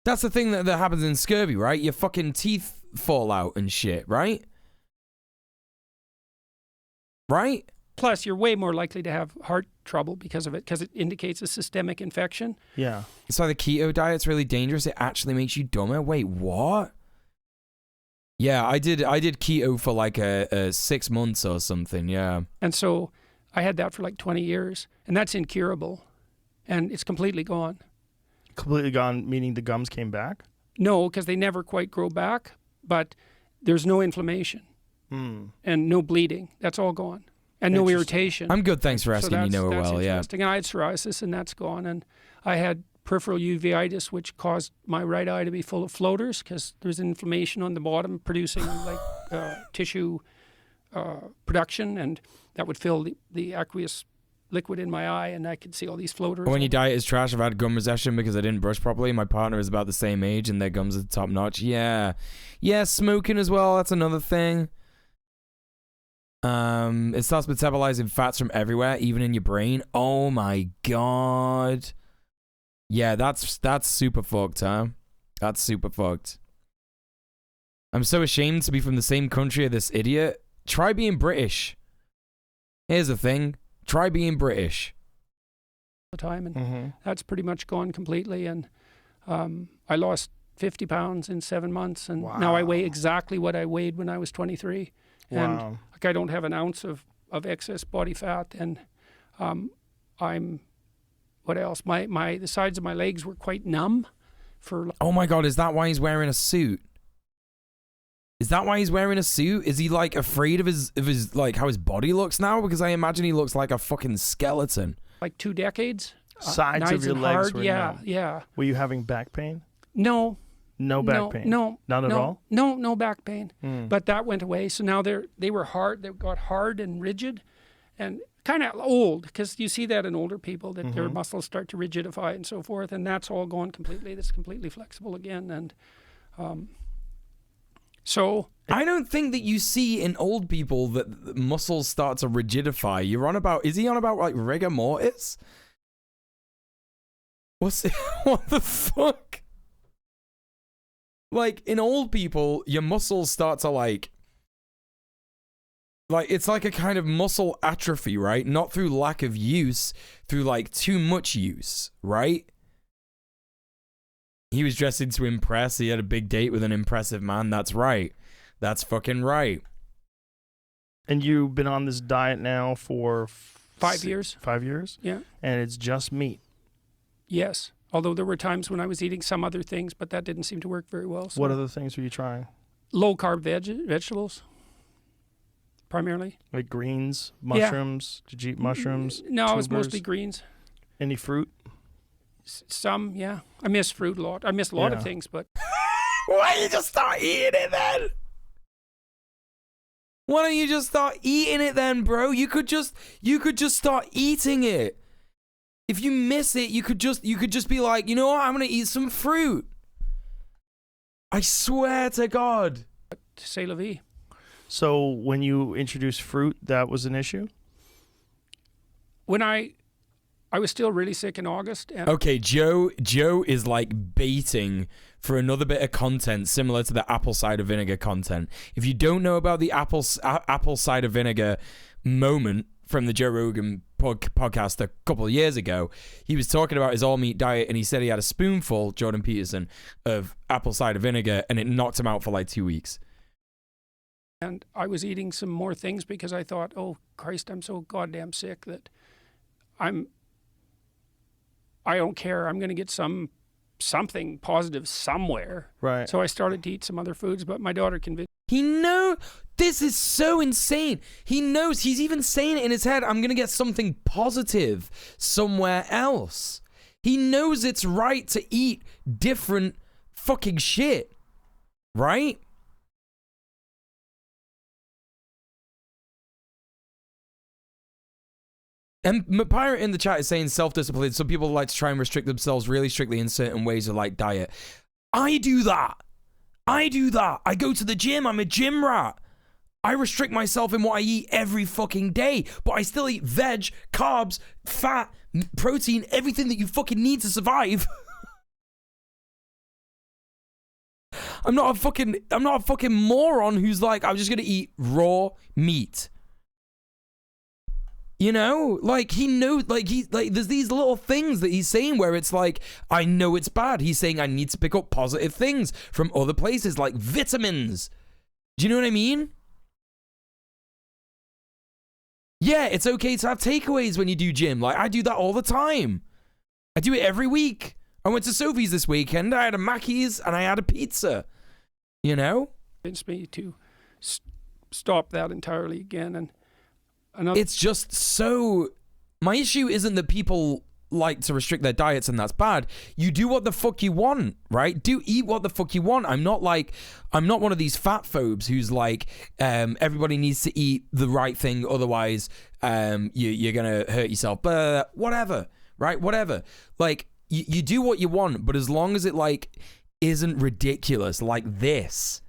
That's the thing that happens in scurvy, right? Your fucking teeth fall out and shit, right? Right? Plus, you're way more likely to have heart trouble because of it, because it indicates a systemic infection. Yeah. So the keto diet's really dangerous. It actually makes you dumber. Wait, what? Yeah, I did keto for like a 6 months or something. Yeah. And so I had that for like 20 years, and that's incurable, and it's completely gone. Completely gone, meaning the gums came back? No, because they never quite grow back, but there's no inflammation and no bleeding. That's all gone. And no irritation. I'm good, thanks for asking. You know it well, yeah. And I had psoriasis, and that's gone. And I had peripheral uveitis, which caused my right eye to be full of floaters, because there's inflammation on the bottom producing like tissue production, and that would fill the aqueous liquid in my eye, and I could see all these floaters. When your diet is trash, I've had gum recession because I didn't brush properly. My partner is about the same age, and their gums are top notch. Yeah, smoking as well. That's another thing. It starts metabolizing fats from everywhere, even in your brain. Oh my god. Yeah, that's super fucked, huh? That's super fucked. I'm so ashamed to be from the same country as this idiot. Try being British. Here's the thing. Try being British. The time, and that's pretty much gone completely. And I lost 50 pounds in 7 months, and now I weigh exactly what I weighed when I was 23. And like, I don't have an ounce of excess body fat, and I'm, what else? The sides of my legs were quite numb for. Oh my god, is that why he's wearing a suit? Is that why he's wearing a suit? Is he like afraid of his like how his body looks now? Because I imagine he looks like a fucking skeleton. Like 2 decades. Sides of your legs were numb. Yeah. Were you having back pain? No. No back pain? No. None at all? No back pain. But that went away. So now they were hard. They got hard and rigid and kind of old, because you see that in older people, that their muscles start to rigidify and so forth. And that's all gone completely. It's completely flexible again. And so I don't think that you see in old people that muscles start to rigidify. Is he on about like rigor mortis? What the fuck? Like, in old people, your muscles start to like it's like a kind of muscle atrophy, right? Not through lack of use, through like too much use, right? He was dressing to impress. He had a big date with an impressive man. That's right. That's fucking right. And you've been on this diet now for 5 years. 5 years? Yeah. And it's just meat? Yes. Although there were times when I was eating some other things, but that didn't seem to work very well. So what other things were you trying? Low-carb vegetables, primarily. Like greens, mushrooms? Yeah. Did you eat mushrooms? No, it was mostly greens. Any fruit? Some, yeah. I miss fruit a lot. I miss a lot of things, but... Why don't you just start eating it then? Why don't you just start eating it then, bro? You could just start eating it. If you miss it, you could just be like, you know what? I'm gonna eat some fruit. I swear to God. C'est la vie. So when you introduced fruit, that was an issue? When I was still really sick in August. And okay, Joe is like baiting for another bit of content similar to the apple cider vinegar content. If you don't know about the apple cider vinegar moment from the Joe Rogan podcast a couple of years ago, he was talking about his all-meat diet, and he said he had a spoonful, Jordan Peterson, of apple cider vinegar, and it knocked him out for like 2 weeks. And I was eating some more things because I thought, oh, Christ, I'm so goddamn sick that I don't care. I'm going to get something positive somewhere. Right. So I started to eat some other foods, but my daughter convinced. This is so insane. He knows. He's even saying it in his head. I'm going to get something positive somewhere else. He knows it's right to eat different fucking shit. Right? And Pirate in the chat is saying self-discipline. Some people like to try and restrict themselves really strictly in certain ways of like diet. I do that. I go to the gym. I'm a gym rat. I restrict myself in what I eat every fucking day, but I still eat veg, carbs, fat, protein, everything that you fucking need to survive. I'm not a fucking moron who's like, I'm just gonna eat raw meat. You know, like he knows, like there's these little things that he's saying where it's like, I know it's bad. He's saying I need to pick up positive things from other places, like vitamins. Do you know what I mean? Yeah, it's okay to have takeaways when you do gym. Like, I do that all the time. I do it every week. I went to Sophie's this weekend. I had a Mackey's and I had a pizza. You know? Convinced me to stop that entirely again. And it's just so... My issue isn't that people like to restrict their diets and that's bad. You do what the fuck you want, right? Do eat what the fuck you want. I'm not one of these fat phobes who's like, everybody needs to eat the right thing, otherwise you're gonna hurt yourself. But whatever, right? Whatever. Like, you do what you want, but as long as it like isn't ridiculous like this.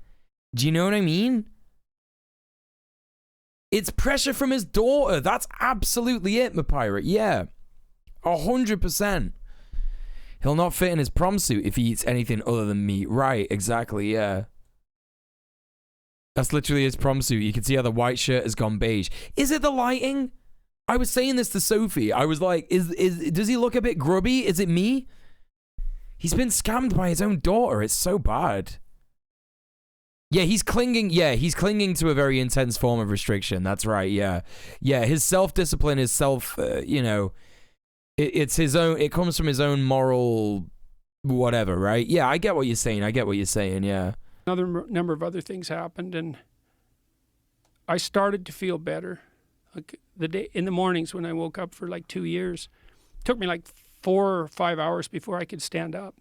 Do you know what I mean? It's pressure from his daughter. That's absolutely it, my pirate. Yeah. 100%. He'll not fit in his prom suit if he eats anything other than meat. Right, exactly, yeah. That's literally his prom suit. You can see how the white shirt has gone beige. Is it the lighting? I was saying this to Sophie. I was like, does he look a bit grubby? Is it me? He's been scammed by his own daughter. It's so bad. Yeah, he's clinging to a very intense form of restriction. That's right, yeah. Yeah, his self-discipline is it's his own, it comes from his own moral whatever, right? Yeah, I get what you're saying. Yeah. Another number of other things happened, and I started to feel better. Like in the mornings when I woke up for like 2 years, it took me like 4 or 5 hours before I could stand up.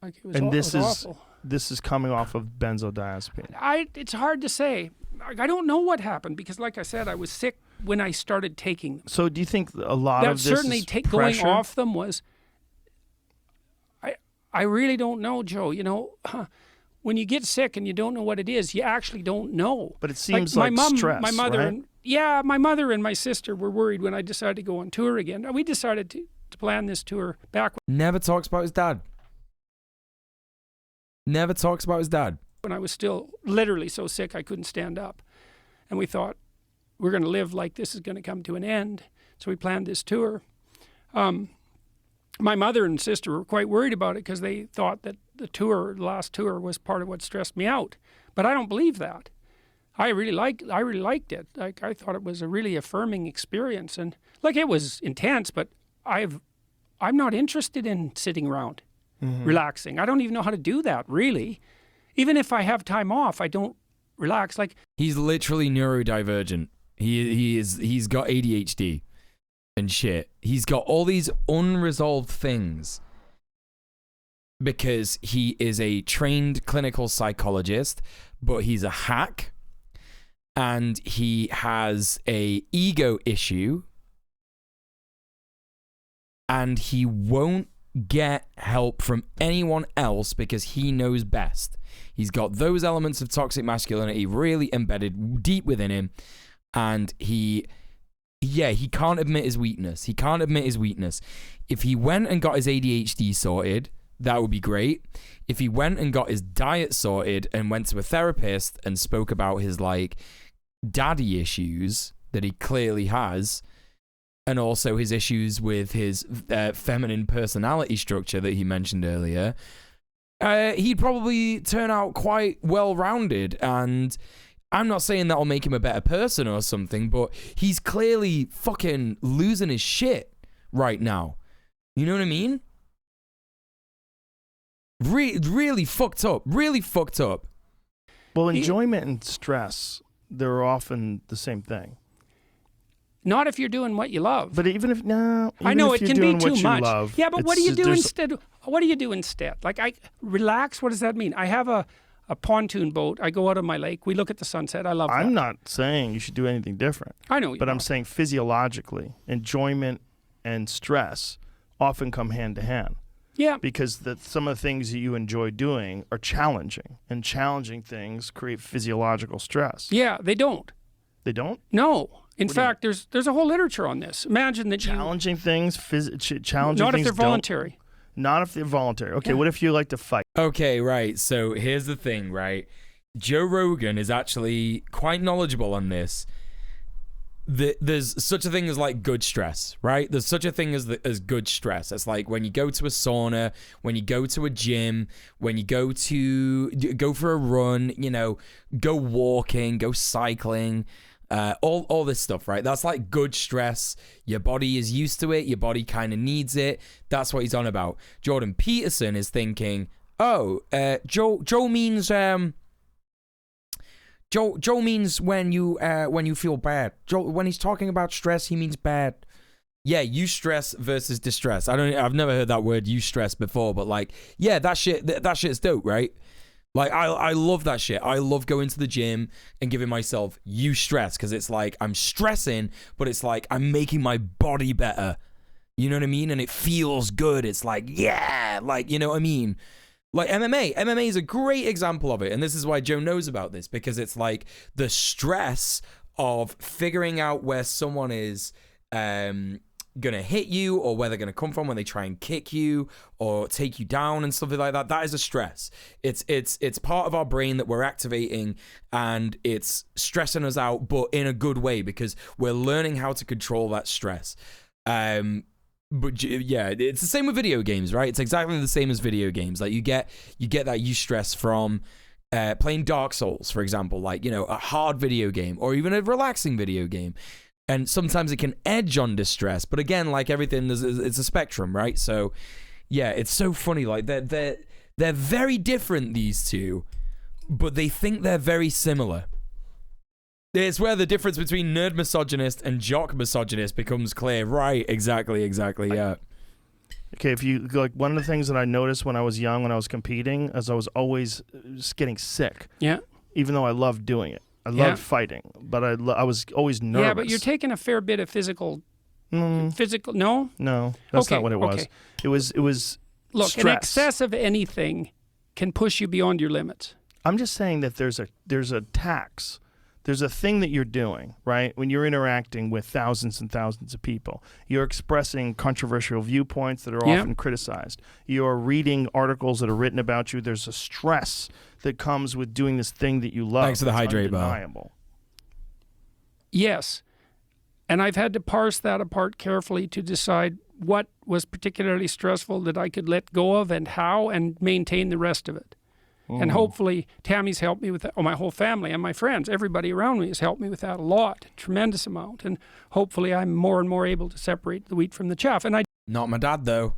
Like it was, and this is awful. This is coming off of benzodiazepine. It's hard to say. I don't know what happened because, like I said, I was sick when I started taking them. So do you think a lot of this certainly is going off them was... I really don't know, Joe. You know, when you get sick and you don't know what it is, you actually don't know. But it seems like stress, my mother, right? My mother and my sister were worried when I decided to go on tour again. We decided to plan this tour back. Never talks about his dad. Never talks about his dad. When I was still literally so sick I couldn't stand up. And we thought, we're going to live like this is going to come to an end. So we planned this tour. My mother and sister were quite worried about it because they thought that the last tour was part of what stressed me out. But I don't believe that. I really liked it. Like, I thought it was a really affirming experience. And like, it was intense, but I'm not interested in sitting around. Mm-hmm. Relaxing. I don't even know how to do that, really. Even if I have time off, I don't relax. Like, he's literally neurodivergent. He's got ADHD and shit. He's got all these unresolved things because he is a trained clinical psychologist, but he's a hack and he has a ego issue and he won't get help from anyone else because he knows best. He's got those elements of toxic masculinity really embedded deep within him, and he can't admit his weakness. If he went and got his ADHD sorted, that would be great. If he went and got his diet sorted and went to a therapist and spoke about his like daddy issues that he clearly has, and also his issues with his feminine personality structure that he mentioned earlier, he'd probably turn out quite well-rounded. And I'm not saying that'll make him a better person or something, but he's clearly fucking losing his shit right now. You know what I mean? Really fucked up. Really fucked up. Well, enjoyment and stress, they're often the same thing. Not if you're doing what you love. But even if I know it can be too much. Love, yeah, but what do you do instead? What do you do instead? Like, I relax. What does that mean? I have a pontoon boat. I go out on my lake. We look at the sunset. I love that. I'm not saying you should do anything different. I know, but I'm saying physiologically, enjoyment and stress often come hand to hand. Yeah. Because some of the things that you enjoy doing are challenging, and challenging things create physiological stress. Yeah, they don't. They don't? No. In fact, there's a whole literature on this. Imagine that challenging things, challenging not things. Not if they're voluntary. Not if they're voluntary. Okay, what if you like to fight? Okay, right. So here's the thing, right? Joe Rogan is actually quite knowledgeable on this. There's such a thing as like good stress, right? There's such a thing as good stress. It's like when you go to a sauna, when you go to a gym, when you go for a run, you know, go walking, go cycling, all this stuff, right? That's like good stress. Your body is used to it. Your body kind of needs it. That's what he's on about. Jordan Peterson is thinking, oh, Joe means Joe means when you feel bad. Joe, when he's talking about stress, he means bad. Yeah, eustress versus distress. I've never heard that word eustress before, but like, yeah, that shit's dope, right? Like, I love that shit. I love going to the gym and giving myself eustress because it's like I'm stressing, but it's like I'm making my body better. You know what I mean? And it feels good. It's like, yeah, like, you know what I mean? Like MMA is a great example of it. And this is why Joe knows about this, because it's like the stress of figuring out where someone is gonna hit you, or where they're gonna come from when they try and kick you or take you down and stuff like that. That is a stress. It's part of our brain that we're activating, and it's stressing us out, but in a good way, because we're learning how to control that stress. But yeah, it's the same with video games, right? It's exactly the same as video games. Like you get that eustress from playing Dark Souls, for example, like, you know, a hard video game or even a relaxing video game. And sometimes it can edge on distress, but again, like everything, it's a spectrum, right? So yeah, it's so funny. Like they're very different, these two, but they think they're very similar. It's where the difference between nerd misogynist and jock misogynist becomes clear. Right, exactly, yeah. Okay, if you, like, one of the things that I noticed when I was young, when I was competing, is I was always just getting sick. Yeah. Even though I loved doing it. I loved fighting, but I was always nervous. Yeah, but you're taking a fair bit of physical, no? No, that's not what it was. Okay. It was Look, stress. an excess of anything can push you beyond your limits. I'm just saying that there's a tax. There's a thing that you're doing, right? When you're interacting with thousands and thousands of people, you're expressing controversial viewpoints that are often criticized. You're reading articles that are written about you. There's a stress that comes with doing this thing that you love. Thanks for the hydrate bar. Yes. And I've had to parse that apart carefully to decide what was particularly stressful that I could let go of and how, and maintain the rest of it. And hopefully Tammy's helped me with that, or my whole family and my friends, everybody around me has helped me with that a lot, tremendous amount. And hopefully I'm more and more able to separate the wheat from the chaff. And Not my dad, though.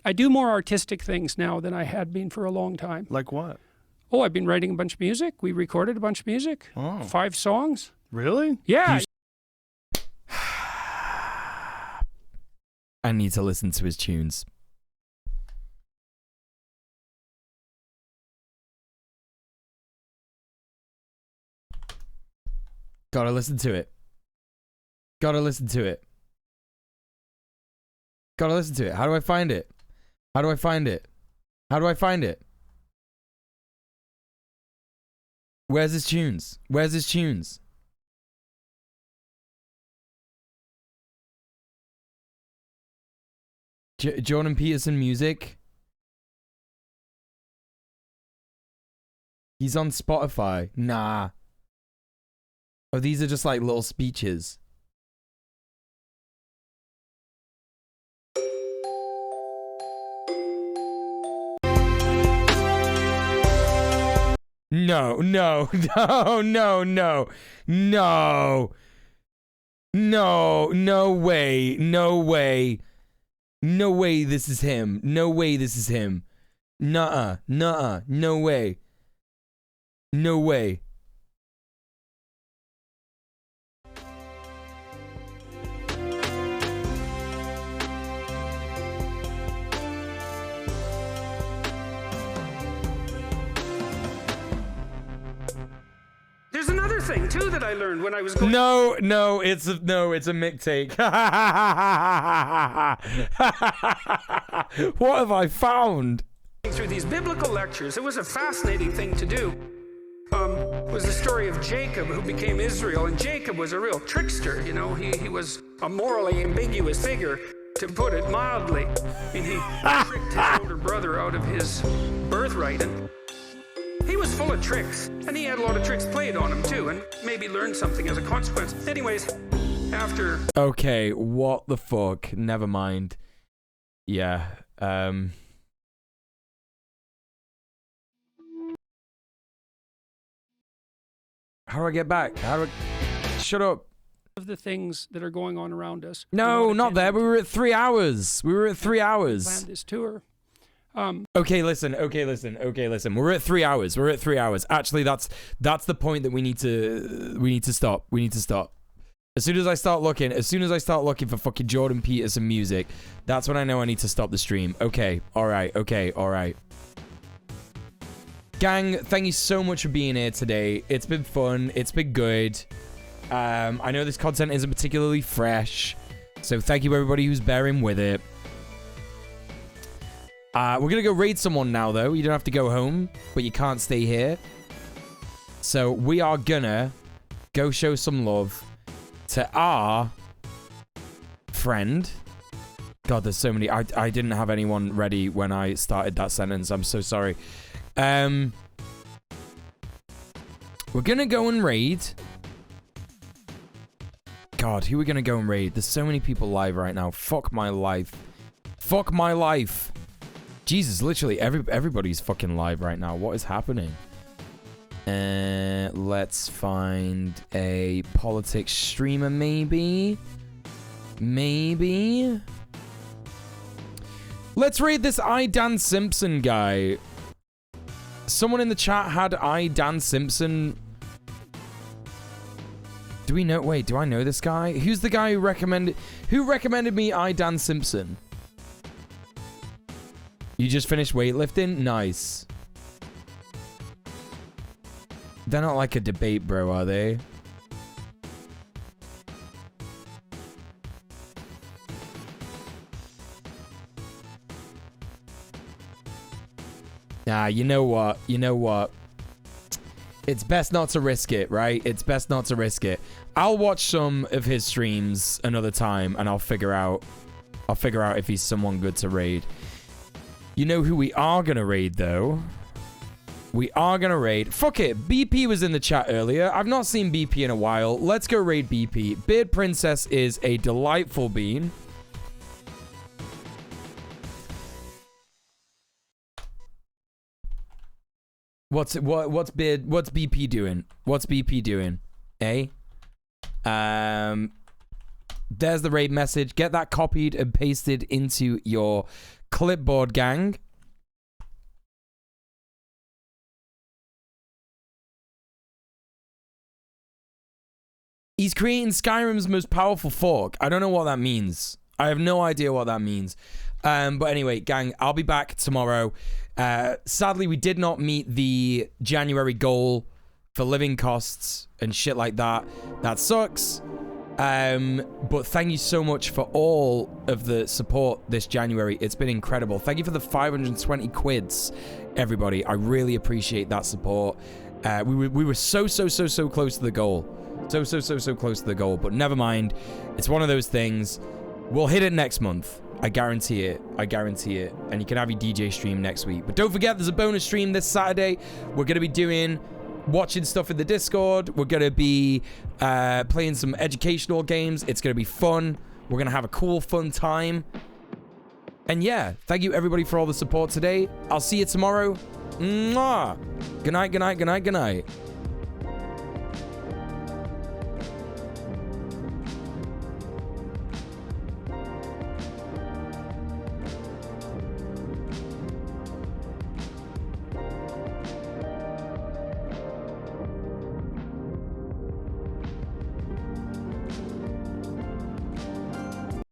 I do more artistic things now than I had been for a long time. Like what? Oh, I've been writing a bunch of music. We recorded a bunch of music. 5 songs. Really? Yeah. I need to listen to his tunes. Gotta listen to it. Gotta listen to it. Gotta listen to it. How do I find it? How do I find it? How do I find it? Where's his tunes? Where's his tunes? Jordan Peterson music. He's on Spotify. Nah. Oh, these are just like little speeches. No, no, no, no, no, no. No, no way, no way. No way this is him. No way this is him. Nuh-uh, nuh-uh, no way. No way. There's another thing too that I learned when I was going. No, it's a Mick take. What have I found? Through these biblical lectures, it was a fascinating thing to do. Was the story of Jacob, who became Israel, and Jacob was a real trickster. You know, he was a morally ambiguous figure, to put it mildly. I mean, he tricked his older brother out of his birthright, and he was full of tricks, and he had a lot of tricks played on him too, and maybe learned something as a consequence. Anyways, after... Okay, what the fuck? Never mind. Yeah, How do I get back? How do I... Shut up. Of the things that are going on around us. No, not there. We were at 3 hours. We were at 3 hours. Planned this tour. Okay, listen. We're at 3 hours. We're at 3 hours. Actually, that's the point that we need to stop. We need to stop. As soon as I start looking for fucking Jordan Peterson music, that's when I know I need to stop the stream. Okay, all right. Gang, thank you so much for being here today. It's been fun. It's been good. I know this content isn't particularly fresh, so thank you everybody who's bearing with it. We're gonna go raid someone now, though. You don't have to go home, but you can't stay here. So we are gonna go show some love to our friend. God, there's so many. I didn't have anyone ready when I started that sentence. I'm so sorry. We're gonna go and raid. God, who are we gonna go and raid? There's so many people live right now. Fuck my life. Fuck my life. Jesus, literally everybody's fucking live right now. What is happening? Let's find a politics streamer, maybe. Let's raid this Dan Simpson guy. Someone in the chat had Dan Simpson. Do we know? Wait, do I know this guy? Who's the guy who recommended me Dan Simpson? You just finished weightlifting? Nice. They're not like a debate, bro, are they? Nah, you know what? It's best not to risk it, right? It's best not to risk it. I'll watch some of his streams another time and I'll figure out if he's someone good to raid. You know who we are gonna raid though? We are gonna raid. Fuck it. BP was in the chat earlier. I've not seen BP in a while. Let's go raid BP. Beard Princess is a delightful bean. What's BP doing? What's BP doing? Eh? There's the raid message. Get that copied and pasted into your clipboard, gang. He's creating Skyrim's most powerful fork. I don't know what that means. I have no idea what that means. But anyway, gang, I'll be back tomorrow. Sadly, we did not meet the January goal for living costs and shit like that. That sucks. But thank you so much for all of the support this January. It's been incredible. Thank you for the 520 quids, everybody. I really appreciate that support. We were so close to the goal. So close to the goal. But never mind. It's one of those things. We'll hit it next month. I guarantee it. And you can have your DJ stream next week. But don't forget, there's a bonus stream this Saturday. We're going to be watching stuff in the Discord. We're going to be playing some educational games. It's going to be fun. We're going to have a cool, fun time. And yeah, thank you everybody for all the support today. I'll see you tomorrow. Mwah. Good night, good night, good night, good night.